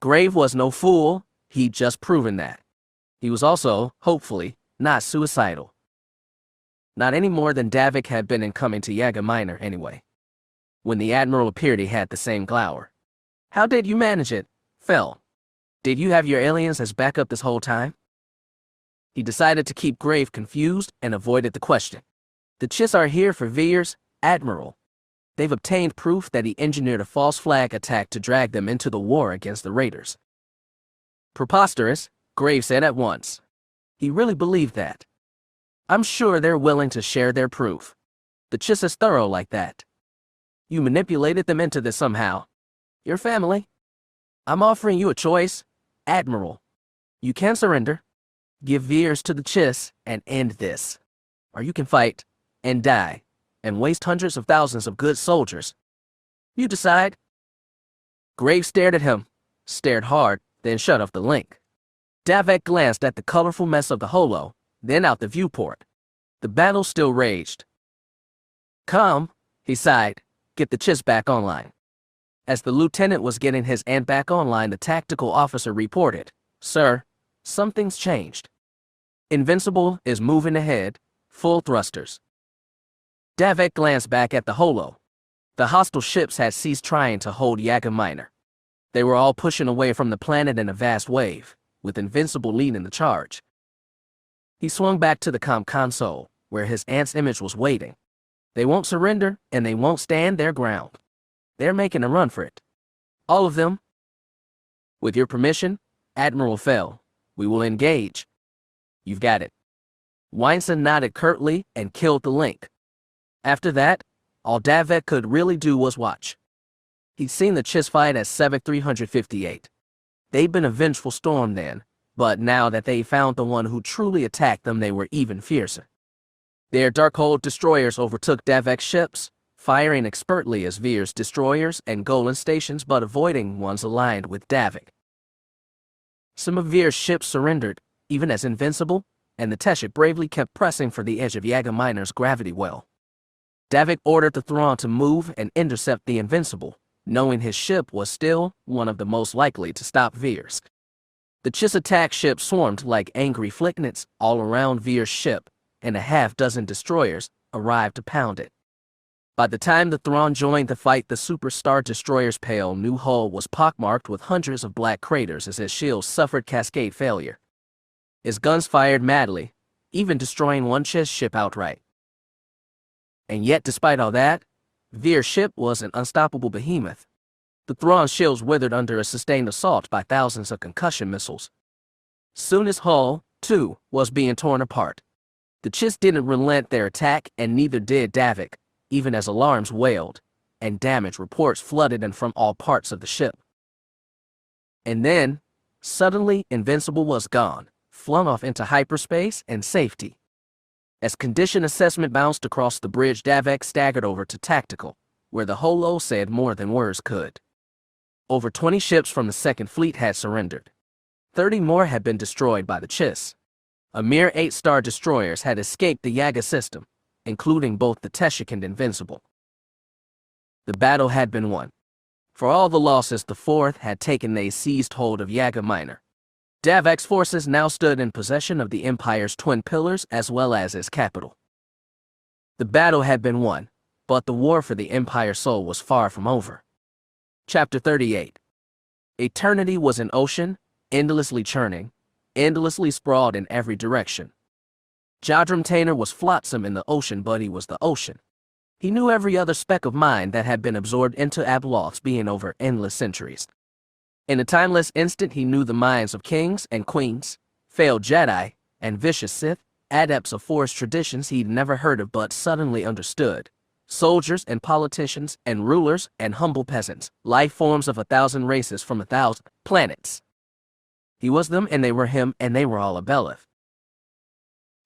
Grave was no fool, he'd just proven that. He was also, hopefully, not suicidal. Not any more than Davik had been in coming to Yaga Minor anyway. When the Admiral appeared, he had the same glower. How did you manage it, Fel? Did you have your aliens as backup this whole time? He decided to keep Grave confused and avoided the question. The Chiss are here for Veers, Admiral. They've obtained proof that he engineered a false flag attack to drag them into the war against the Raiders. Preposterous, Grave said at once. He really believed that. I'm sure they're willing to share their proof. The Chiss is thorough like that. You manipulated them into this somehow. Your family. I'm offering you a choice, Admiral. You can surrender, give Veers to the Chiss, and end this. Or you can fight, and die, and waste hundreds of thousands of good soldiers. You decide. Grave stared at him, stared hard, then shut off the link. Davik glanced at the colorful mess of the holo, then out the viewport. The battle still raged. Come, he sighed, get the Chiss back online. As the lieutenant was getting his end back online, the tactical officer reported, Sir, something's changed. Invincible is moving ahead, full thrusters. Davik glanced back at the holo. The hostile ships had ceased trying to hold Yaga Minor. They were all pushing away from the planet in a vast wave, with Invincible leading the charge. He swung back to the comm console, where his aunt's image was waiting. They won't surrender, and they won't stand their ground. They're making a run for it. All of them. With your permission, Admiral Fel, we will engage. You've got it. Weinson nodded curtly and killed the link. After that, all Davik could really do was watch. He'd seen the Chiss fight at Sevic 358. They'd been a vengeful storm then, but now that they found the one who truly attacked them, they were even fiercer. Their Darkhold destroyers overtook Davik's ships, firing expertly as Veers destroyers and Golan stations, but avoiding ones aligned with Davik. Some of Veers' ships surrendered, even as Invincible, and the Teshik bravely kept pressing for the edge of Yaga Minor's gravity well. Davik ordered the Thrawn to move and intercept the Invincible, knowing his ship was still one of the most likely to stop Veers. The Chiss attack ships swarmed like angry flicknets all around Veers' ship, and a half-dozen destroyers arrived to pound it. By the time the Thrawn joined the fight, the Superstar Destroyer's pale new hull was pockmarked with hundreds of black craters as his shields suffered cascade failure. His guns fired madly, even destroying one Chiss ship outright. And yet, despite all that, Veers' ship was an unstoppable behemoth. The Thrawn's shields withered under a sustained assault by thousands of concussion missiles. Soon his hull, too, was being torn apart. The Chiss didn't relent their attack, and neither did Davik, even as alarms wailed, and damage reports flooded in from all parts of the ship. And then, suddenly, Invincible was gone, flung off into hyperspace and safety. As condition assessment bounced across the bridge, Davik staggered over to Tactical, where the holo said more than words could. Over 20 ships from the Second Fleet had surrendered. 30 more had been destroyed by the Chiss. A mere 8-star destroyers had escaped the Yaga system, including both the Teshik and Invincible. The battle had been won. For all the losses, the Fourth had taken they seized hold of Yaga Minor. Davik's forces now stood in possession of the Empire's twin pillars as well as its capital. The battle had been won, but the war for the Empire's soul was far from over. Chapter 38. Eternity was an ocean, endlessly churning, endlessly sprawled in every direction. Jodram Tainer was flotsam in the ocean, but he was the ocean. He knew every other speck of mind that had been absorbed into Abeloth's being over endless centuries. In a timeless instant, he knew the minds of kings and queens, failed Jedi, and vicious Sith, adepts of forest traditions he'd never heard of but suddenly understood, soldiers and politicians and rulers and humble peasants, life forms of 1,000 races from 1,000 planets. He was them and they were him, and they were all Abelleth.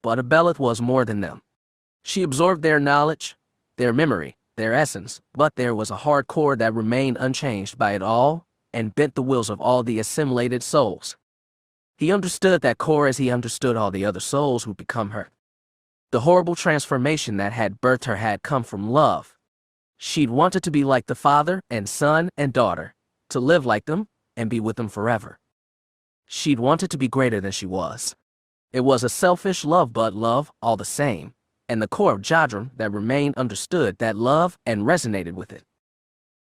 But Abelleth was more than them. She absorbed their knowledge, their memory, their essence, but there was a hard core that remained unchanged by it all, and bent the wills of all the assimilated souls. He understood that core as he understood all the other souls who become her. The horrible transformation that had birthed her had come from love. She'd wanted to be like the father and son and daughter, to live like them and be with them forever. She'd wanted to be greater than she was. It was a selfish love, but love all the same, and the core of Jadram that remained understood that love and resonated with it.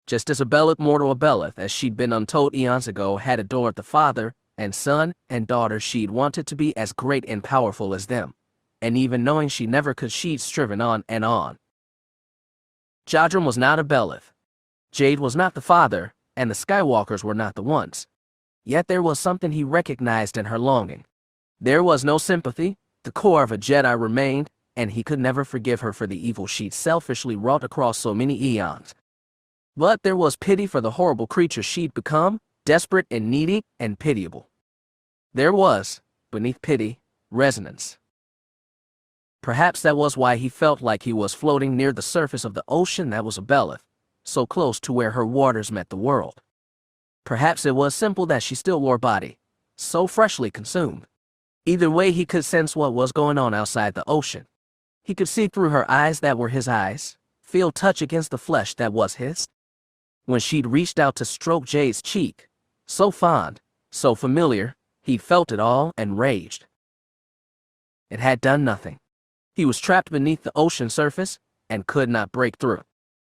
Just as Abelleth, mortal Abelleth, as she'd been untold eons ago, had adored the father and son and daughter, she'd wanted to be as great and powerful as them, and even knowing she never could, she'd striven on and on. Jadram was not Abelleth. Jade was not the father, and the Skywalkers were not the ones. Yet there was something he recognized in her longing. There was no sympathy, the core of a Jedi remained, and he could never forgive her for the evil she'd selfishly wrought across so many eons. But there was pity for the horrible creature she'd become, desperate and needy and pitiable. There was, beneath pity, resonance. Perhaps that was why he felt like he was floating near the surface of the ocean that was Abelleth, so close to where her waters met the world. Perhaps it was simple that she still wore body, so freshly consumed. Either way, he could sense what was going on outside the ocean. He could see through her eyes that were his eyes, feel touch against the flesh that was his. When she'd reached out to stroke Jade's cheek, so fond, so familiar, he felt it all and raged. It had done nothing. He was trapped beneath the ocean surface and could not break through.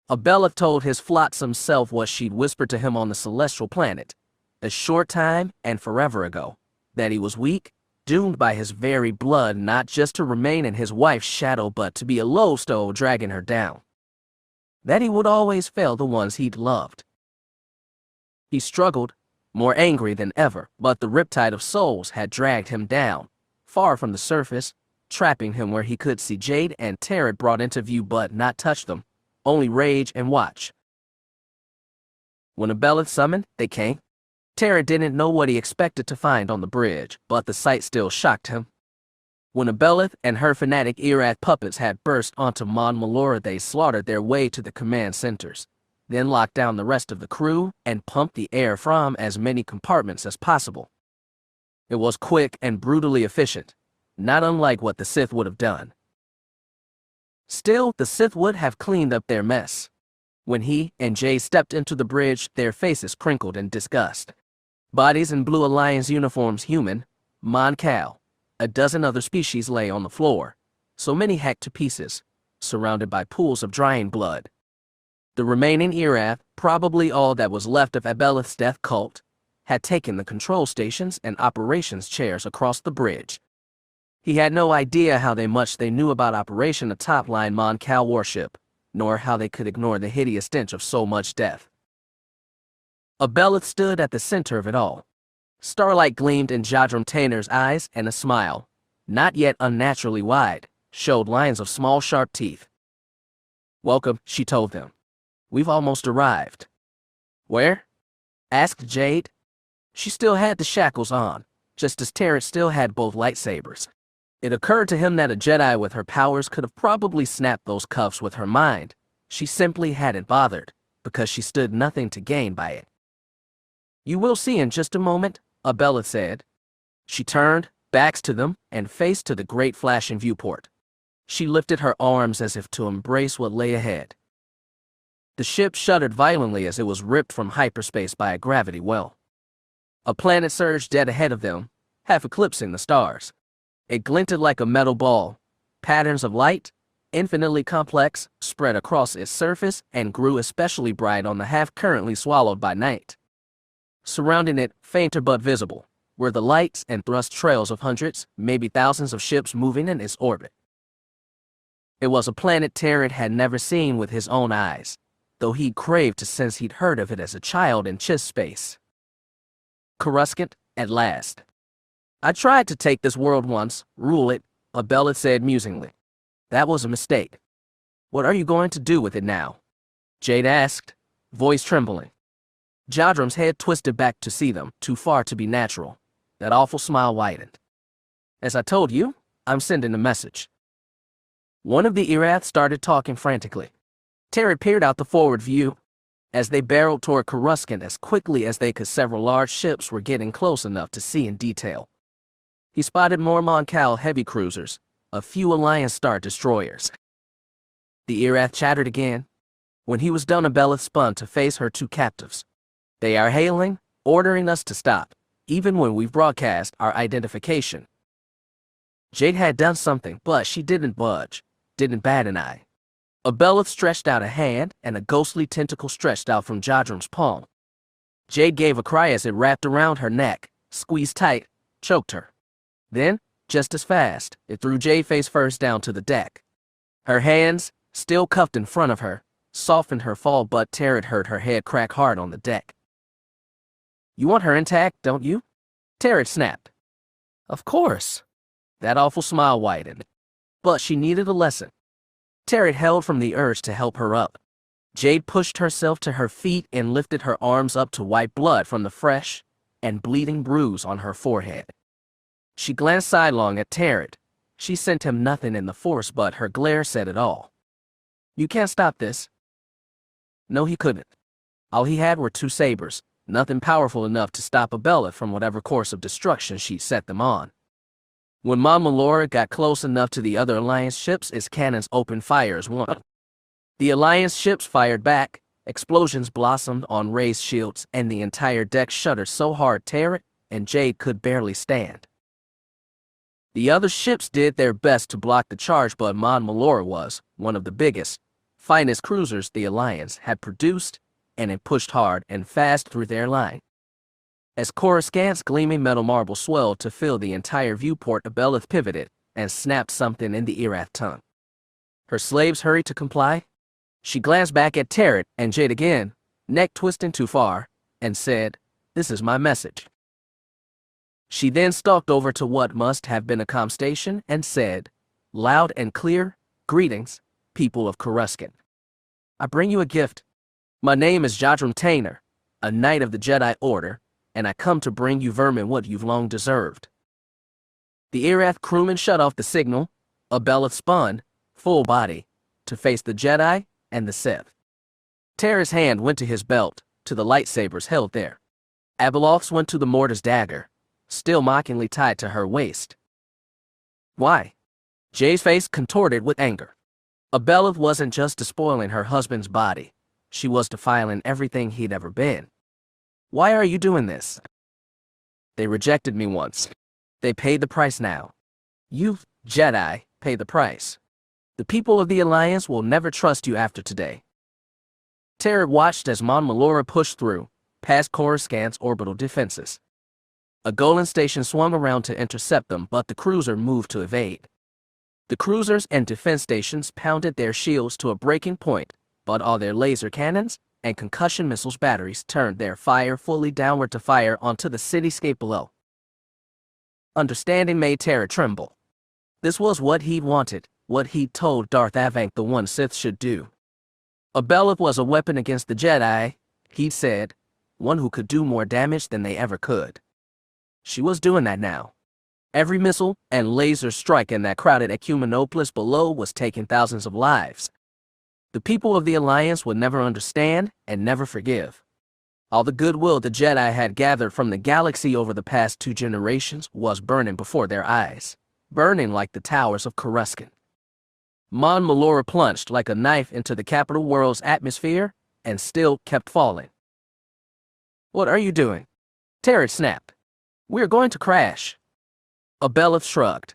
Abelleth told his flotsam self what she'd whispered to him on the celestial planet, a short time and forever ago, that he was weak, doomed by his very blood not just to remain in his wife's shadow but to be a lodestone dragging her down. That he would always fail the ones he'd loved. He struggled, more angry than ever, but the riptide of souls had dragged him down, far from the surface, trapping him where he could see Jade and terror brought into view but not touch them, only rage and watch. When Abelleth summoned, they came. Terror didn't know what he expected to find on the bridge, but the sight still shocked him. When Abelleth and her fanatic Erath puppets had burst onto Mon Malora, they slaughtered their way to the command centers, then locked down the rest of the crew and pumped the air from as many compartments as possible. It was quick and brutally efficient, not unlike what the Sith would have done. Still, the Sith would have cleaned up their mess. When he and Jay stepped into the bridge, their faces crinkled in disgust. Bodies in Blue Alliance uniforms, human, Mon Cal, a dozen other species lay on the floor, so many hacked to pieces, surrounded by pools of drying blood. The remaining Erath, probably all that was left of Abelleth's death cult, had taken the control stations and operations chairs across the bridge. He had no idea how much they knew about Operation atop line Mon Cal warship, nor how they could ignore the hideous stench of so much death. Abelleth stood at the center of it all. Starlight gleamed in Jadram Tainer's eyes, and a smile, not yet unnaturally wide, showed lines of small sharp teeth. "Welcome," she told them. "We've almost arrived." "Where?" asked Jade. She still had the shackles on, just as Terrence still had both lightsabers. It occurred to him that a Jedi with her powers could have probably snapped those cuffs with her mind. She simply hadn't bothered, because she stood nothing to gain by it. "You will see in just a moment," Abelleth said. She turned, backs to them, and faced to the great flashing viewport. She lifted her arms as if to embrace what lay ahead. The ship shuddered violently as it was ripped from hyperspace by a gravity well. A planet surged dead ahead of them, half eclipsing the stars. It glinted like a metal ball. Patterns of light, infinitely complex, spread across its surface and grew especially bright on the half currently swallowed by night. Surrounding it, fainter but visible, were the lights and thrust trails of hundreds, maybe thousands of ships moving in its orbit. It was a planet Terran had never seen with his own eyes, though he'd craved to since he'd heard of it as a child in Chiss space. Kuskin, at last. "I tried to take this world once, rule it," Abelleth said musingly. "That was a mistake. What are you going to do with it now?" Jade asked, voice trembling. Jadram's head twisted back to see them, too far to be natural. That awful smile widened. "As I told you, I'm sending a message." One of the Erath started talking frantically. Terry peered out the forward view. As they barreled toward Kuskin as quickly as they could, several large ships were getting close enough to see in detail. He spotted more Mon-Cal heavy cruisers, a few Alliance Star destroyers. The Irath chattered again. When he was done, Abell spun to face her two captives. They are hailing, ordering us to stop, even when we've broadcast our identification. Jade had done something, but she didn't budge, didn't bat an eye. Abell stretched out a hand, and a ghostly tentacle stretched out from Jadrum's palm. Jade gave a cry as it wrapped around her neck, squeezed tight, choked her. Then, just as fast, it threw Jade face first down to the deck. Her hands, still cuffed in front of her, softened her fall, but Terret heard her head crack hard on the deck. "You want her intact, don't you?" Terret snapped. "Of course." That awful smile widened. But she needed a lesson. Terret held from the urge to help her up. Jade pushed herself to her feet and lifted her arms up to wipe blood from the fresh and bleeding bruise on her forehead. She glanced sidelong at Terret. She sent him nothing in the Force, but her glare said it all. "You can't stop this." No, he couldn't. All he had were two sabers, nothing powerful enough to stop Abell from whatever course of destruction she'd set them on. When Mandalorian got close enough to the other Alliance ships, its cannons opened fire as one. The Alliance ships fired back, explosions blossomed on raised shields, and the entire deck shuddered so hard Terret and Jade could barely stand. The other ships did their best to block the charge, but Mandalorian was one of the biggest, finest cruisers the Alliance had produced, and it pushed hard and fast through their line. As Kuskin's gleaming metal marble swelled to fill the entire viewport, Abell pivoted and snapped something in the Irath tongue. Her slaves hurried to comply. She glanced back at Terret and Jade again, neck twisting too far, and said, "This is my message." She then stalked over to what must have been a comm station and said, loud and clear, "Greetings, people of Kuskin. I bring you a gift. My name is Jadrum Tainer, a knight of the Jedi Order, and I come to bring you vermin what you've long deserved." The Irath crewman shut off the signal. Abell spun, full body, to face the Jedi and the Sith. Terra's hand went to his belt, to the lightsabers held there. Abell's went to the mortar's dagger, still mockingly tied to her waist. "Why?" Jade's face contorted with anger. Abell wasn't just despoiling her husband's body. She was defiling everything he'd ever been. "Why are you doing this?" "They rejected me once. They paid the price now. You, Jedi, pay the price. The people of the Alliance will never trust you after today." Terret watched as Mandalorian pushed through, past Kuskin's orbital defenses. A Golan station swung around to intercept them, but the cruiser moved to evade. The cruisers and defense stations pounded their shields to a breaking point, but all their laser cannons and concussion missiles batteries turned their fire fully downward to fire onto the cityscape below. Understanding made Terret tremble. This was what he'd wanted, what he'd told Darth Avank the one Sith should do. Abell was a weapon against the Jedi, he'd said, one who could do more damage than they ever could. She was doing that now. Every missile and laser strike in that crowded Ecumenopolis below was taking thousands of lives. The people of the Alliance would never understand and never forgive. All the goodwill the Jedi had gathered from the galaxy over the past 2 generations was burning before their eyes, burning like the towers of Kuskin. Mandalorian plunged like a knife into the capital world's atmosphere and still kept falling. "What are you doing?" Terret snapped. "We're going to crash." Abell shrugged.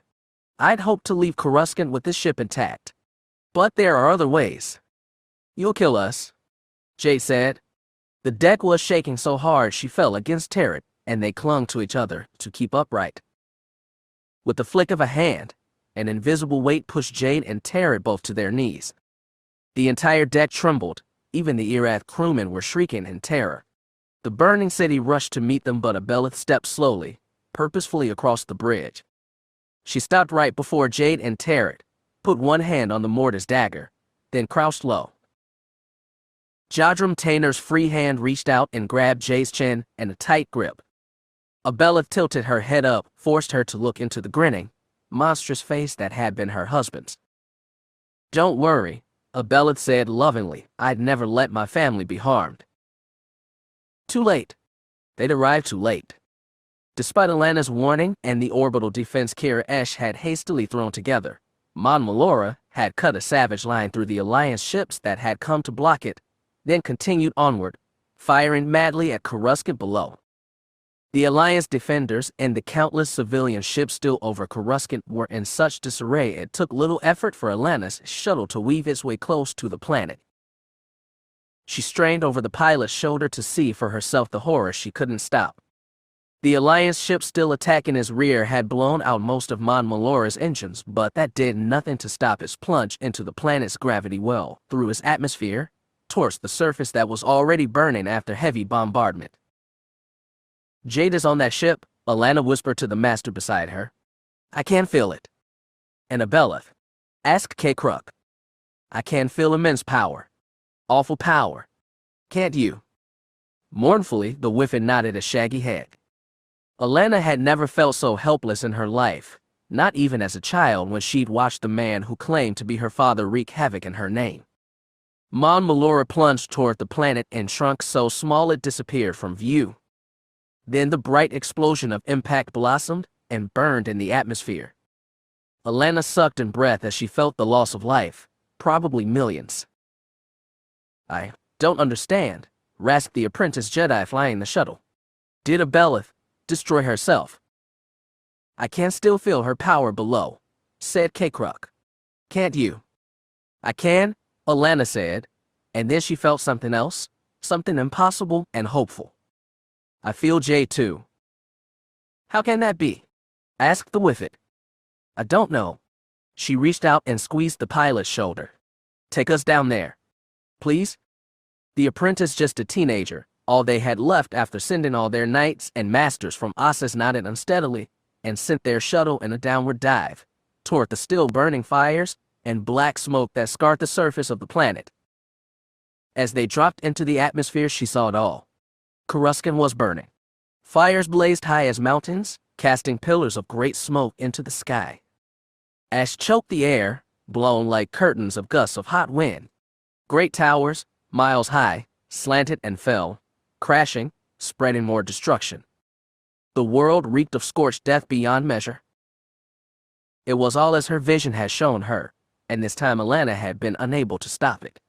"I'd hoped to leave Kuskin with this ship intact. But there are other ways." "You'll kill us," Jade said. The deck was shaking so hard she fell against Terret, and they clung to each other to keep upright. With the flick of a hand, an invisible weight pushed Jade and Terret both to their knees. The entire deck trembled, even the Irath crewmen were shrieking in terror. The burning city rushed to meet them, but Abell stepped slowly, purposefully across the bridge. She stopped right before Jade and Terret, put one hand on the mortar's dagger, then crouched low. Jadrum Tainer's free hand reached out and grabbed Jade's chin in a tight grip. Abell tilted her head up, forced her to look into the grinning, monstrous face that had been her husband's. "Don't worry," Abell said lovingly. I'd never let my family be harmed. Too late. They'd arrived too late. Despite Alana's warning and the orbital defense Kira Esh had hastily thrown together, Mon Mothma had cut a savage line through the Alliance ships that had come to block it, then continued onward, firing madly at Kuskin below. The Alliance defenders and the countless civilian ships still over Kuskin were in such disarray it took little effort for Alana's shuttle to weave its way close to the planet. She strained over the pilot's shoulder to see for herself the horror she couldn't stop. The Alliance ship still attacking his rear had blown out most of Mon Mothma's engines, but that did nothing to stop its plunge into the planet's gravity well, through its atmosphere, towards the surface that was already burning after heavy bombardment. Jade is on that ship, Alana whispered to the master beside her. I can feel it. And Abell asked K-Kruk. I can feel immense power. Awful power. Can't you? Mournfully, the Whiffin nodded a shaggy head. Alana had never felt so helpless in her life, not even as a child when she'd watched the man who claimed to be her father wreak havoc in her name. Mon Mothma plunged toward the planet and shrunk so small it disappeared from view. Then the bright explosion of impact blossomed and burned in the atmosphere. Alana sucked in breath as she felt the loss of life, probably millions. I don't understand, rasped the apprentice Jedi flying the shuttle. Did Abell destroy herself? I can still feel her power below, said K-Kruk. Can't you? I can, Alana said, and then she felt something else, something impossible and hopeful. I feel Jade too. How can that be? Asked the Whiffit. I don't know. She reached out and squeezed the pilot's shoulder. Take us down there. Please? The apprentice, just a teenager, all they had left after sending all their knights and masters from Ossus, nodded unsteadily and sent their shuttle in a downward dive toward the still burning fires and black smoke that scarred the surface of the planet. As they dropped into the atmosphere, she saw it all. Kuskin was burning. Fires blazed high as mountains, casting pillars of great smoke into the sky. Ash choked the air, blown like curtains of gusts of hot wind. Great towers, miles high, slanted and fell, crashing, spreading more destruction. The world reeked of scorched death beyond measure. It was all as her vision had shown her, and this time Alana had been unable to stop it.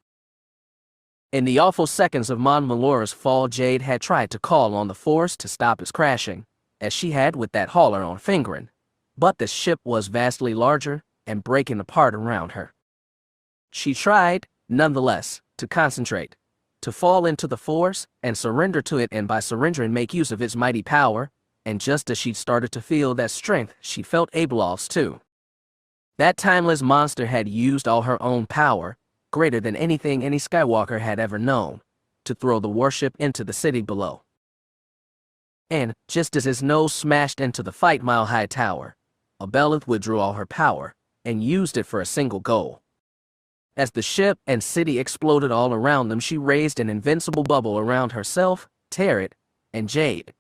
In the awful seconds of Mon Mothma's fall, Jade had tried to call on the Force to stop its crashing, as she had with that hauler on Fingrin, but the ship was vastly larger and breaking apart around her. She tried, nonetheless, to concentrate, to fall into the Force and surrender to it, and by surrendering make use of its mighty power, and just as she'd started to feel that strength, she felt Abell's too. That timeless monster had used all her own power, greater than anything any Skywalker had ever known, to throw the warship into the city below. And, just as his nose smashed into the fight-mile-high tower, Abell withdrew all her power, and used it for a single goal. As the ship and city exploded all around them, she raised an invincible bubble around herself, Tarot, and Jade.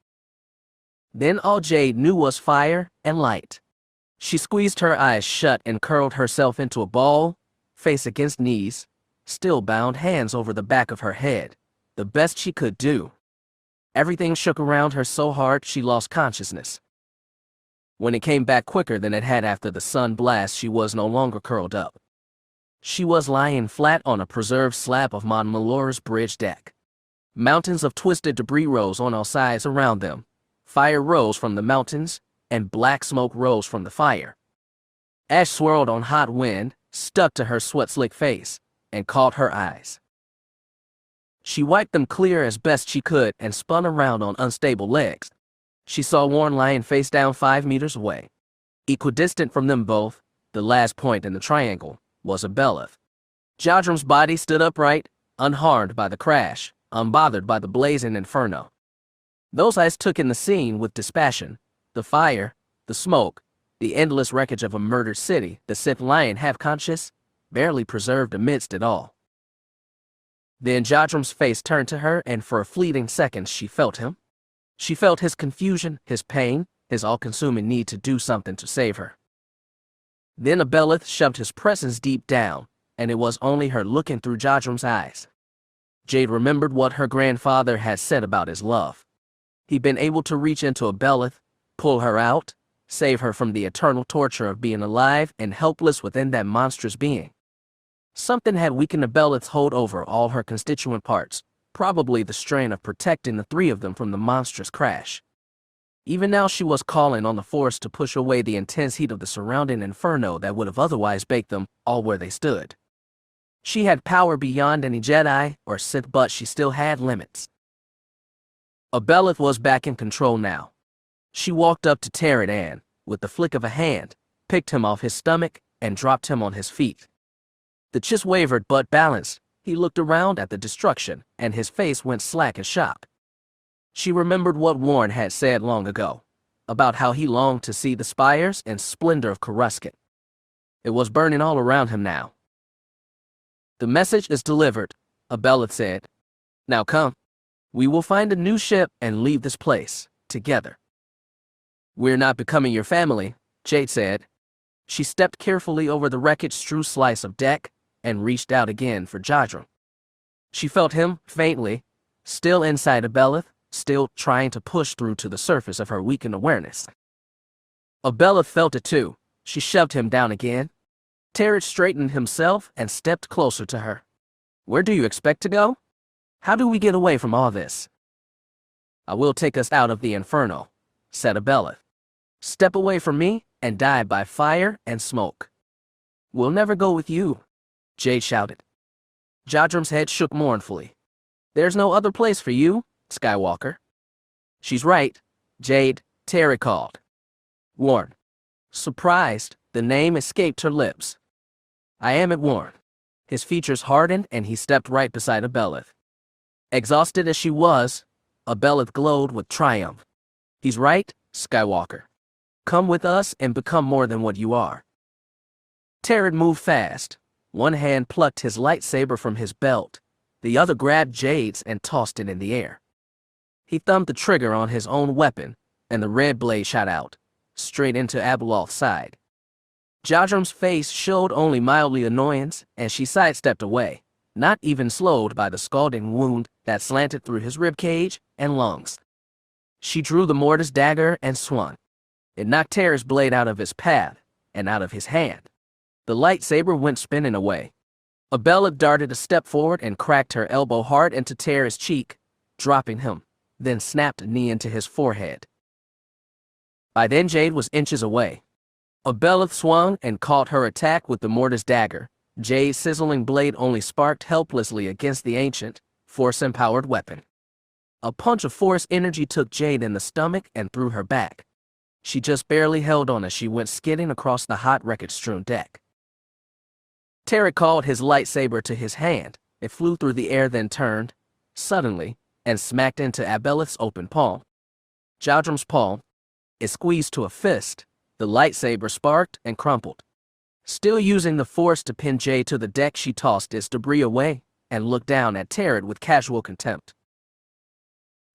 Then all Jade knew was fire and light. She squeezed her eyes shut and curled herself into a ball, face against knees, still bound, hands over the back of her head, the best she could do. Everything shook around her so hard she lost consciousness. When it came back quicker than it had after the sun blast, she was no longer curled up. She was lying flat on a preserved slab of Mon Mothma's bridge deck. Mountains of twisted debris rose on all sides around them. Fire rose from the mountains, and black smoke rose from the fire. Ash swirled on hot wind, stuck to her sweat-slick face, and caught her eyes. She wiped them clear as best she could and spun around on unstable legs. She saw Warren lying face down 5 meters away. Equidistant from them both, the last point in the triangle, was Abell. Jodrum's body stood upright, unharmed by the crash, unbothered by the blazing inferno. Those eyes took in the scene with dispassion, the fire, the smoke, the endless wreckage of a murdered city, the Sith lion half-conscious, barely preserved amidst it all. Then Jodrum's face turned to her, and for a fleeting second she felt him. She felt his confusion, his pain, his all-consuming need to do something to save her. Then Abell shoved his presence deep down, and it was only her looking through Jadrum's eyes. Jade remembered what her grandfather had said about his love. He'd been able to reach into Abelleth, pull her out, save her from the eternal torture of being alive and helpless within that monstrous being. Something had weakened Abelleth's hold over all her constituent parts, probably the strain of protecting the three of them from the monstrous crash. Even now she was calling on the Force to push away the intense heat of the surrounding inferno that would have otherwise baked them all where they stood. She had power beyond any Jedi or Sith, but she still had limits. Abelleth was back in control now. She walked up to Tarrant and, with the flick of a hand, picked him off his stomach and dropped him on his feet. The Chiss wavered but balanced. He looked around at the destruction, and his face went slack in shock. She remembered what Warren had said long ago, about how he longed to see the spires and splendor of Kuskin. It was burning all around him now. "The message is delivered," Abelleth said. "Now come. We will find a new ship and leave this place, together." "We're not becoming your family," Jade said. She stepped carefully over the wreckage-strewn slice of deck and reached out again for Jadrum. She felt him, faintly, still inside Abelleth, still trying to push through to the surface of her weakened awareness. Abelleth felt it too. She shoved him down again. Terrence straightened himself and stepped closer to her. "Where do you expect to go? How do we get away from all this?" "I will take us out of the inferno," said Abelleth. "Step away from me and die by fire and smoke." "We'll never go with you," Jade shouted. Jadrum's head shook mournfully. "There's no other place for you, Skywalker." "She's right, Jade," Terry called. "Warren." Surprised, the name escaped her lips. "I am at Warren." His features hardened and he stepped right beside Abelleth. Exhausted as she was, Abelleth glowed with triumph. "He's right, Skywalker. Come with us and become more than what you are." Terran moved fast. One hand plucked his lightsaber from his belt. The other grabbed Jade's and tossed it in the air. He thumbed the trigger on his own weapon, and the red blade shot out, straight into Abeloth's side. Jadrum's face showed only mildly annoyance, and she sidestepped away, not even slowed by the scalding wound that slanted through his ribcage and lungs. She drew the mortis dagger and swung. It knocked Terra's blade out of his path and out of his hand. The lightsaber went spinning away. Abella darted a step forward and cracked her elbow hard into Terra's cheek, dropping him, then snapped a knee into his forehead. By then Jade was inches away. Abella swung and caught her attack with the mortis dagger. Jade's sizzling blade only sparked helplessly against the ancient, Force-empowered weapon. A punch of Force energy took Jade in the stomach and threw her back. She just barely held on as she went skidding across the hot wreckage-strewn deck. Terry called his lightsaber to his hand. It flew through the air, then turned, suddenly, and smacked into Abelleth's open palm. Jadrum's palm. It squeezed to a fist. The lightsaber sparked and crumpled. Still using the Force to pin Jade to the deck, she tossed its debris away and looked down at Terran with casual contempt.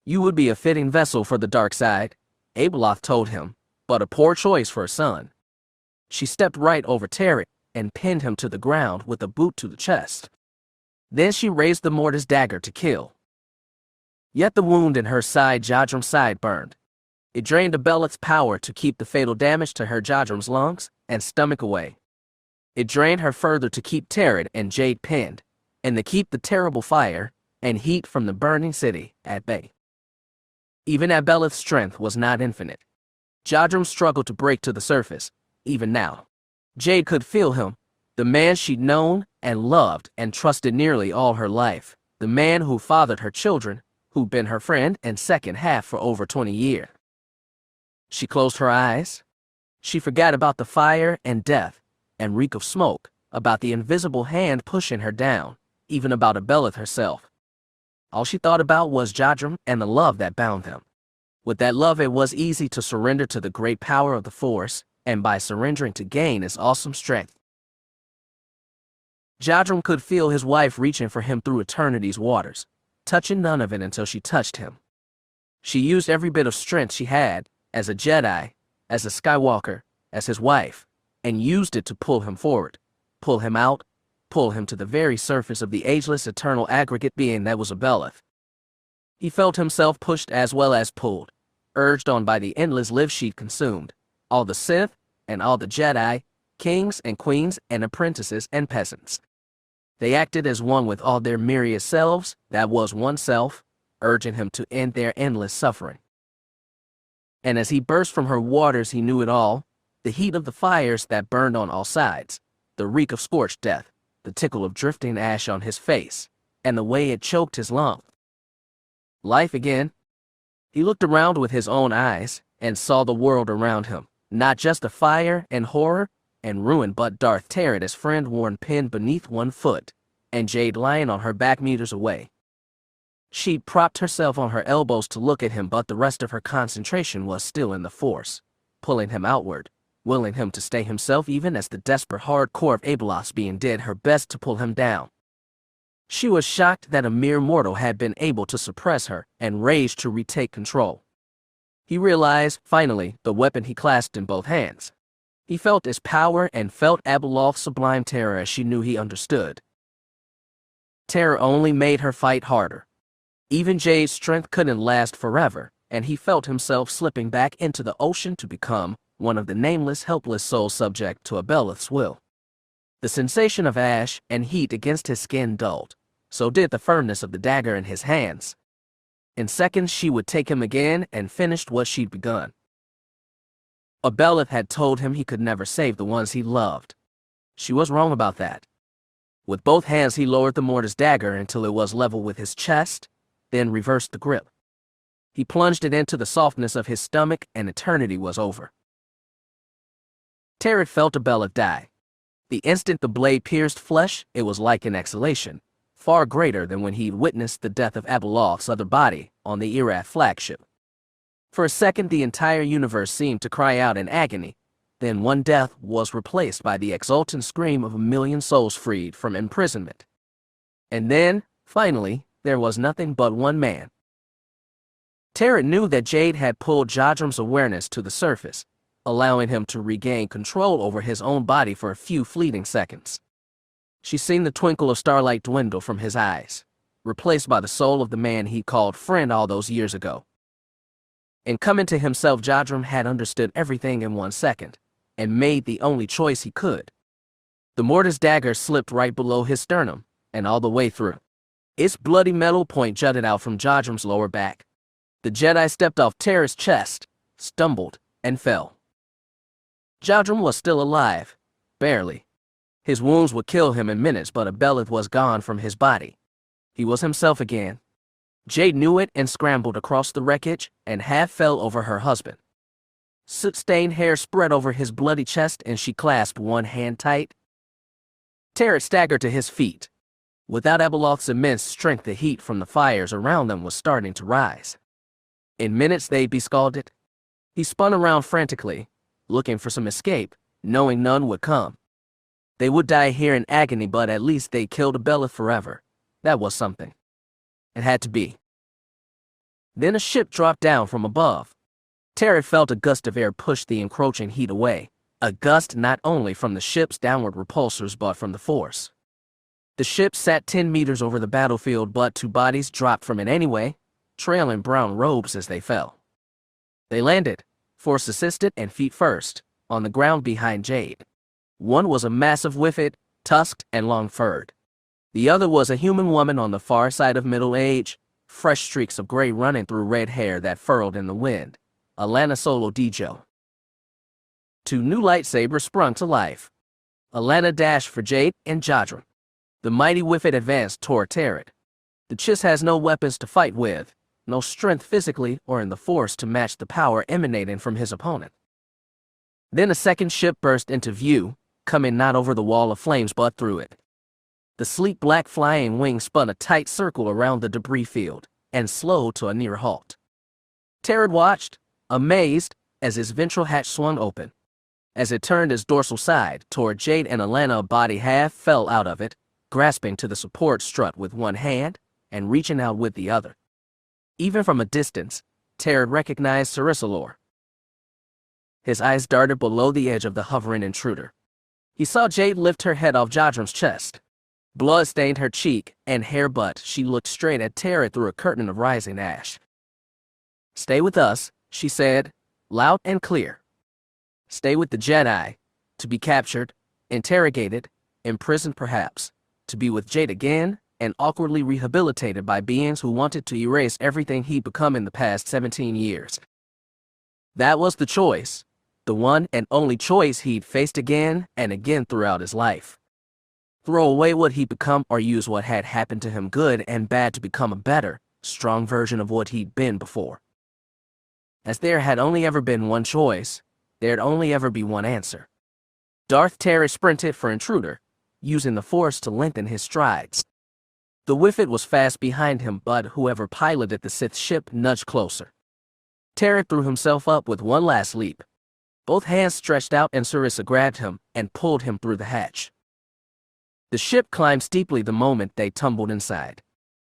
"You would be a fitting vessel for the dark side," Abeloth told him, "but a poor choice for a son." She stepped right over Terran and pinned him to the ground with a boot to the chest. Then she raised the mortis dagger to kill. Yet the wound in her side, Jadrum's side, burned. It drained Abelleth's power to keep the fatal damage to her Jadrum's lungs and stomach away. It drained her further to keep Terran and Jade pinned, and to keep the terrible fire and heat from the burning city at bay. Even Abelleth's strength was not infinite. Jadrum struggled to break to the surface, even now. Jade could feel him, the man she'd known and loved and trusted nearly all her life, the man who fathered her children, who'd been her friend and second half for over 20 years. She closed her eyes. She forgot about the fire and death and reek of smoke, about the invisible hand pushing her down, even about Abelleth herself. All she thought about was Jadrum and the love that bound them. With that love, it was easy to surrender to the great power of the Force, and by surrendering to gain its awesome strength. Jadrum could feel his wife reaching for him through eternity's waters, touching none of it until she touched him. She used every bit of strength she had, as a Jedi, as a Skywalker, as his wife, and used it to pull him forward, pull him out, pull him to the very surface of the ageless eternal aggregate being that was Abell. He felt himself pushed as well as pulled, urged on by the endless live sheet consumed, all the Sith and all the Jedi, kings and queens and apprentices and peasants. They acted as one with all their myriad selves, that was one self, urging him to end their endless suffering. And as he burst from her waters, he knew it all, the heat of the fires that burned on all sides, the reek of scorched death, the tickle of drifting ash on his face, and the way it choked his lungs. Life again. He looked around with his own eyes and saw the world around him, not just the fire and horror and ruin, but Darth Terce, his friend, worn pinned beneath one foot, and Jade lying on her back meters away. She propped herself on her elbows to look at him, but the rest of her concentration was still in the Force, pulling him outward, willing him to stay himself even as the desperate hardcore of Abell's being did her best to pull him down. She was shocked that a mere mortal had been able to suppress her and raged to retake control. He realized, finally, the weapon he clasped in both hands. He felt its power and felt Abell's sublime terror as she knew he understood. Terror only made her fight harder. Even Jade's strength couldn't last forever, and he felt himself slipping back into the ocean to become one of the nameless, helpless souls subject to Abell's will. The sensation of ash and heat against his skin dulled. So did the firmness of the dagger in his hands. In seconds she would take him again and finished what she'd begun. Abell had told him he could never save the ones he loved. She was wrong about that. With both hands he lowered the mortar's dagger until it was level with his chest, then reversed the grip. He plunged it into the softness of his stomach, and eternity was over. Terce felt Abell die. The instant the blade pierced flesh, it was like an exhalation, far greater than when he'd witnessed the death of Abell's other body on the Irath flagship. For a second, the entire universe seemed to cry out in agony. Then one death was replaced by the exultant scream of a million souls freed from imprisonment. And then, finally, there was nothing but one man. Terce knew that Jade had pulled Jadram's awareness to the surface, allowing him to regain control over his own body for a few fleeting seconds. She'd seen the twinkle of starlight dwindle from his eyes, replaced by the soul of the man he called friend all those years ago. In coming to himself, Jadram had understood everything in 1 second, and made the only choice he could. The mortar's dagger slipped right below his sternum, and all the way through. Its bloody metal point jutted out from Jadram's lower back. The Jedi stepped off Terce's chest, stumbled, and fell. Jadram was still alive, barely. His wounds would kill him in minutes, but Abell was gone from his body. He was himself again. Jade knew it and scrambled across the wreckage and half fell over her husband. Soot-stained hair spread over his bloody chest and she clasped one hand tight. Terce staggered to his feet. Without Abell's immense strength, the heat from the fires around them was starting to rise. In minutes they'd be scalded. He spun around frantically, looking for some escape, knowing none would come. They would die here in agony, but at least they killed Abell forever. That was something. It had to be. Then a ship dropped down from above. Terce felt a gust of air push the encroaching heat away, a gust not only from the ship's downward repulsors but from the Force. The ship sat 10 meters over the battlefield, but 2 bodies dropped from it anyway, trailing brown robes as they fell. They landed, Force assisted and feet first, on the ground behind Jade. One was a massive whiffet, tusked and long-furred. The other was a human woman on the far side of middle age, fresh streaks of gray running through red hair that furled in the wind. Alana Solo Dijo. 2 new lightsabers sprung to life. Alana dashed for Jade and Jadram. The mighty whiffet advanced toward Terce. The Chiss has no weapons to fight with, no strength physically or in the Force to match the power emanating from his opponent. Then a second ship burst into view, coming not over the wall of flames but through it. The sleek black flying wing spun a tight circle around the debris field and slowed to a near halt. Terce watched, amazed, as his ventral hatch swung open. As it turned its dorsal side toward Jade and Alana, a body half fell out of it, grasping to the support strut with one hand and reaching out with the other. Even from a distance, Terce recognized Cerisalor. His eyes darted below the edge of the hovering intruder. He saw Jade lift her head off Jadram's chest, Blood stained her cheek and hair, but she looked straight at Terra through a curtain of rising ash. "Stay with us," she said, loud and clear. "Stay with the Jedi. To be captured, interrogated, imprisoned perhaps. To be with Jade again, and awkwardly rehabilitated by beings who wanted to erase everything he'd become in the past 17 years. That was the choice, the one and only choice he'd faced again and again throughout his life. Throw away what he'd become or use what had happened to him, good and bad, to become a better, strong version of what he'd been before. As there had only ever been one choice, there'd only ever be one answer. Darth Terce sprinted for Intruder, using the Force to lengthen his strides. The Whiffet was fast behind him, but whoever piloted the Sith ship nudged closer. Terce threw himself up with one last leap. Both hands stretched out and Sarissa grabbed him and pulled him through the hatch. The ship climbed steeply the moment they tumbled inside.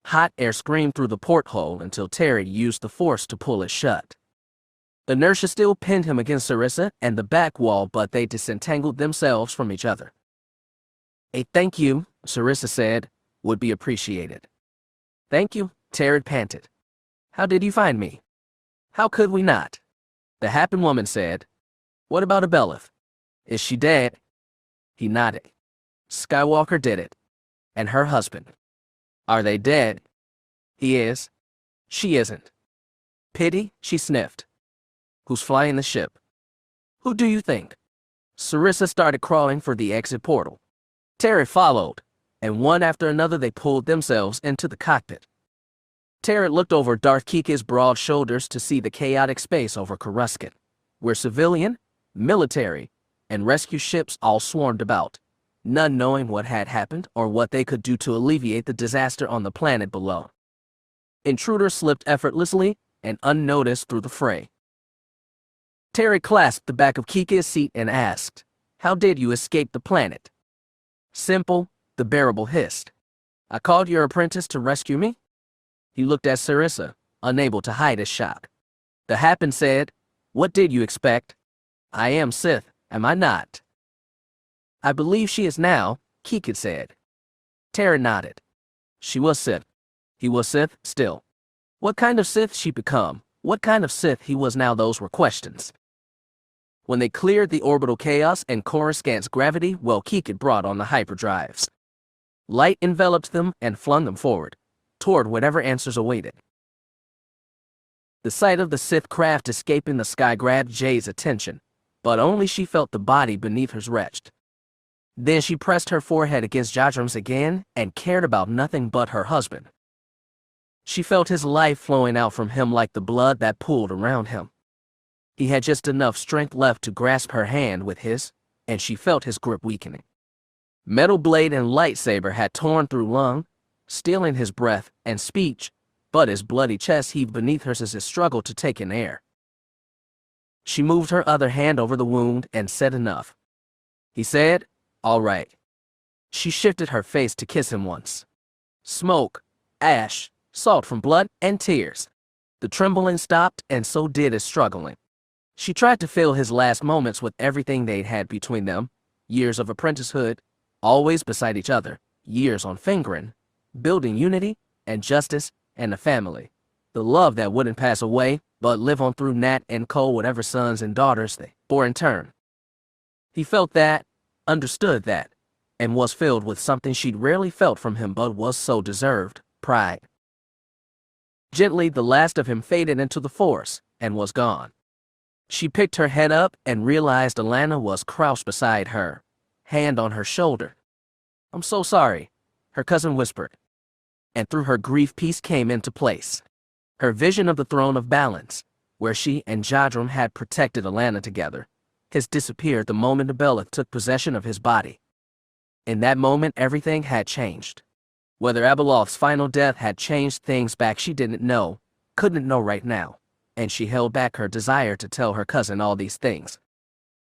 Hot air screamed through the porthole until Terce used the Force to pull it shut. Inertia still pinned him against Sarissa and the back wall, but they disentangled themselves from each other. "A thank you," Sarissa said, "would be appreciated." "Thank you," Terce panted. "How did you find me?" "How could we not?" The Happen woman said. "What about Abell? Is she dead?" He nodded. "Skywalker did it. And her husband. Are they dead?" "He is. She isn't." "Pity," she sniffed. "Who's flying the ship?" "Who do you think?" Sarissa started crawling for the exit portal. Terce followed, and one after another they pulled themselves into the cockpit. Terce looked over Darth Kika's broad shoulders to see the chaotic space over Kuskin, where civilian, military, and rescue ships all swarmed about, none knowing what had happened or what they could do to alleviate the disaster on the planet below. Intruder slipped effortlessly and unnoticed through the fray. Terce clasped the back of Kika's seat and asked, "How did you escape the planet?" "Simple," the bearable hissed. "I called your apprentice to rescue me." He looked at Sarissa, unable to hide his shock. The Happen said, "What did you expect? I am Sith, am I not?" "I believe she is now," Kika said. Terce nodded. She was Sith. He was Sith still. What kind of Sith she'd become, what kind of Sith he was now, those were questions. When they cleared the orbital chaos and Coruscant's gravity, well, Kika brought on the hyperdrives. Light enveloped them and flung them forward, toward whatever answers awaited. The sight of the Sith craft escaping the sky grabbed Jade's attention, but only she felt the body beneath her retched. Then she pressed her forehead against Jadram's again and cared about nothing but her husband. She felt his life flowing out from him like the blood that pooled around him. He had just enough strength left to grasp her hand with his, and she felt his grip weakening. Metal blade and lightsaber had torn through lung, stealing his breath and speech, but his bloody chest heaved beneath hers as it struggled to take in air. She moved her other hand over the wound and said enough. He said, "All right." She shifted her face to kiss him once. Smoke, ash, salt from blood and tears. The trembling stopped, and so did his struggling. She tried to fill his last moments with everything they'd had between them, years of apprenticehood, always beside each other, years on Fingrin, building unity and justice and a family, the love that wouldn't pass away but live on through Nat and Cole, whatever sons and daughters they bore in turn. He felt that, understood that, and was filled with something she'd rarely felt from him but was so deserved, pride. Gently, the last of him faded into the Force and was gone. She picked her head up and realized Alana was crouched beside her, hand on her shoulder. "I'm so sorry," her cousin whispered. And through her grief, peace came into place. Her vision of the throne of balance, where she and Jadram had protected Alana together, has disappeared the moment Abell took possession of his body. In that moment, everything had changed. Whether Abelloth's final death had changed things back, she didn't know, couldn't know right now, and she held back her desire to tell her cousin all these things.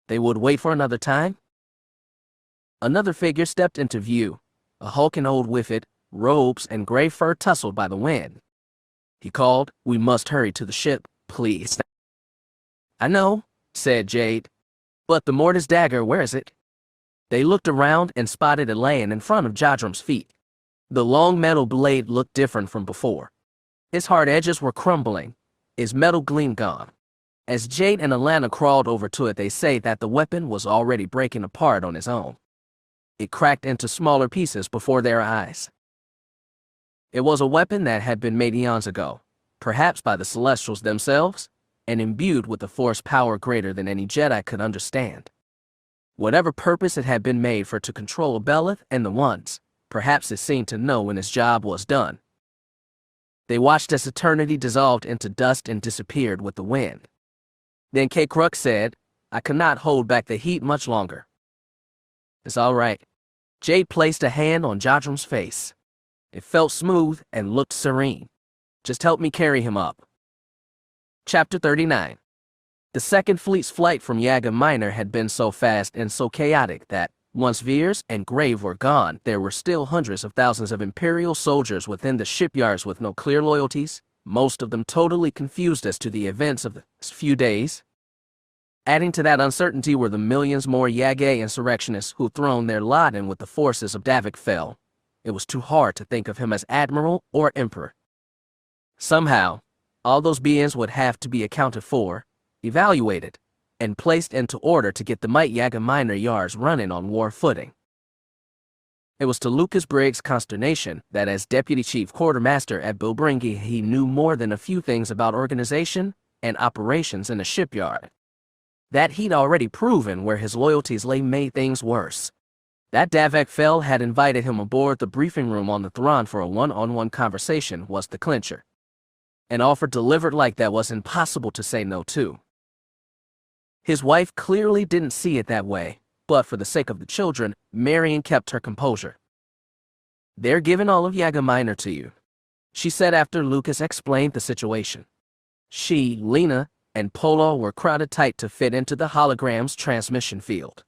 They would wait for another time? Another figure stepped into view, a hulking old Whiffet, robes and gray fur tussled by the wind. He called, "We must hurry to the ship, please." "I know," said Jade. "But the Mortis dagger, where is it?" They looked around and spotted it laying in front of Jadrum's feet. The long metal blade looked different from before. Its hard edges were crumbling, its metal gleam gone. As Jade and Alana crawled over to it, they say that the weapon was already breaking apart on its own. It cracked into smaller pieces before their eyes. It was a weapon that had been made eons ago, perhaps by the Celestials themselves, and imbued with a force power greater than any Jedi could understand. Whatever purpose it had been made for to control Abell and the Ones, perhaps it seemed to know when its job was done. They watched as eternity dissolved into dust and disappeared with the wind. Then K-Kruk said, "I cannot hold back the heat much longer." "It's all right." Jade placed a hand on Jadrum's face. It felt smooth and looked serene. "Just help me carry him up." Chapter 39. The Second Fleet's flight from Yaga Minor had been so fast and so chaotic that, once Veers and Grave were gone, there were still hundreds of thousands of Imperial soldiers within the shipyards with no clear loyalties, most of them totally confused as to the events of the few days. Adding to that uncertainty were the millions more Yaga insurrectionists who thrown their lot in with the forces of Jagged Fel. It was too hard to think of him as Admiral or Emperor. Somehow, all those beings would have to be accounted for, evaluated, and placed into order to get the might Yaga Minor yards running on war footing. It was to Lucas Briggs' consternation that as Deputy Chief Quartermaster at Bilbringi he knew more than a few things about organization and operations in a shipyard. That he'd already proven where his loyalties lay made things worse. That Jagged Fel had invited him aboard the briefing room on the Thrawn for a one-on-one conversation was the clincher. An offer delivered like that was impossible to say no to. His wife clearly didn't see it that way, but for the sake of the children, Marion kept her composure. "They're giving all of Yaga Minor to you," she said after Lucas explained the situation. She, Lena, and Polo were crowded tight to fit into the hologram's transmission field.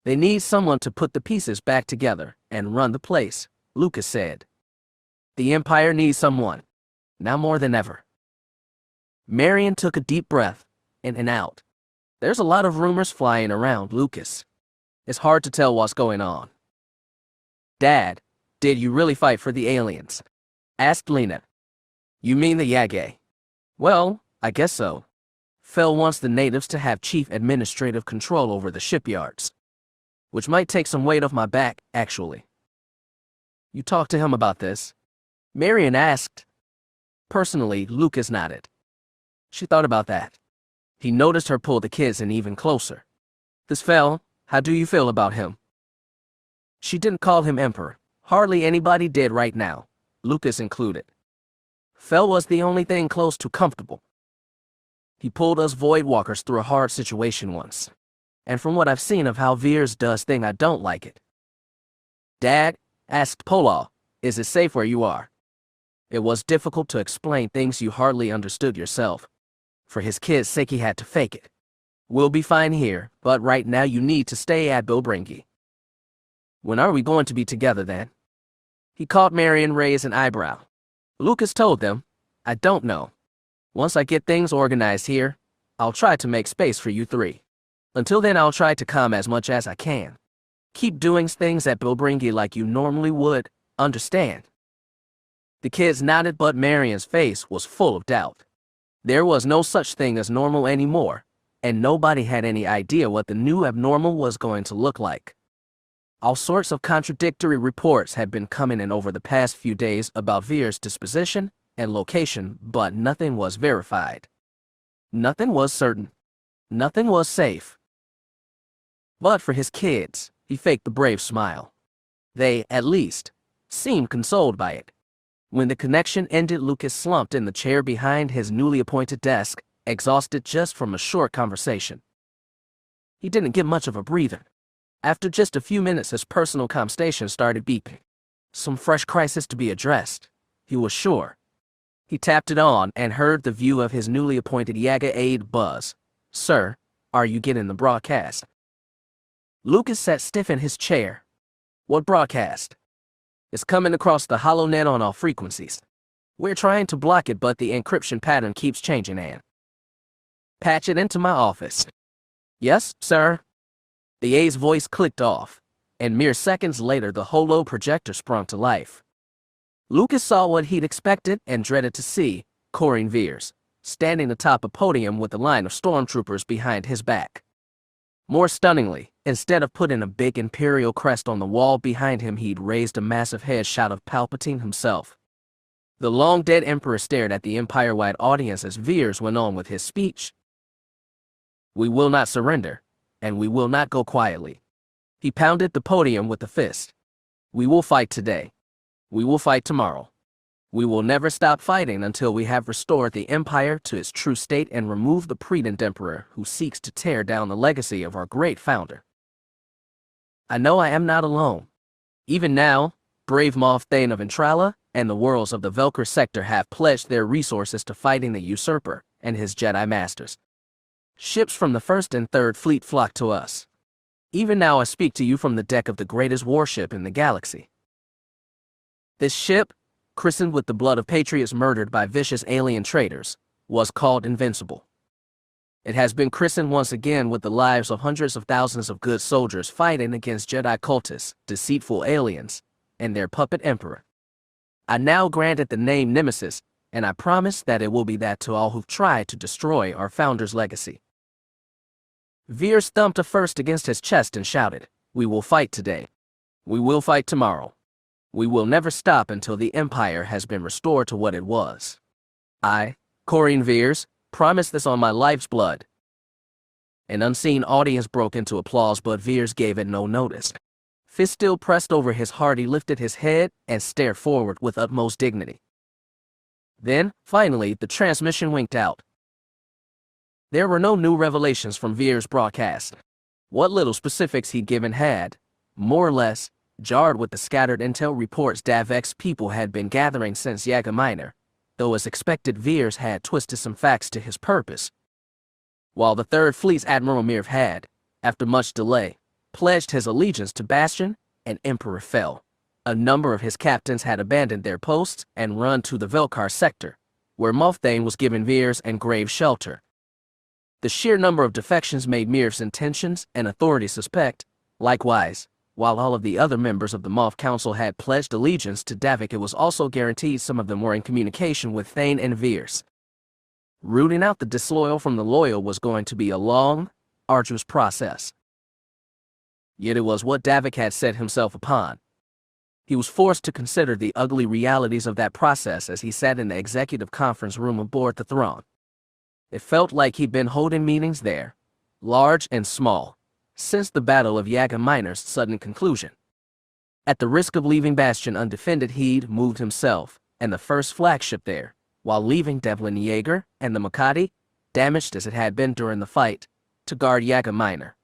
"They need someone to put the pieces back together and run the place," Lucas said. "The Empire needs someone, now more than ever." Marion took a deep breath, in and out. "There's a lot of rumors flying around, Lucas. It's hard to tell what's going on." "Dad, did you really fight for the aliens?" asked Lena. "You mean the Yaga?" "Well, I guess so. Fel wants the natives to have chief administrative control over the shipyards. Which might take some weight off my back, actually." "You talked to him about this?" Marion asked. Personally, Lucas nodded. She thought about that. He noticed her pull the kids in even closer. "This Fel, how do you feel about him?" She didn't call him Emperor. Hardly anybody did right now, Lucas included. Fel was the only thing close to comfortable. He pulled us Void Walkers through a hard situation once. And from what I've seen of how Veers does things, I don't like it. "Dad," asked Polo, "is it safe where you are?" It was difficult to explain things you hardly understood yourself. For his kids' sake he had to fake it. "We'll be fine here, but right now you need to stay at Bilbringi." "When are we going to be together then?" He caught Marion raise an eyebrow. Lucas told them, "I don't know. Once I get things organized here, I'll try to make space for you three. Until then I'll try to come as much as I can. Keep doing things at Bilbringi like you normally would, understand?" The kids nodded, but Marion's face was full of doubt. There was no such thing as normal anymore, and nobody had any idea what the new abnormal was going to look like. All sorts of contradictory reports had been coming in over the past few days about Veers' disposition and location, but nothing was verified. Nothing was certain. Nothing was safe. But for his kids, he faked the brave smile. They, at least, seemed consoled by it. When the connection ended, Lucas slumped in the chair behind his newly appointed desk, exhausted just from a short conversation. He didn't get much of a breather. After just a few minutes, his personal comm station started beeping. Some fresh crisis to be addressed, he was sure. He tapped it on and heard the view of his newly appointed Yaga aide buzz. "Sir, are you getting the broadcast?" Lucas sat stiff in his chair. "What broadcast?" "It's coming across the HoloNet on all frequencies. We're trying to block it, but the encryption pattern keeps changing and..." "Patch it into my office." "Yes, sir." The A's voice clicked off, and mere seconds later the holo projector sprung to life. Lucas saw what he'd expected and dreaded to see: Corin Veers, standing atop a podium with a line of stormtroopers behind his back. More stunningly, instead of putting a big Imperial crest on the wall behind him, he'd raised a massive headshot of Palpatine himself. The long-dead Emperor stared at the Empire-wide audience as Veers went on with his speech. "We will not surrender, and we will not go quietly." He pounded the podium with a fist. "We will fight today. We will fight tomorrow. We will never stop fighting until we have restored the Empire to its true state and removed the predant Emperor who seeks to tear down the legacy of our great founder. I know I am not alone. Even now, brave Moff Thane of Entrala and the worlds of the Velker sector have pledged their resources to fighting the usurper and his Jedi masters. Ships from the 1st and 3rd Fleet flock to us. Even now I speak to you from the deck of the greatest warship in the galaxy. This ship, christened with the blood of patriots murdered by vicious alien traitors, was called Invincible. It has been christened once again with the lives of hundreds of thousands of good soldiers fighting against Jedi cultists, deceitful aliens, and their puppet emperor. I now grant it the name Nemesis, and I promise that it will be that to all who've tried to destroy our founder's legacy." Veers thumped a fist against his chest and shouted, "We will fight today. We will fight tomorrow. We will never stop until the Empire has been restored to what it was. I, Corin Veers, promise this on my life's blood." An unseen audience broke into applause, but Veers gave it no notice. Fist still pressed over his heart, he lifted his head and stared forward with utmost dignity. Then, finally, the transmission winked out. There were no new revelations from Veers' broadcast. What little specifics he'd given had, more or less, jarred with the scattered intel reports Davek's people had been gathering since Yaga Minor, though as expected Veers had twisted some facts to his purpose. While the 3rd Fleet's Admiral Mirv had, after much delay, pledged his allegiance to Bastion and Emperor Fel, a number of his captains had abandoned their posts and run to the Velkar sector, where Moff Thane was giving Veers and grave shelter. The sheer number of defections made Mirv's intentions and authority suspect. Likewise, while all of the other members of the Moff Council had pledged allegiance to Davik, it was also guaranteed some of them were in communication with Thane and Veers. Rooting out the disloyal from the loyal was going to be a long, arduous process. Yet it was what Davik had set himself upon. He was forced to consider the ugly realities of that process as he sat in the executive conference room aboard the throne. It felt like he'd been holding meetings there, large and small, since the Battle of Yaga Minor's sudden conclusion. At the risk of leaving Bastion undefended, he'd moved himself and the first flagship there, while leaving Devlin Yeager and the Makati, damaged as it had been during the fight, to guard Yaga Minor.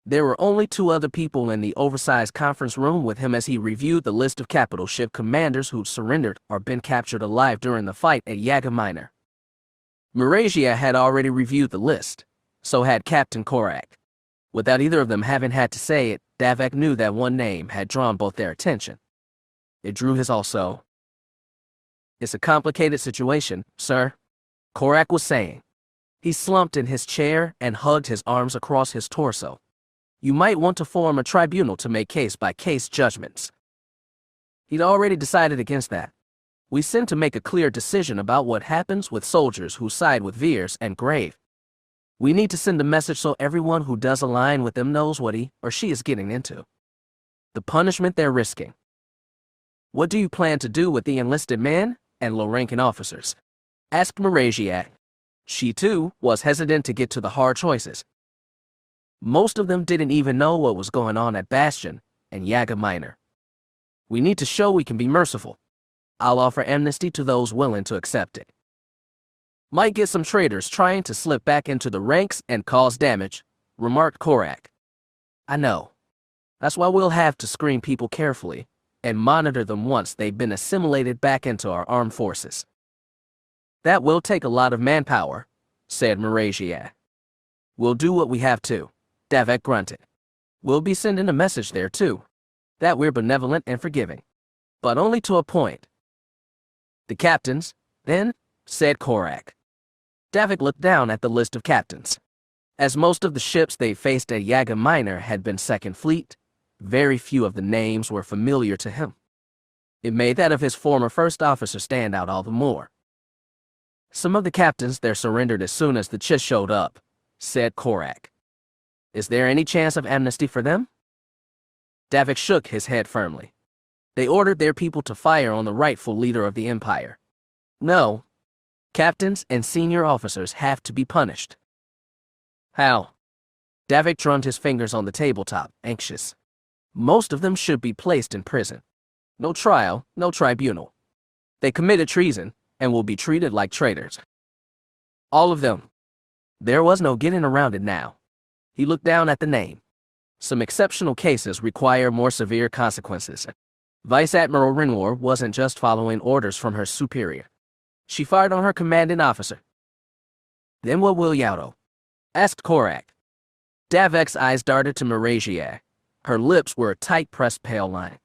There were only 2 other people in the oversized conference room with him as he reviewed the list of capital ship commanders who'd surrendered or been captured alive during the fight at Yaga Minor. Marasia had already reviewed the list, so had Captain Korak. Without either of them having had to say it, Davik knew that one name had drawn both their attention. It drew his also. "It's a complicated situation, sir," Korak was saying. He slumped in his chair and hugged his arms across his torso. "You might want to form a tribunal to make case-by-case judgments." He'd already decided against that. "We sent to make a clear decision about what happens with soldiers who side with Veers and Grave. We need to send a message so everyone who does align with them knows what he or she is getting into. The punishment they're risking." "What do you plan to do with the enlisted men and low-ranking officers?" asked Marasia. She, too, was hesitant to get to the hard choices. Most of them didn't even know what was going on at Bastion and Yaga Minor. "We need to show we can be merciful. I'll offer amnesty to those willing to accept it. Might get some traitors trying to slip back into the ranks and cause damage," remarked Korak. "I know. That's why we'll have to screen people carefully and monitor them once they've been assimilated back into our armed forces." "That will take a lot of manpower," said Marasia. "We'll do what we have to," Davik grunted. "We'll be sending a message there, too, that we're benevolent and forgiving. But only to a point." "The captains, then," said Korak. Davik looked down at the list of captains. As most of the ships they faced at Yaga Minor had been Second Fleet, very few of the names were familiar to him. It made that of his former first officer stand out all the more. Some of the captains there surrendered as soon as the Chiss showed up, said Korak. Is there any chance of amnesty for them? Davik shook his head firmly. They ordered their people to fire on the rightful leader of the Empire. No. Captains and senior officers have to be punished. How? Davik drummed his fingers on the tabletop, anxious. Most of them should be placed in prison. No trial, no tribunal. They committed treason and will be treated like traitors. All of them. There was no getting around it now. He looked down at the name. Some exceptional cases require more severe consequences. Vice Admiral Renwar wasn't just following orders from her superior. She fired on her commanding officer. Then what will Yato? Asked Korak. Davik's eyes darted to Maragia. Her lips were a tight-pressed pale line.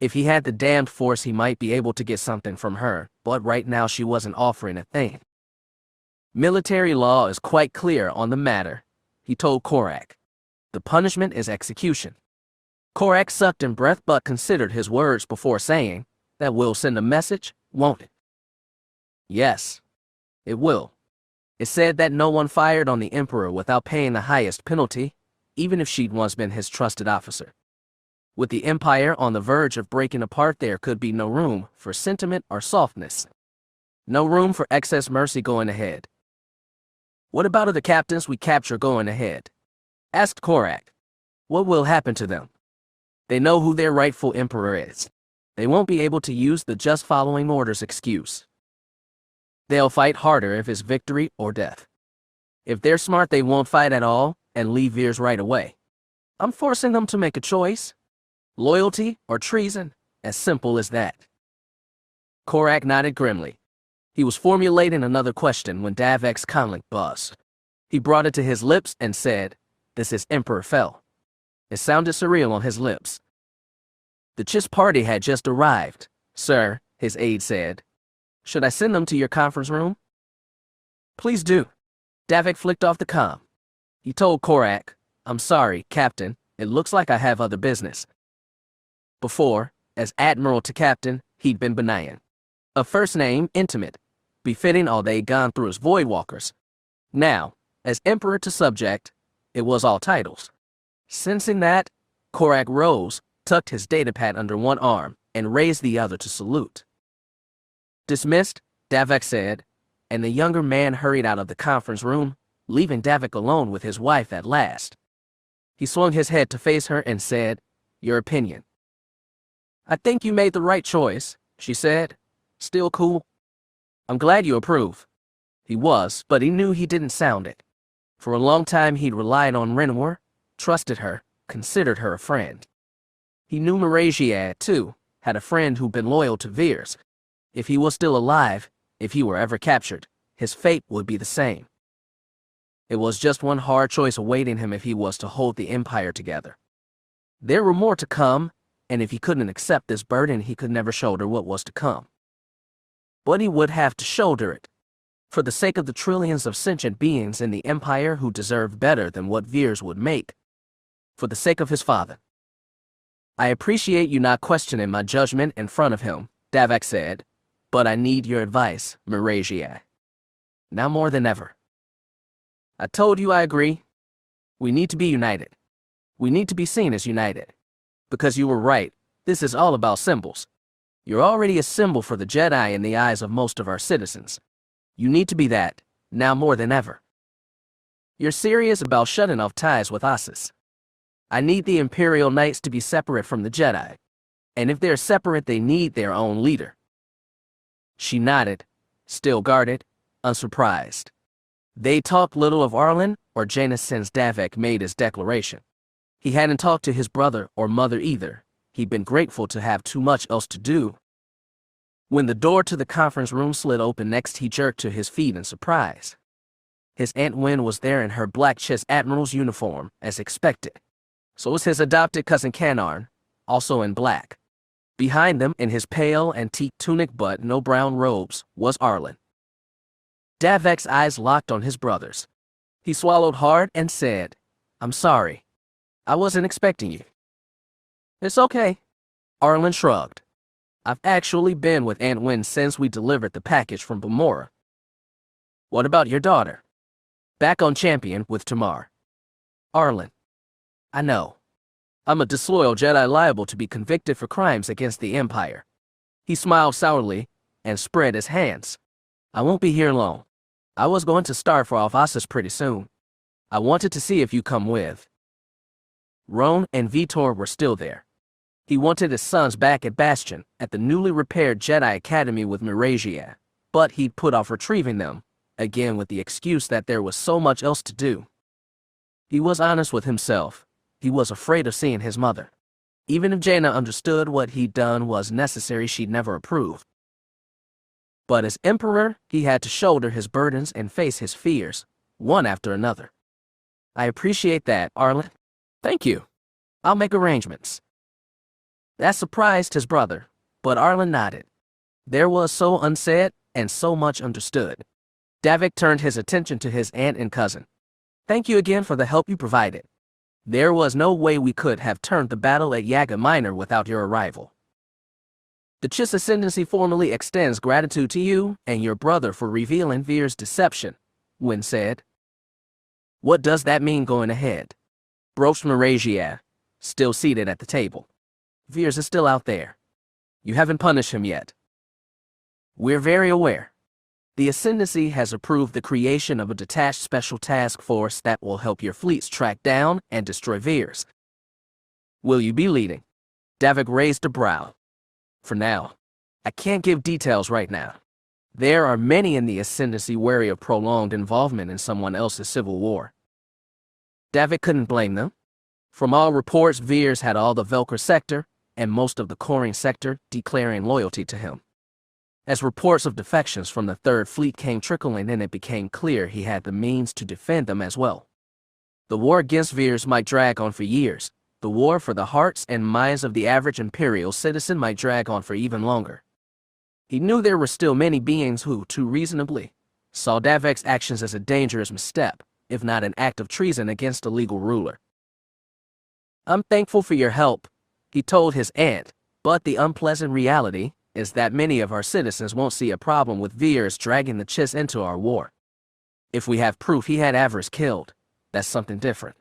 If he had the damned force, he might be able to get something from her, but right now she wasn't offering a thing. Military law is quite clear on the matter, he told Korak. The punishment is execution. Korak sucked in breath but considered his words before saying, that will send a message, won't it? Yes, it will. It said that no one fired on the Emperor without paying the highest penalty, even if she'd once been his trusted officer. With the Empire on the verge of breaking apart, there could be no room for sentiment or softness. No room for excess mercy going ahead. What about other captains we capture going ahead? Asked Korak. What will happen to them? They know who their rightful emperor is. They won't be able to use the just following orders excuse. They'll fight harder if it's victory or death. If they're smart, they won't fight at all and leave Veers right away. I'm forcing them to make a choice. Loyalty or treason, as simple as that. Korak nodded grimly. He was formulating another question when Davik's comlink buzzed. He brought it to his lips and said, "This is Emperor Fel." It sounded surreal on his lips. The Chiss party had just arrived, sir, his aide said. Should I send them to your conference room? Please do. Davik flicked off the comm. He told Korak, I'm sorry, Captain, it looks like I have other business. Before, as Admiral to Captain, he'd been benign. A first name, intimate, befitting all they'd gone through as Voidwalkers. Now, as Emperor to Subject, it was all titles. Sensing that, Korak rose, tucked his datapad under one arm, and raised the other to salute. Dismissed, Davik said, and the younger man hurried out of the conference room, leaving Davik alone with his wife at last. He swung his head to face her and said, Your opinion. I think you made the right choice, she said. Still cool? I'm glad you approve. He was, but he knew he didn't sound it. For a long time he'd relied on Renwar, trusted her, considered her a friend. He knew Maragia, too, had a friend who'd been loyal to Veers. If he was still alive, if he were ever captured, his fate would be the same. It was just one hard choice awaiting him if he was to hold the Empire together. There were more to come, and if he couldn't accept this burden, he could never shoulder what was to come. But he would have to shoulder it, for the sake of the trillions of sentient beings in the Empire who deserved better than what Veers would make, for the sake of his father. I appreciate you not questioning my judgment in front of him, Davik said, but I need your advice, Maragia. Now more than ever. I told you I agree. We need to be united. We need to be seen as united. Because you were right, this is all about symbols. You're already a symbol for the Jedi in the eyes of most of our citizens. You need to be that, now more than ever. You're serious about shutting off ties with Asis. I need the Imperial Knights to be separate from the Jedi. And if they're separate, they need their own leader. She nodded, still guarded, unsurprised. They talked little of Arlen or Jana since Davik made his declaration. He hadn't talked to his brother or mother either. He'd been grateful to have too much else to do. When the door to the conference room slid open next, he jerked to his feet in surprise. His Aunt Wen was there in her black Chiss Admiral's uniform, as expected. So was his adopted cousin Kanarn, also in black. Behind them, in his pale antique tunic but no brown robes, was Arlen. Davik's eyes locked on his brother's. He swallowed hard and said, "I'm sorry. I wasn't expecting you." "It's okay." Arlen shrugged. "I've actually been with Aunt Wen since we delivered the package from Bamora." "What about your daughter?" "Back on Champion with Tamar." Arlen: "I know. I'm a disloyal Jedi liable to be convicted for crimes against the Empire." He smiled sourly and spread his hands. "I won't be here long. I was going to start for Alphasas pretty soon. I wanted to see if you come with." Roan and Vtor were still there. He wanted his sons back at Bastion, at the newly repaired Jedi Academy with Miragia, but he'd put off retrieving them, again with the excuse that there was so much else to do. He was honest with himself. He was afraid of seeing his mother. Even if Jana understood what he'd done was necessary, she'd never approve. But as Emperor, he had to shoulder his burdens and face his fears, one after another. "I appreciate that, Arlen." "Thank you. I'll make arrangements." That surprised his brother, but Arlen nodded. There was so unsaid and so much understood. Davik turned his attention to his aunt and cousin. "Thank you again for the help you provided. There was no way we could have turned the battle at Yaga Minor without your arrival. The Chiss Ascendancy formally extends gratitude to you and your brother for revealing Veers' deception," Wynn said. "What does that mean going ahead?" broached Miragia, still seated at the table. "Veers is still out there. You haven't punished him yet." "We're very aware. The Ascendancy has approved the creation of a detached special task force that will help your fleets track down and destroy Veers." "Will you be leading?" Davik raised a brow. "For now. I can't give details right now. There are many in the Ascendancy wary of prolonged involvement in someone else's civil war." Davik couldn't blame them. From all reports, Veers had all the Velcro sector and most of the Coring sector declaring loyalty to him. As reports of defections from the Third Fleet came trickling in, it became clear he had the means to defend them as well. The war against Veers might drag on for years. The war for the hearts and minds of the average Imperial citizen might drag on for even longer. He knew there were still many beings who, too reasonably, saw Davik's actions as a dangerous misstep, if not an act of treason against a legal ruler. "I'm thankful for your help," he told his aunt, "but the unpleasant reality is that many of our citizens won't see a problem with Veers dragging the Chiss into our war. If we have proof he had Avarice killed, that's something different."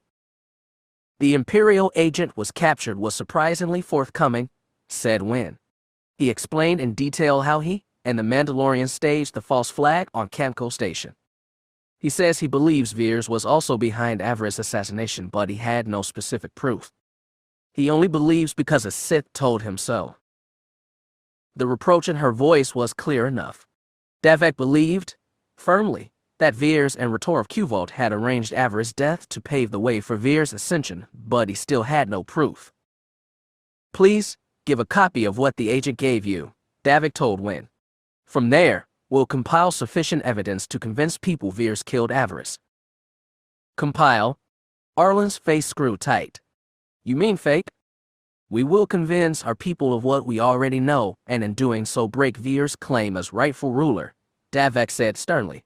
"The Imperial agent was captured was surprisingly forthcoming," said Wynn. He explained in detail how he and the Mandalorian staged the false flag on Camco Station. He says he believes Veers was also behind Avarice's assassination, but he had no specific proof. He only believes because a Sith told him so. The reproach in her voice was clear enough. Davik believed, firmly, that Veers and Retor of Qvolt had arranged Avarice's death to pave the way for Veers' ascension, but he still had no proof. "Please, give a copy of what the agent gave you," Davik told Wynn. "From there, we'll compile sufficient evidence to convince people Veers killed Avarice." "Compile?" Arlen's face screwed tight. "You mean fake?" "We will convince our people of what we already know, and in doing so break Veers' claim as rightful ruler," Davik said sternly.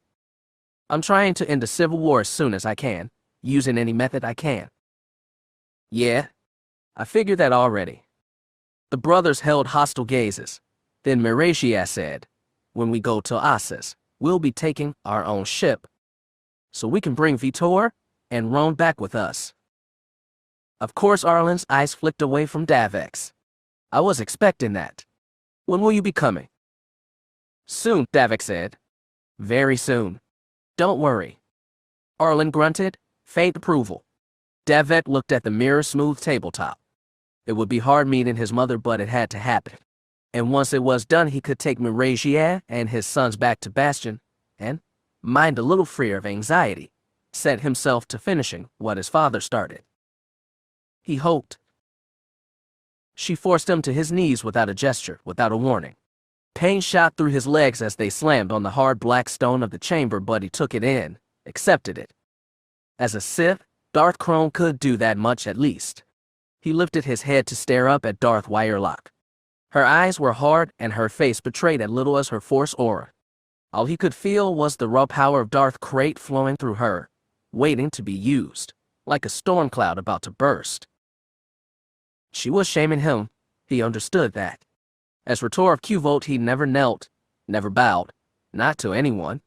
"I'm trying to end the civil war as soon as I can, using any method I can." "Yeah, I figured that already." The brothers held hostile gazes. Then Miragia said, "When we go to Asas, we'll be taking our own ship, so we can bring Vtor and Roan back with us." Of course, Arlen's eyes flicked away from Davik's. "I was expecting that. When will you be coming?" "Soon," Davik said. "Very soon. Don't worry." Arlen grunted, faint approval. Davik looked at the mirror-smooth tabletop. It would be hard meeting his mother, but it had to happen. And once it was done, he could take Miragia and his sons back to Bastion, and, mind a little freer of anxiety, set himself to finishing what his father started. He hoped. She forced him to his knees without a gesture, without a warning. Pain shot through his legs as they slammed on the hard black stone of the chamber, but he took it in, accepted it. As a Sith, Darth Crone could do that much at least. He lifted his head to stare up at Darth Wirelock. Her eyes were hard and her face betrayed as little as her Force aura. All he could feel was the raw power of Darth Crate flowing through her, waiting to be used, like a storm cloud about to burst. She was shaming him. He understood that. As Vtor of Qvolt, he never knelt, never bowed, not to anyone.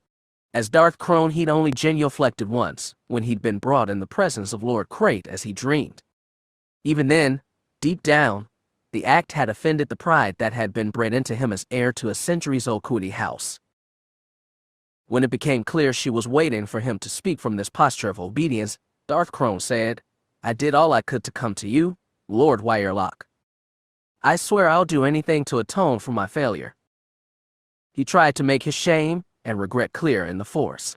As Darth Crone, he'd only genuflected once, when he'd been brought in the presence of Lord Crate as he dreamed. Even then, deep down, the act had offended the pride that had been bred into him as heir to a centuries-old Kuti house. When it became clear she was waiting for him to speak from this posture of obedience, Darth Crone said, "I did all I could to come to you, Lord Wirelock. I swear I'll do anything to atone for my failure." He tried to make his shame and regret clear in the Force.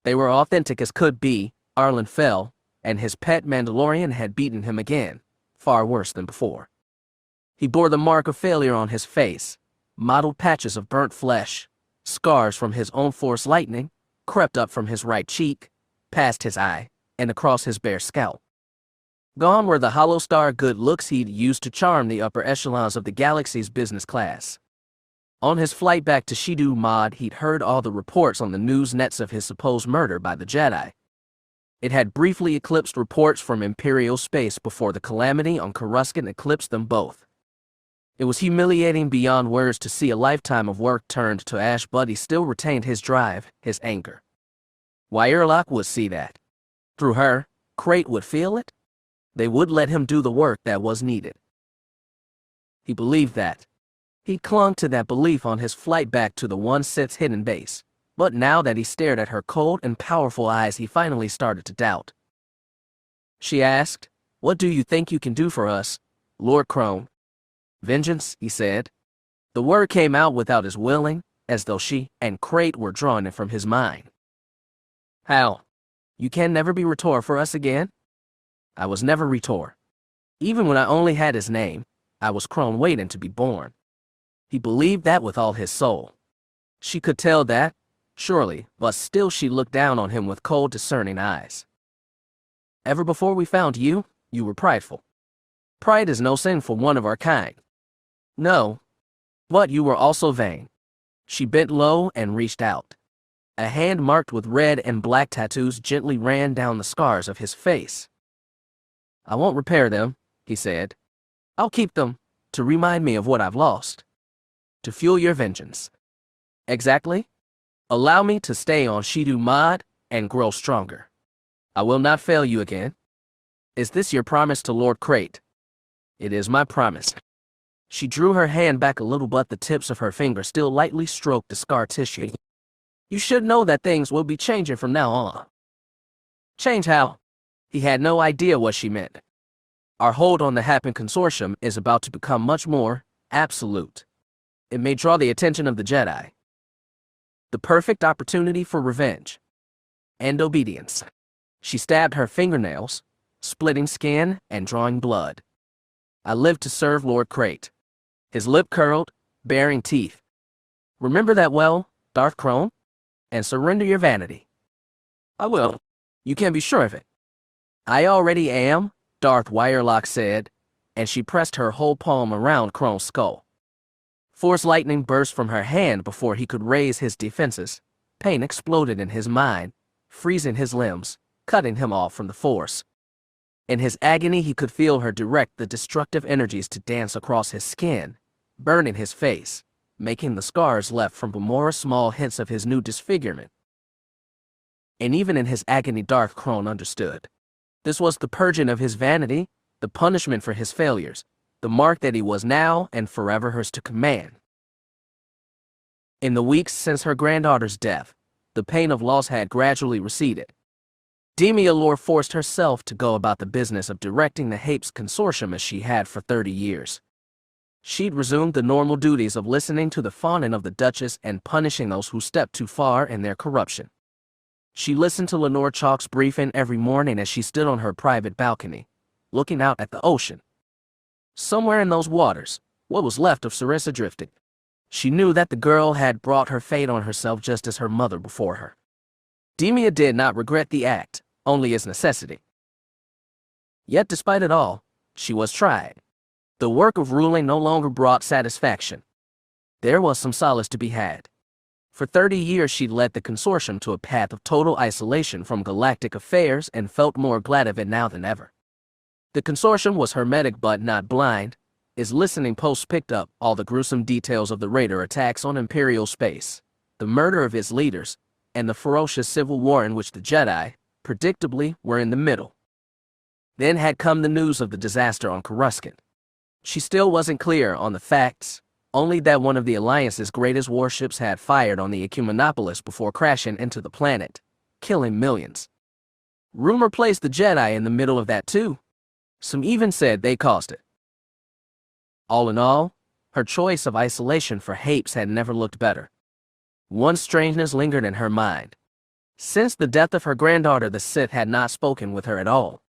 They were authentic as could be. Arlen Fel, and his pet Mandalorian had beaten him again, far worse than before. He bore the mark of failure on his face, mottled patches of burnt flesh, scars from his own Force lightning, crept up from his right cheek, past his eye, and across his bare scalp. Gone were the hollow star good looks he'd used to charm the upper echelons of the galaxy's business class. On his flight back to Shidu Mod, he'd heard all the reports on the news nets of his supposed murder by the Jedi. It had briefly eclipsed reports from Imperial space before the calamity on Kuskin eclipsed them both. It was humiliating beyond words to see a lifetime of work turned to ash, but he still retained his drive, his anger. Wirelock would see that. Through her, Crate would feel it. They would let him do the work that was needed. He believed that. He clung to that belief on his flight back to the one Sith's hidden base, but now that he stared at her cold and powerful eyes, he finally started to doubt. She asked, "What do you think you can do for us, Lord Crone?" "Vengeance," he said. The word came out without his willing, as though she and Crate were drawing it from his mind. "How? You can never be Vtor for us again?" "I was never Vtor. Even when I only had his name, I was Crone waiting to be born." He believed that with all his soul. She could tell that, surely, but still she looked down on him with cold, discerning eyes. "Ever before we found you, you were prideful. Pride is no sin for one of our kind. No, but you were also vain." She bent low and reached out. A hand marked with red and black tattoos gently ran down the scars of his face. "I won't repair them," he said. "I'll keep them, to remind me of what I've lost. To fuel your vengeance." "Exactly. Allow me to stay on Shidu Mod and grow stronger. I will not fail you again. Is this your promise to Lord Crate?" "It is my promise." She drew her hand back a little, but the tips of her fingers still lightly stroked the scar tissue. "You should know that things will be changing from now on." "Change how?" He had no idea what she meant. "Our hold on the Happen Consortium is about to become much more absolute. It may draw the attention of the Jedi. The perfect opportunity for revenge and obedience." She stabbed her fingernails, splitting skin and drawing blood. "I live to serve Lord Crate." His lip curled, baring teeth. "Remember that well, Darth Crone, and surrender your vanity." "I will. You can be sure of it." "I already am," Darth Wirelock said, and she pressed her whole palm around Crone's skull. Force lightning burst from her hand before he could raise his defenses. Pain exploded in his mind, freezing his limbs, cutting him off from the Force. In his agony, he could feel her direct the destructive energies to dance across his skin, burning his face, making the scars left from Gamora small hints of his new disfigurement. And even in his agony, Darth Crone understood. This was the purging of his vanity, the punishment for his failures, the mark that he was now and forever hers to command. In the weeks since her granddaughter's death, the pain of loss had gradually receded. Demia Lore forced herself to go about the business of directing the Hapes Consortium as she had for 30 years. She'd resumed the normal duties of listening to the fawning of the Duchess and punishing those who stepped too far in their corruption. She listened to Lenore Chalk's briefing every morning as she stood on her private balcony, looking out at the ocean. Somewhere in those waters, what was left of Sarissa drifted. She knew that the girl had brought her fate on herself just as her mother before her. Demia did not regret the act, only its necessity. Yet despite it all, she was tried. The work of ruling no longer brought satisfaction. There was some solace to be had. For 30 years she'd led the consortium to a path of total isolation from galactic affairs and felt more glad of it now than ever. The consortium was hermetic but not blind. Its listening posts picked up all the gruesome details of the Raider attacks on Imperial space, the murder of its leaders, and the ferocious civil war in which the Jedi, predictably, were in the middle. Then had come the news of the disaster on Kuskin. She still wasn't clear on the facts, only that one of the Alliance's greatest warships had fired on the Ecumenopolis before crashing into the planet, killing millions. Rumor placed the Jedi in the middle of that too. Some even said they caused it. All in all, her choice of isolation for Hapes had never looked better. One strangeness lingered in her mind. Since the death of her granddaughter, the Sith had not spoken with her at all.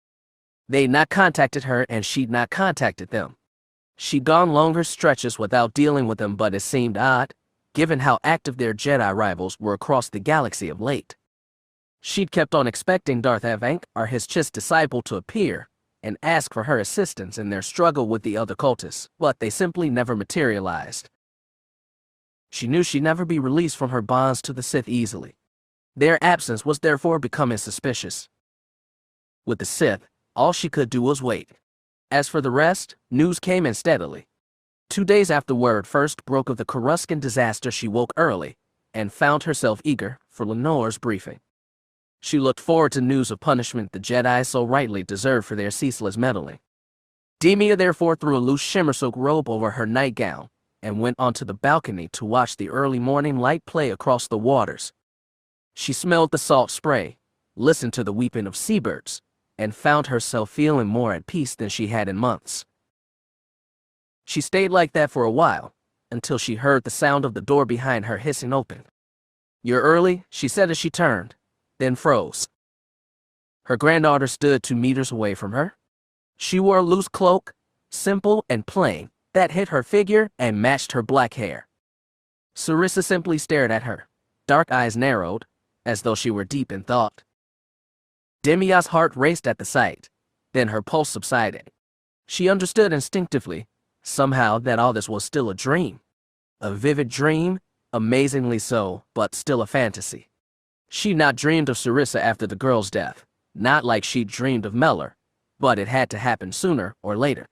They'd not contacted her and she'd not contacted them. She'd gone longer stretches without dealing with them, but it seemed odd, given how active their Jedi rivals were across the galaxy of late. She'd kept on expecting Darth Avank, or his Chiss disciple, to appear and ask for her assistance in their struggle with the other cultists, but they simply never materialized. She knew she'd never be released from her bonds to the Sith easily. Their absence was therefore becoming suspicious. With the Sith, all she could do was wait. As for the rest, news came in steadily. 2 days after word first broke of the Kuskin disaster, she woke early and found herself eager for Lenore's briefing. She looked forward to news of punishment the Jedi so rightly deserved for their ceaseless meddling. Demia therefore threw a loose shimmer-silk robe over her nightgown and went onto the balcony to watch the early morning light play across the waters. She smelled the salt spray, listened to the weeping of seabirds, and found herself feeling more at peace than she had in months. She stayed like that for a while, until she heard the sound of the door behind her hissing open. "You're early," she said as she turned, then froze. Her granddaughter stood 2 meters away from her. She wore a loose cloak, simple and plain, that hid her figure and matched her black hair. Sarissa simply stared at her, dark eyes narrowed, as though she were deep in thought. Demia's heart raced at the sight, then her pulse subsided. She understood instinctively, somehow, that all this was still a dream. A vivid dream, amazingly so, but still a fantasy. She'd not dreamed of Sarissa after the girl's death, not like she'd dreamed of Mellor, but it had to happen sooner or later.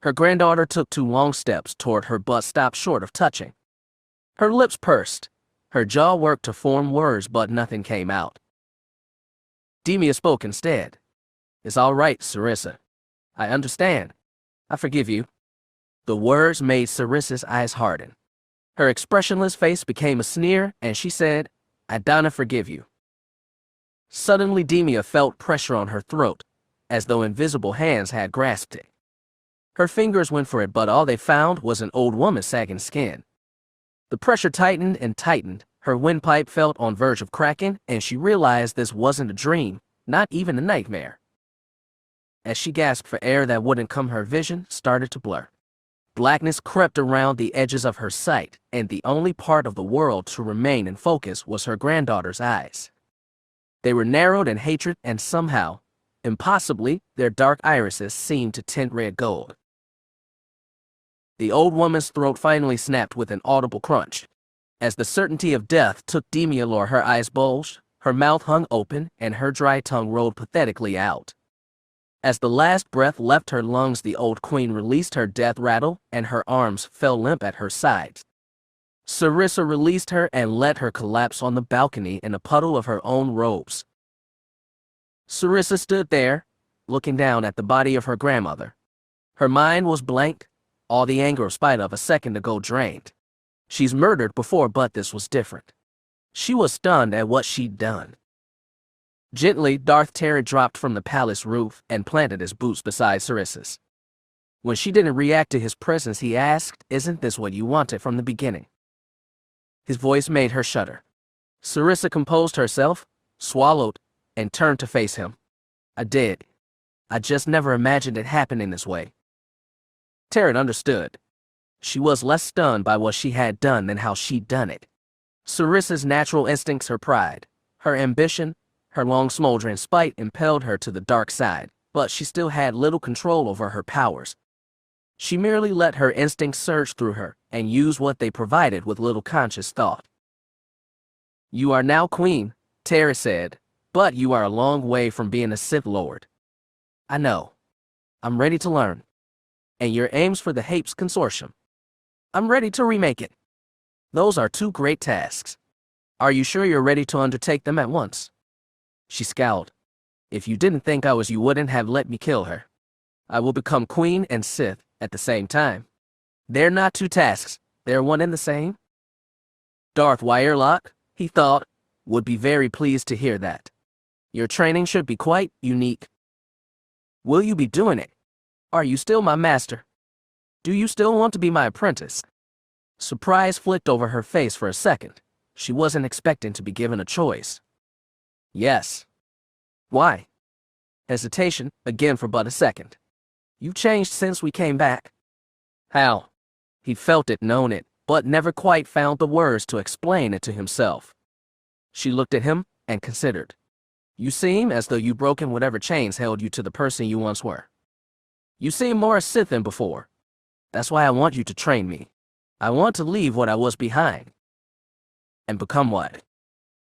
Her granddaughter took 2 long steps toward her but stopped short of touching. Her lips pursed, her jaw worked to form words but nothing came out. Demia spoke instead. "It's all right, Sarissa. I understand. I forgive you." The words made Sarissa's eyes harden. Her expressionless face became a sneer and she said, "I donna forgive you." Suddenly Demia felt pressure on her throat, as though invisible hands had grasped it. Her fingers went for it, but all they found was an old woman's sagging skin. The pressure tightened and tightened, her windpipe felt on verge of cracking, and she realized this wasn't a dream, not even a nightmare. As she gasped for air that wouldn't come, her vision started to blur. Blackness crept around the edges of her sight, and the only part of the world to remain in focus was her granddaughter's eyes. They were narrowed in hatred, and somehow, impossibly, their dark irises seemed to tint red gold. The old woman's throat finally snapped with an audible crunch. As the certainty of death took Demia, her eyes bulged, her mouth hung open, and her dry tongue rolled pathetically out. As the last breath left her lungs, the old queen released her death rattle, and her arms fell limp at her sides. Sarissa released her and let her collapse on the balcony in a puddle of her own robes. Sarissa stood there, looking down at the body of her grandmother. Her mind was blank, all the anger of spite of a second ago drained. She's murdered before, but this was different. She was stunned at what she'd done. Gently, Darth Terce dropped from the palace roof and planted his boots beside Sarissa's. When she didn't react to his presence, he asked, "Isn't this what you wanted from the beginning?" His voice made her shudder. Sarissa composed herself, swallowed, and turned to face him. "I did. I just never imagined it happening this way." Terce understood. She was less stunned by what she had done than how she'd done it. Sarissa's natural instincts, her pride, her ambition, her long smoldering spite impelled her to the dark side, but she still had little control over her powers. She merely let her instincts surge through her and used what they provided with little conscious thought. You are now queen, Terce said, but you are a long way from being a Sith Lord. I know. I'm ready to learn. And your aims for the Hapes Consortium. I'm ready to remake it. Those are two great tasks. Are you sure you're ready to undertake them at once? She scowled. If you didn't think I was, you wouldn't have let me kill her. I will become queen and Sith at the same time. They're not two tasks, they're one and the same. Darth Wirelock, he thought, would be very pleased to hear that. Your training should be quite unique. Will you be doing it? Are you still my master? Do you still want to be my apprentice? Surprise flicked over her face for a second. She wasn't expecting to be given a choice. Yes. Why? Hesitation, again for but a second. You've changed since we came back. How? He felt it, known it, but never quite found the words to explain it to himself. She looked at him and considered. You seem as though you've broken whatever chains held you to the person you once were. You seem more a Sith than before. That's why I want you to train me. I want to leave what I was behind. And become what?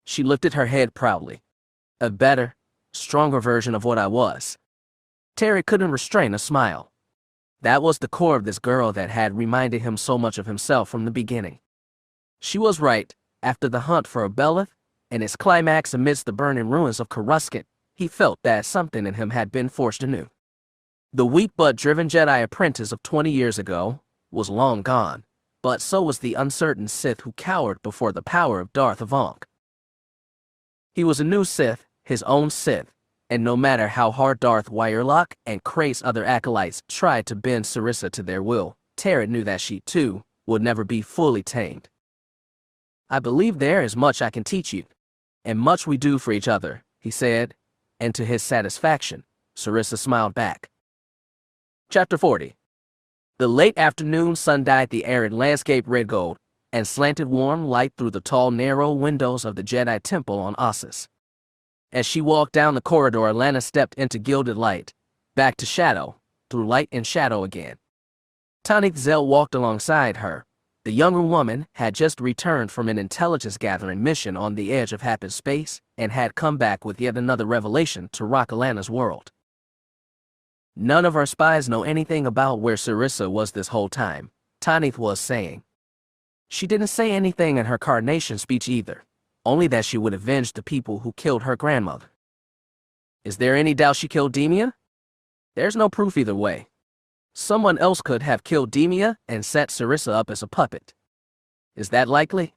She lifted her head proudly. A better, stronger version of what I was. Terry couldn't restrain a smile. That was the core of this girl that had reminded him so much of himself from the beginning. She was right. After the hunt for Abell and its climax amidst the burning ruins of Kuskin, he felt that something in him had been forged anew. The weak but driven Jedi apprentice of 20 years ago was long gone, but so was the uncertain Sith who cowered before the power of Darth Avonk. He was a new Sith, his own Sith, and no matter how hard Darth Wirelock and Crate's other acolytes tried to bend Sarissa to their will, Terra knew that she, too, would never be fully tamed. I believe there is much I can teach you, and much we do for each other, he said, and to his satisfaction, Sarissa smiled back. Chapter 40. The late afternoon sun dyed the arid landscape red gold, and slanted warm light through the tall, narrow windows of the Jedi Temple on Ossus. As she walked down the corridor, Alana stepped into gilded light, back to shadow, through light and shadow again. Tanith Zel walked alongside her. The younger woman had just returned from an intelligence-gathering mission on the edge of Happen space and had come back with yet another revelation to rock Alana's world. None of our spies know anything about where Sarissa was this whole time, Tanith was saying. She didn't say anything in her coronation speech either, only that she would avenge the people who killed her grandmother. Is there any doubt she killed Demia? There's no proof either way. Someone else could have killed Demia and set Sarissa up as a puppet. Is that likely?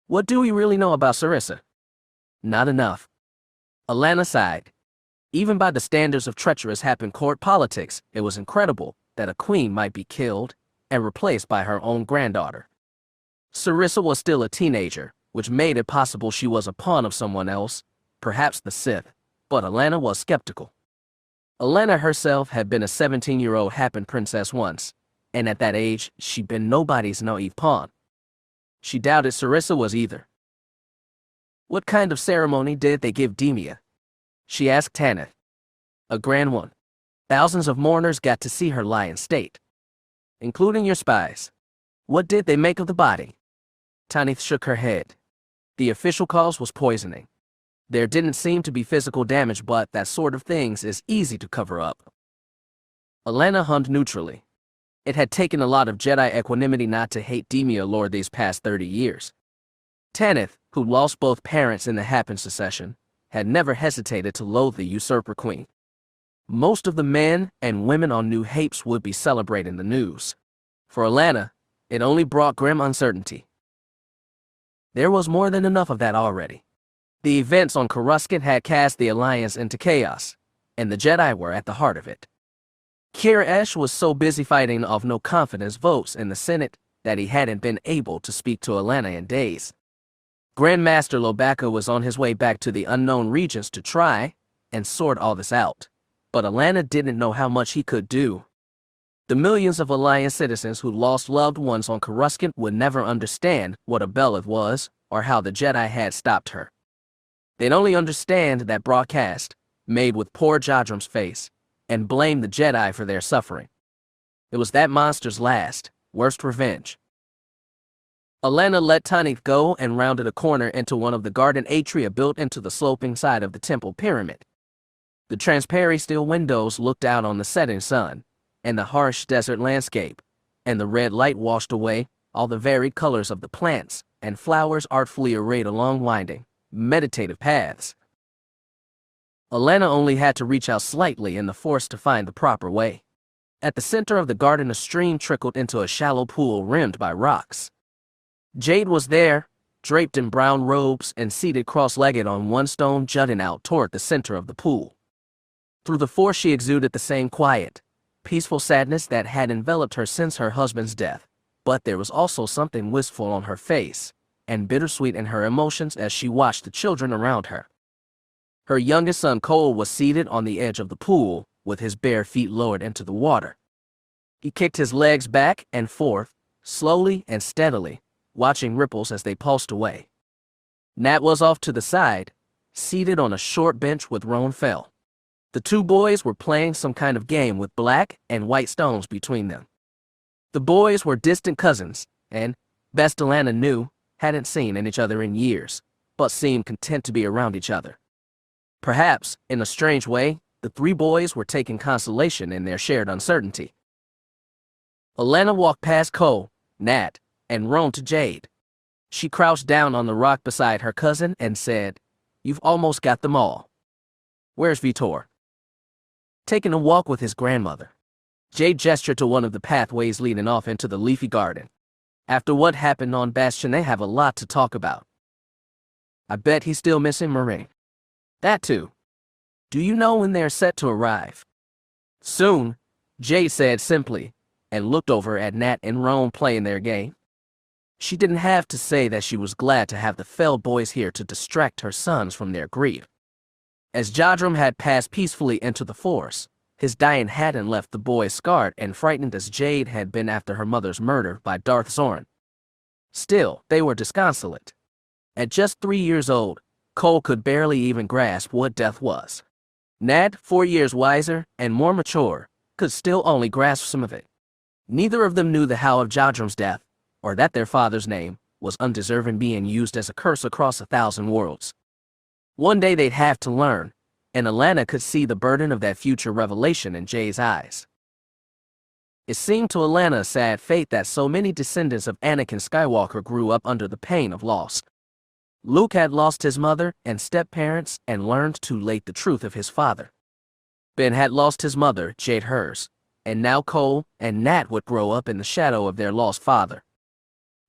What do we really know about Sarissa? Not enough. Alana sighed. Even by the standards of treacherous Happen court politics, it was incredible that a queen might be killed and replaced by her own granddaughter. Sarissa was still a teenager, which made it possible she was a pawn of someone else, perhaps the Sith, but Alana was skeptical. Alana herself had been a 17-year-old Happen princess once, and at that age, she'd been nobody's naive pawn. She doubted Sarissa was either. What kind of ceremony did they give Demia? She asked Tanith. A grand one. Thousands of mourners got to see her lie in state, including your spies. What did they make of the body? Tanith shook her head. The official cause was poisoning. There didn't seem to be physical damage, but that sort of things is easy to cover up. Alana hummed neutrally. It had taken a lot of Jedi equanimity not to hate Demia Lord these past 30 years. Tanith, who lost both parents in the Happen secession, had never hesitated to loathe the usurper queen. Most of the men and women on New Hapes would be celebrating the news. For Alana, it only brought grim uncertainty. There was more than enough of that already. The events on Kuskin had cast the Alliance into chaos, and the Jedi were at the heart of it. Kir Esh was so busy fighting off no confidence votes in the Senate that he hadn't been able to speak to Alana in days. Grandmaster Lobaka was on his way back to the unknown regions to try and sort all this out, but Alana didn't know how much he could do. The millions of Alliance citizens who lost loved ones on Kuskin would never understand what Abell was or how the Jedi had stopped her. They'd only understand that broadcast, made with poor Jadram's face, and blame the Jedi for their suffering. It was that monster's last, worst revenge. Alana let Tanith go and rounded a corner into one of the garden atria built into the sloping side of the temple pyramid. The transparent steel windows looked out on the setting sun, and the harsh desert landscape, and the red light washed away all the varied colors of the plants and flowers artfully arrayed along winding, meditative paths. Alana only had to reach out slightly in the forest to find the proper way. At the center of the garden, a stream trickled into a shallow pool rimmed by rocks. Jade was there, draped in brown robes and seated cross-legged on one stone jutting out toward the center of the pool. Through the forest she exuded the same quiet, peaceful sadness that had enveloped her since her husband's death, but there was also something wistful on her face, and bittersweet in her emotions as she watched the children around her. Her youngest son Cole was seated on the edge of the pool, with his bare feet lowered into the water. He kicked his legs back and forth, slowly and steadily, watching ripples as they pulsed away. Nat was off to the side, seated on a short bench with Roan Fel. The two boys were playing some kind of game with black and white stones between them. The boys were distant cousins, and, best Alana knew, hadn't seen each other in years, but seemed content to be around each other. Perhaps, in a strange way, the three boys were taking consolation in their shared uncertainty. Alana walked past Cole, Nat, and Roan to Jade. She crouched down on the rock beside her cousin and said, "You've almost got them all. Where's Vtor?" "Taking a walk with his grandmother." Jade gestured to one of the pathways leading off into the leafy garden. "After what happened on Bastion, they have a lot to talk about. I bet he's still missing Marie." "That too. Do you know when they're set to arrive?" "Soon," Jade said simply, and looked over at Nat and Roan playing their game. She didn't have to say that she was glad to have the Fel boys here to distract her sons from their grief. As Jadram had passed peacefully into the forest, his dying hadn't left the boys scarred and frightened as Jade had been after her mother's murder by Darth Zoran. Still, they were disconsolate. At just 3 years old, Cole could barely even grasp what death was. Nat, 4 years wiser and more mature, could still only grasp some of it. Neither of them knew the how of Jadram's death, or that their father's name was undeserving being used as a curse across 1,000 worlds. One day they'd have to learn, and Alana could see the burden of that future revelation in Jay's eyes. It seemed to Alana a sad fate that so many descendants of Anakin Skywalker grew up under the pain of loss. Luke had lost his mother and step-parents and learned too late the truth of his father. Ben had lost his mother, Jade hers, and now Cole and Nat would grow up in the shadow of their lost father.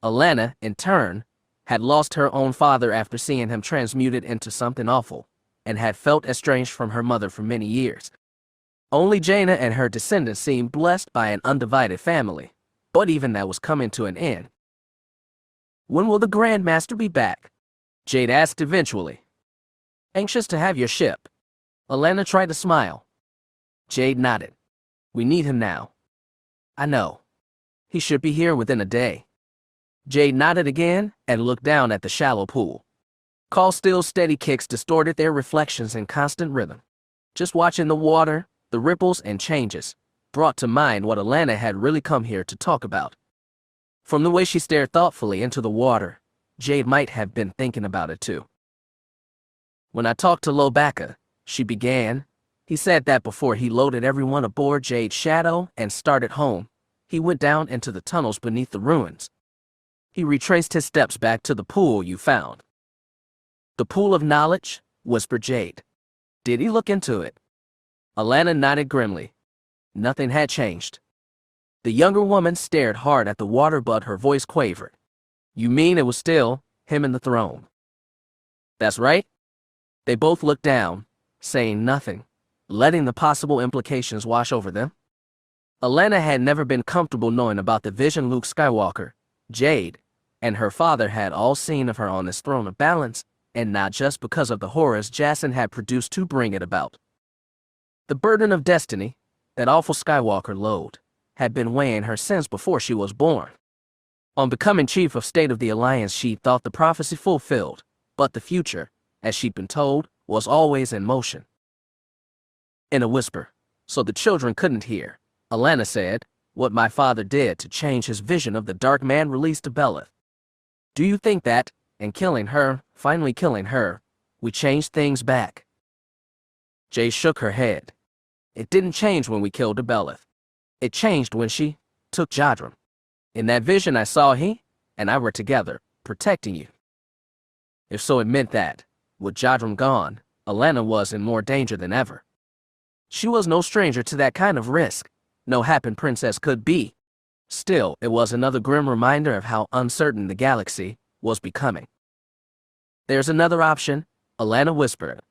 Alana, in turn, had lost her own father after seeing him transmuted into something awful, and had felt estranged from her mother for many years. Only Jana and her descendants seemed blessed by an undivided family, but even that was coming to an end. "When will the Grand Master be back?" Jade asked eventually. "Anxious to have your ship." Alana tried to smile. Jade nodded. "We need him now." "I know. He should be here within a day." Jade nodded again and looked down at the shallow pool. Call's still steady kicks distorted their reflections in constant rhythm. Just watching the water, the ripples and changes, brought to mind what Alana had really come here to talk about. From the way she stared thoughtfully into the water, Jade might have been thinking about it too. "When I talked to Lobaka," she began, "he said that before he loaded everyone aboard Jade's Shadow and started home, he went down into the tunnels beneath the ruins. He retraced his steps back to the pool you found." "The pool of knowledge?" whispered Jade. "Did he look into it?" Alana nodded grimly. Nothing had changed. The younger woman stared hard at the water, but her voice quavered. "You mean it was still him and the throne?" "That's right." They both looked down, saying nothing, letting the possible implications wash over them. Alana had never been comfortable knowing about the vision Luke Skywalker, Jade, and her father had all seen of her on this throne of balance, and not just because of the horrors Jacen had produced to bring it about. The burden of destiny, that awful Skywalker load, had been weighing her since before she was born. On becoming Chief of State of the Alliance, she thought the prophecy fulfilled, but the future, as she'd been told, was always in motion. In a whisper, so the children couldn't hear, Alana said, "What my father did to change his vision of the dark man released Abell. Do you think that, in killing her, finally killing her, we changed things back? Jay shook her head. It didn't change when we killed Abell. It changed when she took Jadram. In that vision I saw he and I were together, protecting you. If so, it meant that, with Jadram gone, Alana was in more danger than ever. She was no stranger to that kind of risk. No happen princess could be. Still, it was another grim reminder of how uncertain the galaxy was becoming. There's another option, Alana whispered.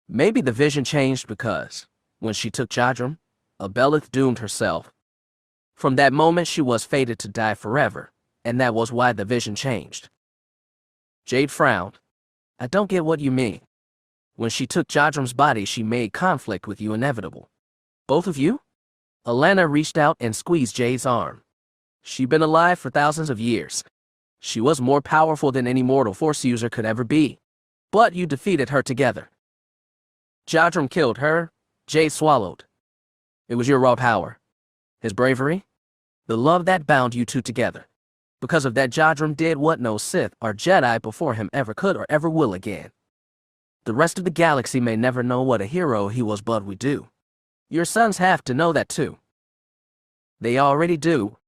Maybe the vision changed because, when she took Jadram, Abell doomed herself. From that moment she was fated to die forever, and that was why the vision changed. Jade frowned. I don't get what you mean. When she took Jadram's body, she made conflict with you inevitable. Both of you? Alana reached out and squeezed Jade's arm. She'd been alive for thousands of years. She was more powerful than any mortal Force user could ever be. But you defeated her together. Jadram killed her, Jade swallowed. It was your raw power. His bravery? The love that bound you two together. Because of that, Jadram did what no Sith or Jedi before him ever could or ever will again. The rest of the galaxy may never know what a hero he was, but we do. Your sons have to know that too. They already do.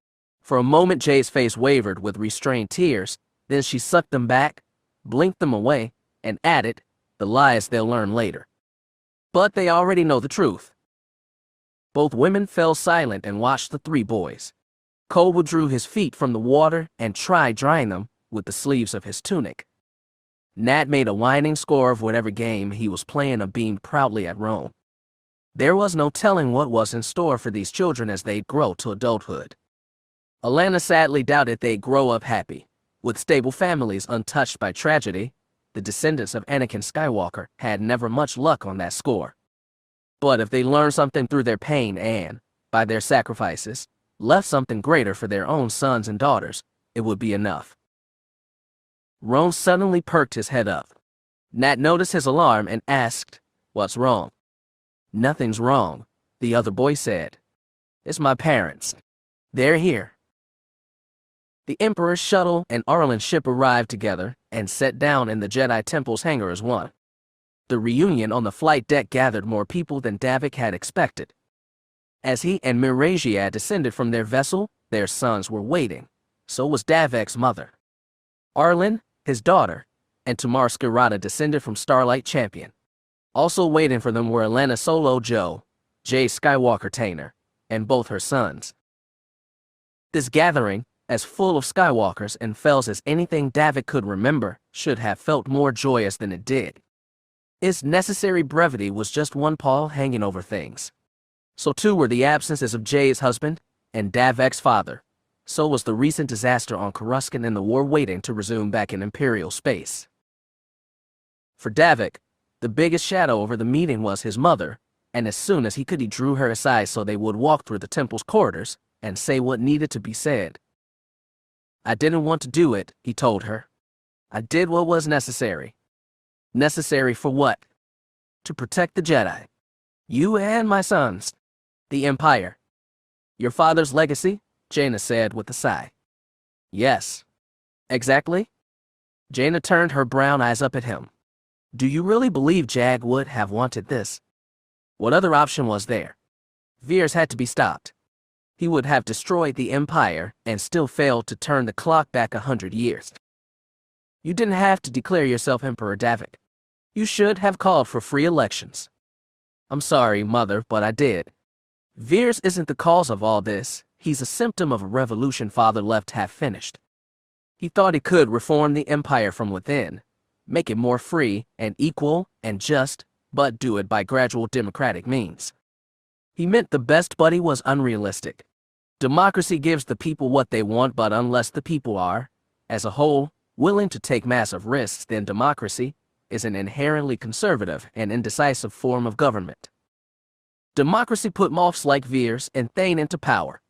For a moment Jade's face wavered with restrained tears, then she sucked them back, blinked them away, and added, the lies they'll learn later. But they already know the truth. Both women fell silent and watched the three boys. Cole withdrew his feet from the water and tried drying them with the sleeves of his tunic. Nat made a whining score of whatever game he was playing and beamed proudly at Rome. There was no telling what was in store for these children as they'd grow to adulthood. Alana sadly doubted they'd grow up happy. With stable families untouched by tragedy, the descendants of Anakin Skywalker had never much luck on that score. But if they learned something through their pain and, by their sacrifices, left something greater for their own sons and daughters, it would be enough. Rome suddenly perked his head up. Nat noticed his alarm and asked, "What's wrong?" "Nothing's wrong," the other boy said. "It's my parents. They're here." The Emperor's shuttle and Arlen's ship arrived together and set down in the Jedi Temple's hangar as one. The reunion on the flight deck gathered more people than Davik had expected. As he and Miragia descended from their vessel, their sons were waiting. So was Davik's mother. Arlen, his daughter, and Tamar Skirata descended from Starlight Champion. Also waiting for them were Alana Solo Joe, Jay Skywalker Tainer, and both her sons. This gathering, as full of Skywalkers and Fels as anything Davik could remember, should have felt more joyous than it did. Its necessary brevity was just one pall hanging over things. So too were the absences of Jay's husband and Davik's father. So was the recent disaster on Kuskin and the war waiting to resume back in Imperial space. For Davik, the biggest shadow over the meeting was his mother, and as soon as he could he drew her aside so they would walk through the temple's corridors and say what needed to be said. "I didn't want to do it," he told her. "I did what was necessary." "Necessary for what?" "To protect the Jedi. You and my sons. The Empire." "Your father's legacy?" Jana said with a sigh. "Yes." "Exactly?" Jana turned her brown eyes up at him. "Do you really believe Jag would have wanted this?" What other option was there? Veers had to be stopped. He would have destroyed the Empire and still failed to turn the clock back 100 years. You didn't have to declare yourself Emperor Davik. You should have called for free elections. "I'm sorry, Mother, but I did. Veers isn't the cause of all this. He's a symptom of a revolution Father left half finished. He thought he could reform the Empire from within, make it more free and equal and just, but do it by gradual democratic means. He meant the best, but he was unrealistic. Democracy gives the people what they want, but unless the people are, as a whole, willing to take massive risks, then democracy is an inherently conservative and indecisive form of government. Democracy put moths like Veers and Thane into power.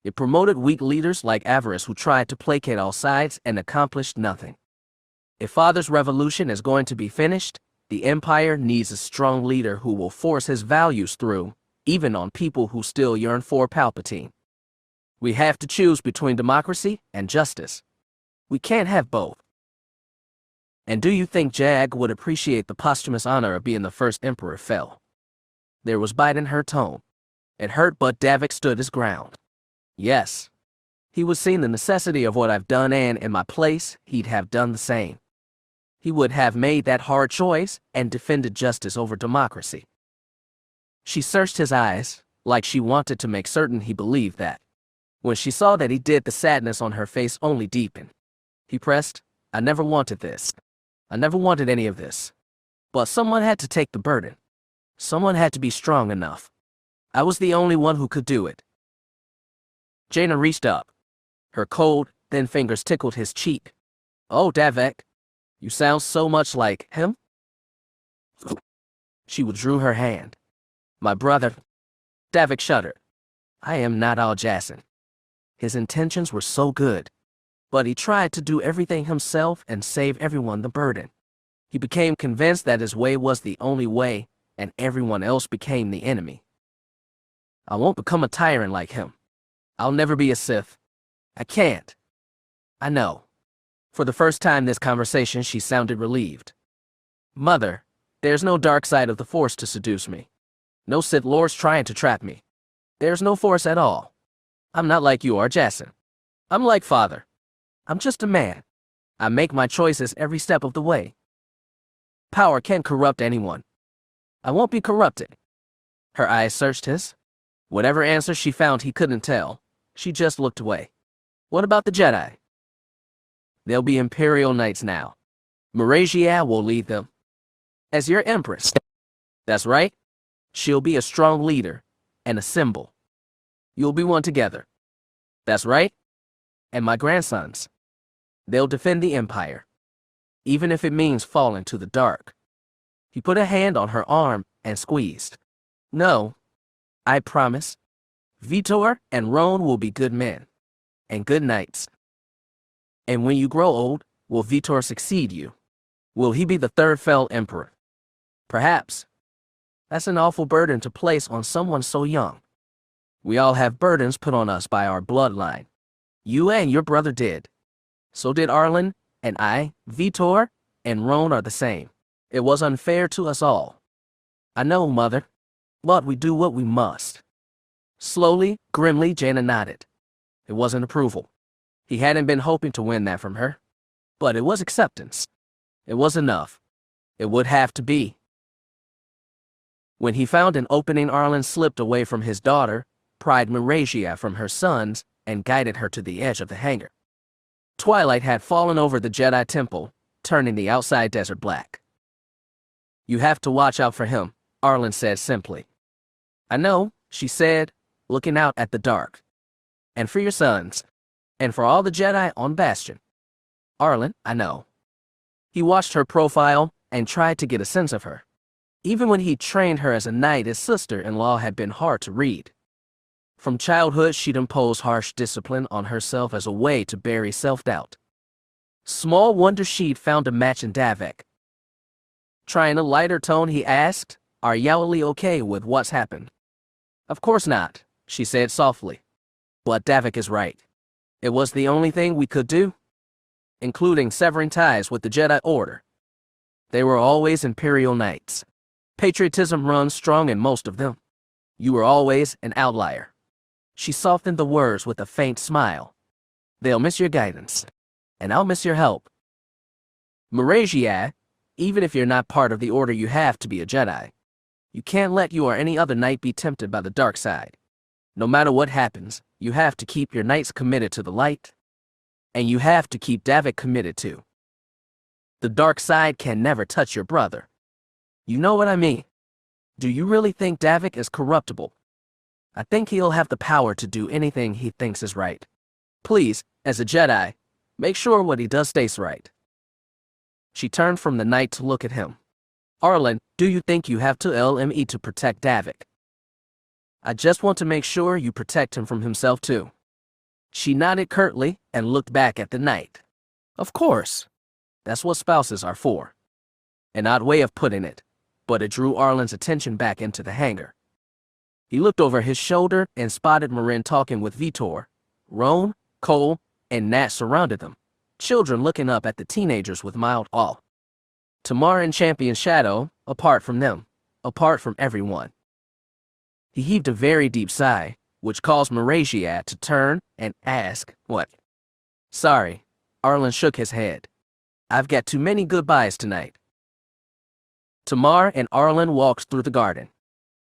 It promoted weak leaders like Avarice who tried to placate all sides and accomplished nothing. If Father's revolution is going to be finished, the Empire needs a strong leader who will force his values through, even on people who still yearn for Palpatine. We have to choose between democracy and justice. We can't have both. And do you think Jag would appreciate the posthumous honor of being the first Emperor Fel? There was bite in her tone. It hurt, but Davik stood his ground. Yes. He was seeing the necessity of what I've done, and in my place, he'd have done the same. He would have made that hard choice and defended justice over democracy. She searched his eyes, like she wanted to make certain he believed that. When she saw that he did, the sadness on her face only deepened. He pressed, I never wanted this. I never wanted any of this. But someone had to take the burden. Someone had to be strong enough. I was the only one who could do it. Jana reached up. Her cold, thin fingers tickled his cheek. Oh, Davik, you sound so much like him. She withdrew her hand. My brother. Davik shuddered. I am not Al Jassin. His intentions were so good, but he tried to do everything himself and save everyone the burden. He became convinced that his way was the only way, and everyone else became the enemy. I won't become a tyrant like him. I'll never be a Sith. I can't. I know. For the first time this conversation, she sounded relieved. Mother, there's no dark side of the Force to seduce me. No Sith Lords trying to trap me. There's no Force at all. I'm not like you or Jassin. I'm like Father. I'm just a man. I make my choices every step of the way. Power can corrupt anyone. I won't be corrupted. Her eyes searched his. Whatever answer she found, he couldn't tell. She just looked away. What about the Jedi? They'll be Imperial Knights now. Maragia will lead them. As your Empress. That's right. She'll be a strong leader and a symbol. You'll be one together. That's right. And my grandsons. They'll defend the Empire. Even if it means falling to the dark. He put a hand on her arm and squeezed. No. I promise. Vtor and Roan will be good men. And good knights. And when you grow old, will Vtor succeed you? Will he be the third Fel Emperor? Perhaps. That's an awful burden to place on someone so young. We all have burdens put on us by our bloodline. You and your brother did. So did Arlen, and I, Vtor, and Roan are the same. It was unfair to us all. I know, Mother, but we do what we must. Slowly, grimly, Jana nodded. It wasn't approval. He hadn't been hoping to win that from her. But it was acceptance. It was enough. It would have to be. When he found an opening, Arlen slipped away from his daughter, pried Maragia from her sons, and guided her to the edge of the hangar. Twilight had fallen over the Jedi Temple, turning the outside desert black. You have to watch out for him, Arlen said simply. I know, she said, looking out at the dark. And for your sons. And for all the Jedi on Bastion. Arlen, I know. He watched her profile and tried to get a sense of her. Even when he trained her as a knight, his sister-in-law had been hard to read. From childhood, she'd imposed harsh discipline on herself as a way to bury self-doubt. Small wonder she'd found a match in Davik. Trying a lighter tone, he asked, Are Yaoli okay with what's happened? Of course not, she said softly. But Davik is right. It was the only thing we could do, including severing ties with the Jedi Order. They were always Imperial Knights. Patriotism runs strong in most of them. You were always an outlier. She softened the words with a faint smile. They'll miss your guidance, and I'll miss your help. Maragia, even if you're not part of the Order, you have to be a Jedi. You can't let you or any other knight be tempted by the dark side. No matter what happens, you have to keep your knights committed to the light, and you have to keep Davik committed too. The dark side can never touch your brother. You know what I mean? Do you really think Davik is corruptible? I think he'll have the power to do anything he thinks is right. Please, as a Jedi, make sure what he does stays right. She turned from the knight to look at him. Arlen, do you think you have to LME to protect Davik? I just want to make sure you protect him from himself too. She nodded curtly and looked back at the knight. Of course. That's what spouses are for. An odd way of putting it, but it drew Arlen's attention back into the hangar. He looked over his shoulder and spotted Marin talking with Vtor. Roan, Cole, and Nat surrounded them, children looking up at the teenagers with mild awe. Tamar in champion shadow, apart from them, apart from everyone. He heaved a very deep sigh, which caused Marasiat to turn and ask, "What?" "Sorry." Arlen shook his head. "I've got too many goodbyes tonight." Tamar and Arlen walked through the garden.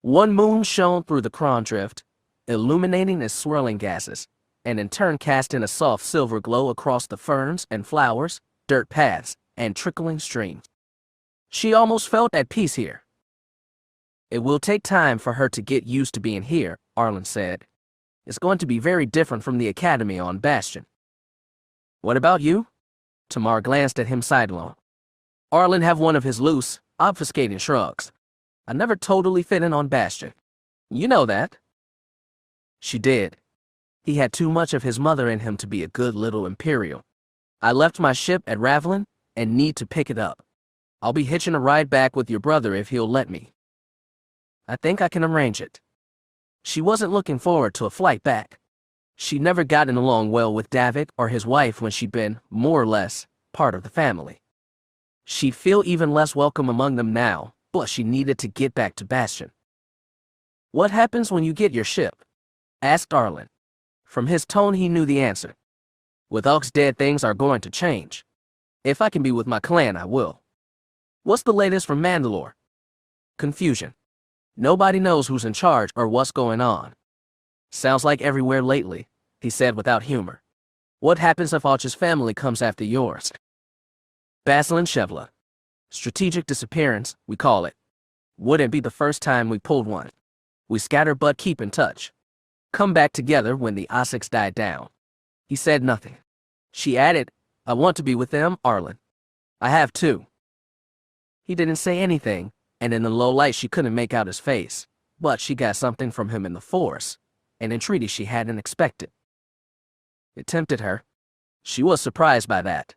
One moon shone through the cron drift, illuminating its swirling gases, and in turn casting a soft silver glow across the ferns and flowers, dirt paths, and trickling streams. She almost felt at peace here. "It will take time for her to get used to being here," Arlen said. "It's going to be very different from the academy on Bastion." "What about you?" Tamar glanced at him sidelong. Arlen have one of his loose, obfuscating shrugs. "I never totally fit in on Bastion. You know that." She did. He had too much of his mother in him to be a good little Imperial. "I left my ship at Ravlin and need to pick it up. I'll be hitching a ride back with your brother if he'll let me." "I think I can arrange it." She wasn't looking forward to a flight back. She'd never gotten along well with Davik or his wife when she'd been, more or less, part of the family. She'd feel even less welcome among them now, but she needed to get back to Bastion. "What happens when you get your ship?" asked Arlen. From his tone he knew the answer. "With Ox dead, things are going to change. If I can be with my clan, I will." "What's the latest from Mandalore?" "Confusion. Nobody knows who's in charge or what's going on." "Sounds like everywhere lately," he said without humor. "What happens if Och's family comes after yours?" "Basilin Shevla. Strategic disappearance, we call it. Wouldn't be the first time we pulled one. We scatter but keep in touch. Come back together when the Osix died down." He said nothing. She added, "I want to be with them, Arlen. I have too." He didn't say anything, and in the low light she couldn't make out his face, but she got something from him in the Force, an entreaty she hadn't expected. It tempted her. She was surprised by that.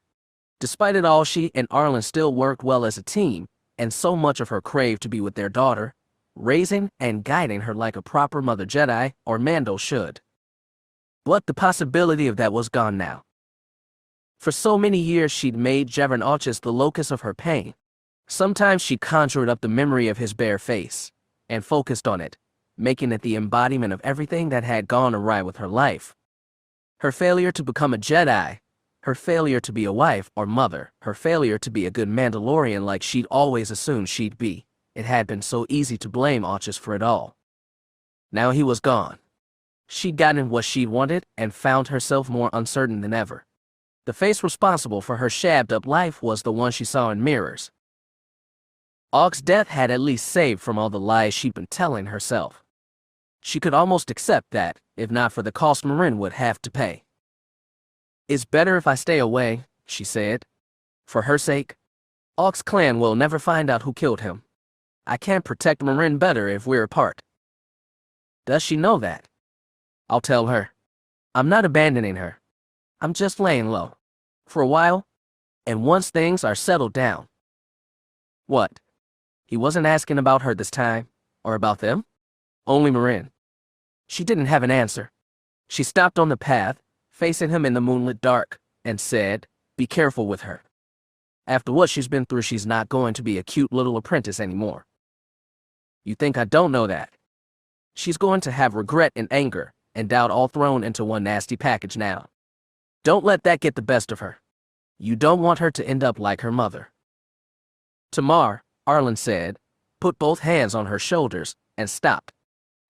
Despite it all, she and Arlen still worked well as a team, and so much of her craved to be with their daughter, raising and guiding her like a proper mother Jedi or Mando should. But the possibility of that was gone now. For so many years she'd made Javern Ochus the locus of her pain. Sometimes she conjured up the memory of his bare face, and focused on it, making it the embodiment of everything that had gone awry with her life. Her failure to become a Jedi, her failure to be a wife or mother, her failure to be a good Mandalorian like she'd always assumed she'd be. It had been so easy to blame Ochus for it all. Now he was gone. She'd gotten what she'd wanted and found herself more uncertain than ever. The face responsible for her shabbed-up life was the one she saw in mirrors. Och's death had at least saved from all the lies she'd been telling herself. She could almost accept that, if not for the cost Marin would have to pay. "It's better if I stay away," she said. "For her sake. Och's clan will never find out who killed him. I can't protect Marin better if we're apart." "Does she know that?" "I'll tell her. I'm not abandoning her. I'm just laying low. For a while. And once things are settled down." "What?" He wasn't asking about her this time, or about them. Only Marin. She didn't have an answer. She stopped on the path, facing him in the moonlit dark, and said, "Be careful with her. After what she's been through, she's not going to be a cute little apprentice anymore." "You think I don't know that?" "She's going to have regret and anger, and doubt all thrown into one nasty package now. Don't let that get the best of her. You don't want her to end up like her mother." "Tamar," Arlen said, put both hands on her shoulders, and stopped.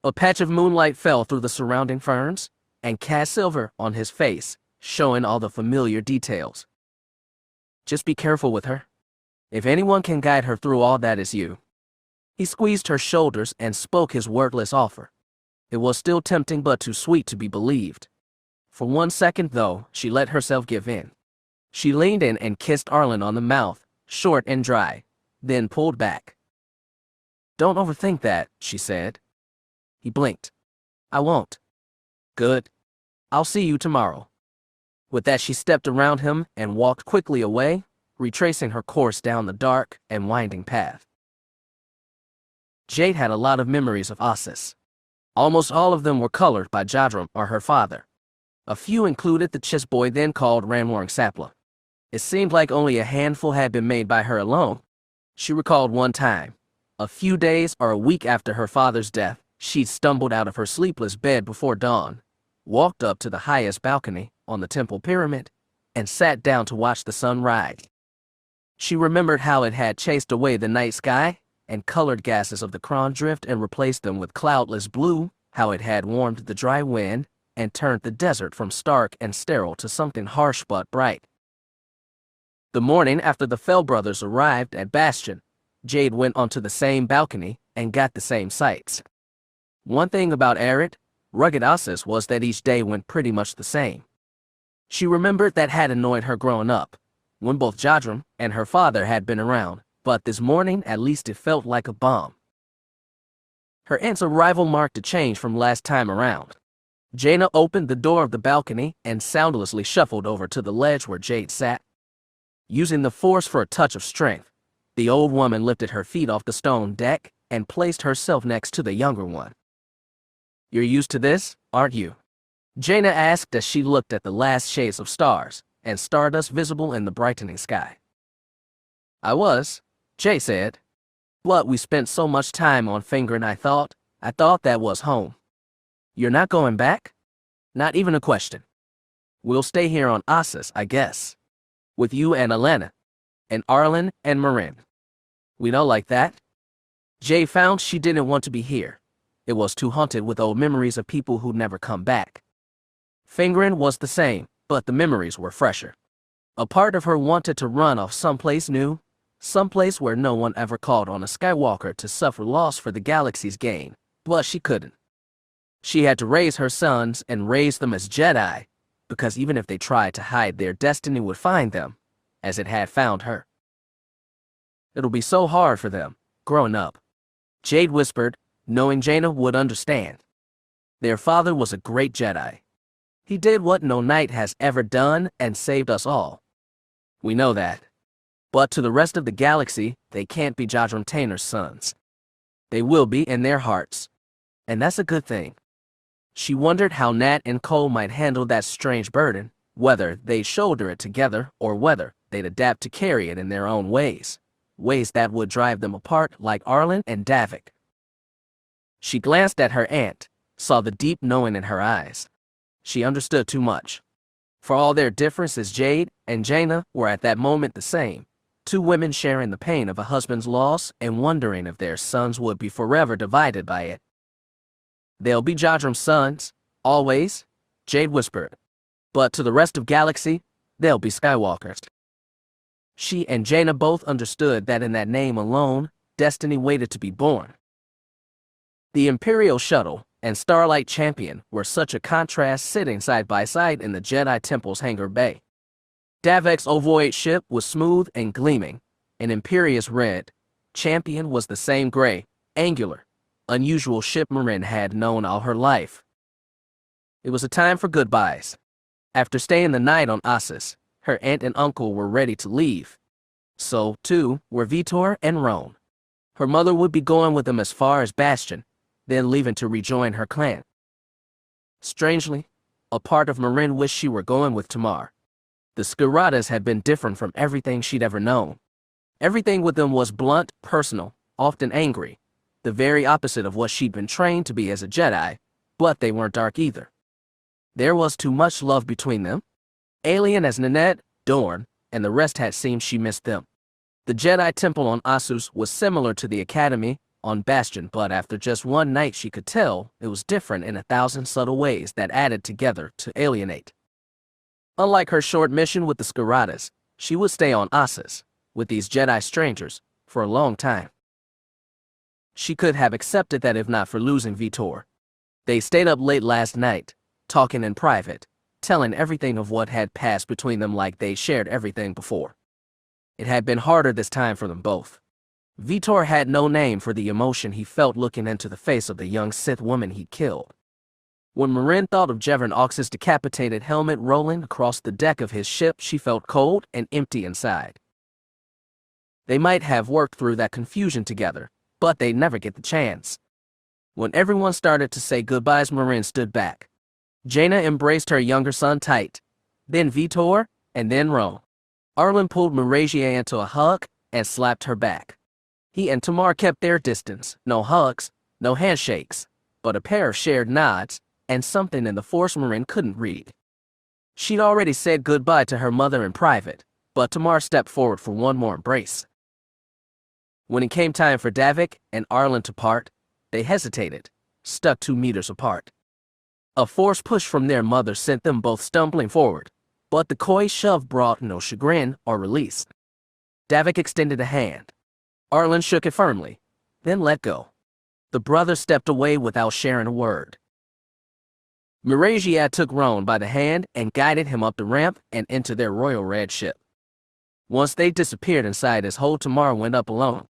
A patch of moonlight fell through the surrounding ferns, and cast silver on his face, showing all the familiar details. "Just be careful with her. If anyone can guide her through all that, it's you." He squeezed her shoulders and spoke his wordless offer. It was still tempting but too sweet to be believed. For 1 second, though, she let herself give in. She leaned in and kissed Arlen on the mouth, short and dry, then pulled back. "Don't overthink that," she said. He blinked. "I won't." "Good. I'll see you tomorrow." With that, she stepped around him and walked quickly away, retracing her course down the dark and winding path. Jade had a lot of memories of Ossus. Almost all of them were colored by Jadram or her father. A few included the chess boy then called Ranwarng Sapla. It seemed like only a handful had been made by her alone, She recalled one time, a few days or a week after her father's death, she'd stumbled out of her sleepless bed before dawn, walked up to the highest balcony on the temple pyramid, and sat down to watch the sun rise. She remembered how it had chased away the night sky and colored gases of the Crone drift and replaced them with cloudless blue, how it had warmed the dry wind and turned the desert from stark and sterile to something harsh but bright. The morning after the Fel brothers arrived at Bastion, Jade went onto the same balcony and got the same sights. One thing about arid, rugged Ossus was that each day went pretty much the same. She remembered that had annoyed her growing up, when both Jadram and her father had been around, but this morning at least it felt like a bomb. Her aunt's arrival marked a change from last time around. Jana opened the door of the balcony and soundlessly shuffled over to the ledge where Jade sat. Using the force for a touch of strength, the old woman lifted her feet off the stone deck and placed herself next to the younger one. "You're used to this, aren't you?" Jana asked as she looked at the last shades of stars and stardust visible in the brightening sky. "I was," Jay said. "But we spent so much time on Fingering I thought that was home." "You're not going back?" "Not even a question. We'll stay here on Ossus, I guess. With you and Alana. And Arlen and Marin. We don't like that." Jay found she didn't want to be here. It was too haunted with old memories of people who'd never come back. Fingering was the same, but the memories were fresher. A part of her wanted to run off someplace new, someplace where no one ever called on a Skywalker to suffer loss for the galaxy's gain, but she couldn't. She had to raise her sons and raise them as Jedi, because even if they tried to hide, their destiny would find them, as it had found her. "It'll be so hard for them, growing up," Jade whispered, knowing Jana would understand. Their father was a great Jedi. He did what no knight has ever done and saved us all. We know that. But to the rest of the galaxy, they can't be Jadram Tainer's sons. They will be in their hearts. And that's a good thing. She wondered how Nat and Cole might handle that strange burden, whether they'd shoulder it together or whether they'd adapt to carry it in their own ways that would drive them apart like Arlen and Davik. She glanced at her aunt, saw the deep knowing in her eyes. She understood too much. For all their differences, Jade and Jana were at that moment the same, two women sharing the pain of a husband's loss and wondering if their sons would be forever divided by it. "They'll be Jadram's sons, always," Jade whispered. "But to the rest of galaxy, they'll be Skywalkers." She and Jana both understood that in that name alone, destiny waited to be born. The Imperial Shuttle and Starlight Champion were such a contrast sitting side by side in the Jedi Temple's hangar bay. Davik's ovoid ship was smooth and gleaming, an imperious red. Champion was the same gray, angular, unusual ship Marin had known all her life. It was a time for goodbyes. After staying the night on Ossus, her aunt and uncle were ready to leave. So, too, were Vtor and Roan. Her mother would be going with them as far as Bastion, then leaving to rejoin her clan. Strangely, a part of Marin wished she were going with Tamar. The Skiratas had been different from everything she'd ever known. Everything with them was blunt, personal, often angry, the very opposite of what she'd been trained to be as a Jedi, but they weren't dark either. There was too much love between them. Alien as Nanette, Dorn, and the rest had seemed she missed them. The Jedi Temple on Ossus was similar to the Academy on Bastion, but after just one night she could tell it was different in 1,000 subtle ways that added together to alienate. Unlike her short mission with the Skiratas, she would stay on Ossus, with these Jedi strangers, for a long time. She could have accepted that if not for losing Vtor. They stayed up late last night, talking in private, telling everything of what had passed between them like they shared everything before. It had been harder this time for them both. Vtor had no name for the emotion he felt looking into the face of the young Sith woman he'd killed. When Marin thought of Jevern Ox's decapitated helmet rolling across the deck of his ship, she felt cold and empty inside. They might have worked through that confusion together, but they'd never get the chance. When everyone started to say goodbyes, Marin stood back. Jana embraced her younger son tight, then Vtor, and then Roan. Arlen pulled Maragia into a hug and slapped her back. He and Tamar kept their distance, no hugs, no handshakes, but a pair of shared nods, and something in the Force Marine couldn't read. She'd already said goodbye to her mother in private, but Tamar stepped forward for one more embrace. When it came time for Davik and Arlen to part, they hesitated, stuck 2 meters apart. A force push from their mother sent them both stumbling forward, but the coy shove brought no chagrin or release. Davik extended a hand. Arlen shook it firmly, then let go. The brothers stepped away without sharing a word. Miragia took Roan by the hand and guided him up the ramp and into their royal red ship. Once they disappeared inside his hold, Tamar went up alone.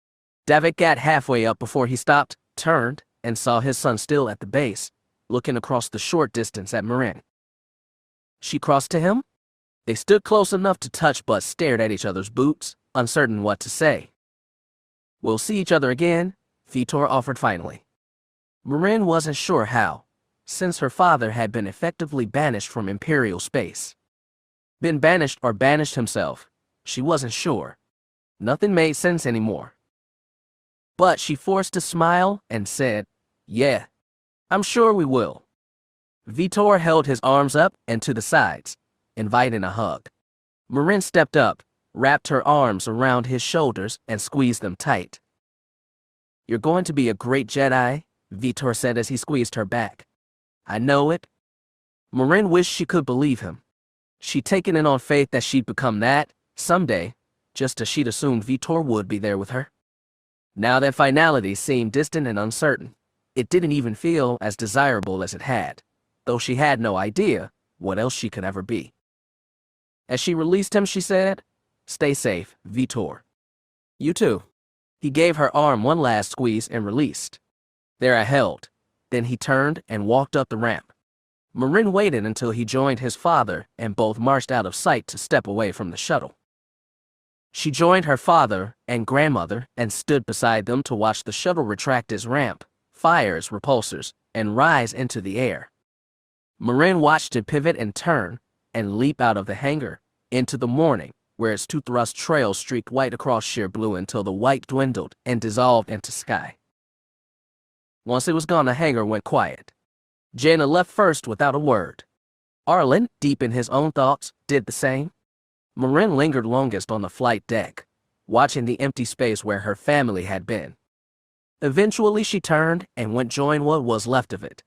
Davik got halfway up before he stopped, turned, and saw his son still at the base, looking across the short distance at Marin. She crossed to him. They stood close enough to touch but stared at each other's boots, uncertain what to say. "We'll see each other again," Vtor offered finally. Marin wasn't sure how, since her father had been effectively banished from Imperial space. Been banished or banished himself, she wasn't sure. Nothing made sense anymore. But she forced a smile and said, "Yeah, I'm sure we will." Vtor held his arms up and to the sides, inviting a hug. Marin stepped up, wrapped her arms around his shoulders and squeezed them tight. "You're going to be a great Jedi," Vtor said as he squeezed her back. "I know it." Marin wished she could believe him. She'd taken it on faith that she'd become that, someday, just as she'd assumed Vtor would be there with her. Now that finality seemed distant and uncertain. It didn't even feel as desirable as it had, though she had no idea what else she could ever be. As she released him, she said, "Stay safe, Vtor." "You too." He gave her arm one last squeeze and released. There I held. Then he turned and walked up the ramp. Marin waited until he joined his father and both marched out of sight to step away from the shuttle. She joined her father and grandmother and stood beside them to watch the shuttle retract its ramp, fire its repulsors, and rise into the air. Marin watched it pivot and turn and leap out of the hangar into the morning, where its two-thrust trail streaked white across sheer blue until the white dwindled and dissolved into sky. Once it was gone, the hangar went quiet. Jana left first without a word. Arlen, deep in his own thoughts, did the same. Marin lingered longest on the flight deck, watching the empty space where her family had been. Eventually she turned and went join what was left of it,